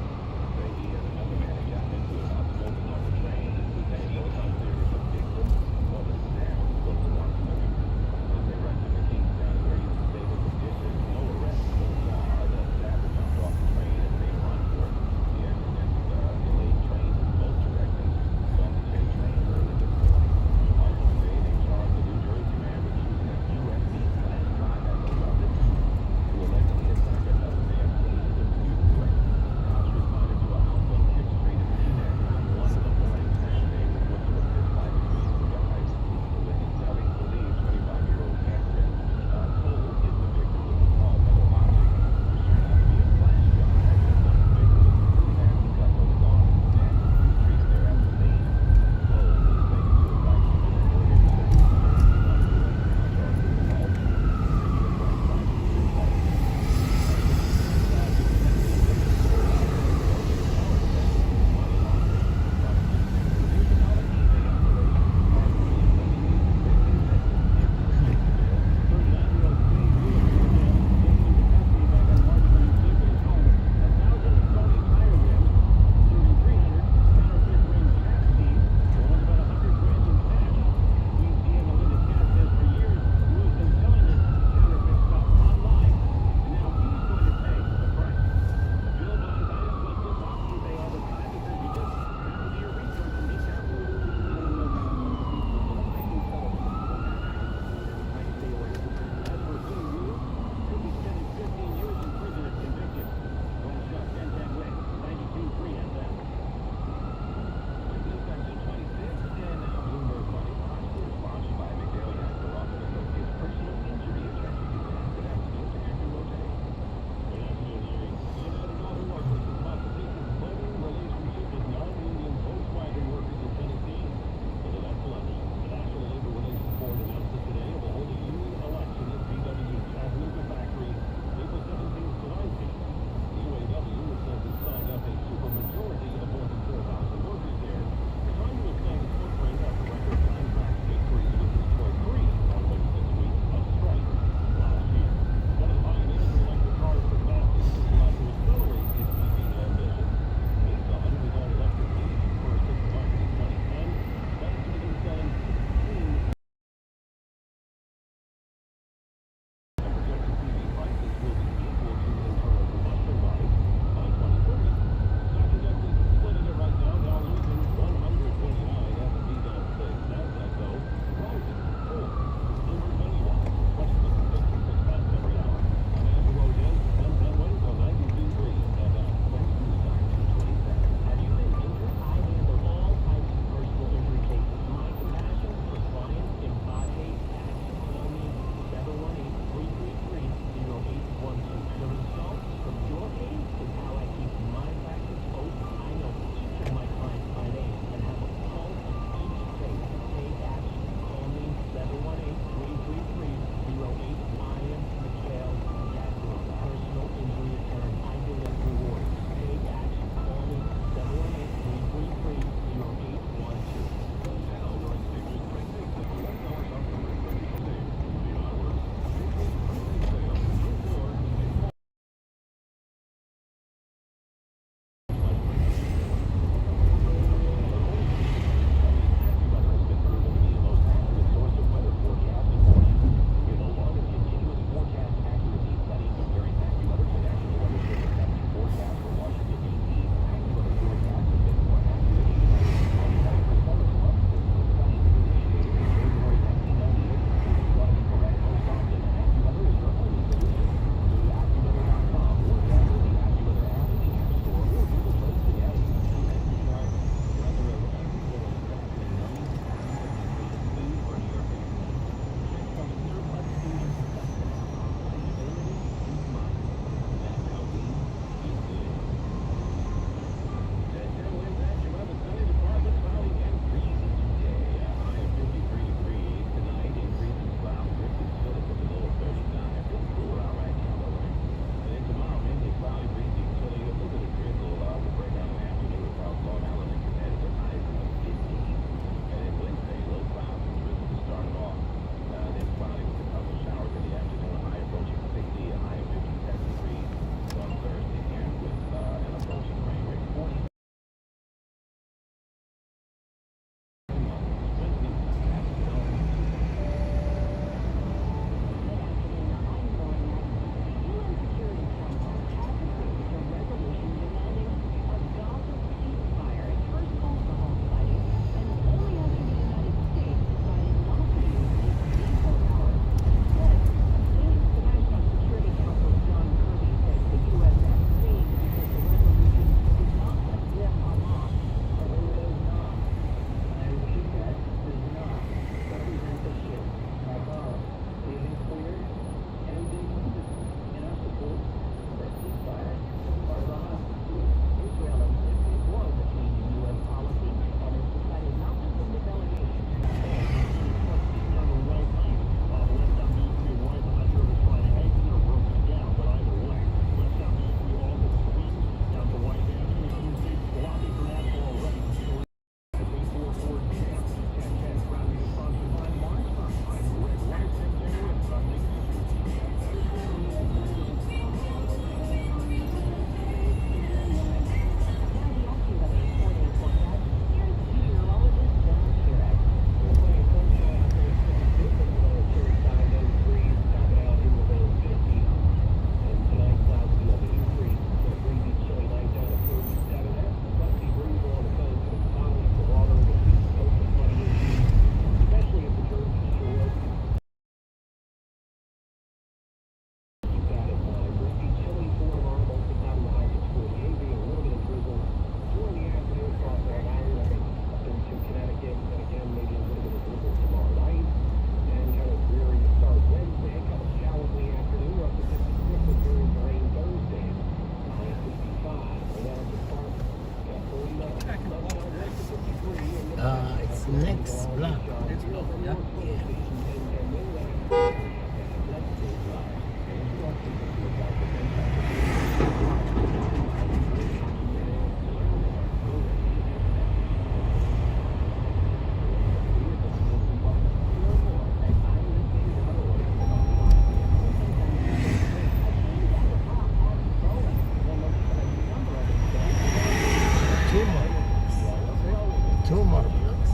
Two more blocks.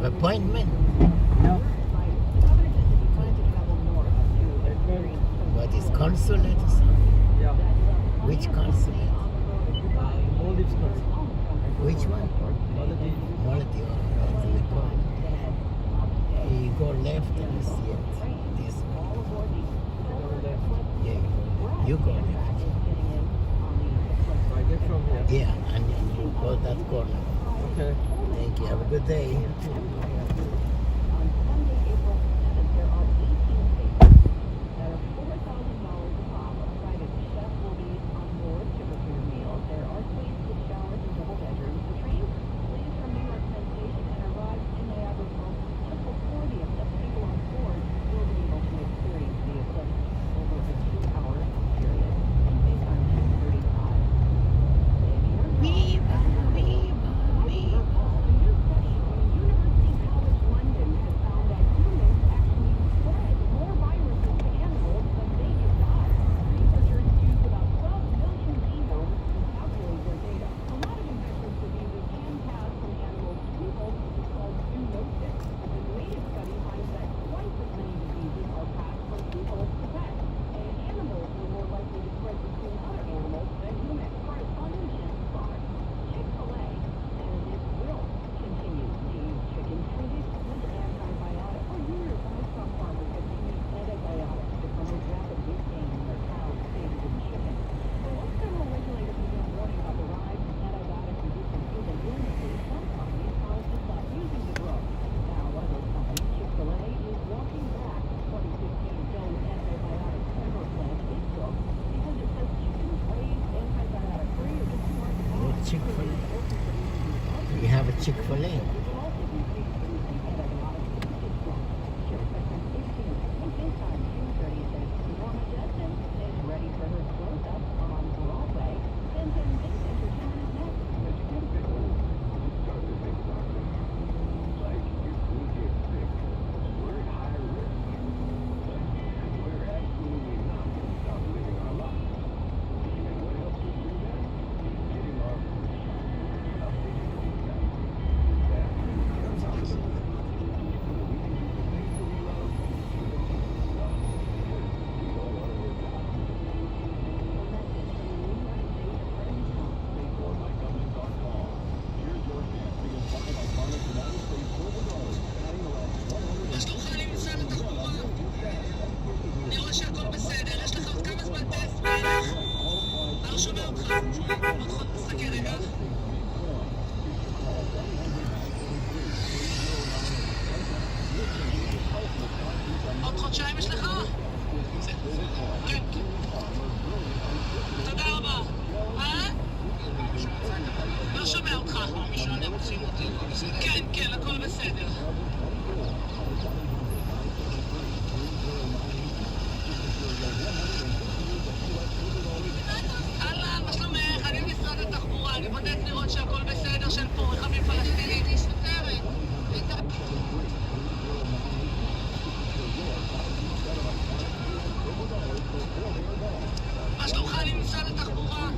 Appointment? No. What is consulate or something? Yeah. Which consulate? Maldives consulate. Which one? Maldives. Maldives. That's the call. You go left and you see it. This way. Yeah. You go left. I get from here. Yeah, and then you go that corner. Okay. Thank you. Have a good day. Chick-fil-A. We have a Chick-fil-A. עוד חודשיים יש לך? תודה רבה. לא שומע אותך. כן, כן, הכל בסדר. אהלן, מה שלומך? אני משרד התחבורה, אני בודק לראות שהכל בסדר, שאין פה רכבים פלסטיניים. מסתתרת. מה שלומך? אני משרד התחבורה.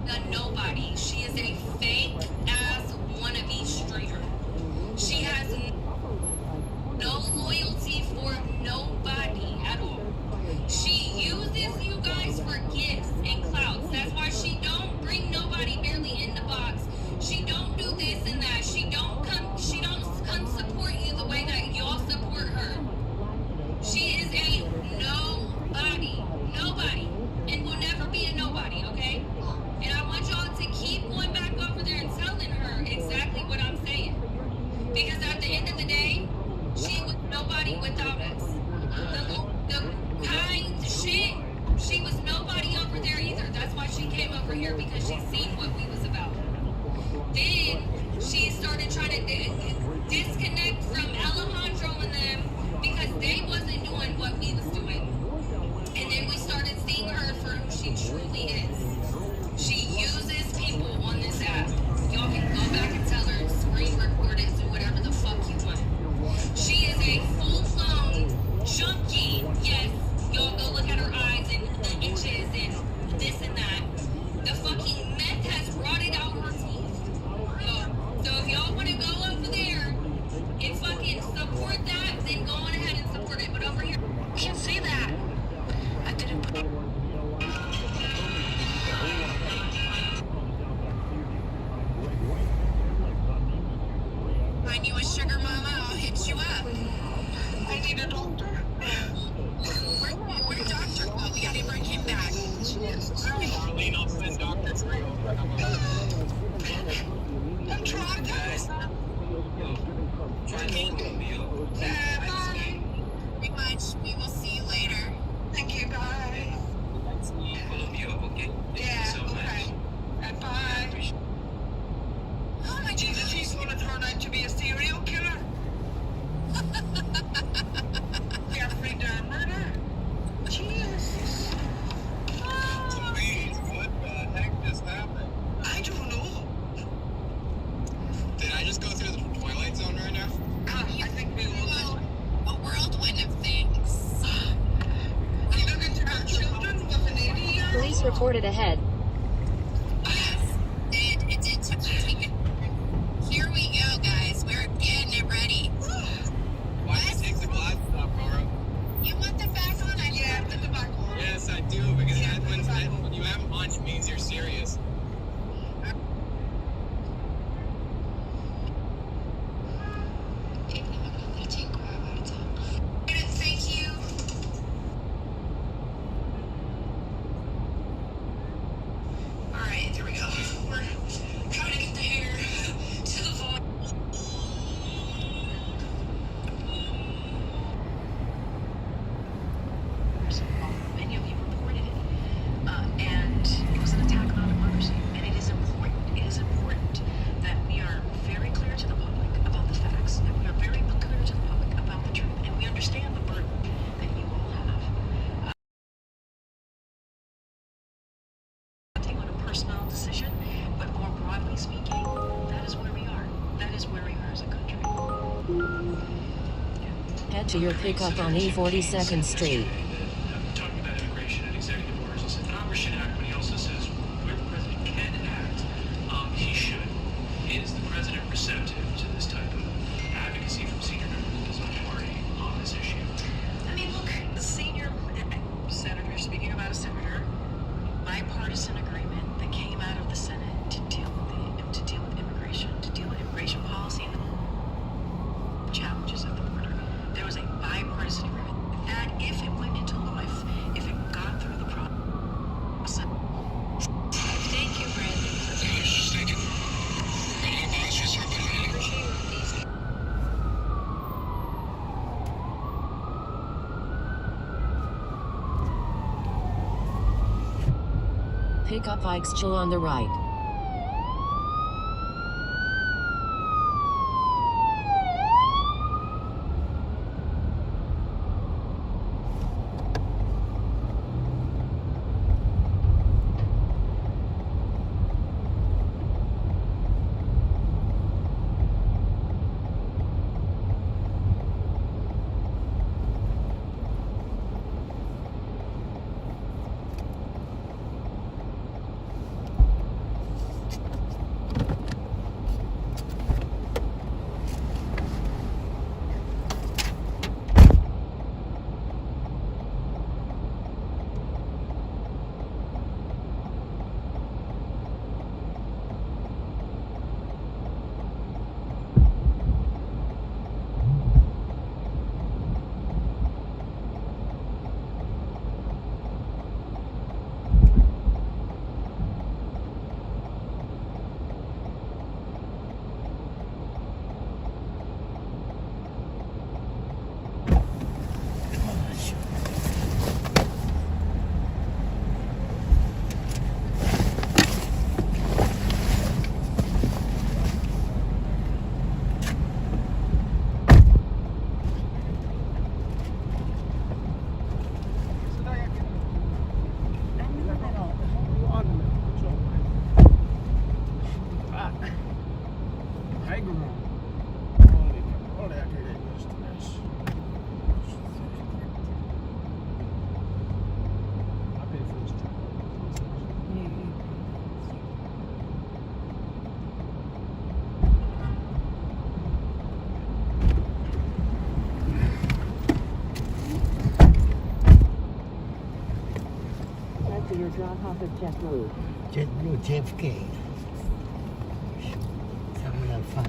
A nobody. She is a fake ass wannabe streamer. She has no loyalty for nobody at all. She uses you guys for gifts and clouts. That's why she don't bring nobody barely in the box. She don't do this and that. She don't come support you the way that y'all support her. She is a nobody, and will never be a nobody, okay? And I want y'all to keep going back over there and telling her exactly what I'm saying. Because at the end of the day, she was nobody without us. The kind shit, she was nobody over there either. That's why she came over here, because she seen what we was about. Then she started trying to disconnect from Alejandro and them because they wasn't doing what we was doing. And then we started seeing her for who she truly is. She uses people on this app. Y'all can go back and tell her, screen record it, do whatever the fuck you want. She is a full-blown junkie. Yes, y'all go look at her eyes and the itches and this and that. The fucking meth has rotted out her teeth. So if y'all want to go over there and fucking support that, then go on ahead and support it. But over here, you can't say that. I didn't put... Find you a sugar mama, I'll hit you up. I need a doctor. Where'd doctor go? We gotta bring him back. Lean off the doctor for you. I'm trying, guys. Bye. Pretty much. We will see you later. Thank you, bye. Okay? Yeah, okay. And bye. Oh my Jesus, he's gonna turn out to be a serial killer. Jeffrey Dahmer. Jesus. Please, what the heck just happened? I don't know. Did I just go through the Twilight Zone right now? I think we will. A whirlwind of things. You looking to our children with an 80-year-old? Police reported ahead. Here we go, guys. We're getting it ready. Why do you take the glasses off, Cora? You want the back on? Yeah, put the back on. Yes, I do, because when you have them on, it means you're serious. Thank you. All right, there we go. We're trying to get the hair to the voice. Many of you reported it, and it was an attack on democracy. And it is important that we are very clear to the public about the facts, and we are very clear to the public about the truth, and we understand the burden that you all have. Take on a personal decision, but more broadly speaking, that is where we are. That is where we are as a country. Head to your pickup on E42nd Street. Talking about immigration and executive orders, he said Congress should act, but he also says where the president can act, he should. Is the president receptive to this type of advocacy from senior members of his own party on this issue? I mean, look, the senior senator, speaking about a senator, bipartisan agreement that came out of the Senate to deal with immigration policy and the challenges at the border. There was a bipartisan agreement that if it went into law, if it got through the process. Thank you, Brandon. Thank you. Pickup Ike's Chill on the right. for your drop-off of JetBlue. JetBlue, JFK. Terminal 5.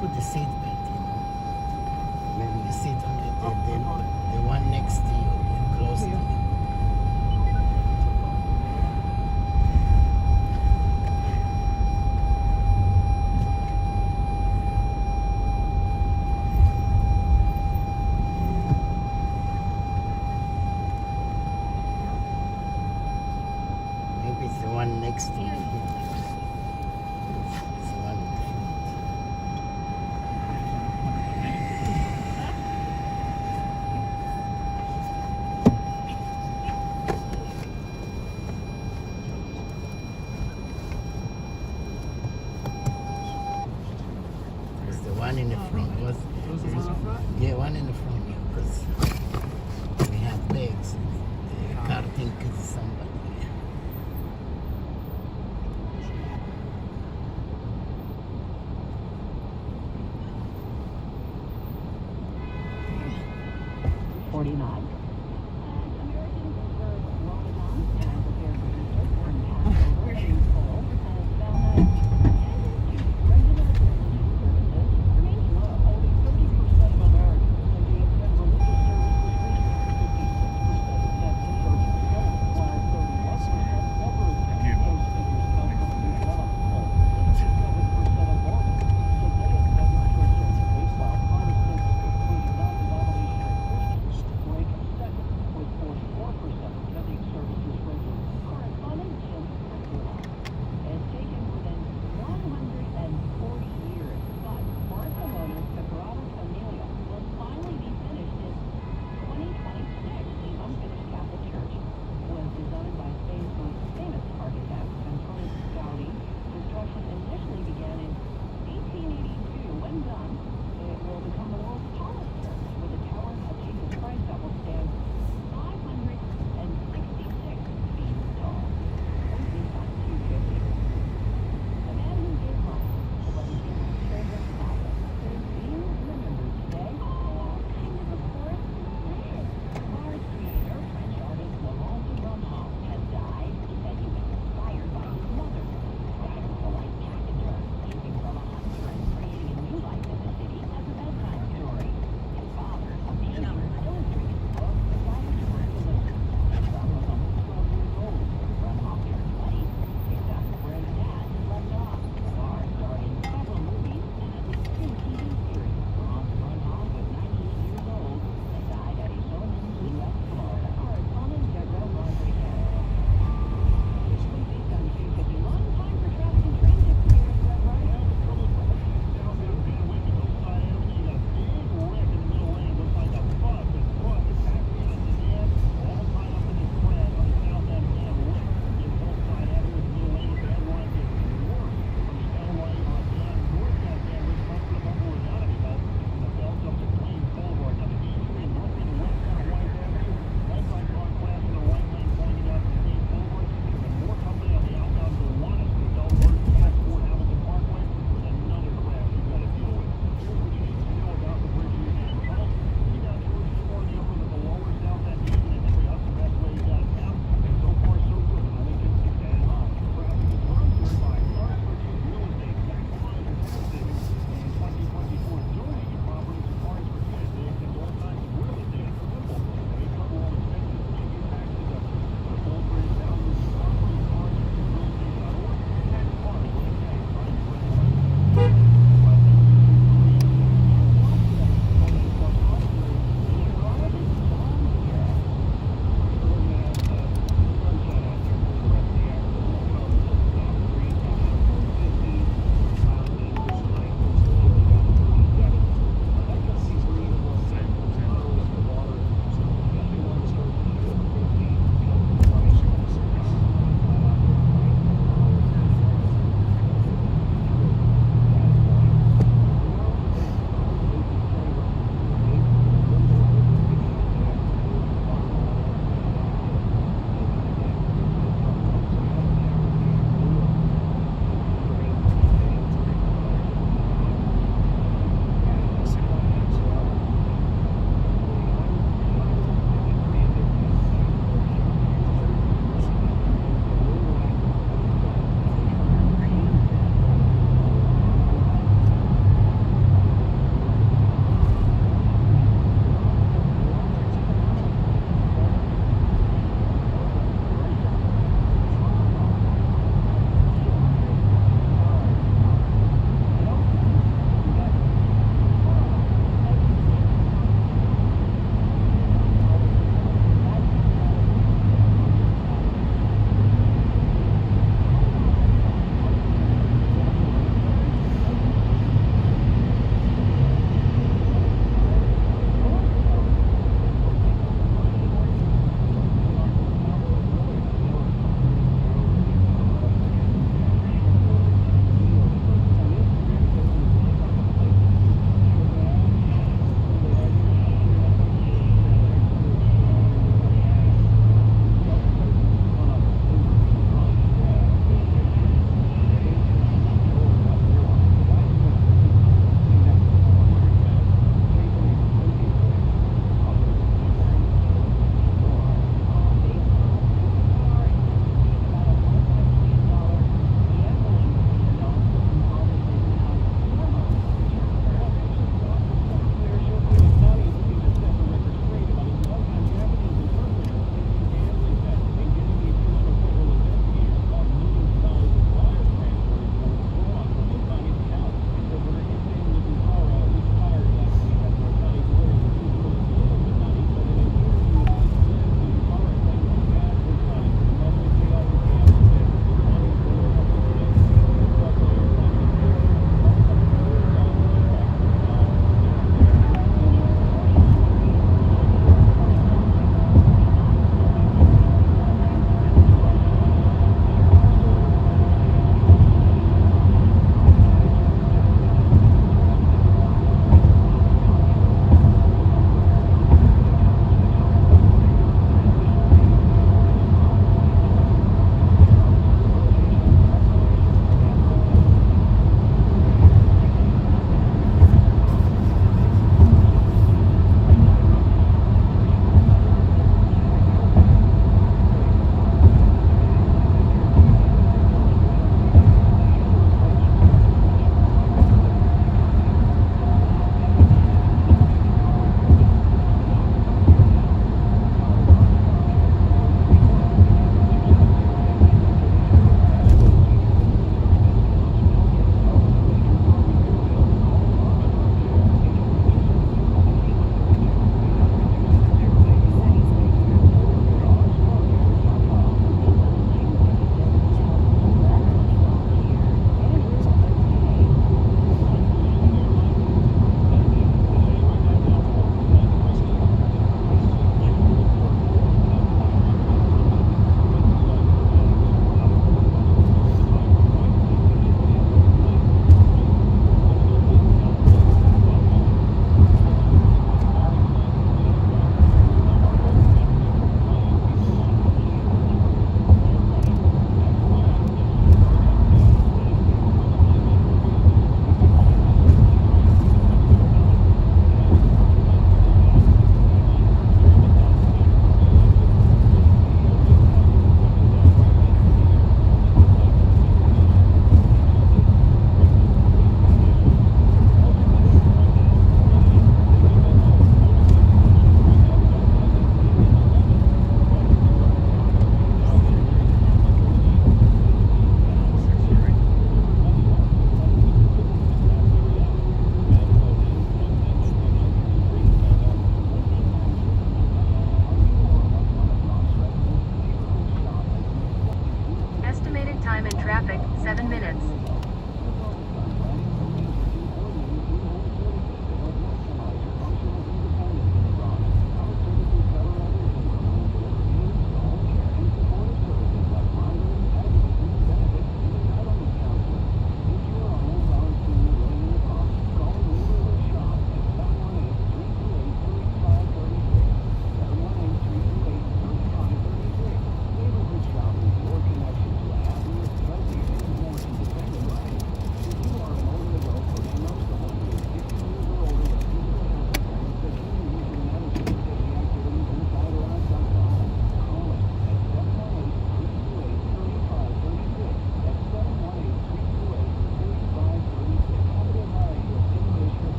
Put the seat belt, Maybe you sit on it, the one next to you, close to you. Maybe it's the one next to you. It's the one in front. One in the front. Yeah, one in the front. Because we have legs. The car thinks it's somebody.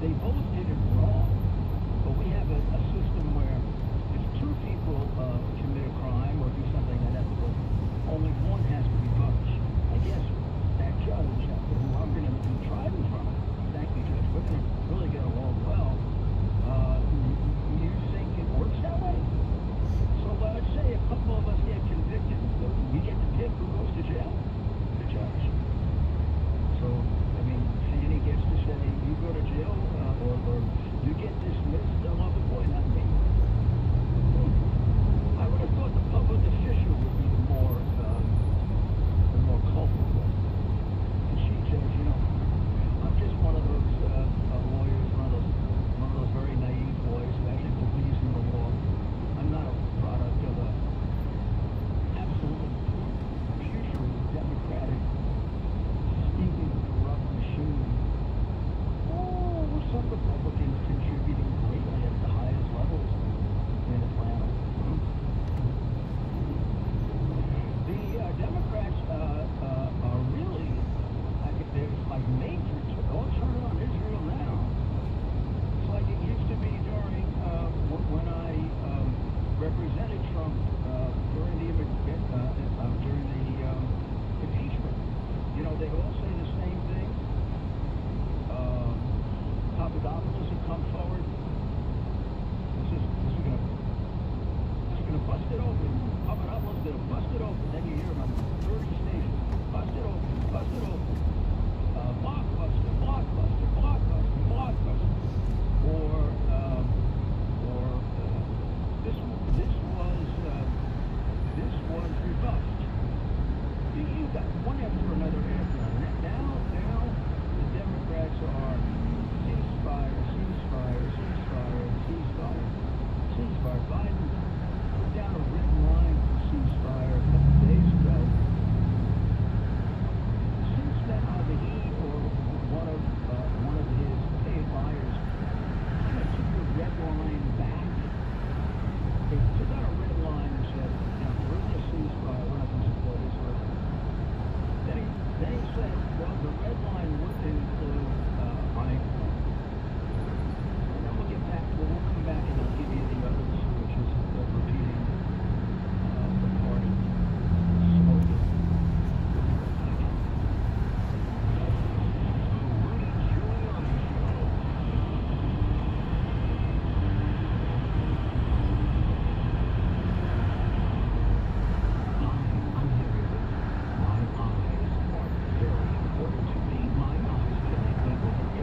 they both did it wrong. But we have a system where if two people commit a crime or do something unethical, only one has to be punished. I guess that judge, who I'm going to be tried in front of, thank you, Judge, we're going to really get along well. You think it works that way? So let's say a couple of us get convicted, we get to pick who goes to jail? The judge. So, I mean, Fanny gets to say, you go to jail, or you get dismissed, they'll love the boy, not me. I would have thought the public official would be the more culpable. And she says, you know, I'm just one of those lawyers, one of those very naive lawyers who actually believes in the law. I'm not a product of a absolutely putrid, democratic, steaming, corrupt machine. Oh, some Republicans contributing greatly at the highest levels in Atlanta. The Democrats are really, they're like major, all turn on Israel now. It's like it used to be during, when I represented Trump during the impeachment. You know, they all say the same thing. Papadopoulos would come forward. This is gonna bust it open. Papadopoulos is gonna bust it open. Then you hear him on 30 stations. Bust it open. Bust it open. Blockbuster. Blockbuster. Blockbuster. Blockbuster. Or this was rebuffed. You got one after another after another. Now the Democrats are ceasefire. Biden put down a red line for ceasefire a couple days ago. Since then, either he or one of his paid buyers kind of took the red line back. They took out a red line and said, now, we're going to ceasefire, we're not going to support Israel. Then he said, well, the red line would include Iran. And then we'll come back and I'll give you the others, which is repeating the party slogan.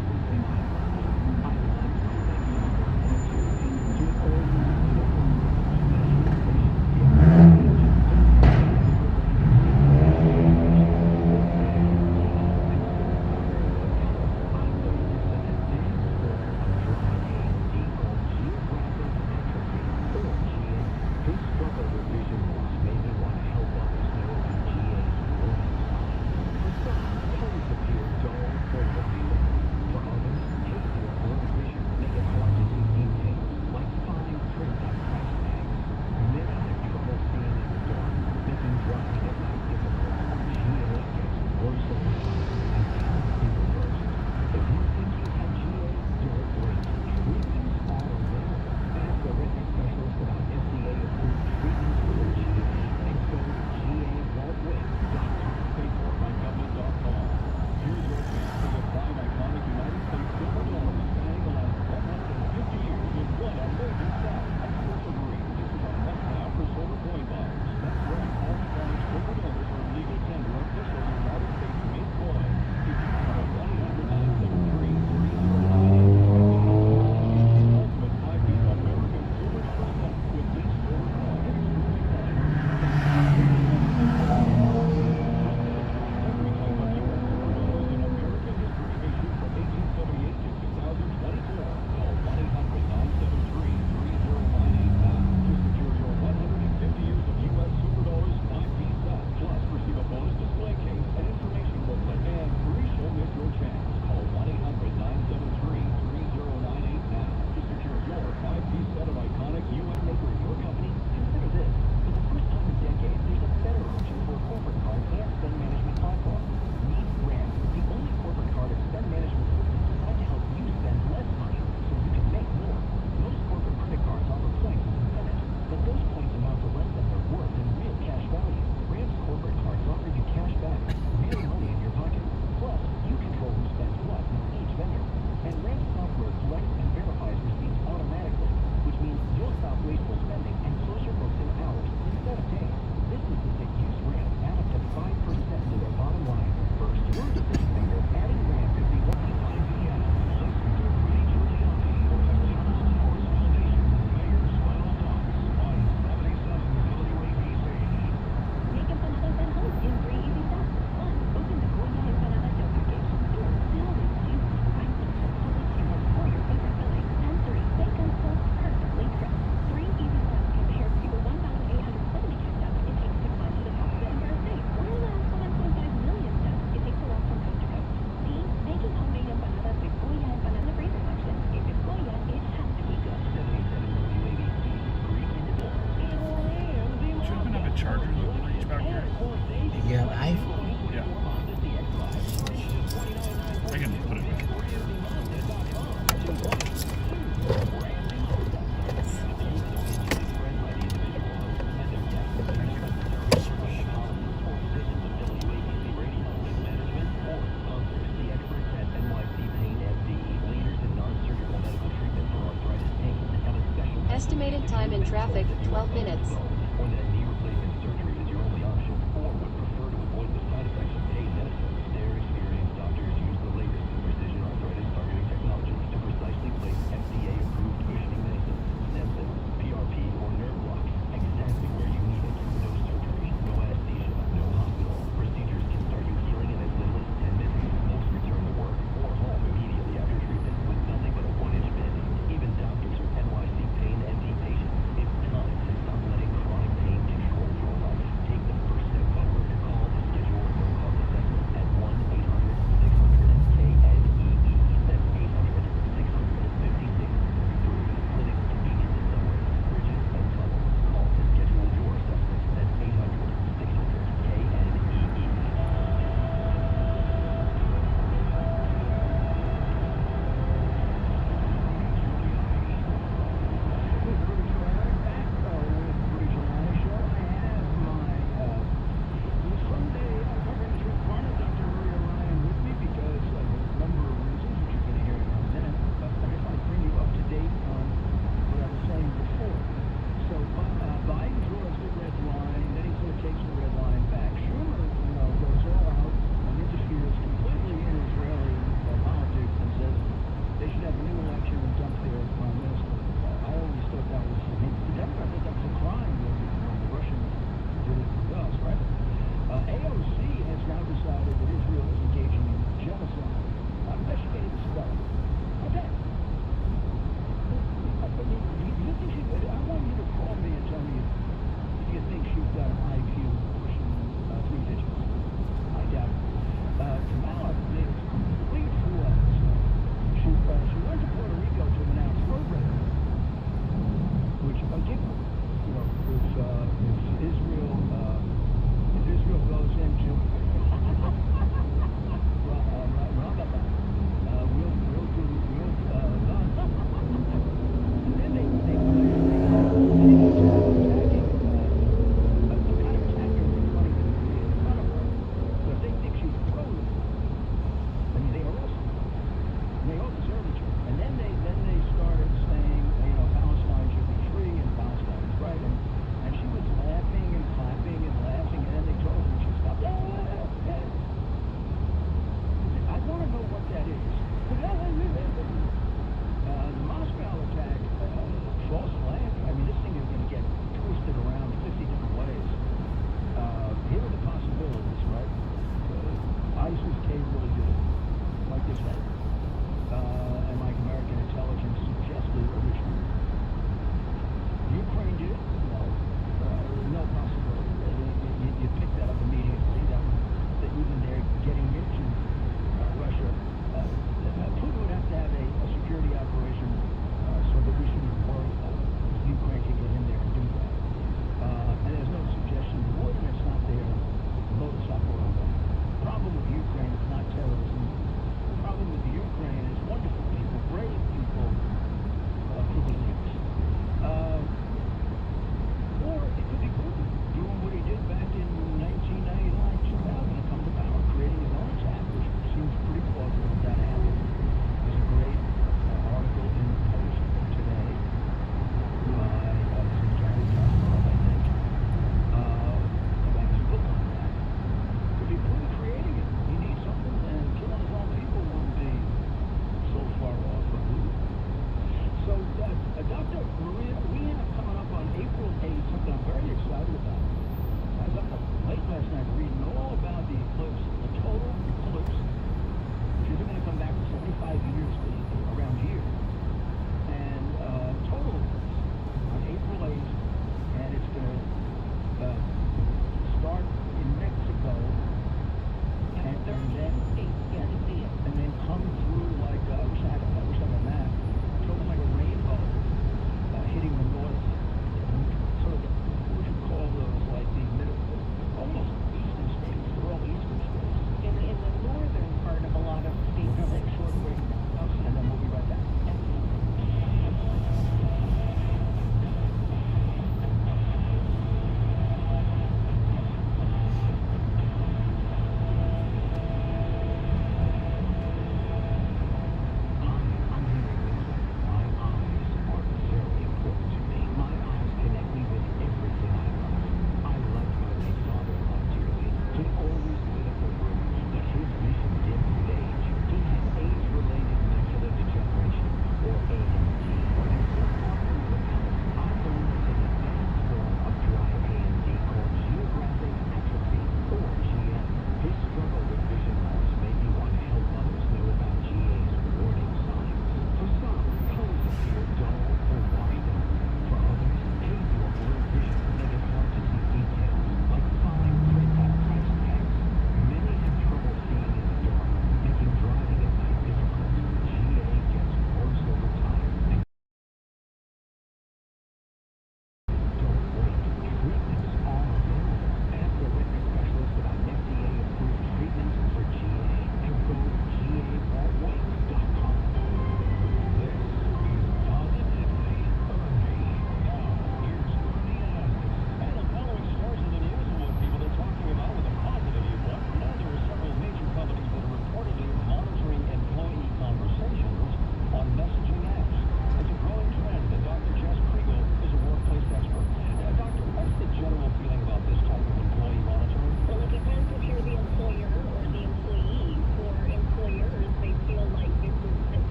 My eyes can put it back. Estimated time in traffic, 12 minutes.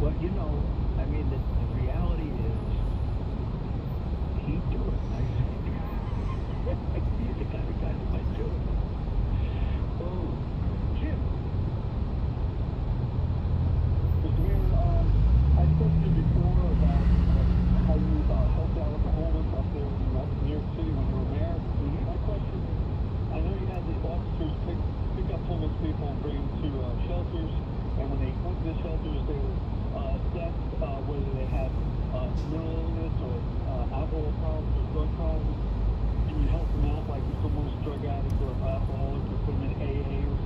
But you know, I mean, the reality is, he'd do it. He's the kind of guy that might do it. Oh, Jim. Mr. Mayor, I spoke to you before about how you helped out with the homeless up there in New York City when you were mayor. My question is, I know you had the officers pick up homeless people and bring them to shelters, and when they went to the shelters, they were assessed whether they had mental illness or alcohol problems or drug problems, and you help them out, like if someone's a drug addict or alcoholic, you put them in AA or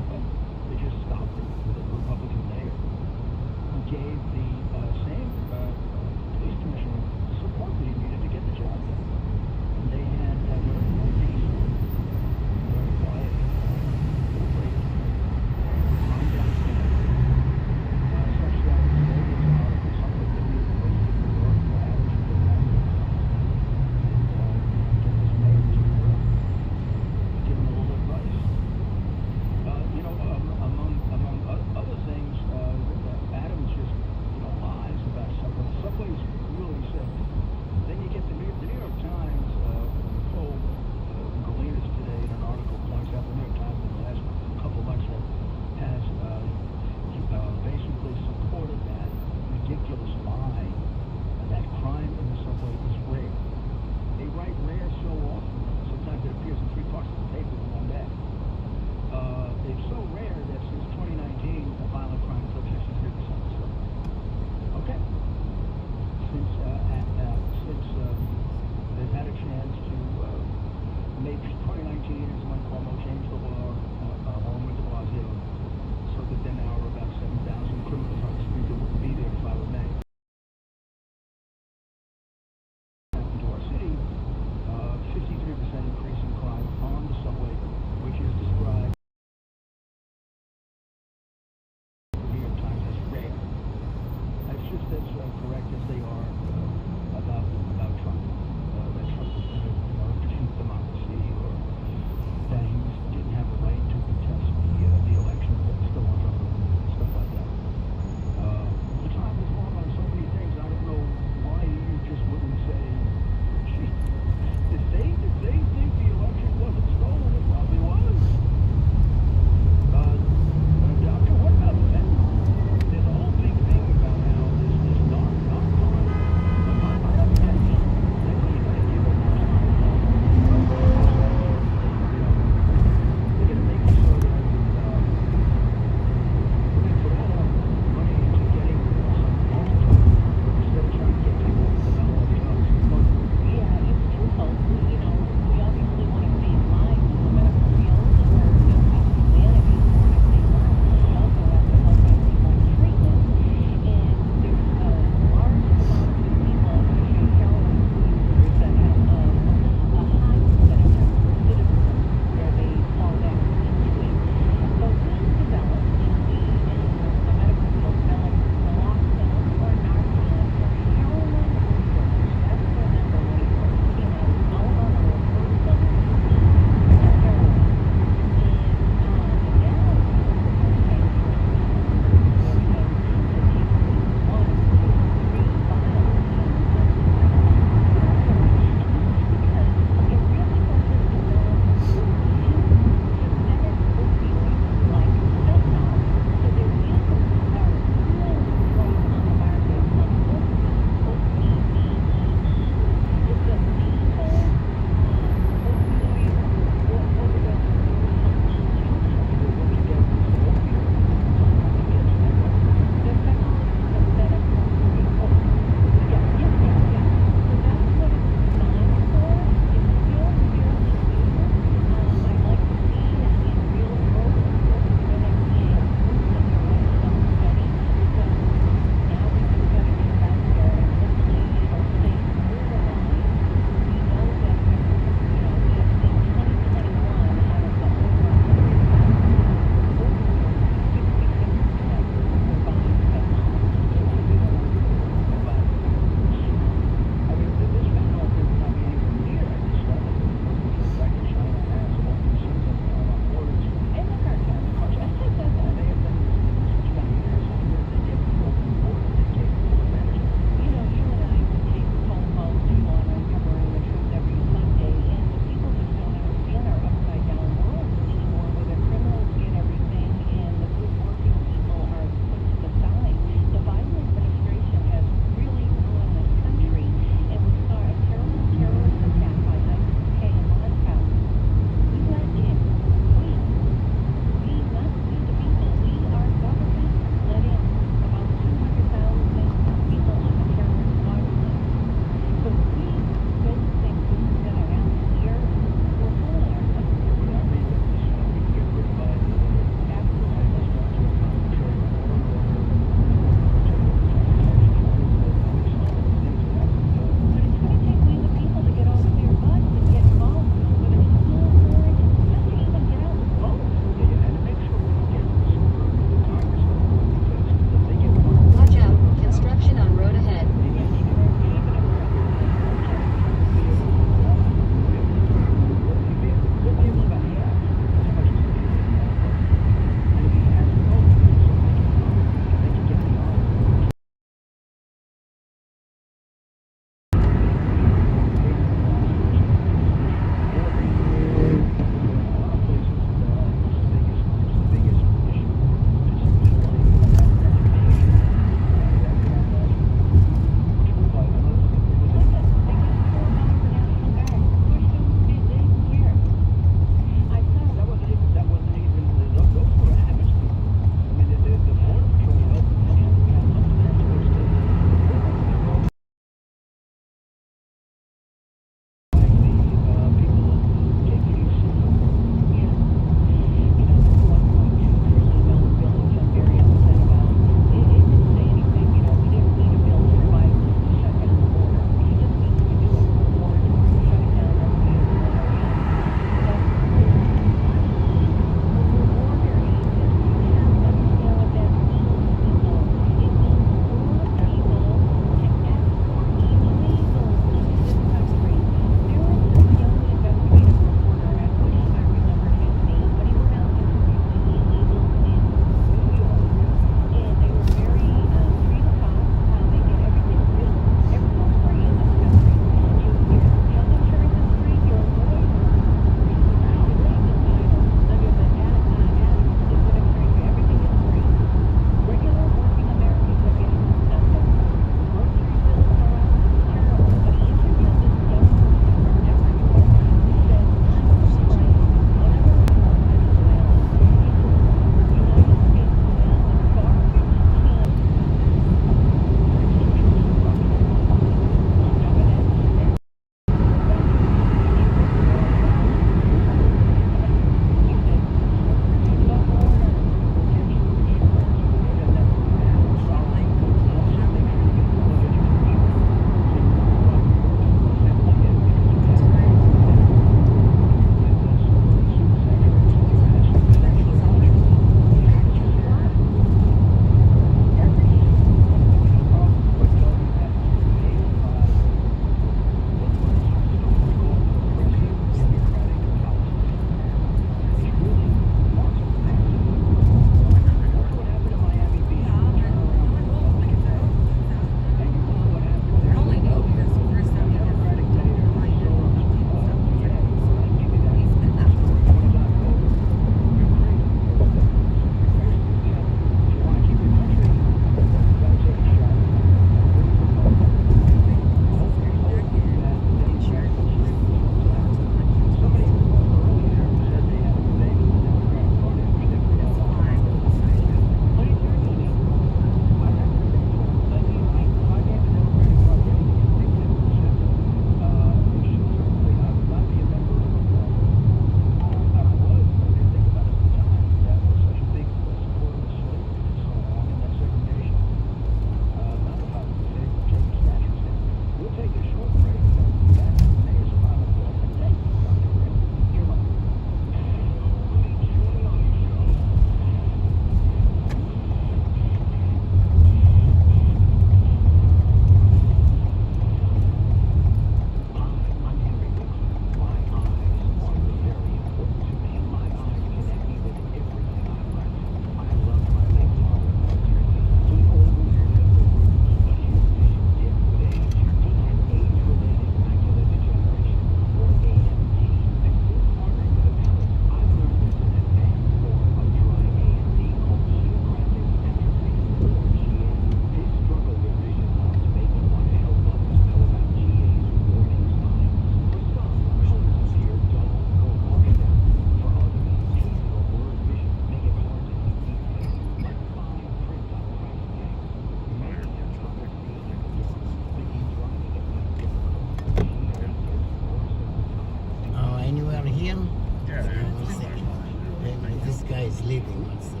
leaving 1 second.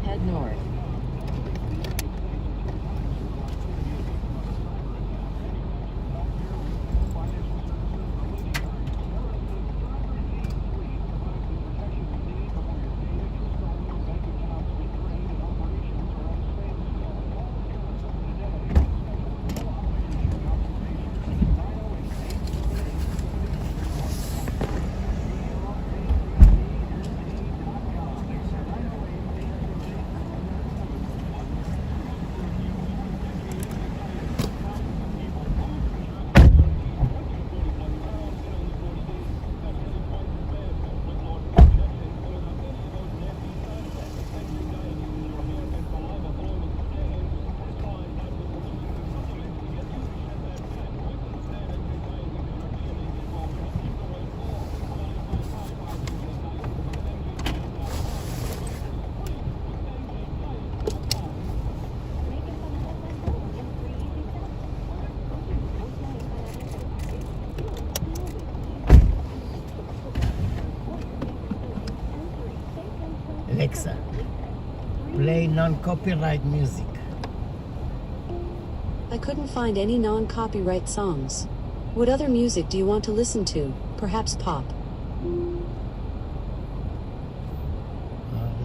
Head north. Alexa, play non-copyright music. I couldn't find any non-copyright songs. What other music do you want to listen to? Perhaps pop?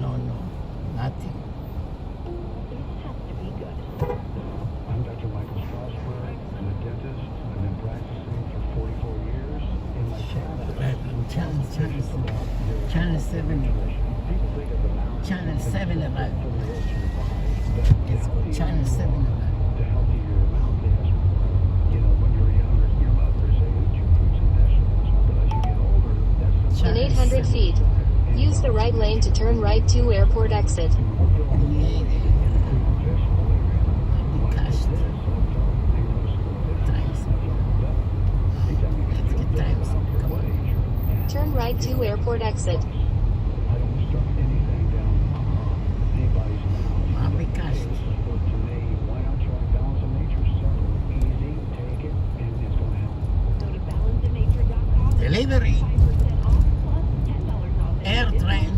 No, nothing. I'm Dr. Michael Strasberg. I'm a dentist. I've been practicing for 44 years. In my Channel 7. Channel 7 arrived. It's called Channel 7 arrived. To help your mouth is, you know, when you're younger, your mother's age, you put some vegetables, but as you get older, that's In 800 feet, use the right lane to turn right to airport exit. Turn right to airport exit. Delivery. Air train.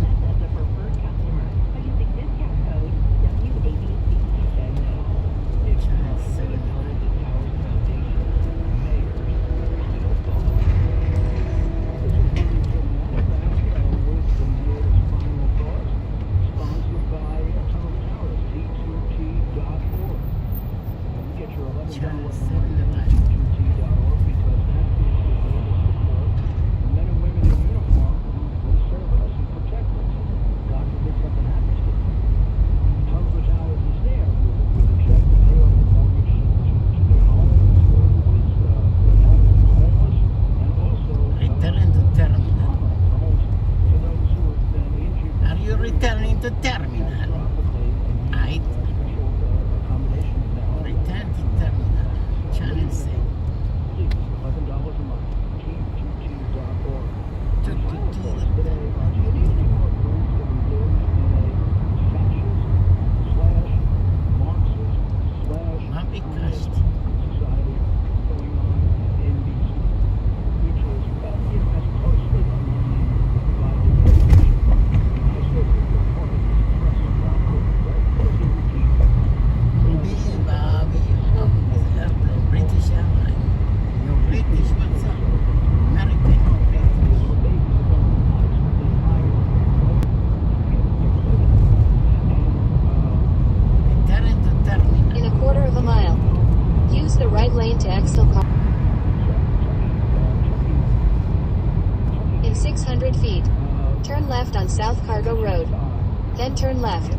Returning to terminal. Right. Return to terminal. Channel 6. $11 a month. In 600 feet, turn left on South Cargo Road. Then turn left.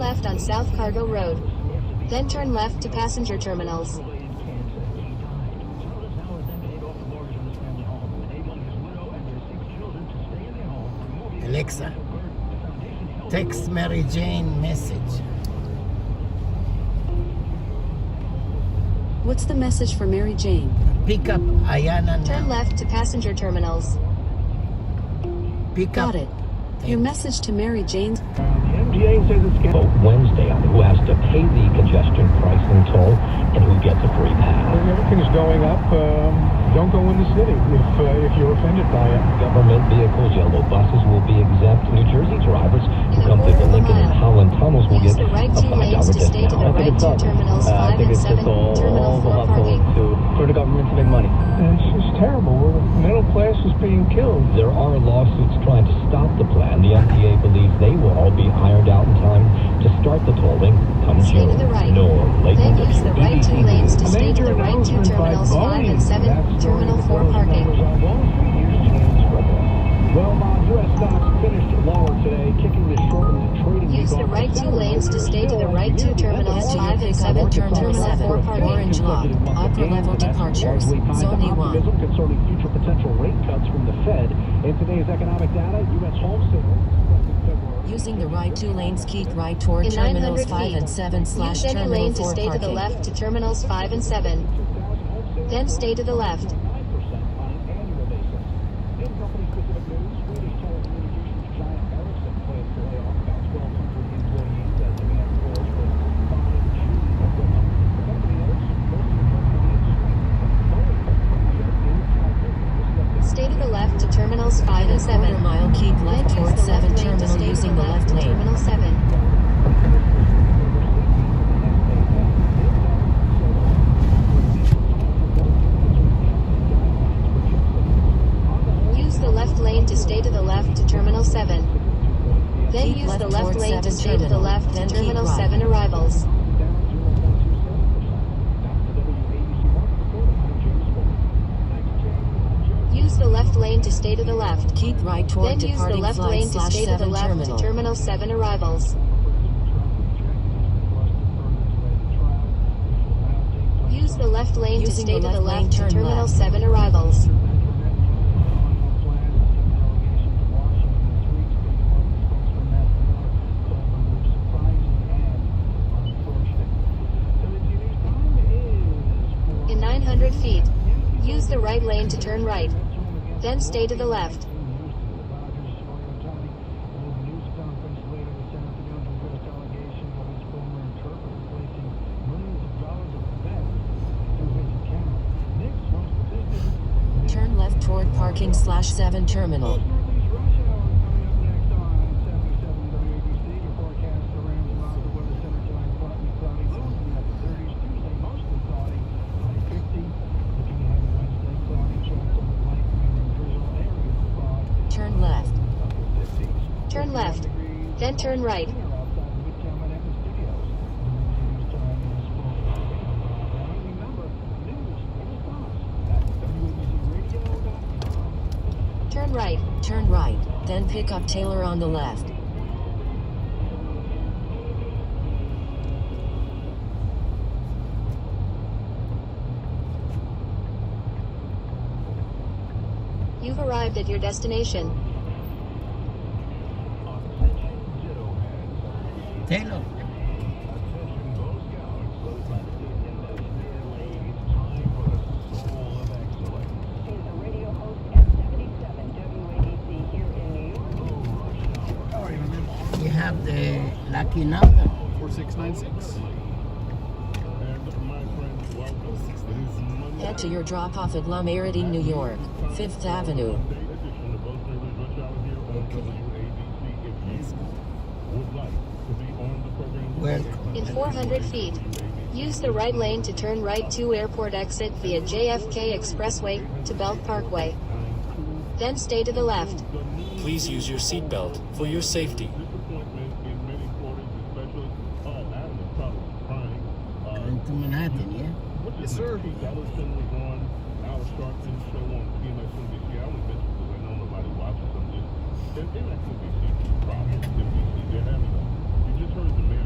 left on South Cargo Road. Then turn left to passenger terminals. Alexa, text Mary Jane message. What's the message for Mary Jane? Pick up Ayana now. Turn left to passenger terminals. Pick Got up. it. Your message to Mary Jane. MTA says it's going to vote Wednesday on who has to pay the congestion pricing toll and who gets a free pass. Everything's going up. Don't go in the city if you're offended by it. Government vehicles, yellow buses will be exempt. New Jersey drivers who come through the Lincoln and Holland tunnels will Use get the right a two lanes $5 to stay to the discount. right to terminals 5 and 7, terminal 4 parking. For the government to make money. It's terrible. The middle class is being killed. There are lawsuits trying to stop the plan. The MTA believes they will all be ironed out in time to start the tolling come Stay June. to the right. Norm, Then use the right two lanes to stay to the right two terminals 5 and 7, terminal 4 parking. Well, U.S. stocks finished lower today, kicking the shortened trading week Use the off. right two lanes to stay to the right two terminals 5 and 7, terminal 4 parking. Orange log. Upper level departures. Zone E1. Concerning future potential rate cuts from the Fed. In today's economic data, U.S. home sales. Using the right two lanes, keep right toward In terminals 900 5 feet, and 7 use any terminal lane to 4 stay to the parking. left to terminals 5 and 7. Then stay to the left. Stay to the left to terminals 5 and 7. Quarter mile, keep left Then use toward the 7 left lane to terminal stay to using the the left left to lane. terminal 7. Use the left lane to stay to the left to terminal 7. Then Keep use left the left toward lane to 7 stay to the terminal, left then to keep terminal right. 7 arrivals. Use the left lane to stay to the left. Keep right toward Then use the departing left flight lane to stay to the /7 left terminal. to terminal 7 arrivals. Use the left lane to Using stay the to the left lane, left to turn terminal left. 7 arrivals. In 900 feet, use the right lane to turn right. Then stay to the left. Turn left toward parking /7 terminal. Turn left. Turn left. Then turn right. Turn right. Turn right. Then pick up Taylor on the left. You've arrived at your destination. Taylor. You have the lucky number. 4696. Head to your drop-off at La Meridian, New York, 5th Avenue. Welcome. In 400 feet, use the right lane to turn right to airport exit via JFK Expressway to Belt Parkway. Then stay to the left. Please use your seatbelt for your safety. Going to Manhattan, yeah? Yes, sir. You just heard the mayor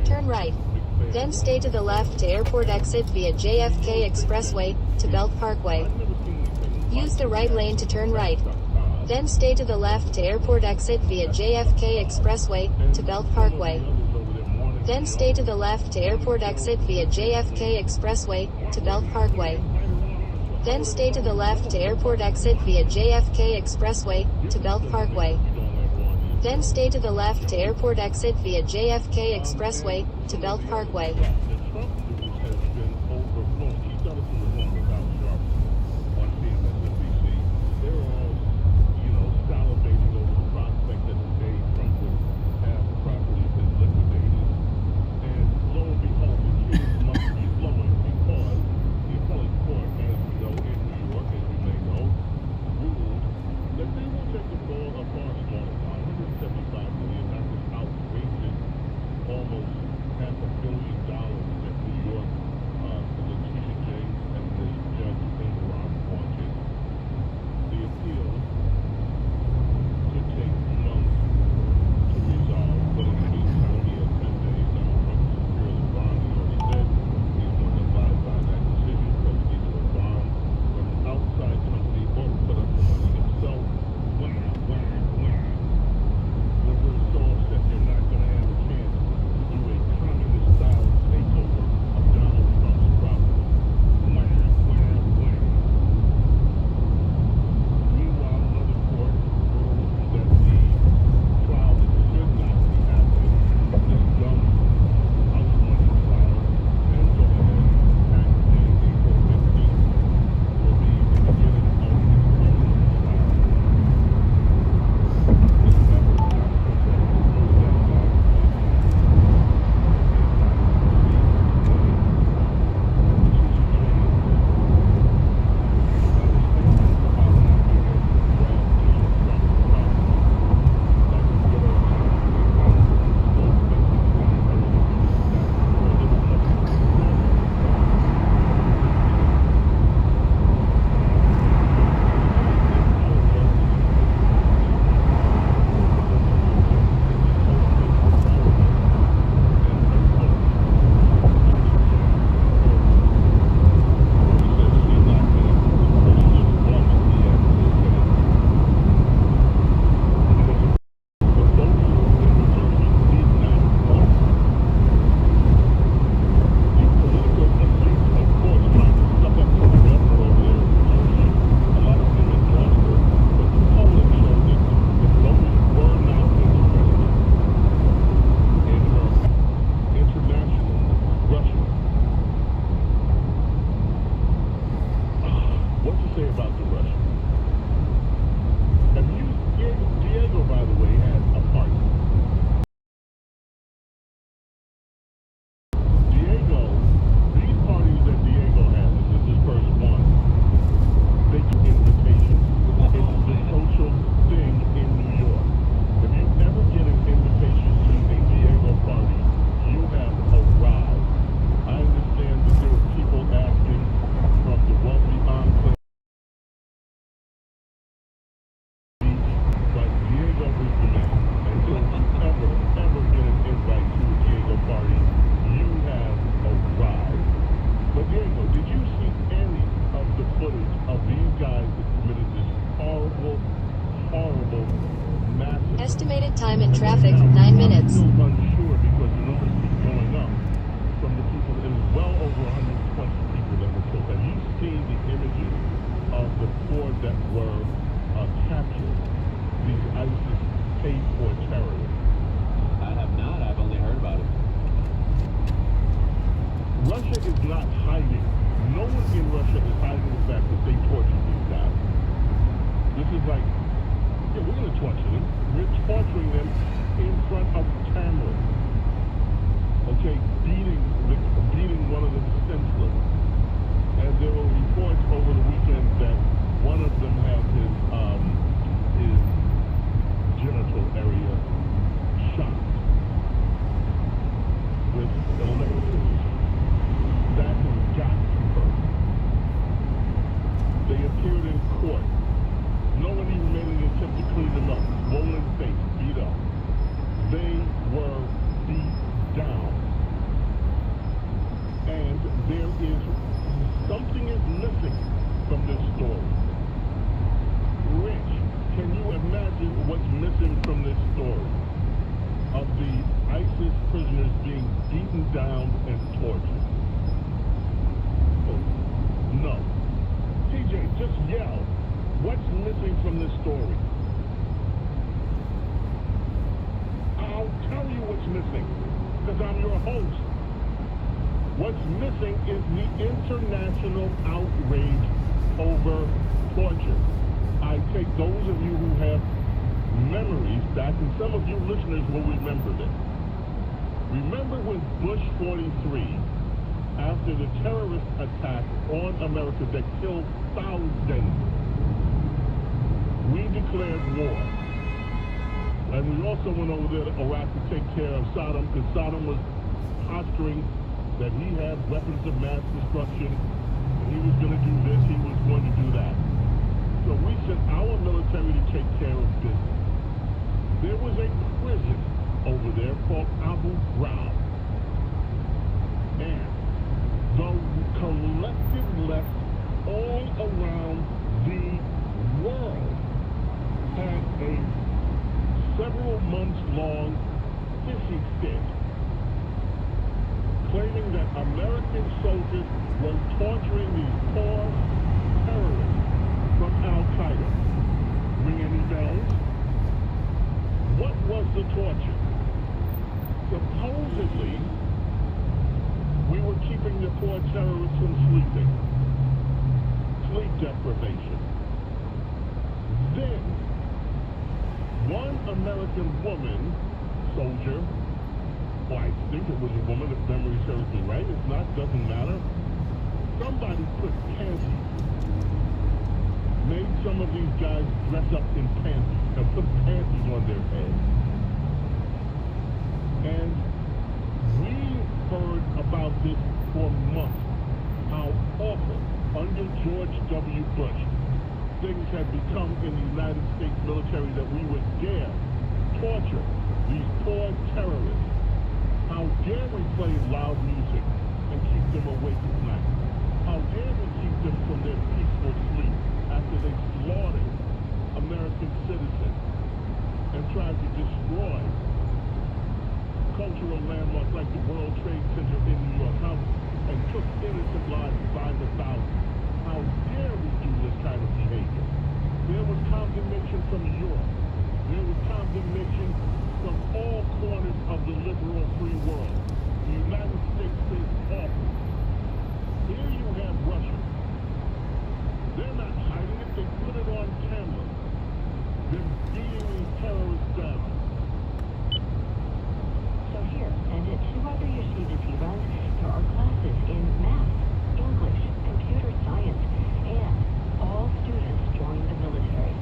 Turn right. Then stay to the left to airport exit via JFK Expressway to Belt Parkway. Use the right lane to turn right. Then stay to the left to airport exit via JFK Expressway to Belt Parkway. Then stay to the left to airport exit via JFK Expressway to Belt Parkway. Then stay to the left to airport exit via JFK Expressway to Belt Parkway. Then stay to the left to airport exit via JFK Expressway to Belt Parkway. Estimated time in traffic, 9 minutes. I'm still unsure because the numbers keep going up from the people. It was well over 120 people that were killed. Have you seen the images of the four that were captured? These ISIS paid for terrorists. I have not. I've only heard about it. Russia is not hiding. No one in Russia is hiding the fact that they tortured these guys. This is like, yeah, we're going to torture them. We're torturing them in front of cameras. Okay, beating one of them senseless. And there were reports over the weekend that one of them had his genital area shot with electricity. That has got to hurt. They appeared in court. No one even made an attempt to clean them up. Swollen face, beat up. They were beat down. And something is missing from this story. Rich, can you imagine what's missing from this story? Of the ISIS prisoners being beaten down and tortured? No. TJ, just yell. What's missing from this story? I'll tell you what's missing, because I'm your host. What's missing is the international outrage over torture. I take those of you who have memories back, and some of you listeners will remember this. Remember when Bush 43, after the terrorist attack on America that killed thousands, we declared war. And we also went over there to Iraq to take care of Saddam, because Saddam was posturing that he had weapons of mass destruction, and he was going to do this, he was going to do that. So we sent our military to take care of business. There was a prison over there called Abu Ghraib. And the collective left all around the world had a several months long hissy fit, claiming that American soldiers were torturing these poor terrorists from Al-Qaeda. Ring any bells? What was the torture? Supposedly, we were keeping the poor terrorists from sleeping. Sleep deprivation. Then, one American woman, soldier, well, I think it was a woman, if memory serves me right. If not, doesn't matter. Somebody put panties, made some of these guys dress up in panties and put panties on their heads. And we heard about this for months, how awful under George W. Bush things had become in the United States military, that we would dare torture these poor terrorists. How dare we play loud music and keep them awake at night? How dare we keep them from their peaceful sleep after they slaughtered American citizens and tried to destroy cultural landmarks like the World Trade Center in New York, and took innocent lives by the thousands? How dare we do this kind of behavior? There was condemnation from Europe. There was condemnation from all corners of the liberal free world. The United States is awful. Here you have Russia. They're not hiding it. They put it on camera. They're beating these terrorists down. So here, and at two other yeshivas he runs, there are classes in math, English, computer science, and all students join the military.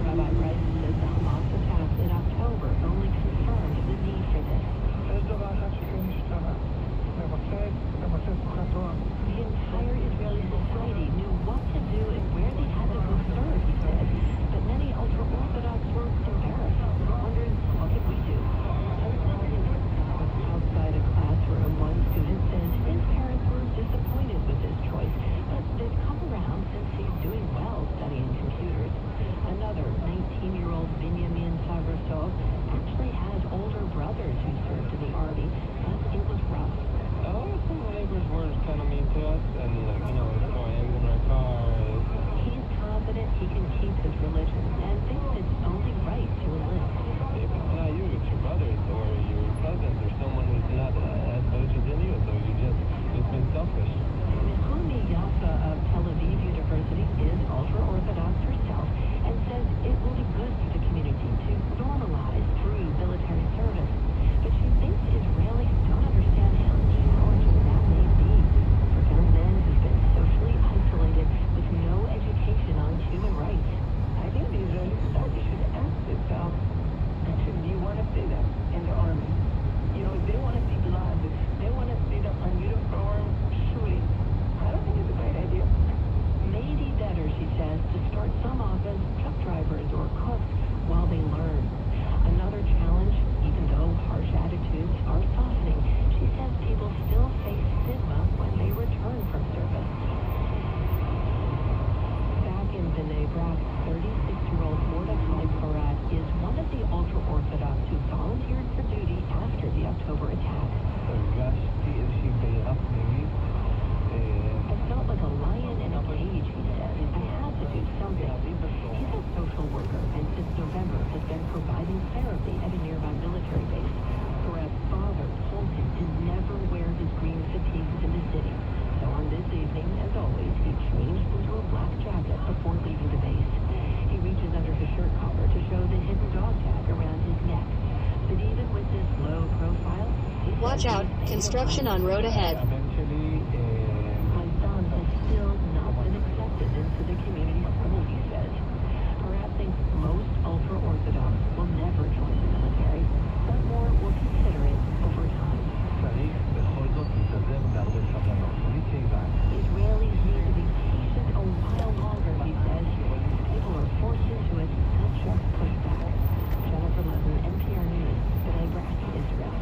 Rabbi Rice says the Hamas attacks in October only confirmed the need for this. The entire Israeli society knew what to do and where these Brock, 36-year-old Mordechai Farad is one of the ultra-Orthodox who volunteered for duty after the October attack. I felt like a lion in a cage, he said. I had to do something. He's a social worker and since November has been providing therapy at a nearby military base. Farad's father told him to never wear his green fatigues in the city. So on this evening, as always, he changed into a black jacket before leaving the base. He reaches under his shirt collar to show the hidden dog tag around his neck. But even with this low profile, watch out, construction on road ahead. My son has still not been accepted into the community school, he says. Farad thinks most ultra-Orthodox will never join the military, but more will consider it over time. Israelis need to be patient a while longer, he says. People are forced into it, not just pushed back. Jennifer Levin, NPR News, B'nai Brak, Israel.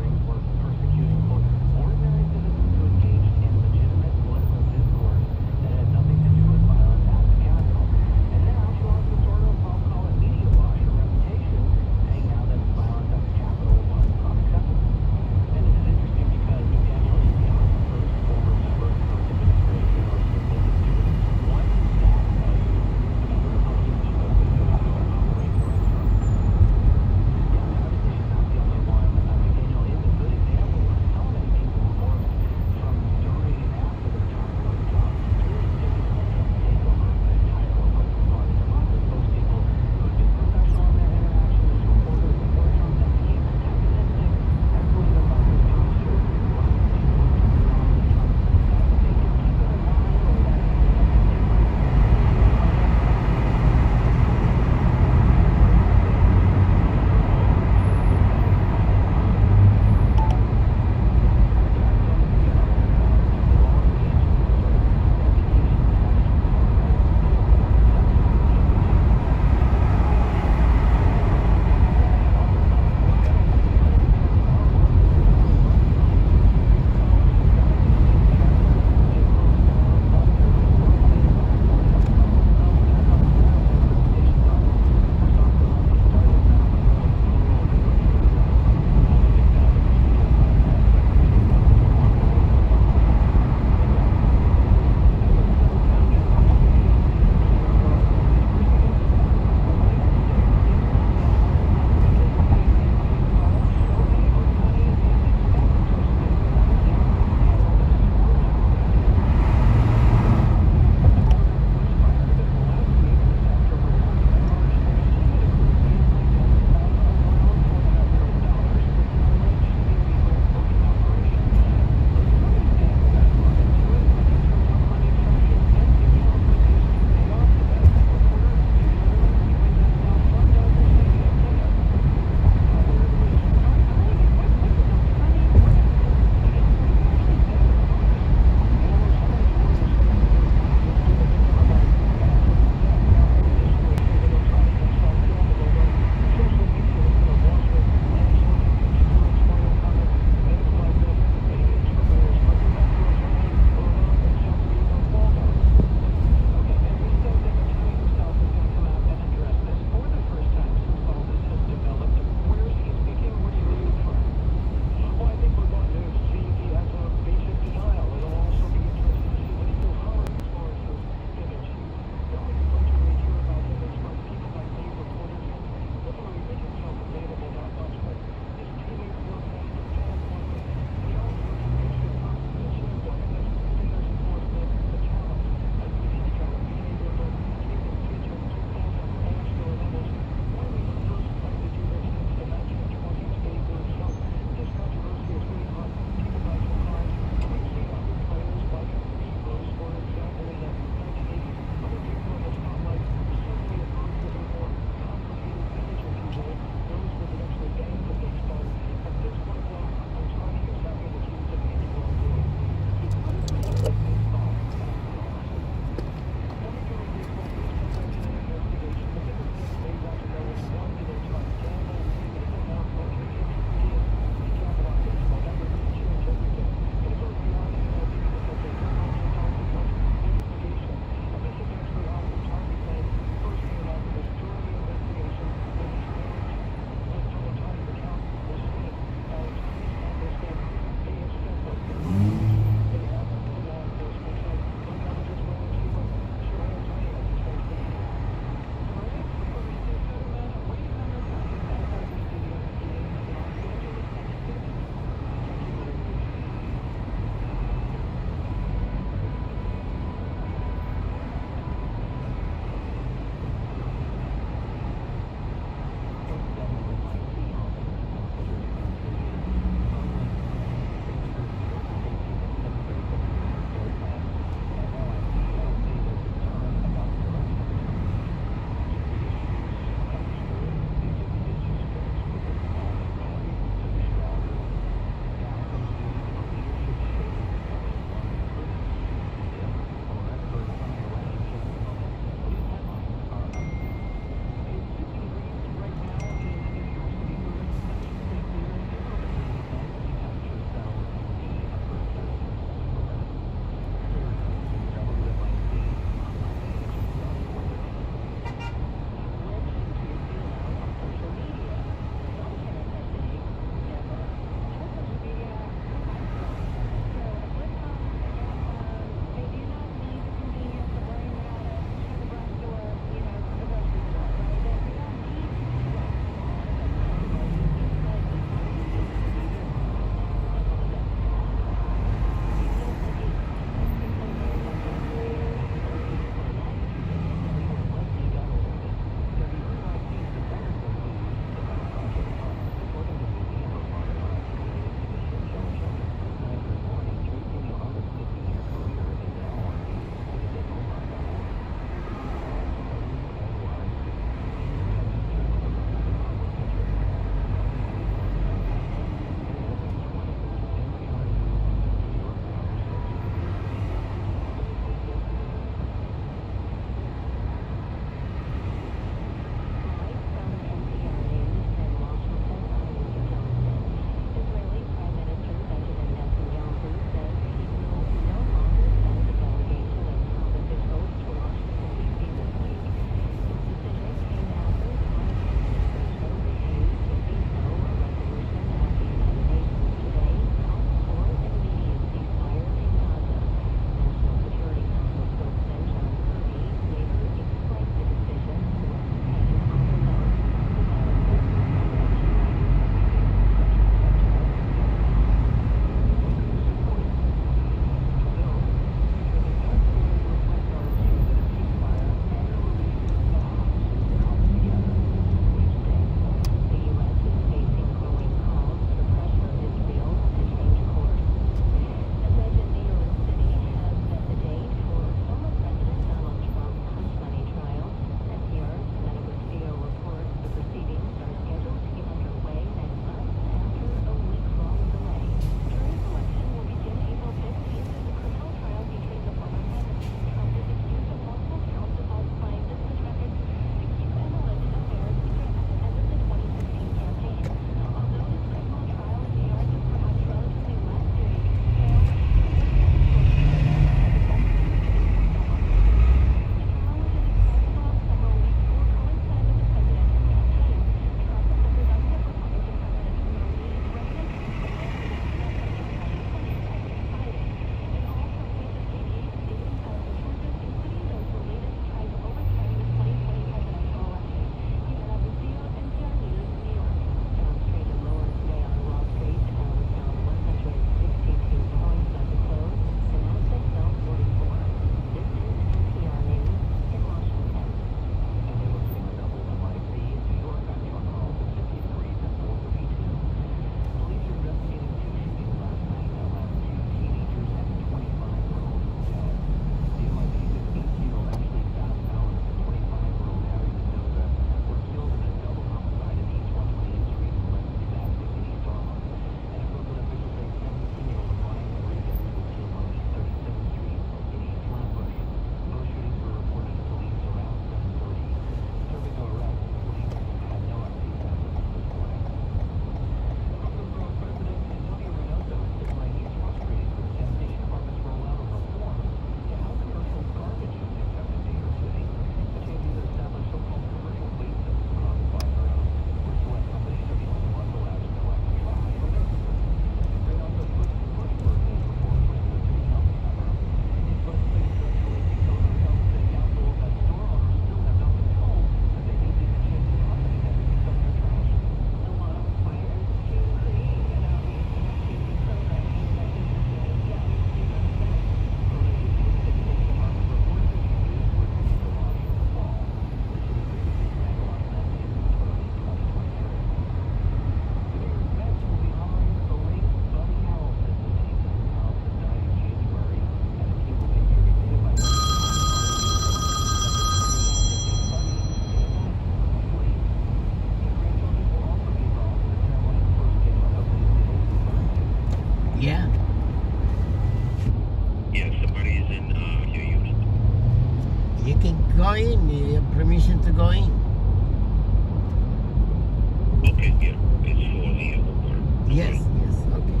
Okay, yeah, it's for the airport. Yes, yes, okay.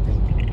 Thank you.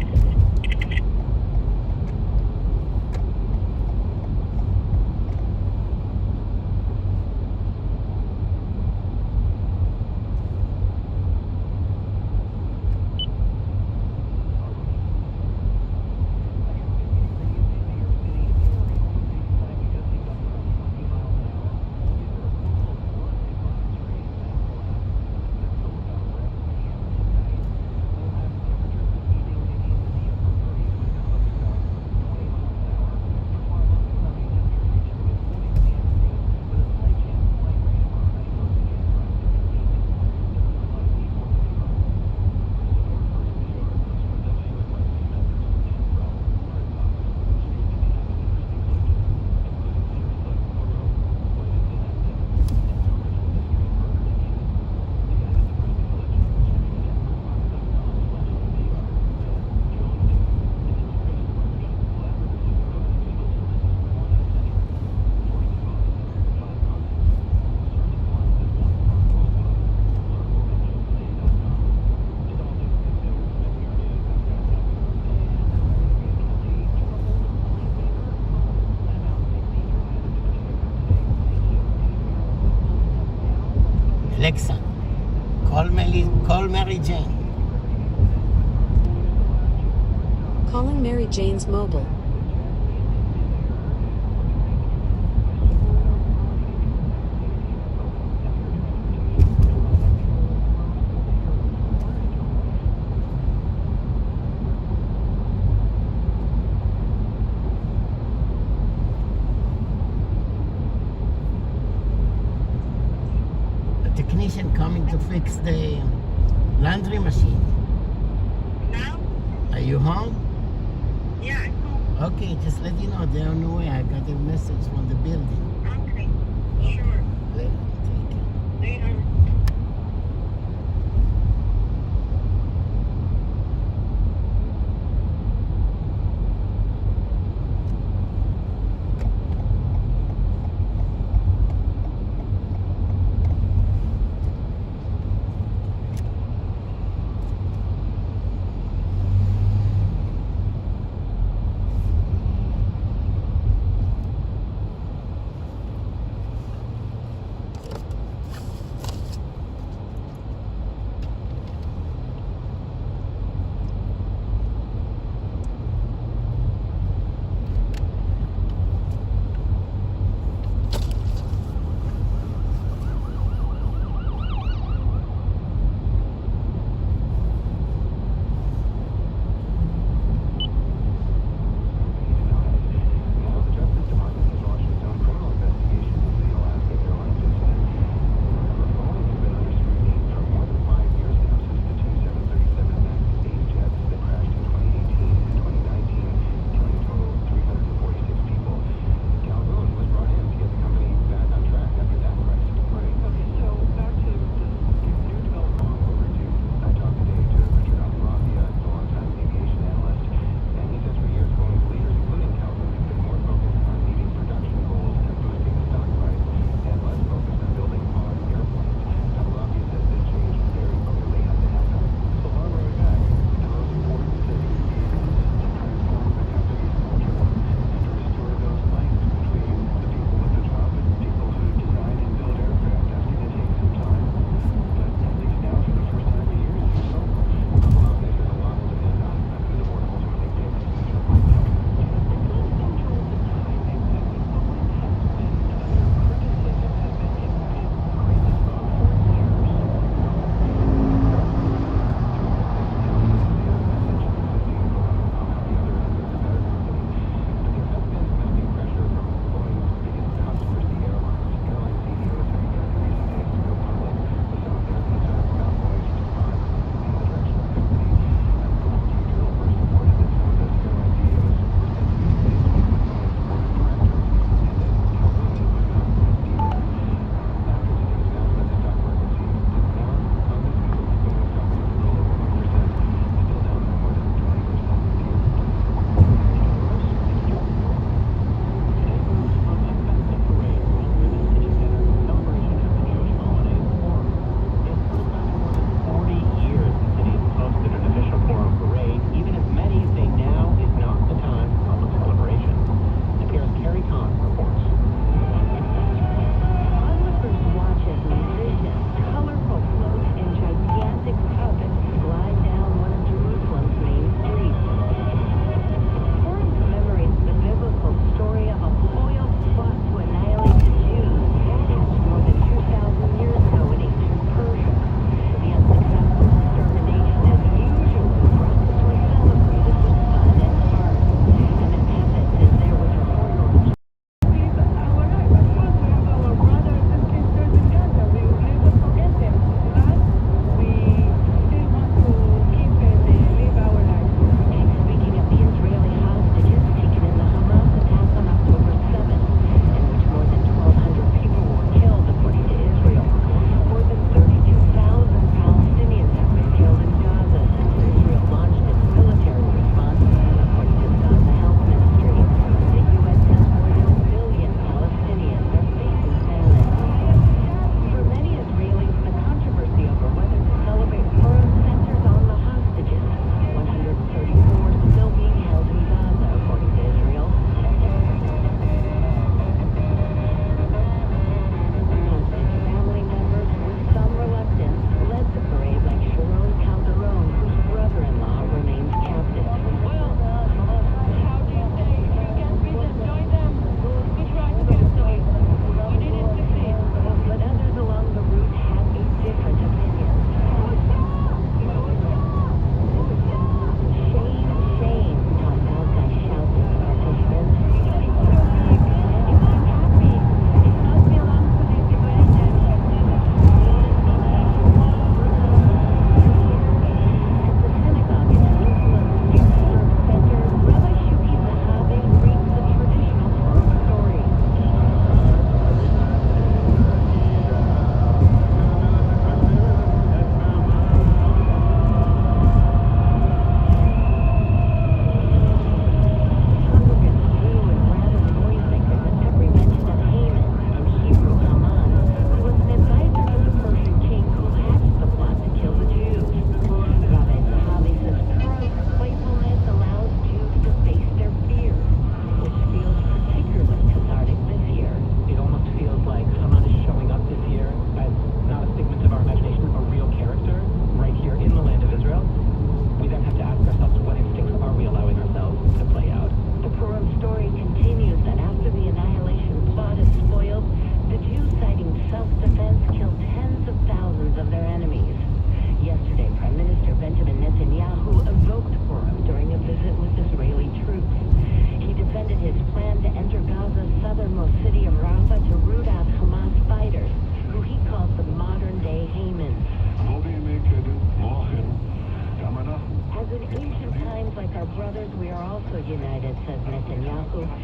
Alexa, call Mary Jane. Calling Mary Jane's mobile. A technician coming to fix the laundry machine. Now? Are you home? Yeah, I'm home. Okay, just let you know they're on the way. I got a message from the building. Okay, sure. Later. Later.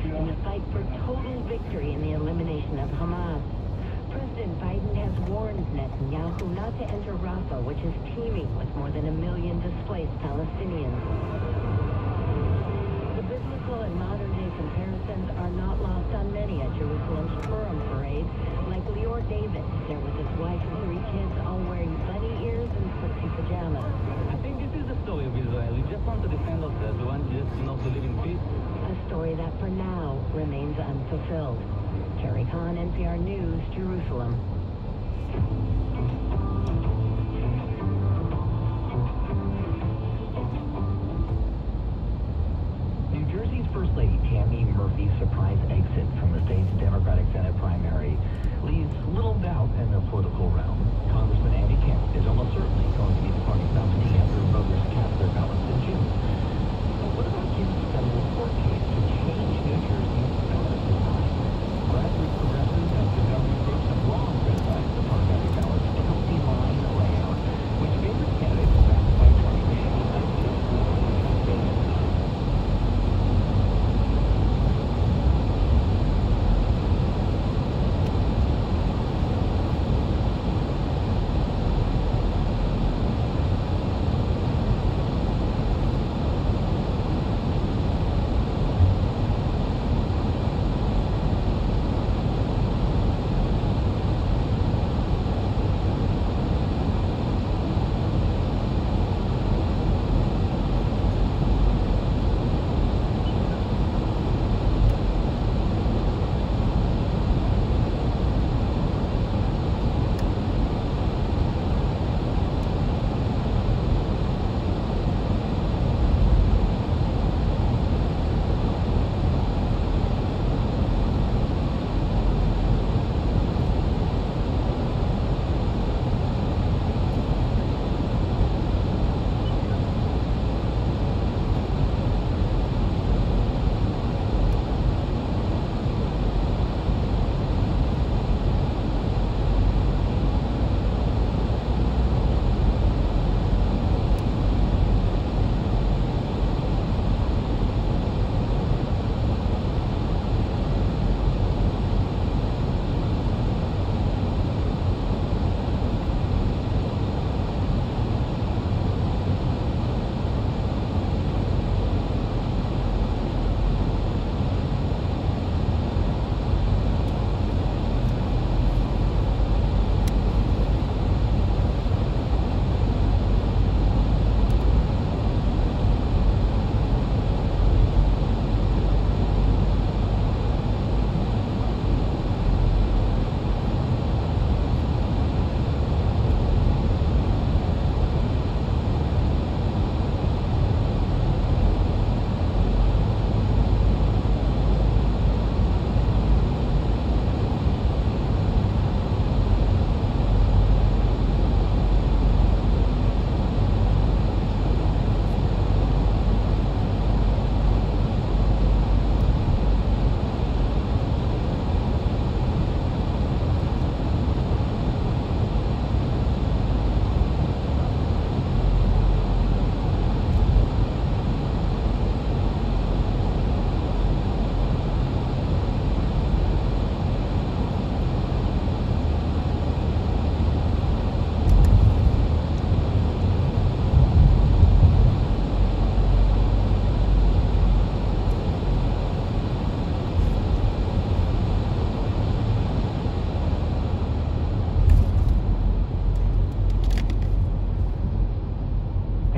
in the fight for total victory in the elimination of Hamas. President Biden has warned Netanyahu not to enter Rafah, which is teeming with more than 1 million displaced Palestinians. The biblical and modern-day comparisons are not lost on many at Jerusalem's Purim parade. Like Lior David, there with his wife and 3 kids, all wearing bunny ears and footsie pajamas. I think this is the story of Israel. We just want to defend ourselves. We want just, to live in peace. A story that for now remains unfulfilled. Carrie Kahn, NPR News, Jerusalem. New Jersey's First Lady Tammy Murphy's surprise exit from the state's Democratic Senate primary leaves little doubt in the political realm. Congressman Andy Kemp is almost certainly going to be the party's nominee after voters cast their ballots in June. But what about Kemp's federal court case to change New Jersey's ballot design? Grassroots progressives and conservative groups have long criticized the party ballots to help align the layout, which favors candidates backed by party machines like just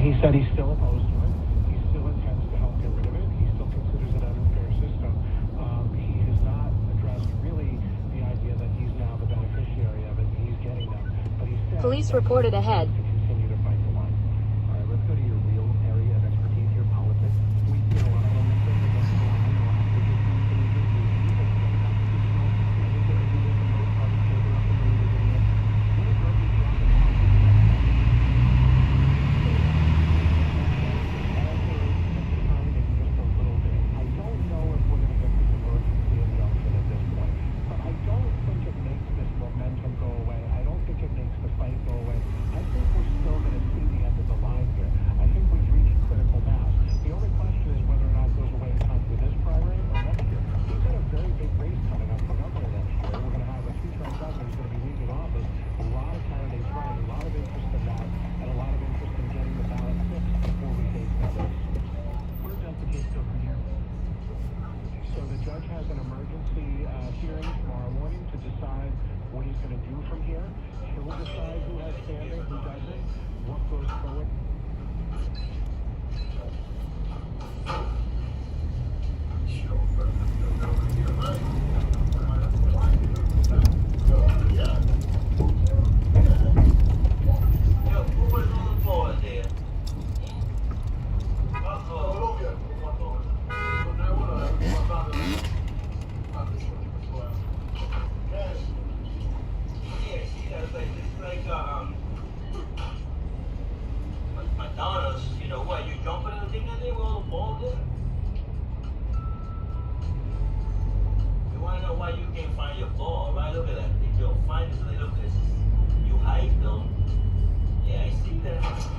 He said he's still opposed to it. He still intends to help get rid of it. He still considers it an unfair system. He has not addressed really the idea that he's now the beneficiary of it. He's getting them. But he said Police reported ahead. to continue to fight the line. All right, let's go to your real area of expertise here, politics. We see a lot of momentum against the line. The last week has been pretty good. People feel constitutional. I think they're doing the most part of favor of the move in it. What is your momentum go away. I don't think it makes the fight go away. I think we're he's going to do from here. He'll decide who has standing, who doesn't, what goes forward. McDonald's, you know what, you jumping in the thing that they with all the balls there? You wanna know why you can't find your ball, right? Look at that. If you don't find it, they look at this. You hide them. Yeah, I see that.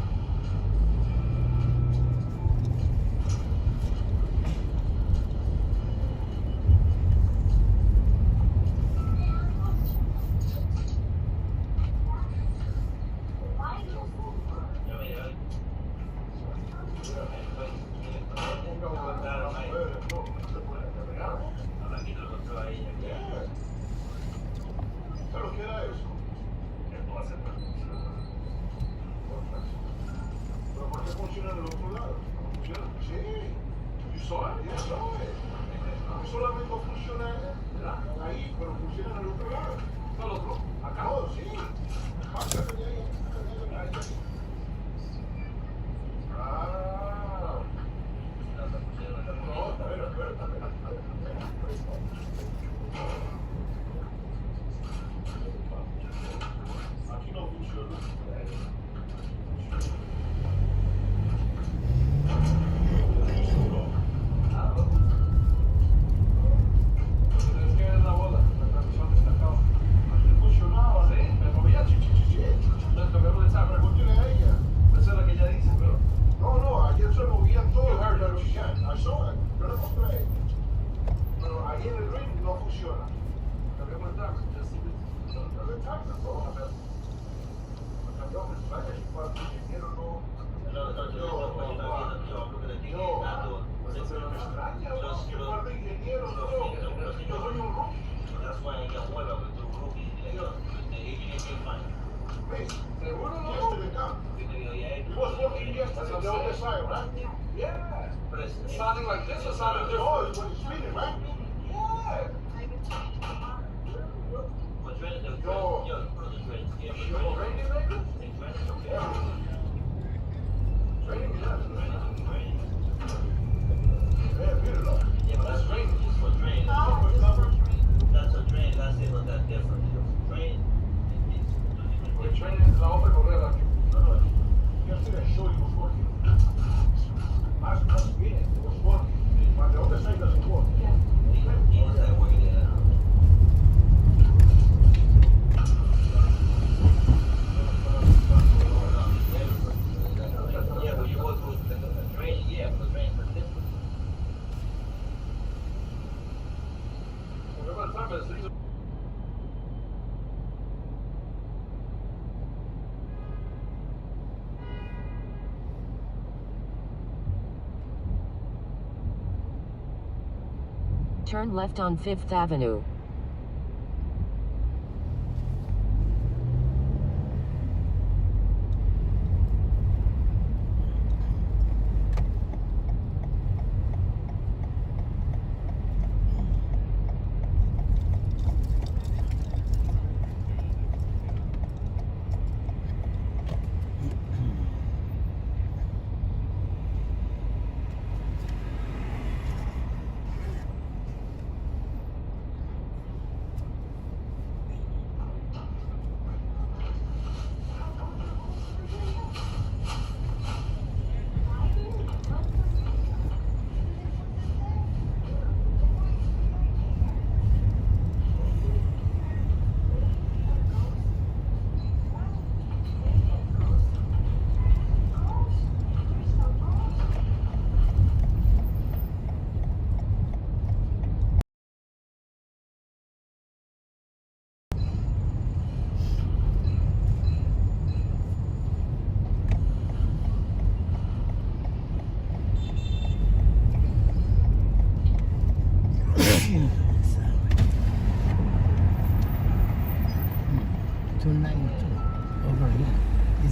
Turn left on 5th Avenue.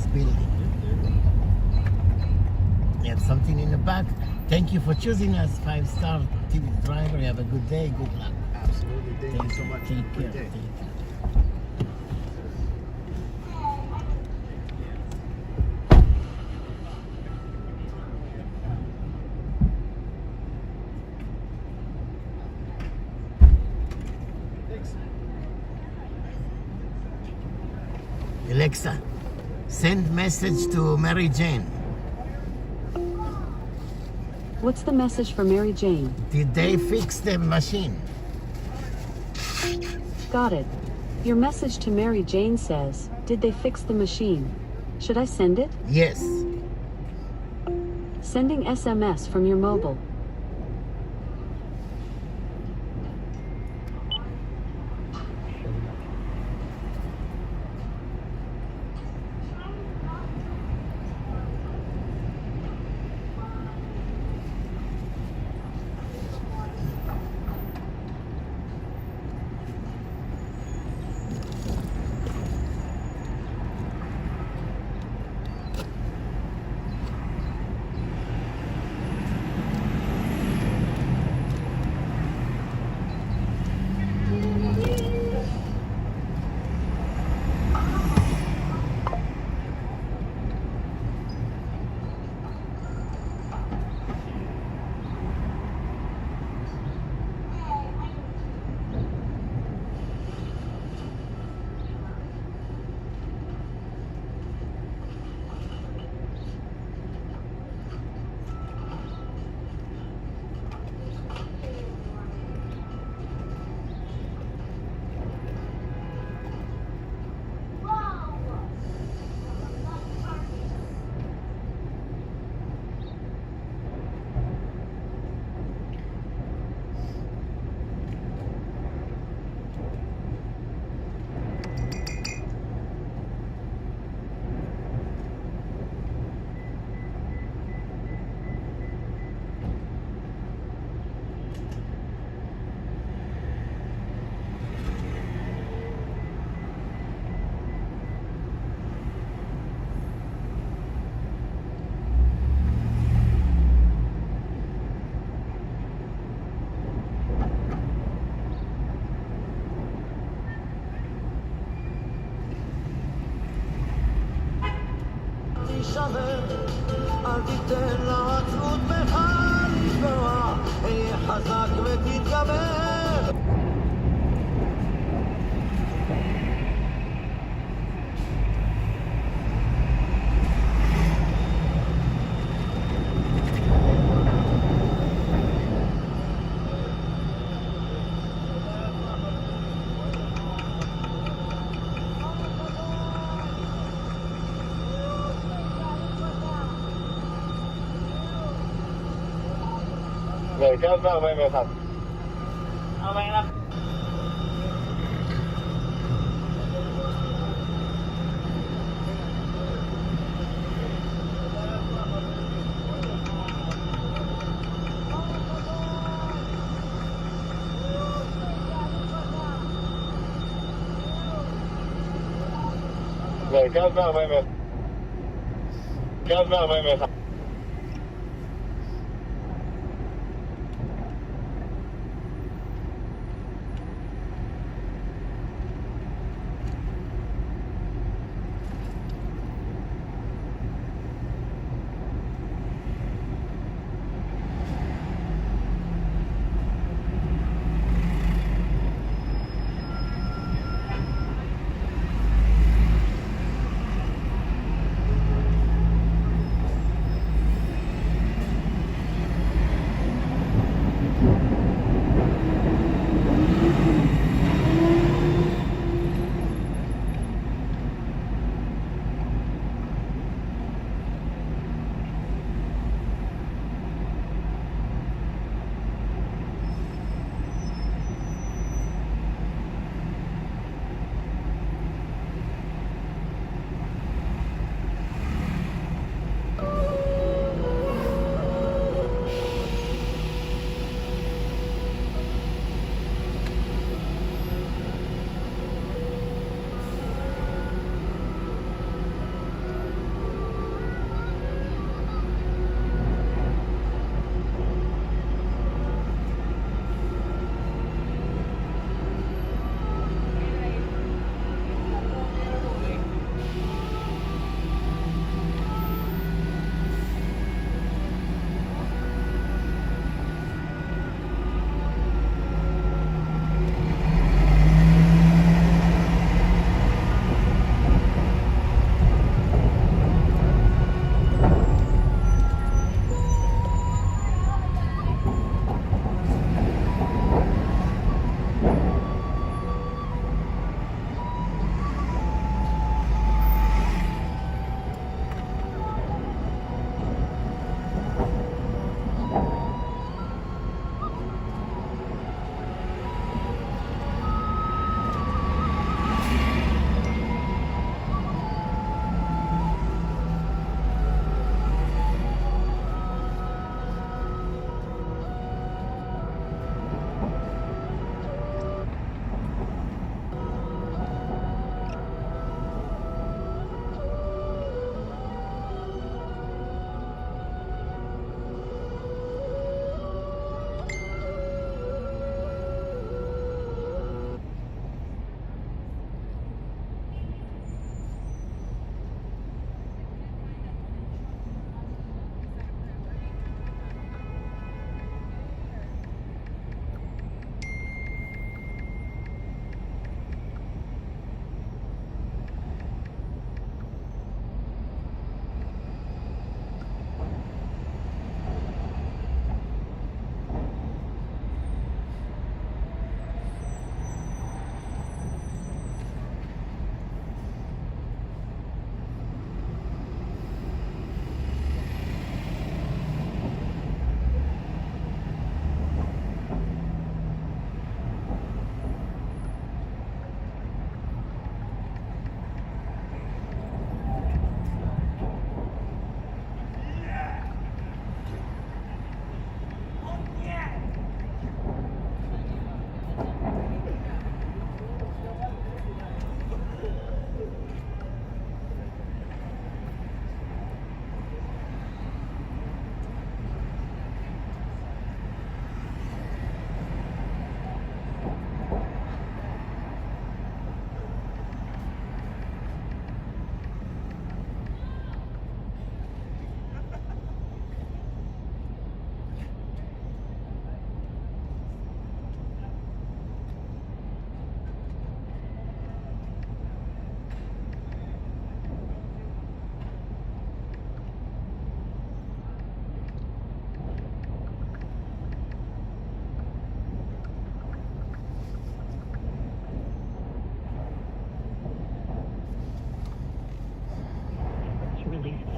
this building. We have something in the back. Thank you for choosing us, 5-star TV driver. You have a good day. Good luck. Absolutely. Thank you so much. Take care. Good day. Take care. Alexa, send message to Mary Jane. What's the message for Mary Jane? Did they fix the machine? Got it. Your message to Mary Jane says, did they fix the machine? Should I send it? Yes. Sending SMS from your mobile.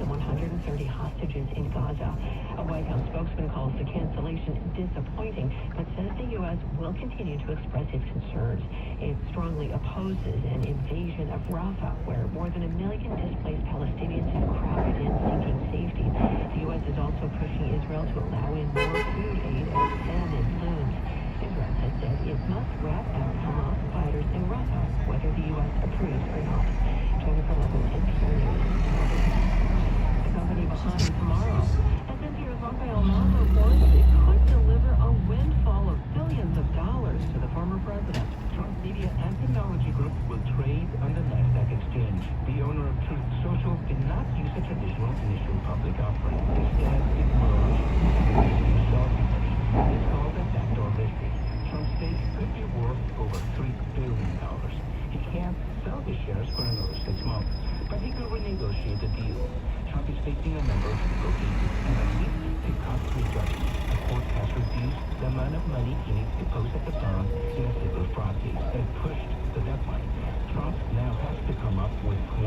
the 130 hostages in Gaza. A White House spokesman calls the cancellation disappointing, but says the U.S. will continue to express its concerns. It strongly opposes an invasion of Rafah, where more than 1 million displaced Palestinians have crowded in seeking safety. The U.S. is also pushing Israel to allow in more food aid as famine looms. Israel has said it must wrap out Hamas fighters in Rafah, whether the U.S. approves or not. Jennifer Levin, NPR News. The company behind tomorrow, as NPR's Rafael Mal reports, it could deliver a windfall of billions of dollars to the former president. Trump Media and Technology Group will trade on the Nasdaq exchange. The owner of Truth Social did not use a traditional initial public offering. Instead, it merged with Shelby. It's called a backdoor listing. Trump's stake could be worth over $3 billion. He can't sell the shares for another 6 months, but he could renegotiate the deal. Trump is facing a number of legal cases and at least a costly judgment. A court has refused the amount of money he needs to post at the firm in a civil fraud case and pushed the deadline. Trump now has to come up with $175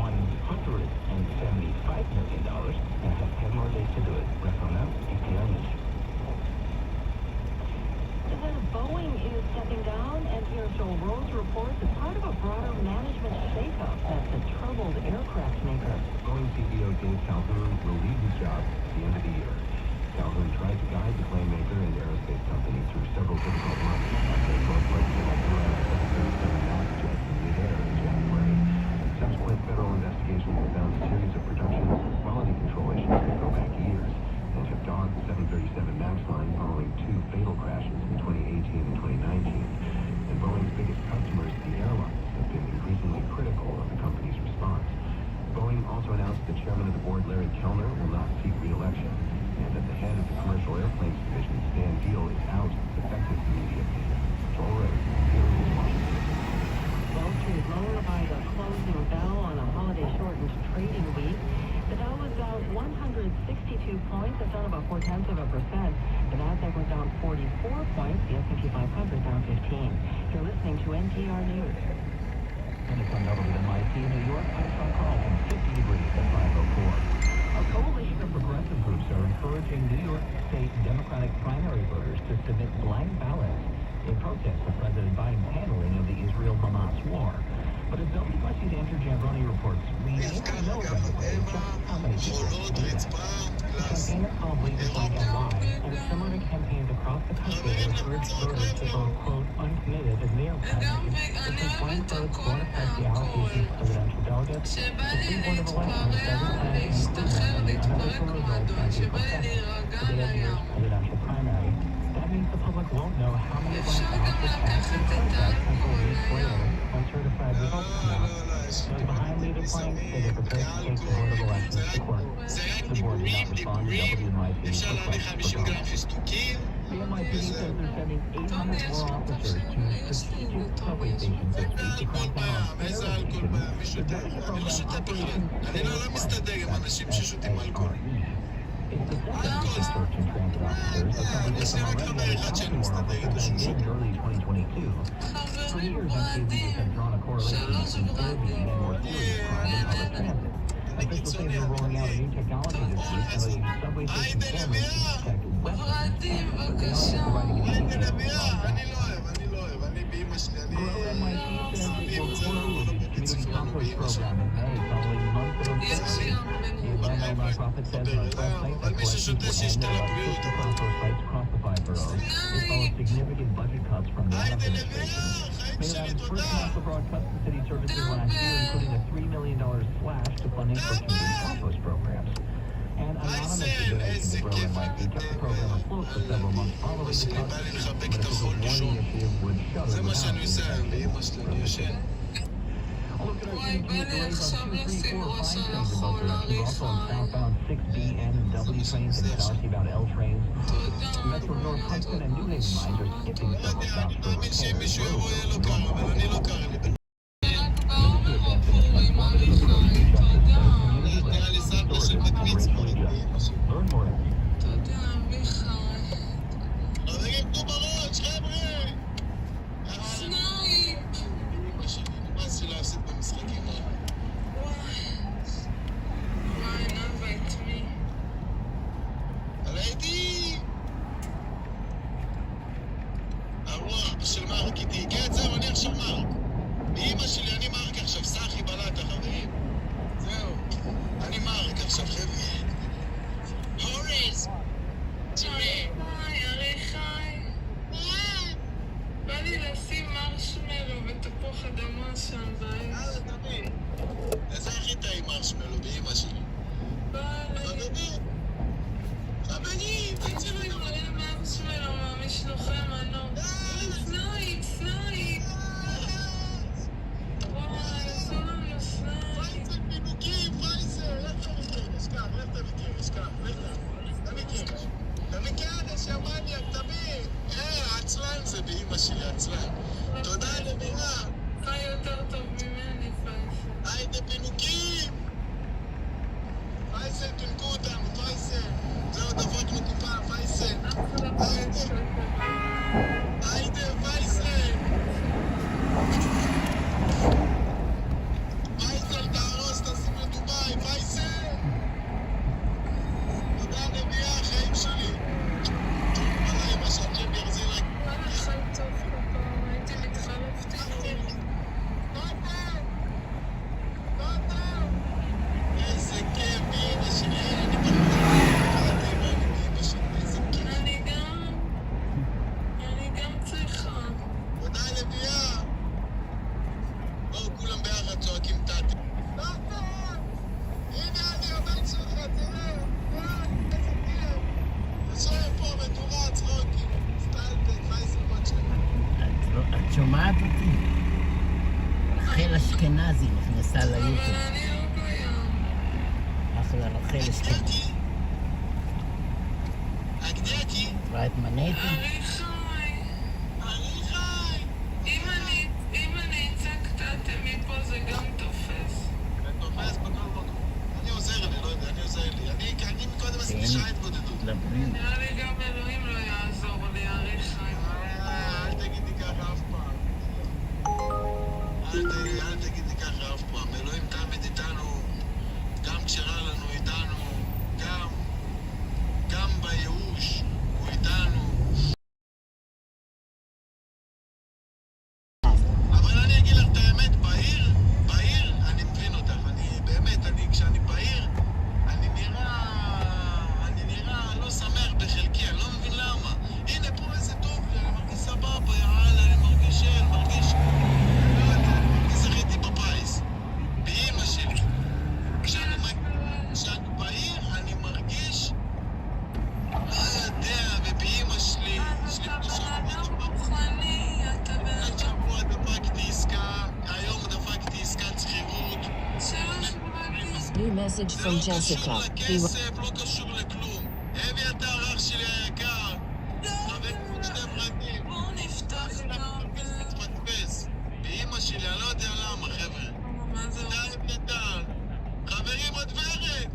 million and has 10 more days to do it. Rafael, NPR News. The head of Boeing is stepping down. NPR's Joel Rose reports it's part of a broader management shakeup at the troubled aircraft maker. Boeing CEO Dave Calhoun will leave his job at the end of the year. Calhoun tried to guide the plane maker and aerospace company through several difficult months after both flights around 737 MAX jets in midair in January. Subsequent federal investigations have found a series of production and quality control issues that go back years and have dogged the 737 MAX line following 2 fatal crashes in 2018 and 2019. And Boeing's biggest customers, the airlines, have been increasingly critical of the company's response. Boeing also announced that Chairman of the Board Larry Kellner will not seek re-election, and that the head of the Commercial Airplanes Division, Stan Deal, is out effective immediately. Joel Rose, Washington. Wall Street lower by the closing bell on a holiday-shortened trading week. The Dow was down 162 points. It's down about 0.4%. The Nasdaq was down 44 points. The S&P 500 down 15. You're listening to NPR News. And it's on WNYC in New York. I'm Sean Carlton, 50 degrees at 5:04. A coalition of progressive groups are encouraging New York State Democratic primary voters to submit blank ballots in protest of President Biden's handling of the Israel-Hamas war. But as WNYC's Andrew Giambroni reports, we may not know right away just how many people do that. Campaigners call blank a lie, and similar campaigns across the country have urged voters to vote, quote, uncommitted as mayor primaries, because blank votes won't affect the allocation of presidential delegates. The State Board of Elections doesn't plan to include them in the unofficial results on April 2nd, the day of the year's presidential primary. That means the public won't know how many blank ballots were cast in protest until weeks later when certified results come out. Those behind the decline say they're prepared to take the Board of Elections to court. The board did not respond to WNYC's request for comment. The NYPD says they're sending 800 more officers to strategic subway stations this week to crack down on terrorism. The benefit program Operation SARE. It's the second search and transit officers. The company says already added 1,000 more officers in early 2022. For years, NYPD has drawn a correlation between airbag and more serious crime in public transit. Officials say they're rolling out a new technology this week that will use subway station cameras to detect weapons, but they aren't providing any details on that. Grow NYC says it will close its community compost program in May following months of uncertainty. The environmental nonprofit says on its website that collections will end at about 50 compost sites across the 5 boroughs. This follows significant budget cuts from the Adams administration. Mayor Adams first announced the broad cuts to city services last year, including a $3 million slash to funding for community compost programs. And anonymous donations to Grow NYC kept the program afloat for several months following the cuts, but officials warned the initiative would shudder without the investment. A look at our community delays on 2, 3, 4, 5 trains in both directions. Also on southbound 6B and W trains and southbound L trains. Metro North Hudson and New Haven lines are skipping several stops for repairs. Roads are normal. Learn more at Why not? באמא שלי. חברים, חברים, תצאו לי פייסל פינוקים, פייסל, איך אתה מכיר? אשכח, איך אתה מכיר? אשכח, אתה מכיר. אתה מכיר, שמניאק, תמיד. עצלן זה באמא שלי, עצלן. תודה למירה. חי יותר טוב ממני, פייסל. היידה פינוקים! פייסל, פינקו אותנו, פייסל. זהו, דפקנו קופה, פייסל. היידה, פייסל. פייסל, תהרוס, תשים לדובאי, פייסל. תודה נביאה, חיים שלי. וואלה, מה שהג'ם יחזיר רק. וואלה, חי טוב כפרה, הייתי מתחלפת איתי. איזה כיף, באמא שלי, אני באמא שלי, איזה כיף. אני גם צריכה. תודה לביאה. בואו כולם ביחד צועקים טאטי. הנה אני הבן שלך, תראה. איזה כיף. תשאר פה מדורה, צחוקים. סטלבק, פייסל מוצ'ה. את שומעת אותי? רחל אשכנזי נכנסה ליוטיוב. אבל אני לא קיים. אחלה רחל אשכנזי. אגדקי. רואה את מנהטי? ארי חי. אם אני אצא קצת מפה זה גם תופס. זה תופס בכל מקום. אני עוזר לי, לא יודע, אני עוזר לי. אני מקודם עשיתי שעה התבודדות. נראה לי גם אלוהים לא יעזור לי, ארי חי. אל תגידי ככה אף פעם. אל תגידי ככה אף פעם. אלוהים תמיד איתנו, גם כשרע לנו איתנו, גם בייאוש הוא איתנו. אבל אני אגיד לך את האמת, בעיר, אני מבין אותך. באמת, כשאני בעיר, אני נראה לא שמח בחלקי, אני לא מבין למה. הנה פה איזה טוב לי, אני מרגיש סבבה, יאללה, אני מרגיש זכיתי בפיס. באמא שלי. כשאני בעיר, אני מרגיש, לא יודע, ובאמא שלי, יש לי שבוע דפקתי עסקה, היום דפקתי עסקת שכירות. New message from זה לא קשור Jessica. לכסף, לא קשור לכלום. הביא את האח שלי היקר. חברים עוד שני פרטים. בואו נפתח מתפספס. באמא שלי, אני לא יודע למה, חבר'ה. מה זה? תודה אביתר. חברים עוד ורד.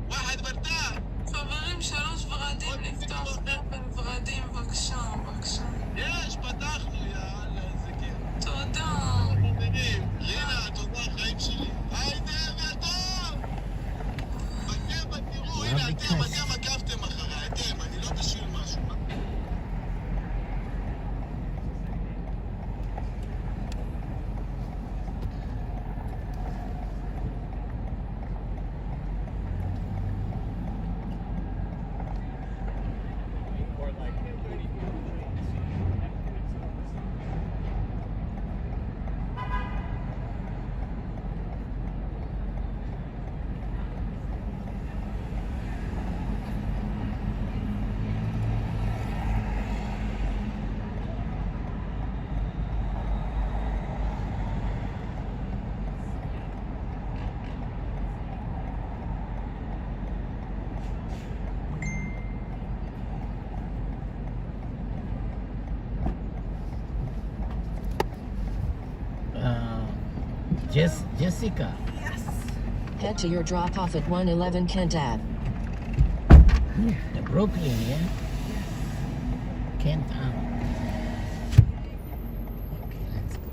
ואחד ברדה. חברים, 3 ורדים לפתוח פרפל ורדים, בבקשה. יש, פתחנו, יאללה, איזה כיף. תודה. חברים, רינה, תודה, חיים שלי. היידה, אביתר. תראו, הנה, אתם עקבתם אחריי, אני לא בשביל משהו. Jessica. Head to your drop-off at 111 Kent Ave. The Brooklyn, yeah? Kent Ave. Okay, let's go.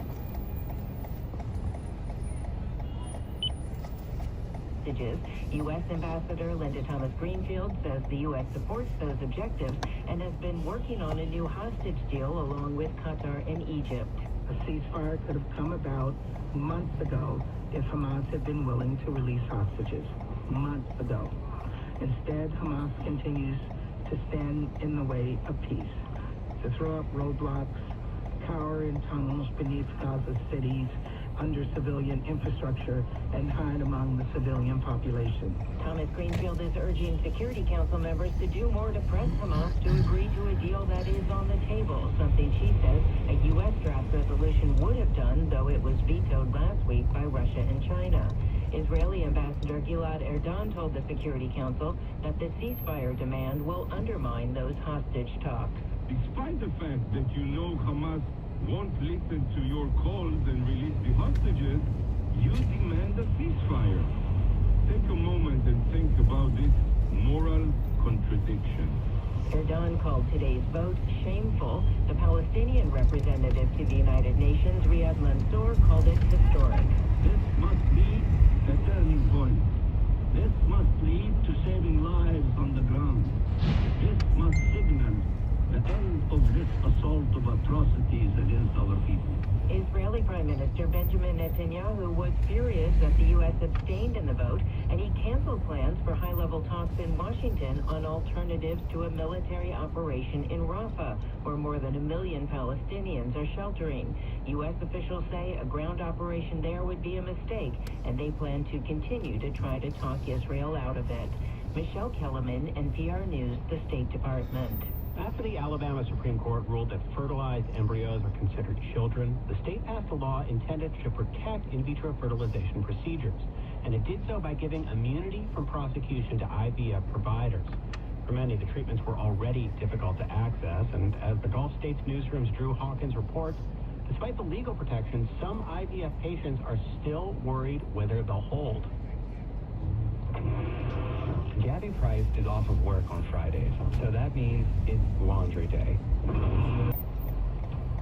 U.S. Ambassador Linda Thomas Greenfield says the U.S. supports those objectives and has been working on a new hostage deal along with Qatar and Egypt. A ceasefire could have come about months ago if Hamas had been willing to release hostages. Months ago. Instead, Hamas continues to stand in the way of peace, to throw up roadblocks, cower in tunnels beneath Gaza cities, under civilian infrastructure and hide among the civilian population. Thomas Greenfield is urging Security Council members to do more to press Hamas to agree to a deal that is on the table, something she says a U.S. draft resolution would have done, though it was vetoed last week by Russia and China. Israeli Ambassador Gilad Erdan told the Security Council that the ceasefire demand will undermine those hostage talks. Despite the fact that you know Hamas won't listen to your calls and release the hostages, you demand a ceasefire. Take a moment and think about this moral contradiction. Erdogan called today's vote shameful. The Palestinian representative to the United Nations, Riyad Mansour, called it historic. This must be a turning point. This must lead to saving lives on the ground. This must signal the end of this assault of atrocities against our people. Israeli Prime Minister Benjamin Netanyahu was furious that the U.S. abstained in the vote, and he canceled plans for high-level talks in Washington on alternatives to a military operation in Rafah, where more than 1 million Palestinians are sheltering. U.S. officials say a ground operation there would be a mistake, and they plan to continue to try to talk Israel out of it. Michelle Kellerman, NPR News, the State Department. After the Alabama Supreme Court ruled that fertilized embryos are considered children, the state passed a law intended to protect in vitro fertilization procedures. And it did so by giving immunity from prosecution to IVF providers. For many, the treatments were already difficult to access, and as the Gulf States Newsroom's Drew Hawkins reports, despite the legal protections, some IVF patients are still worried whether they'll hold. Gabby Price is off of work on Fridays, so that means it's laundry day.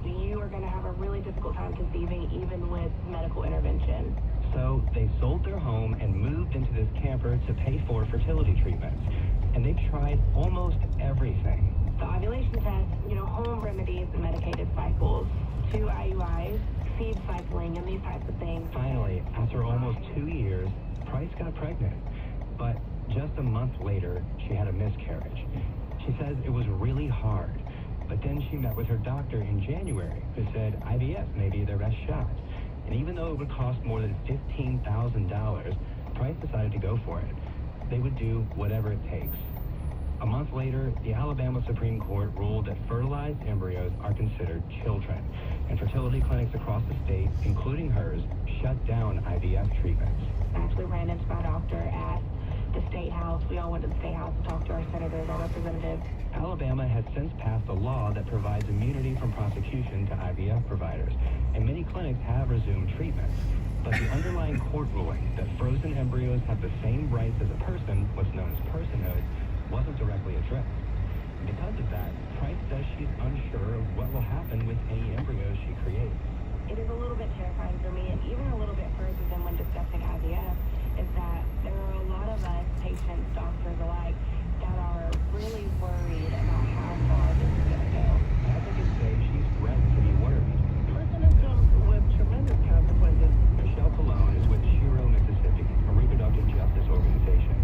You are going to have a really difficult time conceiving, even with medical intervention. So they sold their home and moved into this camper to pay for fertility treatments. And they've tried almost everything. The ovulation test, home remedies, the medicated cycles, 2 IUIs, seed cycling, and these types of things. Finally, after almost 2 years, Price got pregnant. But just a month later, she had a miscarriage. She says it was really hard. But then she met with her doctor in January, who said IVF may be their best shot. And even though it would cost more than $15,000, Price decided to go for it. They would do whatever it takes. A month later, the Alabama Supreme Court ruled that fertilized embryos are considered children. And fertility clinics across the state, including hers, shut down IVF treatments. I actually ran into my doctor at the State House. We all went to the State House to talk to our senators, our representatives. Alabama has since passed a law that provides immunity from prosecution to IVF providers, and many clinics have resumed treatments. But the underlying court ruling that frozen embryos have the same rights as a person, what's known as personhood, wasn't directly addressed. Because of that, Price says she's unsure of what will happen with any embryos she creates. It is a little bit terrifying for me, and even a little bit further than when discussing IVF, is that there are a lot of us, patients, doctors alike, that are really worried about how far this is going to go. Advocates say she's right to be worried. President comes with tremendous consequences. Michelle Colon is with Shiro, Mississippi, a reproductive justice organization.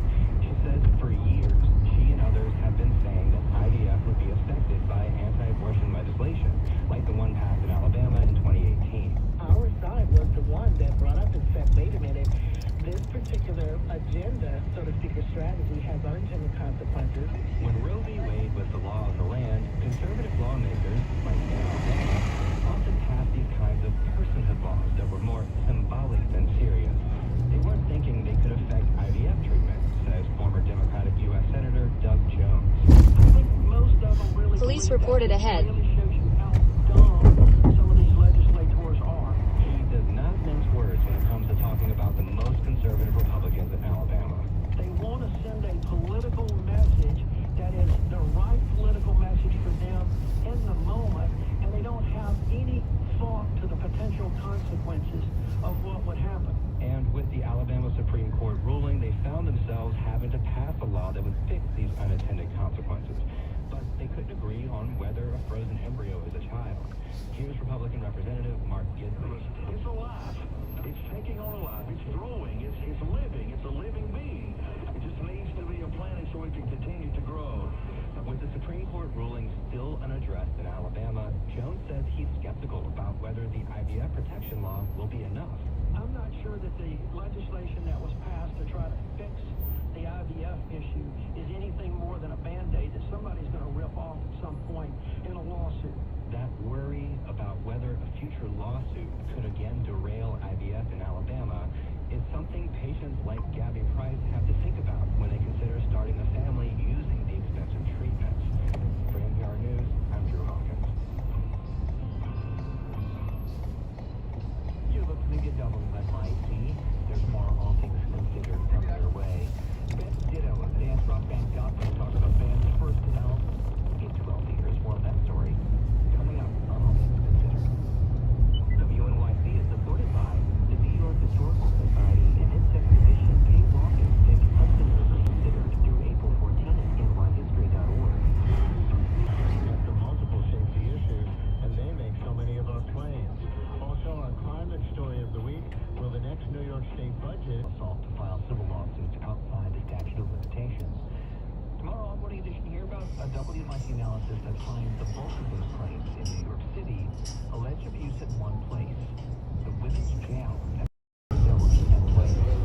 She says for years, she and others have been saying that IVF would be affected by anti-abortion legislation, like the one passed in Alabama in 2018. Our side was the one that brought up and said, wait a minute, this particular agenda, so to speak, or strategy has unintended consequences. When Roe v. Wade was the law of the land, conservative lawmakers, like in Alabama, often passed these kinds of personhood laws that were more symbolic than serious. They weren't thinking they could affect IVF treatment, says former Democratic U.S. Senator Doug Jones. I think most of them really Police reported ahead. Really shows you how dumb some of these legislators are. He does not mince words when it comes to talking about the most conservative Republicans in Alabama. They want to send a political message that is the right political message for them in the moment, and they don't have any thought to the potential consequences of what would happen. And with the Alabama Supreme Court ruling, they found themselves having to pass a law that would fix these unintended consequences. But they couldn't agree on whether a frozen embryo is a child. Here's Republican Representative Mark Gidley. It's alive. It's taking on a life. It's growing. It's living. It's a living being. It just needs to be implanted so it can continue to grow. With the Supreme Court ruling still unaddressed in Alabama, Jones says he's skeptical about whether the IVF protection law will be enough. I'm not sure that the legislation that was passed to try to fix the IVF issue is anything more than a Band-Aid that somebody's going to rip off at some point in a lawsuit. That worry about whether a future lawsuit could again derail IVF in Alabama is something patients like Gabby Price have to think about when they consider starting a family using the expensive treatments. For NPR News, I'm Drew Hawkins. You're listening to WNYC. There's more All Things Considered coming your way. Ben Ditto of dance rock band Gotham talks about band's first album in 12 years. More on that story coming up on All Things Considered. WNYC is supported by the New York Historical Society and its exhibition Pay Walking Take Hudson River Considered through April 14th at nyhistory.org. After multiple safety issues, and they make so many of our planes. Also, our climate story of the week, will the next New York State budget Assault to file civil lawsuits outside the statute of limitations. Tomorrow on Morning Edition, hear about a WNYC analysis that finds the bulk of those claims in New York City allege abuse at one place, the women's jail at facility and place.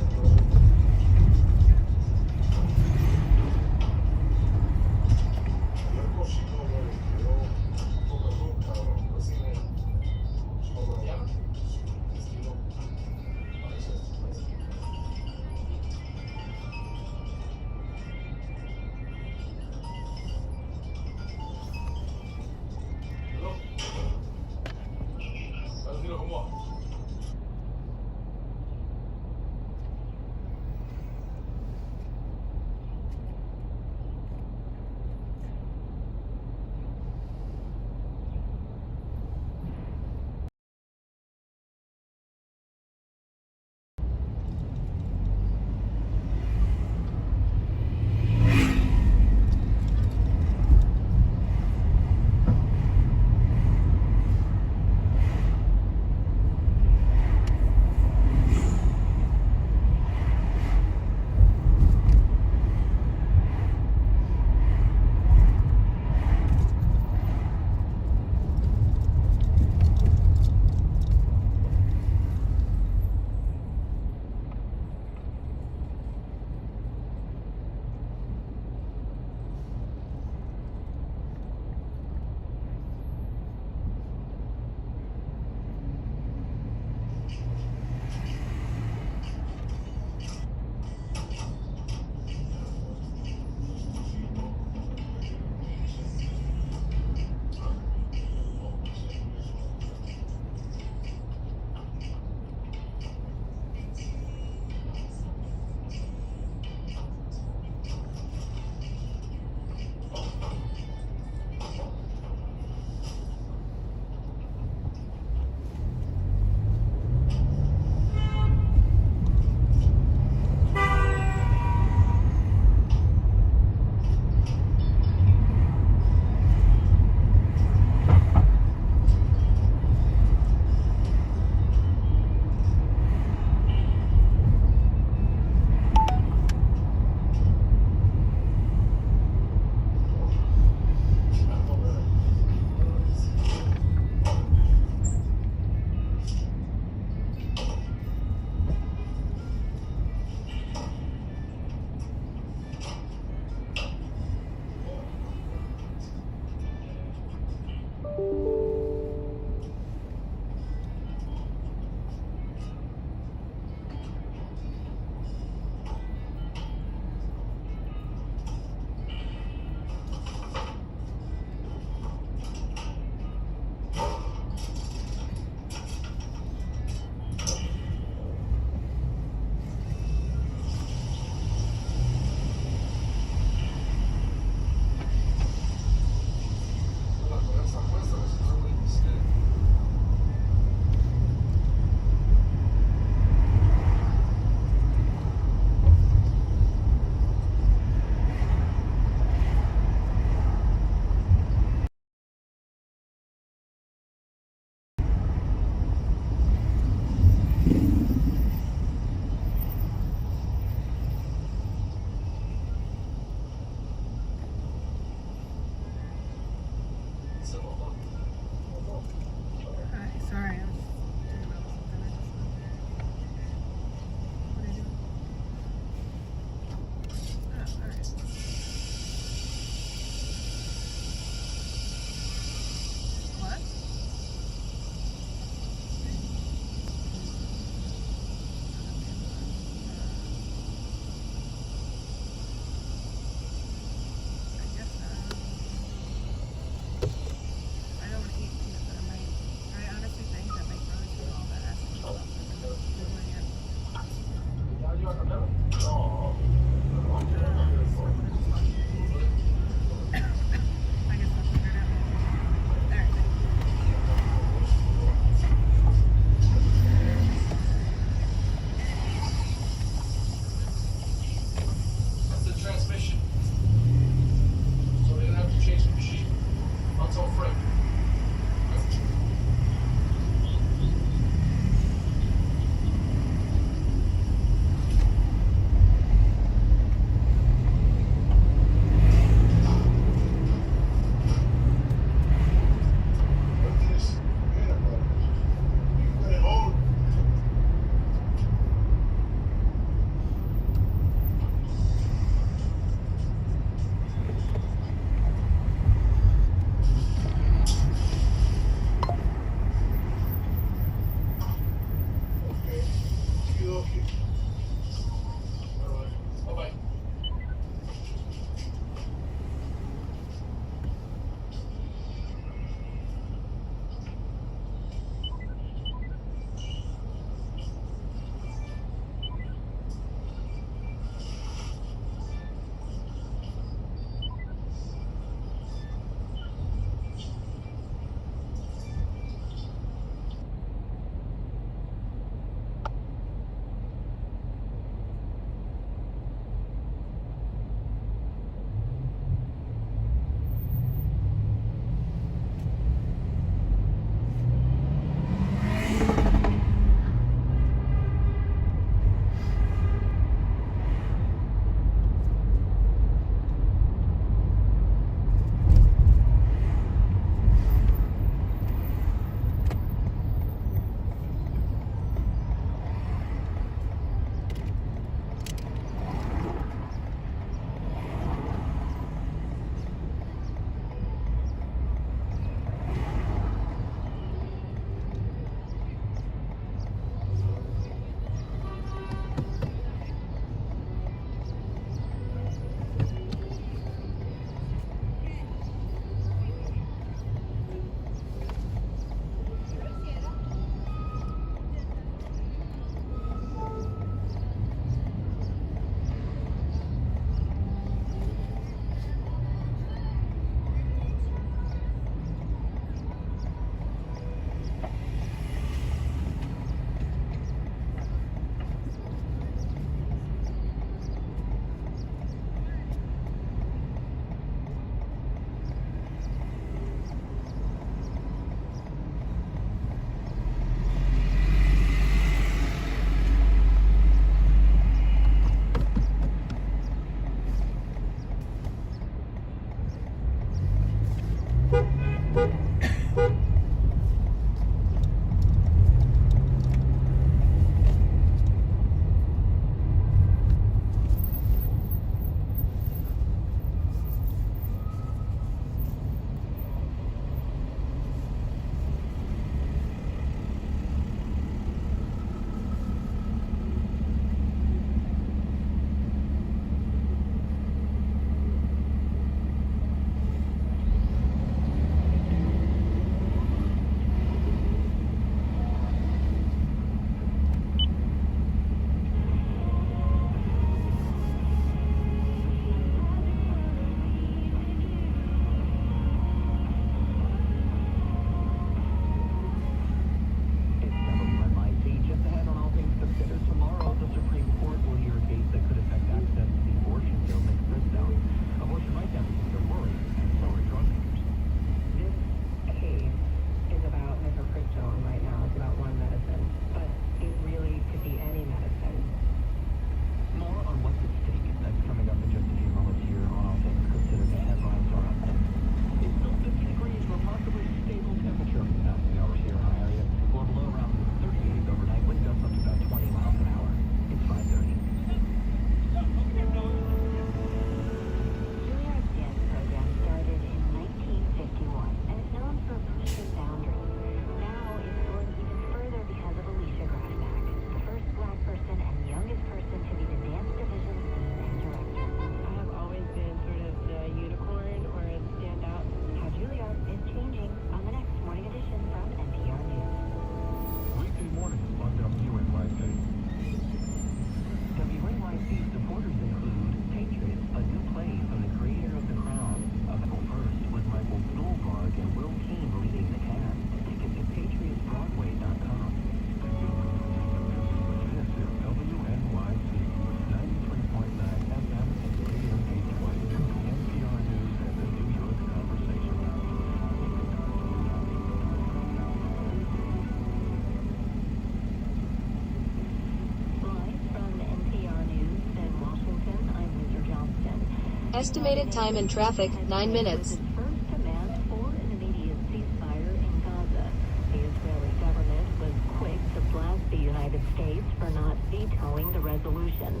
Estimated time in traffic, 9 minutes. First demand for an immediate ceasefire in Gaza. The Israeli government was quick to blast the United States for not vetoing the resolution.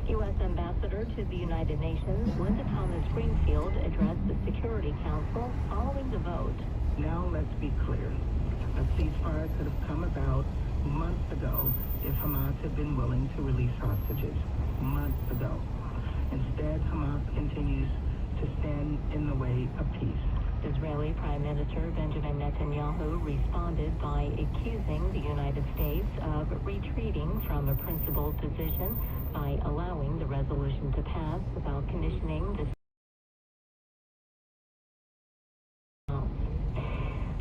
U.S. Ambassador to the United Nations, Linda Thomas-Greenfield, addressed the Security Council following the vote. Now let's be clear. A ceasefire could have come about months ago if Hamas had been willing to release hostages. Months ago. Instead, Hamas continues to stand in the way of peace. Israeli Prime Minister Benjamin Netanyahu responded by accusing the United States of retreating from a principled position by allowing the resolution to pass without conditioning the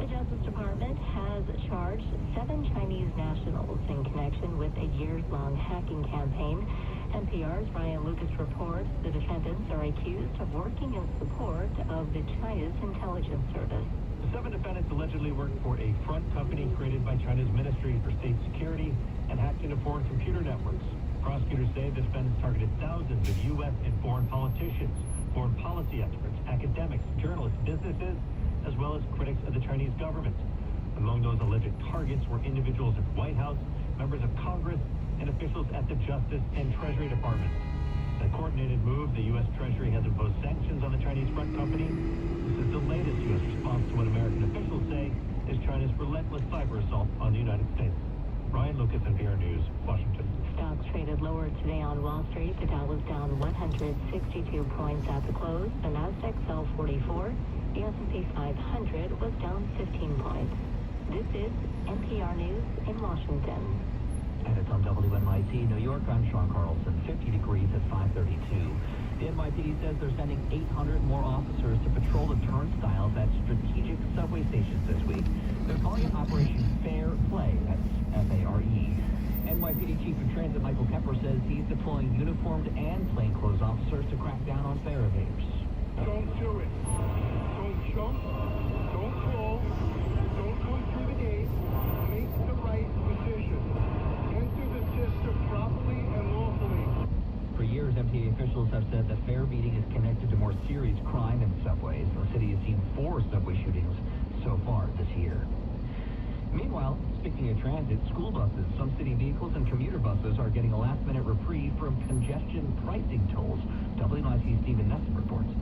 Justice Department has charged 7 Chinese nationals in connection with a years-long hacking campaign. NPR's Ryan Lucas reports the defendants are accused of working in support of the China's intelligence service. The 7 defendants allegedly worked for a front company created by China's Ministry for State Security and hacked into foreign computer networks. Prosecutors say the defendants targeted thousands of U.S. and foreign politicians, foreign policy experts, academics, journalists, businesses, as well as critics of the Chinese government. Among those alleged targets were individuals at the White House, members of Congress, and officials at the Justice and Treasury Departments. In a coordinated move, the U.S. Treasury has imposed sanctions on the Chinese front company. This is the latest U.S. response to what American officials say is China's relentless cyber assault on the United States. Ryan Lucas, NPR News, Washington. Stocks traded lower today on Wall Street. The Dow was down 162 points at the close. The Nasdaq fell 44. The S&P 500 was down 15 points. This is NPR News in Washington. And it's on WNYC, New York. I'm Sean Carlson. 50 degrees at 5:32. The NYPD says they're sending 800 more officers to patrol the turnstiles at strategic subway stations this week. They're calling it Operation Fair Play. That's F-A-R-E. NYPD Chief of Transit Michael Kepper says he's deploying uniformed and plainclothes officers to crack down on fare evaders. Don't do it. Don't jump. Don't crawl. Don't come through the gate. Make the right decision. Enter the system properly and lawfully. For years, MTA officials have said that fare beating is connected to more serious crime in subways. The city has seen 4 subway shootings so far this year. Meanwhile, speaking of transit, school buses, some city vehicles, and commuter buses are getting a last-minute reprieve from congestion pricing tolls. WNYC's Stephen Nesson reports.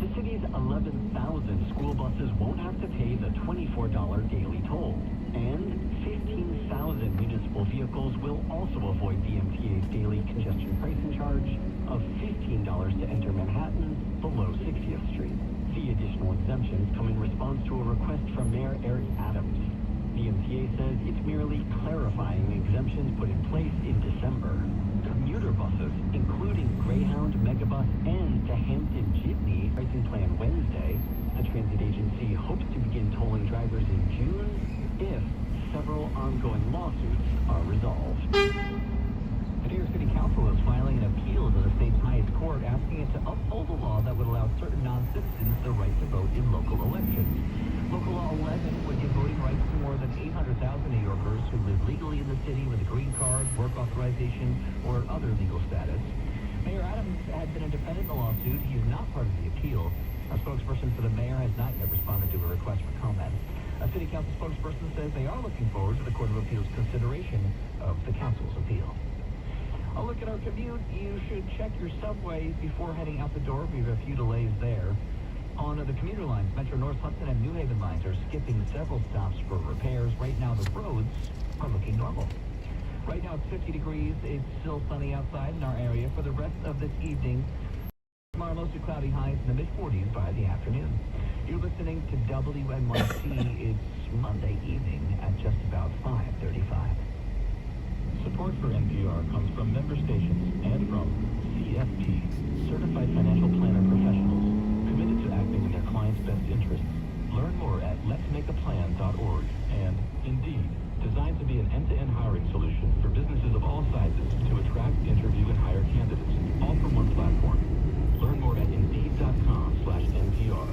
The city's 11,000 school buses won't have to pay the $24 daily toll. And 15,000 municipal vehicles will also avoid the MTA's daily congestion pricing charge of $15 to enter Manhattan below 60th Street. The additional exemptions come in response to a request from Mayor Eric Adams. The MTA says it's merely clarifying the exemptions put in place in December. Commuter buses, including Greyhound, Megabus, and the Hampton Jitney pricing plan Wednesday. The transit agency hopes to begin tolling drivers in June if several ongoing lawsuits are resolved. The New York City Council is filing an appeal to the state's highest court asking it to uphold a law that would allow certain non-citizens the right to vote in local elections. Local Law 11 would give voting rights to more than 800,000 New Yorkers who live legally in the city with a green card, work authorization, or other legal status. Mayor Adams had been a defendant in the lawsuit. He is not part of the appeal. A spokesperson for the mayor has not yet responded to a request for comment. A city council spokesperson says they are looking forward to the Court of Appeals' consideration of the council's appeal. A look at our commute. You should check your subways before heading out the door. We have a few delays there. On the commuter lines, Metro North Hudson and New Haven lines are skipping several stops for repairs. Right now, the roads are looking normal. Right now, it's 50 degrees. It's still sunny outside in our area. For the rest of this evening, tomorrow, mostly cloudy highs in the mid-40s by the afternoon. You're listening to WNYC. It's Monday evening at just about 5:35. Support for NPR comes from member stations and from CFP, Certified Financial Planner Professionals, committed to acting in their clients' best interests. Learn more at letsmakeaplan.org and Indeed, designed to be an end-to-end hiring solution for businesses of all sizes to attract, interview, and hire candidates, all from one platform. Learn more at Indeed.com/NPR.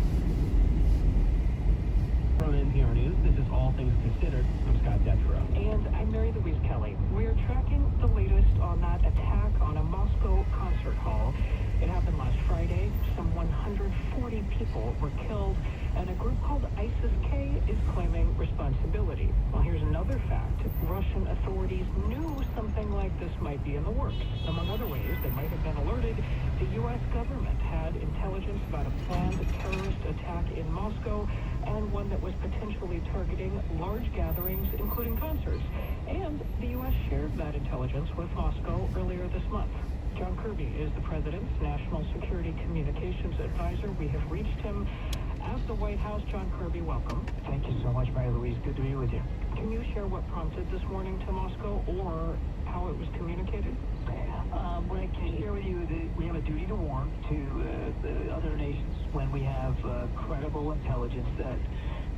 From NPR News, this is All Things Considered. I'm Scott Detrow. And I'm Mary Louise Kelly. We're tracking the latest on that attack on a Moscow 50 people were killed, and a group called ISIS-K is claiming responsibility. Well, here's another fact. Russian authorities knew something like this might be in the works. Among other ways, they might have been alerted. The U.S. government had intelligence about a planned terrorist attack in Moscow, and one that was potentially targeting large gatherings, including concerts. And the U.S. shared that intelligence with Moscow earlier this month. John Kirby is the president's National Security Communications Advisor. We have reached him at the White House. John Kirby, welcome. Thank you so much, Mary Louise. Good to be with you. Can you share what prompted this warning to Moscow, or how it was communicated? What I can share with you is we have a duty to warn to the other nations when we have credible intelligence that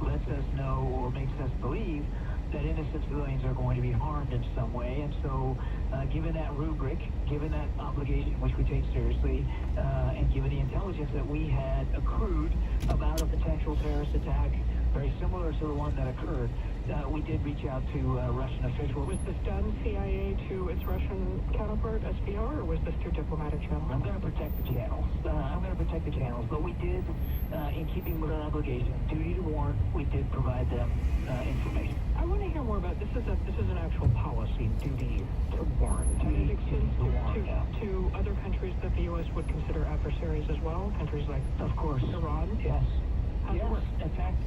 lets us know or makes us believe that innocent civilians are going to be harmed in some way. And so, given that rubric, given that obligation, which we take seriously, and given the intelligence that we had accrued about a potential terrorist attack very similar to the one that occurred, we did reach out to Russian officials. Was this done CIA to its Russian counterpart, SVR, or was this through diplomatic channels? I'm going to protect the channels. But we did, in keeping with our obligation, duty to warn, we did provide them information. I want to hear more about this. Is an actual policy, duty to warn. And it extends to other countries that the U.S. would consider adversaries as well, countries like, of course, Iran. Yes. How's it work?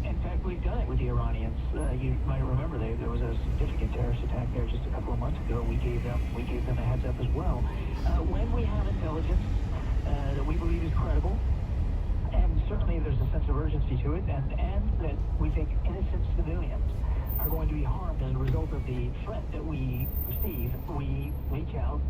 In fact, we've done it with the Iranians. You might remember there was a significant terrorist attack there just a couple of months ago. We gave them a heads up as well. When we have intelligence that we believe is credible, and certainly there's a sense of urgency to it, and that we think innocent civilians are going to be harmed as a result of the threat that we receive, we reach out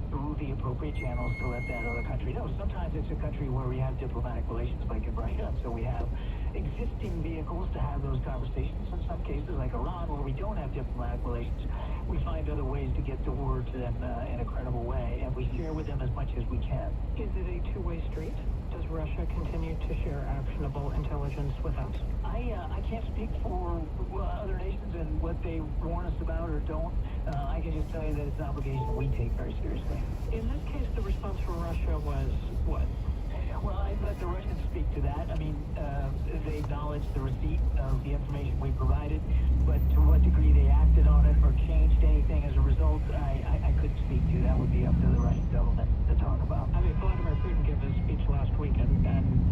through the appropriate channels to let that other country know. Sometimes it's a country where we have diplomatic relations, like in Russia, so we have existing vehicles to have those conversations. In some cases, like Iran, where we don't have diplomatic relations, we find other ways to get the word to them in a credible way, and we share with them as much as we can. Is it a two-way street? Does Russia continue to share actionable intelligence with us? I can't speak for other nations and what they warn us about or don't. I can just tell you that it's an obligation we take very seriously. In this case, the response from Russia was what? Well, I let the Russians speak to that. I mean, they acknowledged the receipt of the information we provided, but to what degree they acted on it or changed anything as a result, I couldn't speak to. That would be up to the Russian government to talk about. I mean, Vladimir Putin gave his speech last week and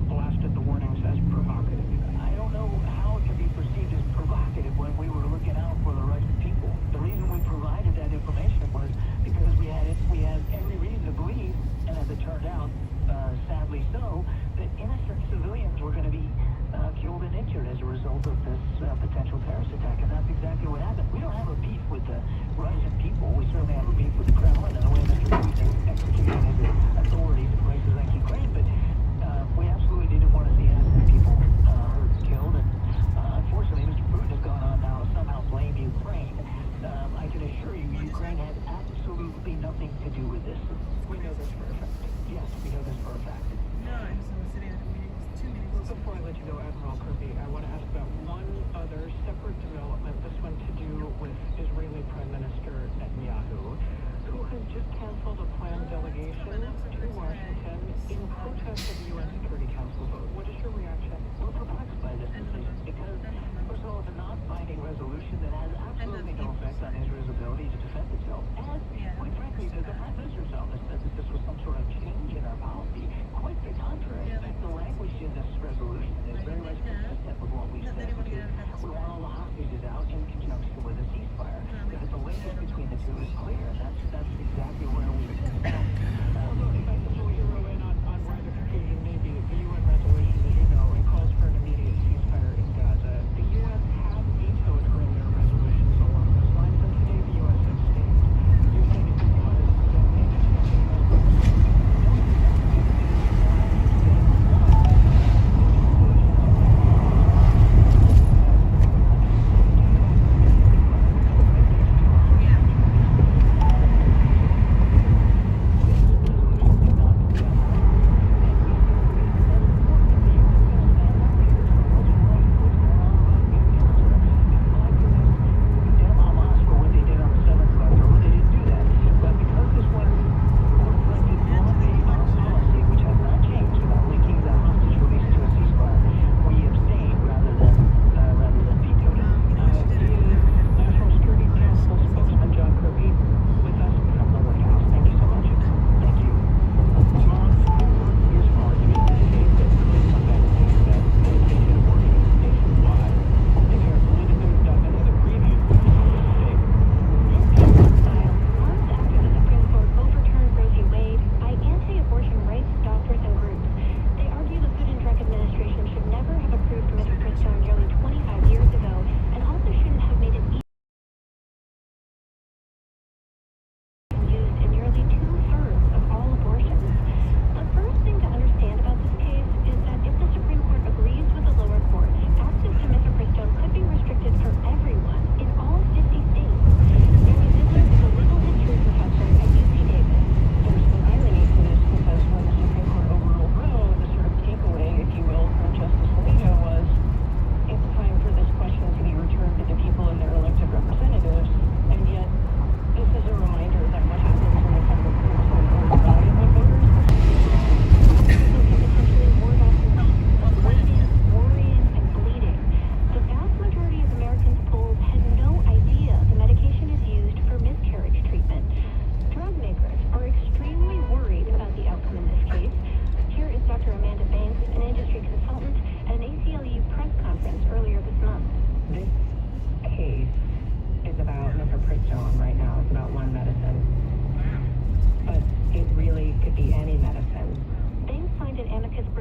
blasted the warnings as provocative. I don't know how it could be perceived as provocative when we were looking out for the Russian people. The reason we provided that information was because we had every reason to believe, and as it turned out, sadly so, that innocent civilians were going to be killed and injured as a result of this potential terrorist attack, and that's exactly what happened. We don't have a beef with the Russian people. We certainly have a beef with the Kremlin and the way Mr. Putin is executing his authorities in places like Ukraine, but we absolutely didn't want to see innocent people hurt and killed, and unfortunately, Mr. Putin has gone on now to somehow blame Ukraine. I can assure you, Ukraine had absolutely nothing to do with this. We know this for a fact. Yes, we know this for a fact. No, I just want to say that before I let you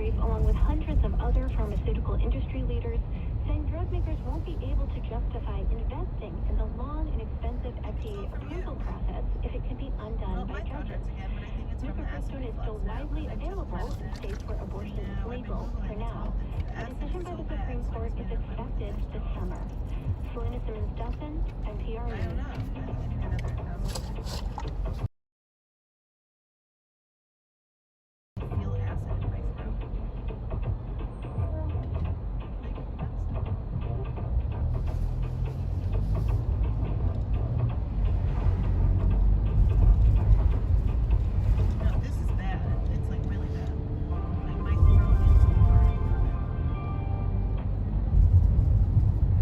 brief along with hundreds of other pharmaceutical industry leaders, saying drug makers won't be able to justify investing in the long and expensive FDA approval process if it can be undone by judges. Mifepristone is still widely available in states where abortion is legal for now. A decision by the Supreme Court is expected this summer. Selena Simmons-Dustin, NPR News.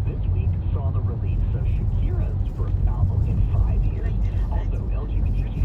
This week saw the release of Shakira's first album in 5 years. Also, LGBTQ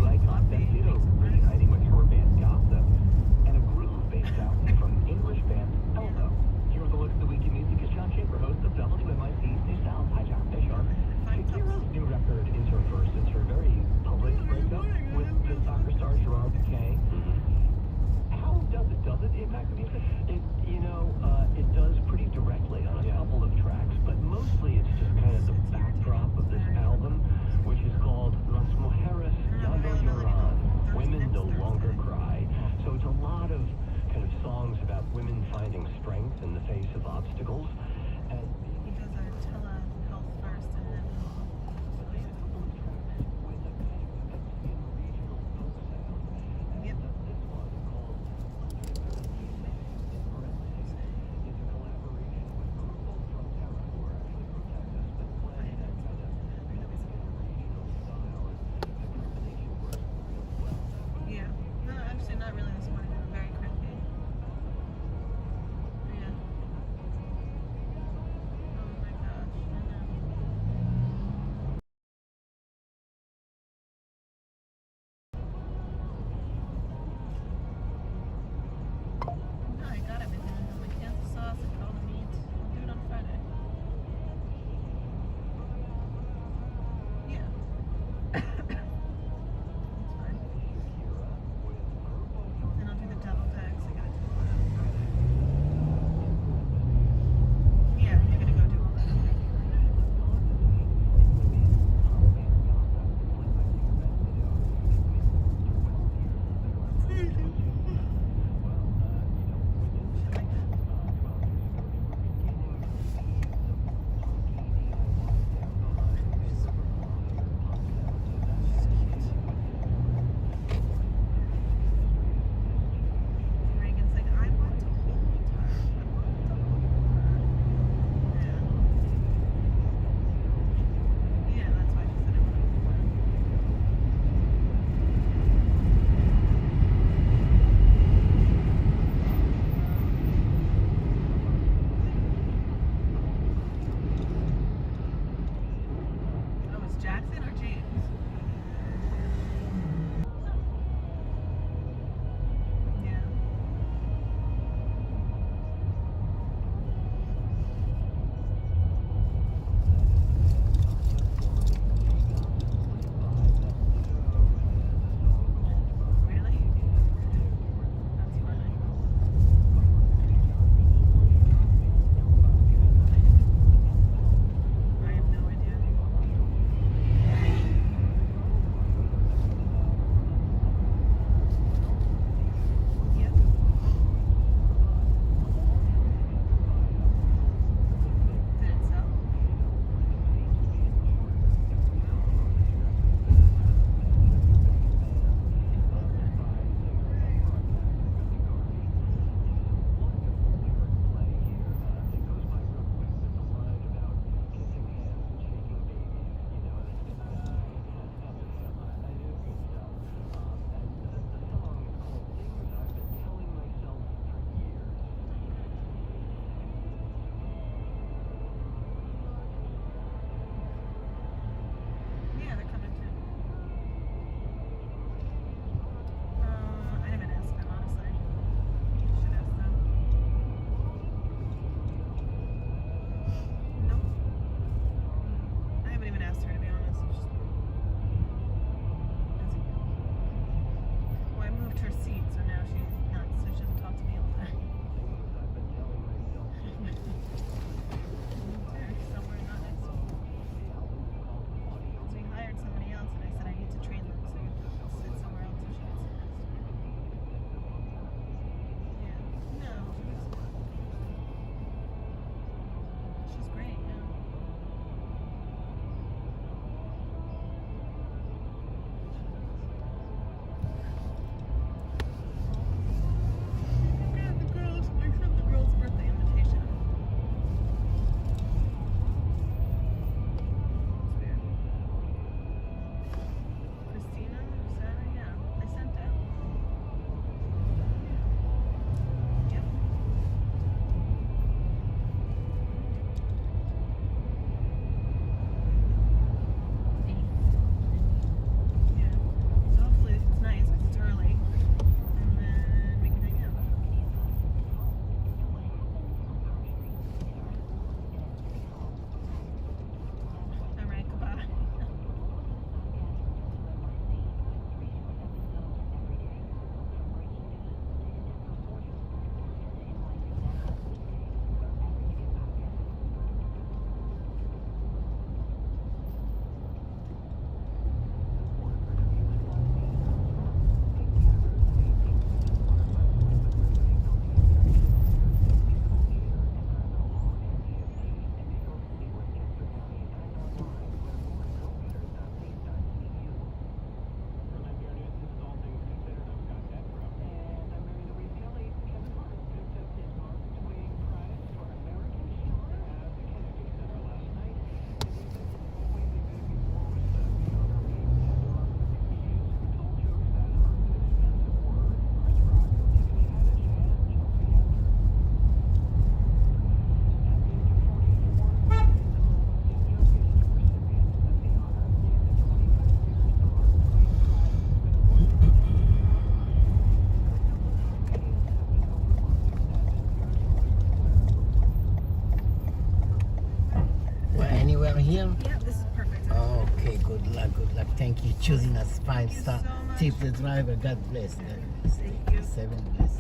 here? Yeah, this is perfect. Okay, good luck, good luck. Thank you choosing us 5-star. Tip the driver. God bless. God bless. Thank you. 7 bless.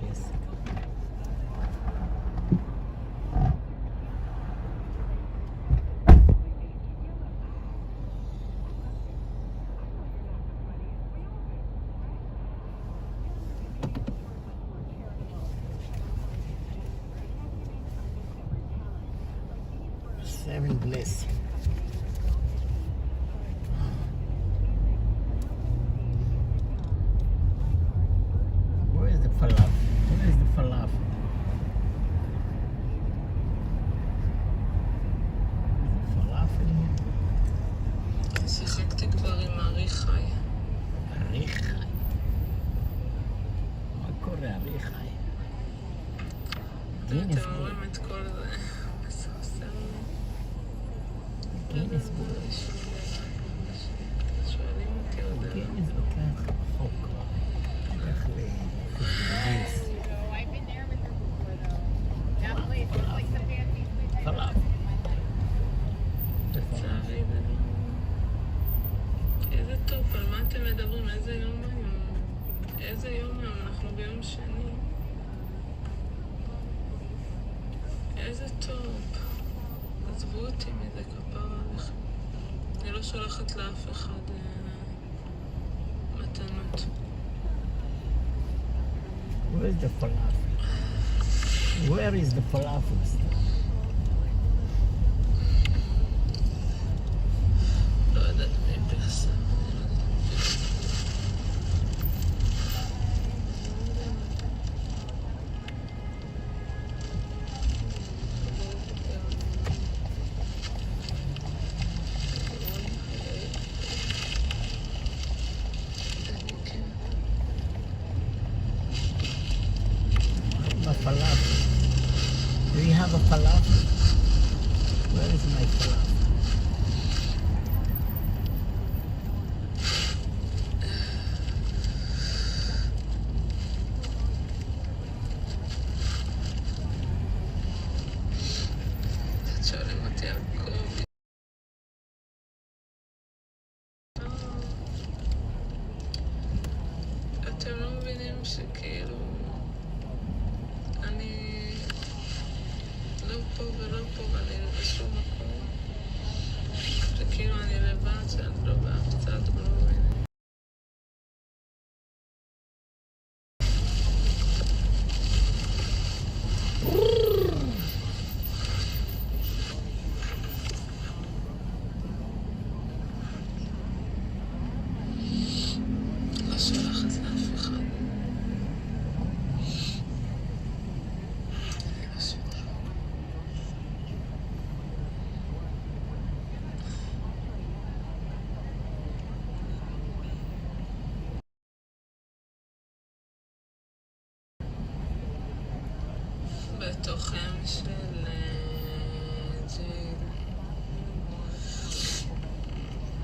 Yes. 7 bliss. Where is the falafel? Where is the falafel? falafel here? שיחקתי כבר עם ארי חי. ארי חי? מה קורה ארי חי? גינס אתם רואים את כל זה. גינס בולש. שואלים אותי עוד. גינס לוקח רחוק. לוקח לגינס. פלאפל. איזה טוב, על מה אתם מדברים? איזה יום היום? איזה יום היום? אנחנו ביום שני. איזה טוב. עזבו אותי מזה, כפרה עליכם. אני לא שולחת לאף אחד מתנות. Where is the falafel? Where is the falafel stuff? לא יודעת מי פרסם. Falafel. Do you have a falafel? Where is my falafel? שואלים אותי על קובי. אתם לא מבינים שכאילו אני לא פה ולא פה ואני לא בשום מקום, שכאילו אני לבד, שאני לא באף צד, לא מבינים. לא שולחת לאף אחד. בתוכם של ג'ייד.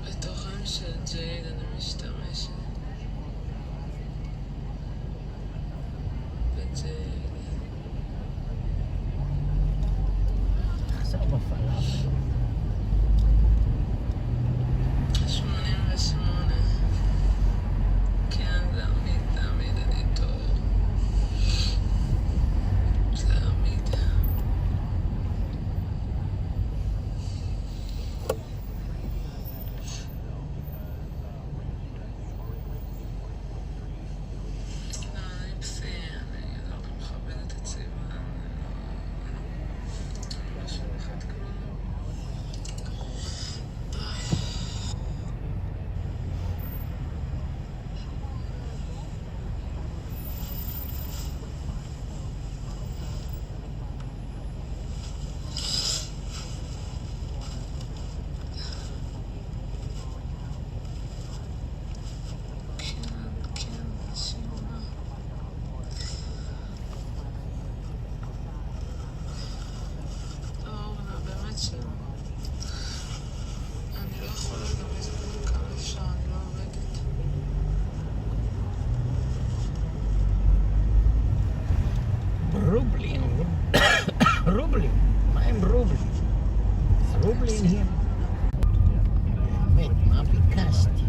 בתוכם של ג'ייד אני משתמשת בג'ייד. עכשיו הפלאפל. 88. כן, תעמיד אני טוב. תעמיד. לא, אני פסי, אני לא מכבדת את צבע. לא שולחת כלום. אני לא יכולה גם לסבול כמה אפשר, אני לא עובדת. רובלים. רובלים. מה עם רובלים? probably in here. Met, מה ביקשתי?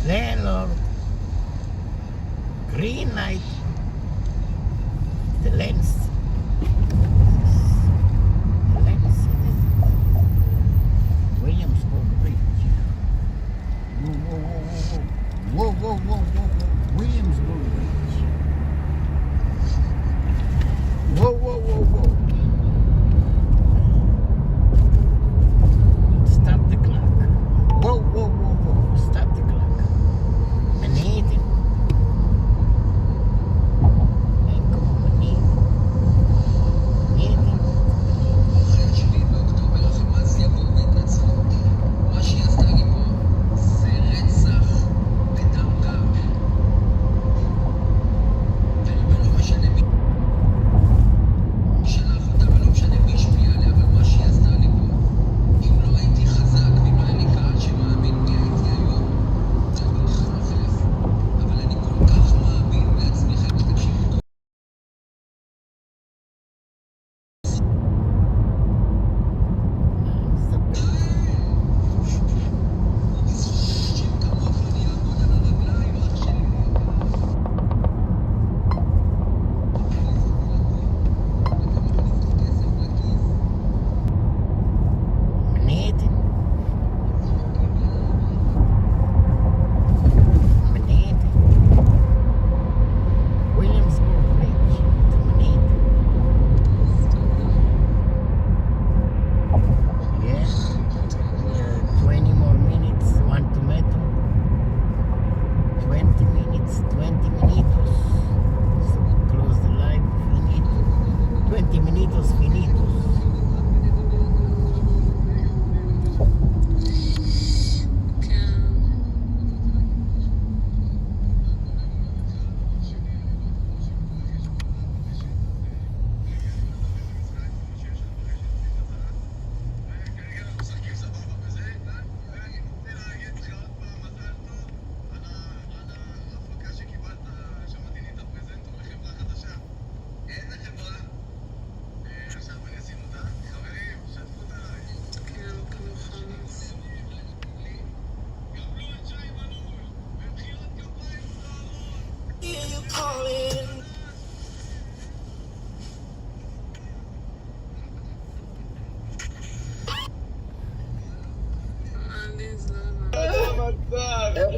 Landlord, green light, the lens, Williamsburg Bridge. Whoa, Williamsburg Bridge. Whoa. Stop the clock. Whoa, stop the clock. Manhattan.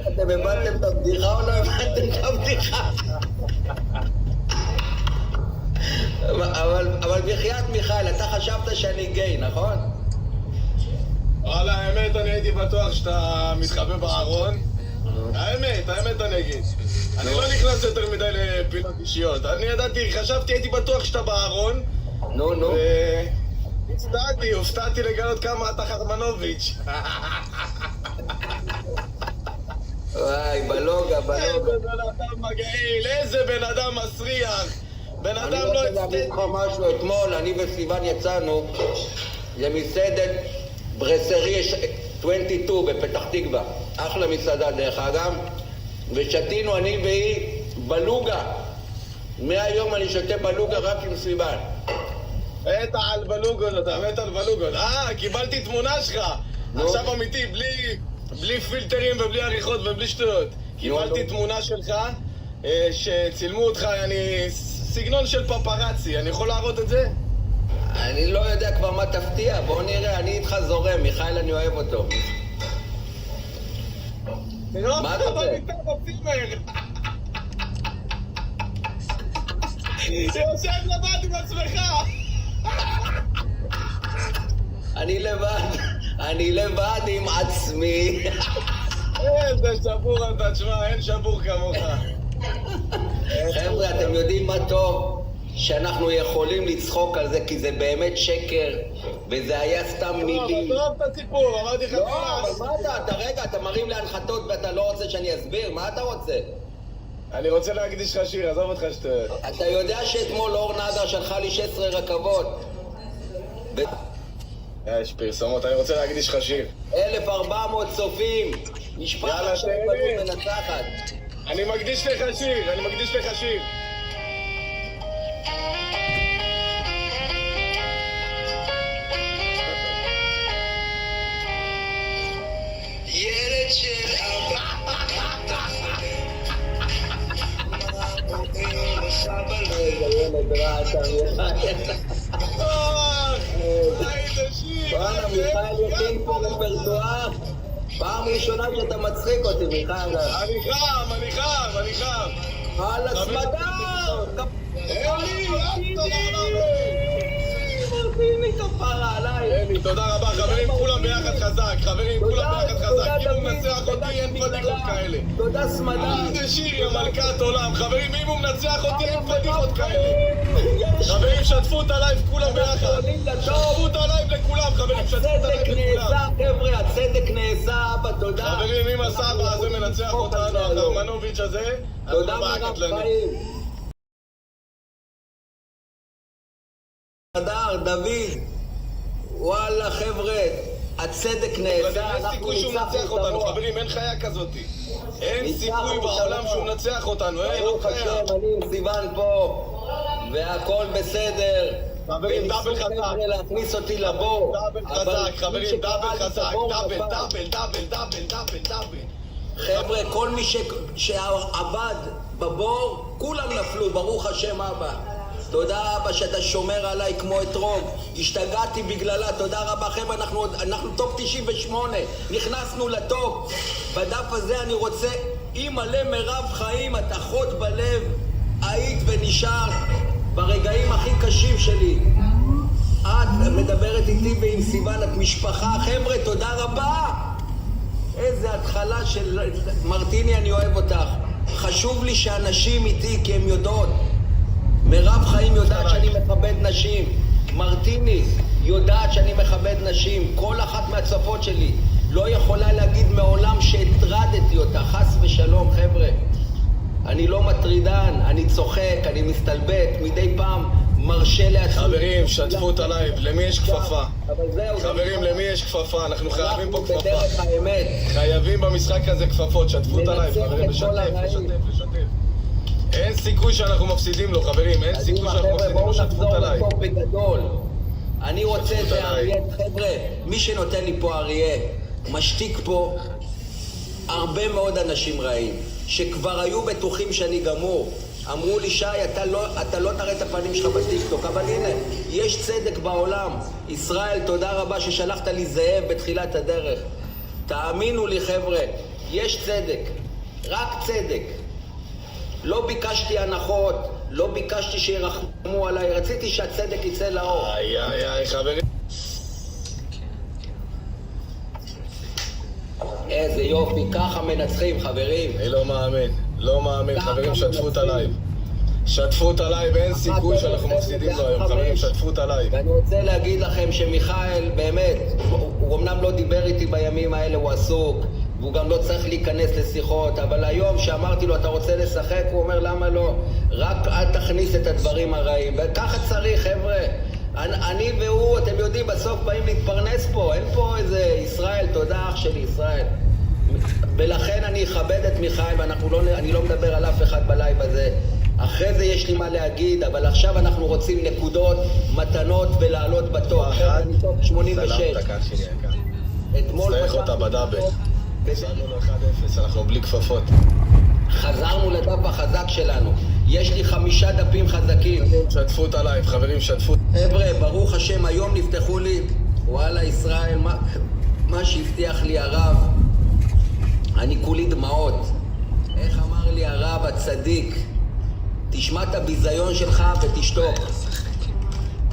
אתם הבנתם את הבדיחה או לא הבנתם את הבדיחה? אבל בחייאת מיכאל, אתה חשבת שאני גיי, נכון? וואלה, האמת, אני הייתי בטוח שאתה מתחבא בארון. האמת אני אגיד. אני לא נכנס יותר מדי לפינות אישיות. הייתי בטוח שאתה בארון. נו. הופתעתי לגלות כמה אתה חרמנוביץ'. וואי, בלוגה. איזה בן אדם מגעיל, איזה בן אדם מסריח. בן אדם לא אני רוצה להגיד לך משהו, אתמול אני וסיוון יצאנו למסעדת ברסרי 22 בפתח תקווה. אחלה מסעדה דרך אגב. ושתינו אני והיא בלוגה. מהיום אני שותה בלוגה רק עם סיוון. מת על בלוגות, אתה מת על בלוגות. קיבלתי תמונה שלך. עכשיו אמיתי, בלי פילטרים ובלי עריכות ובלי שטויות. קיבלתי תמונה שלך שצילמו אותך, סגנון של פפרצי. אני יכול להראות את זה? אני לא יודע כבר מה תפתיע. בוא נראה, אני איתך זורם. מיכאל, אני אוהב אותו. מה אתה רוצה? יושב לבד עם עצמך. אני לבד עם עצמי. איזה שבור אתה, תשמע, אין שבור כמוך. חבר'ה, אתם יודעים מה טוב? שאנחנו יכולים לצחוק על זה, כי זה באמת שקר, וזה היה סתם מילים. לא, טוב את הסיפור, אמרתי לך לא, אבל מה אתה מרים להנחתות ואתה לא רוצה שאני אסביר? מה אתה רוצה? אני רוצה להקדיש לך שיר, עזוב אותך שטויות. אתה יודע שאתמול אור נדר שלחה לי 16 רכבות. יש פרסומות, אני רוצה להקדיש לך שיר. 1400 צופים. משפחה של בנות מנצחת. אני מקדיש לך שיר. ילד של אבא. ילד רע אתה וואלה, מיכאל יכין פה רפרטואר. פעם ראשונה שאתה מצחיק אותי, מיכאל. אני חם. על הסמדר! מרטיני כפרה עליי. אלי, תודה רבה, חברים, כולם ביחד חזק. אם הוא מנצח אותי, אין פדיחות כאלה. תודה סמדר. זה שיר, יא מלכת עולם. חברים, אם הוא מנצח אותי, אין פדיחות כאלה. חברים, שתפו את הלייב כולם ביחד. שתפו את הלייב לכולם, חברים, שתפו את הלייב לכולם. חבר'ה, הצדק נעשה, אבא, תודה. חברים, אם הסבא הזה מנצח אותנו, החרמנוביץ' הזה, תודה מרב חיים. דוד, וואלה חבר'ה, הצדק נעשה, אין סיכוי שהוא מנצח אותנו, חברים, אין חיה כזאת. אין סיכוי בעולם שהוא מנצח אותנו, אין עוד חיה. אני עם סיוון פה, והכל בסדר. חברים, דאבל חזק. להכניס אותי לבור. דאבל חזק, חברים, דאבל חזק. דאבל. חבר'ה, כל מי שעבד בבור, כולם נפלו, ברוך השם אבא. תודה אבא שאתה שומר עליי כמו אתרוג. השתגעתי בגללה, תודה רבה חבר'ה, אנחנו טופ 98, נכנסנו לטופ. בדף הזה אני רוצה, אימא'לה מרב חיים, את אחות בלב, היית ונשאר ברגעים הכי קשים שלי. את מדברת איתי ועם סיוון, את משפחה. חבר'ה, תודה רבה. איזה התחלה של מרטיני, אני אוהב אותך. חשוב לי שאנשים איתי, כי הם יודעות. מרב חיים יודעת שאני מכבד נשים. מרטיני יודעת שאני מכבד נשים. כל אחת מהצפות שלי לא יכולה להגיד מעולם שהטרדתי אותה. חס ושלום חבר'ה. אני לא מטרידן, אני צוחק, אני מסתלבט, מדי פעם מרשה לעצמי. חברים, שתפו את הלייב, למי יש כפפה? חברים, למי יש כפפה? אנחנו חייבים פה כפפה. חייבים במשחק הזה כפפות, שתפו את הלייב, חברים, לשתף. אין סיכוי שאנחנו מפסידים לו, חברים, אין סיכוי שאנחנו מפסידים לו, שתפו את הלייב. אני רוצה את אריה, חבר'ה, מי שנותן לי פה אריה, משתיק פה הרבה מאוד אנשים רעים, שכבר היו בטוחים שאני גמור. אמרו לי, שי, אתה לא תראה את הפנים שלך בטיקטוק, אבל הנה, יש צדק בעולם. ישראל, תודה רבה ששלחת לי זאב בתחילת הדרך. תאמינו לי חבר'ה, יש צדק, רק צדק. לא ביקשתי הנחות, לא ביקשתי שירחמו עליי, רציתי שהצדק יצא לאור. איי, חברים. איזה יופי, ככה מנצחים, חברים. אני לא מאמין, חברים, שתפו את הלייב. שתפו את הלייב, אין סיכוי שאנחנו מפסידים לו היום, חברים, שתפו את הלייב. ואני רוצה להגיד לכם שמיכאל, באמת, הוא אמנם לא דיבר איתי בימים האלה, הוא עסוק, והוא גם לא צריך להיכנס לשיחות, אבל היום שאמרתי לו אתה רוצה לשחק, הוא אומר למה לא? רק אל תכניס את הדברים הרעים, וככה צריך חבר'ה. אני והוא, אתם יודעים, בסוף באים להתפרנס פה, אין פה איזה ישראל, תודה אח שלי ישראל. ולכן אני אכבד את מיכאל, ואני לא מדבר על אף אחד בלייב הזה. אחרי זה יש לי מה להגיד, אבל עכשיו אנחנו רוצים נקודות, מתנות ולעלות בתור. אחרי אני טוב 86. סלם דקה שלי יקר. סתייך אותה בדאבל. בסדנו לו 1-0, אנחנו בלי כפפות. חזרנו לדף החזק שלנו. יש לי 5 דפים חזקים. שתפו את הלייב, חברים, שתפו. חבר'ה, ברוך השם, היום נפתחו לי. וואלה, ישראל, מה שהבטיח לי הרב, אני כולי דמעות. איך אמר לי הרב הצדיק? תשמע את הביזיון שלך ותשתוק.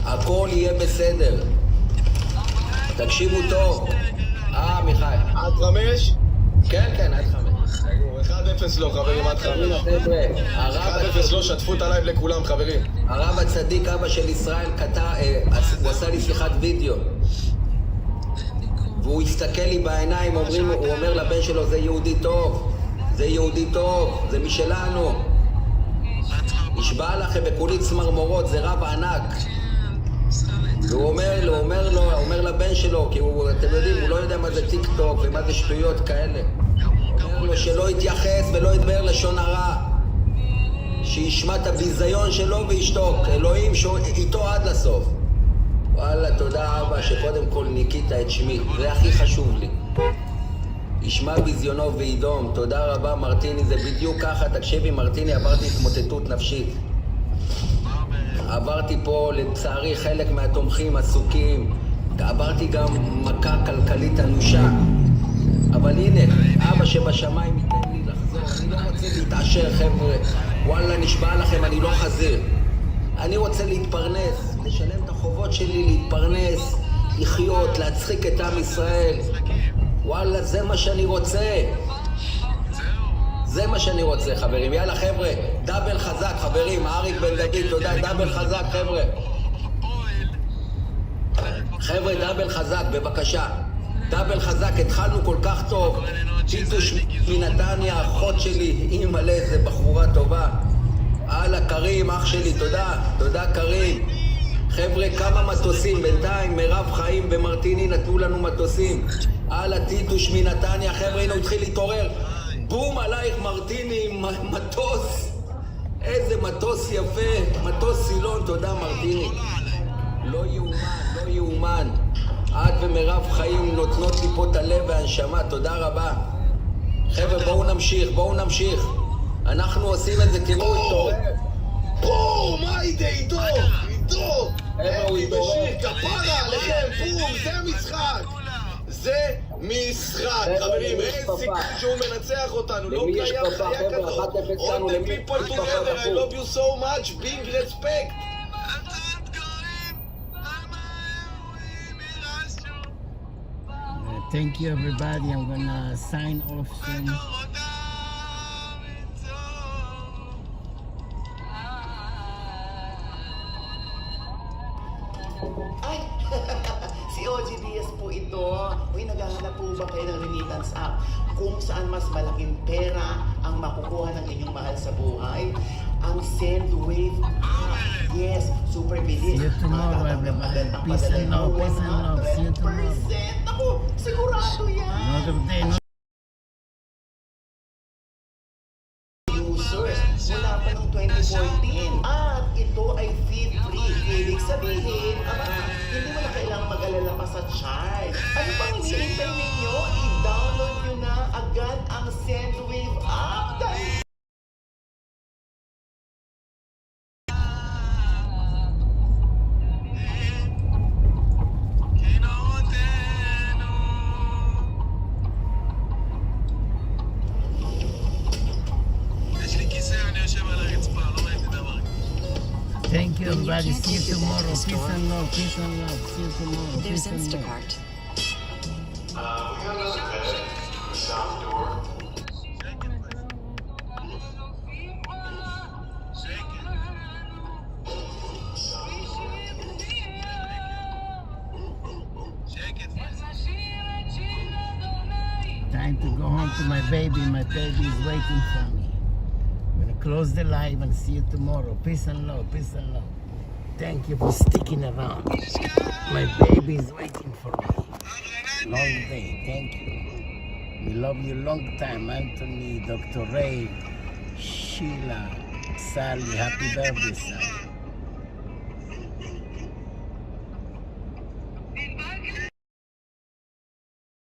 הכל יהיה בסדר. תקשיבו טוב. מיכאל. עד 5? כן, עד 5. 1-0 לא, חברים, עד 5. 1-0 לא, שתפו את הלייב לכולם, חברים. הרב הצדיק, אבא של ישראל, הוא עשה לי שיחת וידאו. והוא הסתכל לי בעיניים, הוא אומר לבן שלו, זה יהודי טוב. זה יהודי טוב, זה משלנו. נשבע לכם בכולי צמרמורות, זה רב ענק. והוא אומר לבן שלו, כי אתם יודעים, הוא לא יודע מה זה טיק טוק ומה זה שטויות כאלה. הוא אומר לו שלא יתייחס ולא ידבר לשון הרע. שישמע את הביזיון שלו וישתוק. אלוהים איתו עד לסוף. וואלה, תודה אבא שקודם כל ניקית את שמי. זה הכי חשוב לי. ישמע ביזיונו וידום. תודה רבה מרטיני, זה בדיוק ככה. תקשיבי מרטיני, עברתי התמוטטות נפשית. עברתי פה, לצערי, חלק מהתומכים עסוקים. עברתי גם מכה כלכלית אנושה. אבל הנה, אבא שבשמיים ייתן לי לחזור. אני לא רוצה להתעשר, חבר'ה. וואלה, נשבע לכם, אני לא חזיר. אני רוצה להתפרנס, לשלם את החובות שלי, להתפרנס, לחיות, להצחיק את עם ישראל. וואלה, זה מה שאני רוצה. זה מה שאני רוצה, חברים. יאללה, חבר'ה, דאבל חזק, חברים. אריק בן דוד, תודה, דאבל חזק, חבר'ה. חבר'ה, דאבל חזק, בבקשה. דאבל חזק, התחלנו כל כך טוב. טיטוש מנתניה, אחות שלי, אימא לאיזה בחורה טובה. הלאה, קרים, אח שלי, תודה. תודה, קרים. חבר'ה, כמה מטוסים. בינתיים, מירב חיים ומרטיני נתנו לנו מטוסים. הלאה, טיטוש מנתניה, חבר'ה, הנה הוא התחיל להתעורר. בום עלייך מרטיני, מטוס. איזה מטוס יפה. מטוס סילון, תודה מרטיני. לא יאומן. את ומירב חיים נותנות לי פה את הלב והנשמה, תודה רבה. חבר'ה, בואו נמשיך. אנחנו עושים את זה כאילו התעורר. בום, מה עידו? הוא בשיר, כפרה עליכם, בום, זה המשחק. זה משחק, חברים, אין סיכוי שהוא מנצח אותנו, לא קיים חיה כזאת. All the people together, I love you so much, big respect. Thank you everybody, I'm gonna sign off soon. Ay, si OG Diaz po ito. Uy, naghahanap po ba kayo ng remittance app kung saan mas malaking pera ang makukuha ng inyong mahal sa buhay? Ang SendWave app. Yes, super bilis. See you tomorrow everybody. Peace and love, peace and love. See you tomorrow. Ako, sigurado yan. Another day. Users mula pa noong 2014. At ito ay fee-free. Ibig sabihin, hindi mo na kailangang mag-alala pa sa charge. Ano pang hinihintay ninyo? I-download nyo na agad ang SendWave app. Thank you everybody. See you tomorrow. Peace and love. Peace and love. See you tomorrow. There's Peace and love. Instacart. We got another bed, the south door. Time to go home to my baby. My baby is waiting for me. I'm gonna close the live and see you tomorrow. Peace and love, peace and love. Thank you for sticking around. My baby is waiting for me. Long day, thank you. We love you long time. Anthony, Dr. Ray, Sheila, Sally, happy birthday, Sally.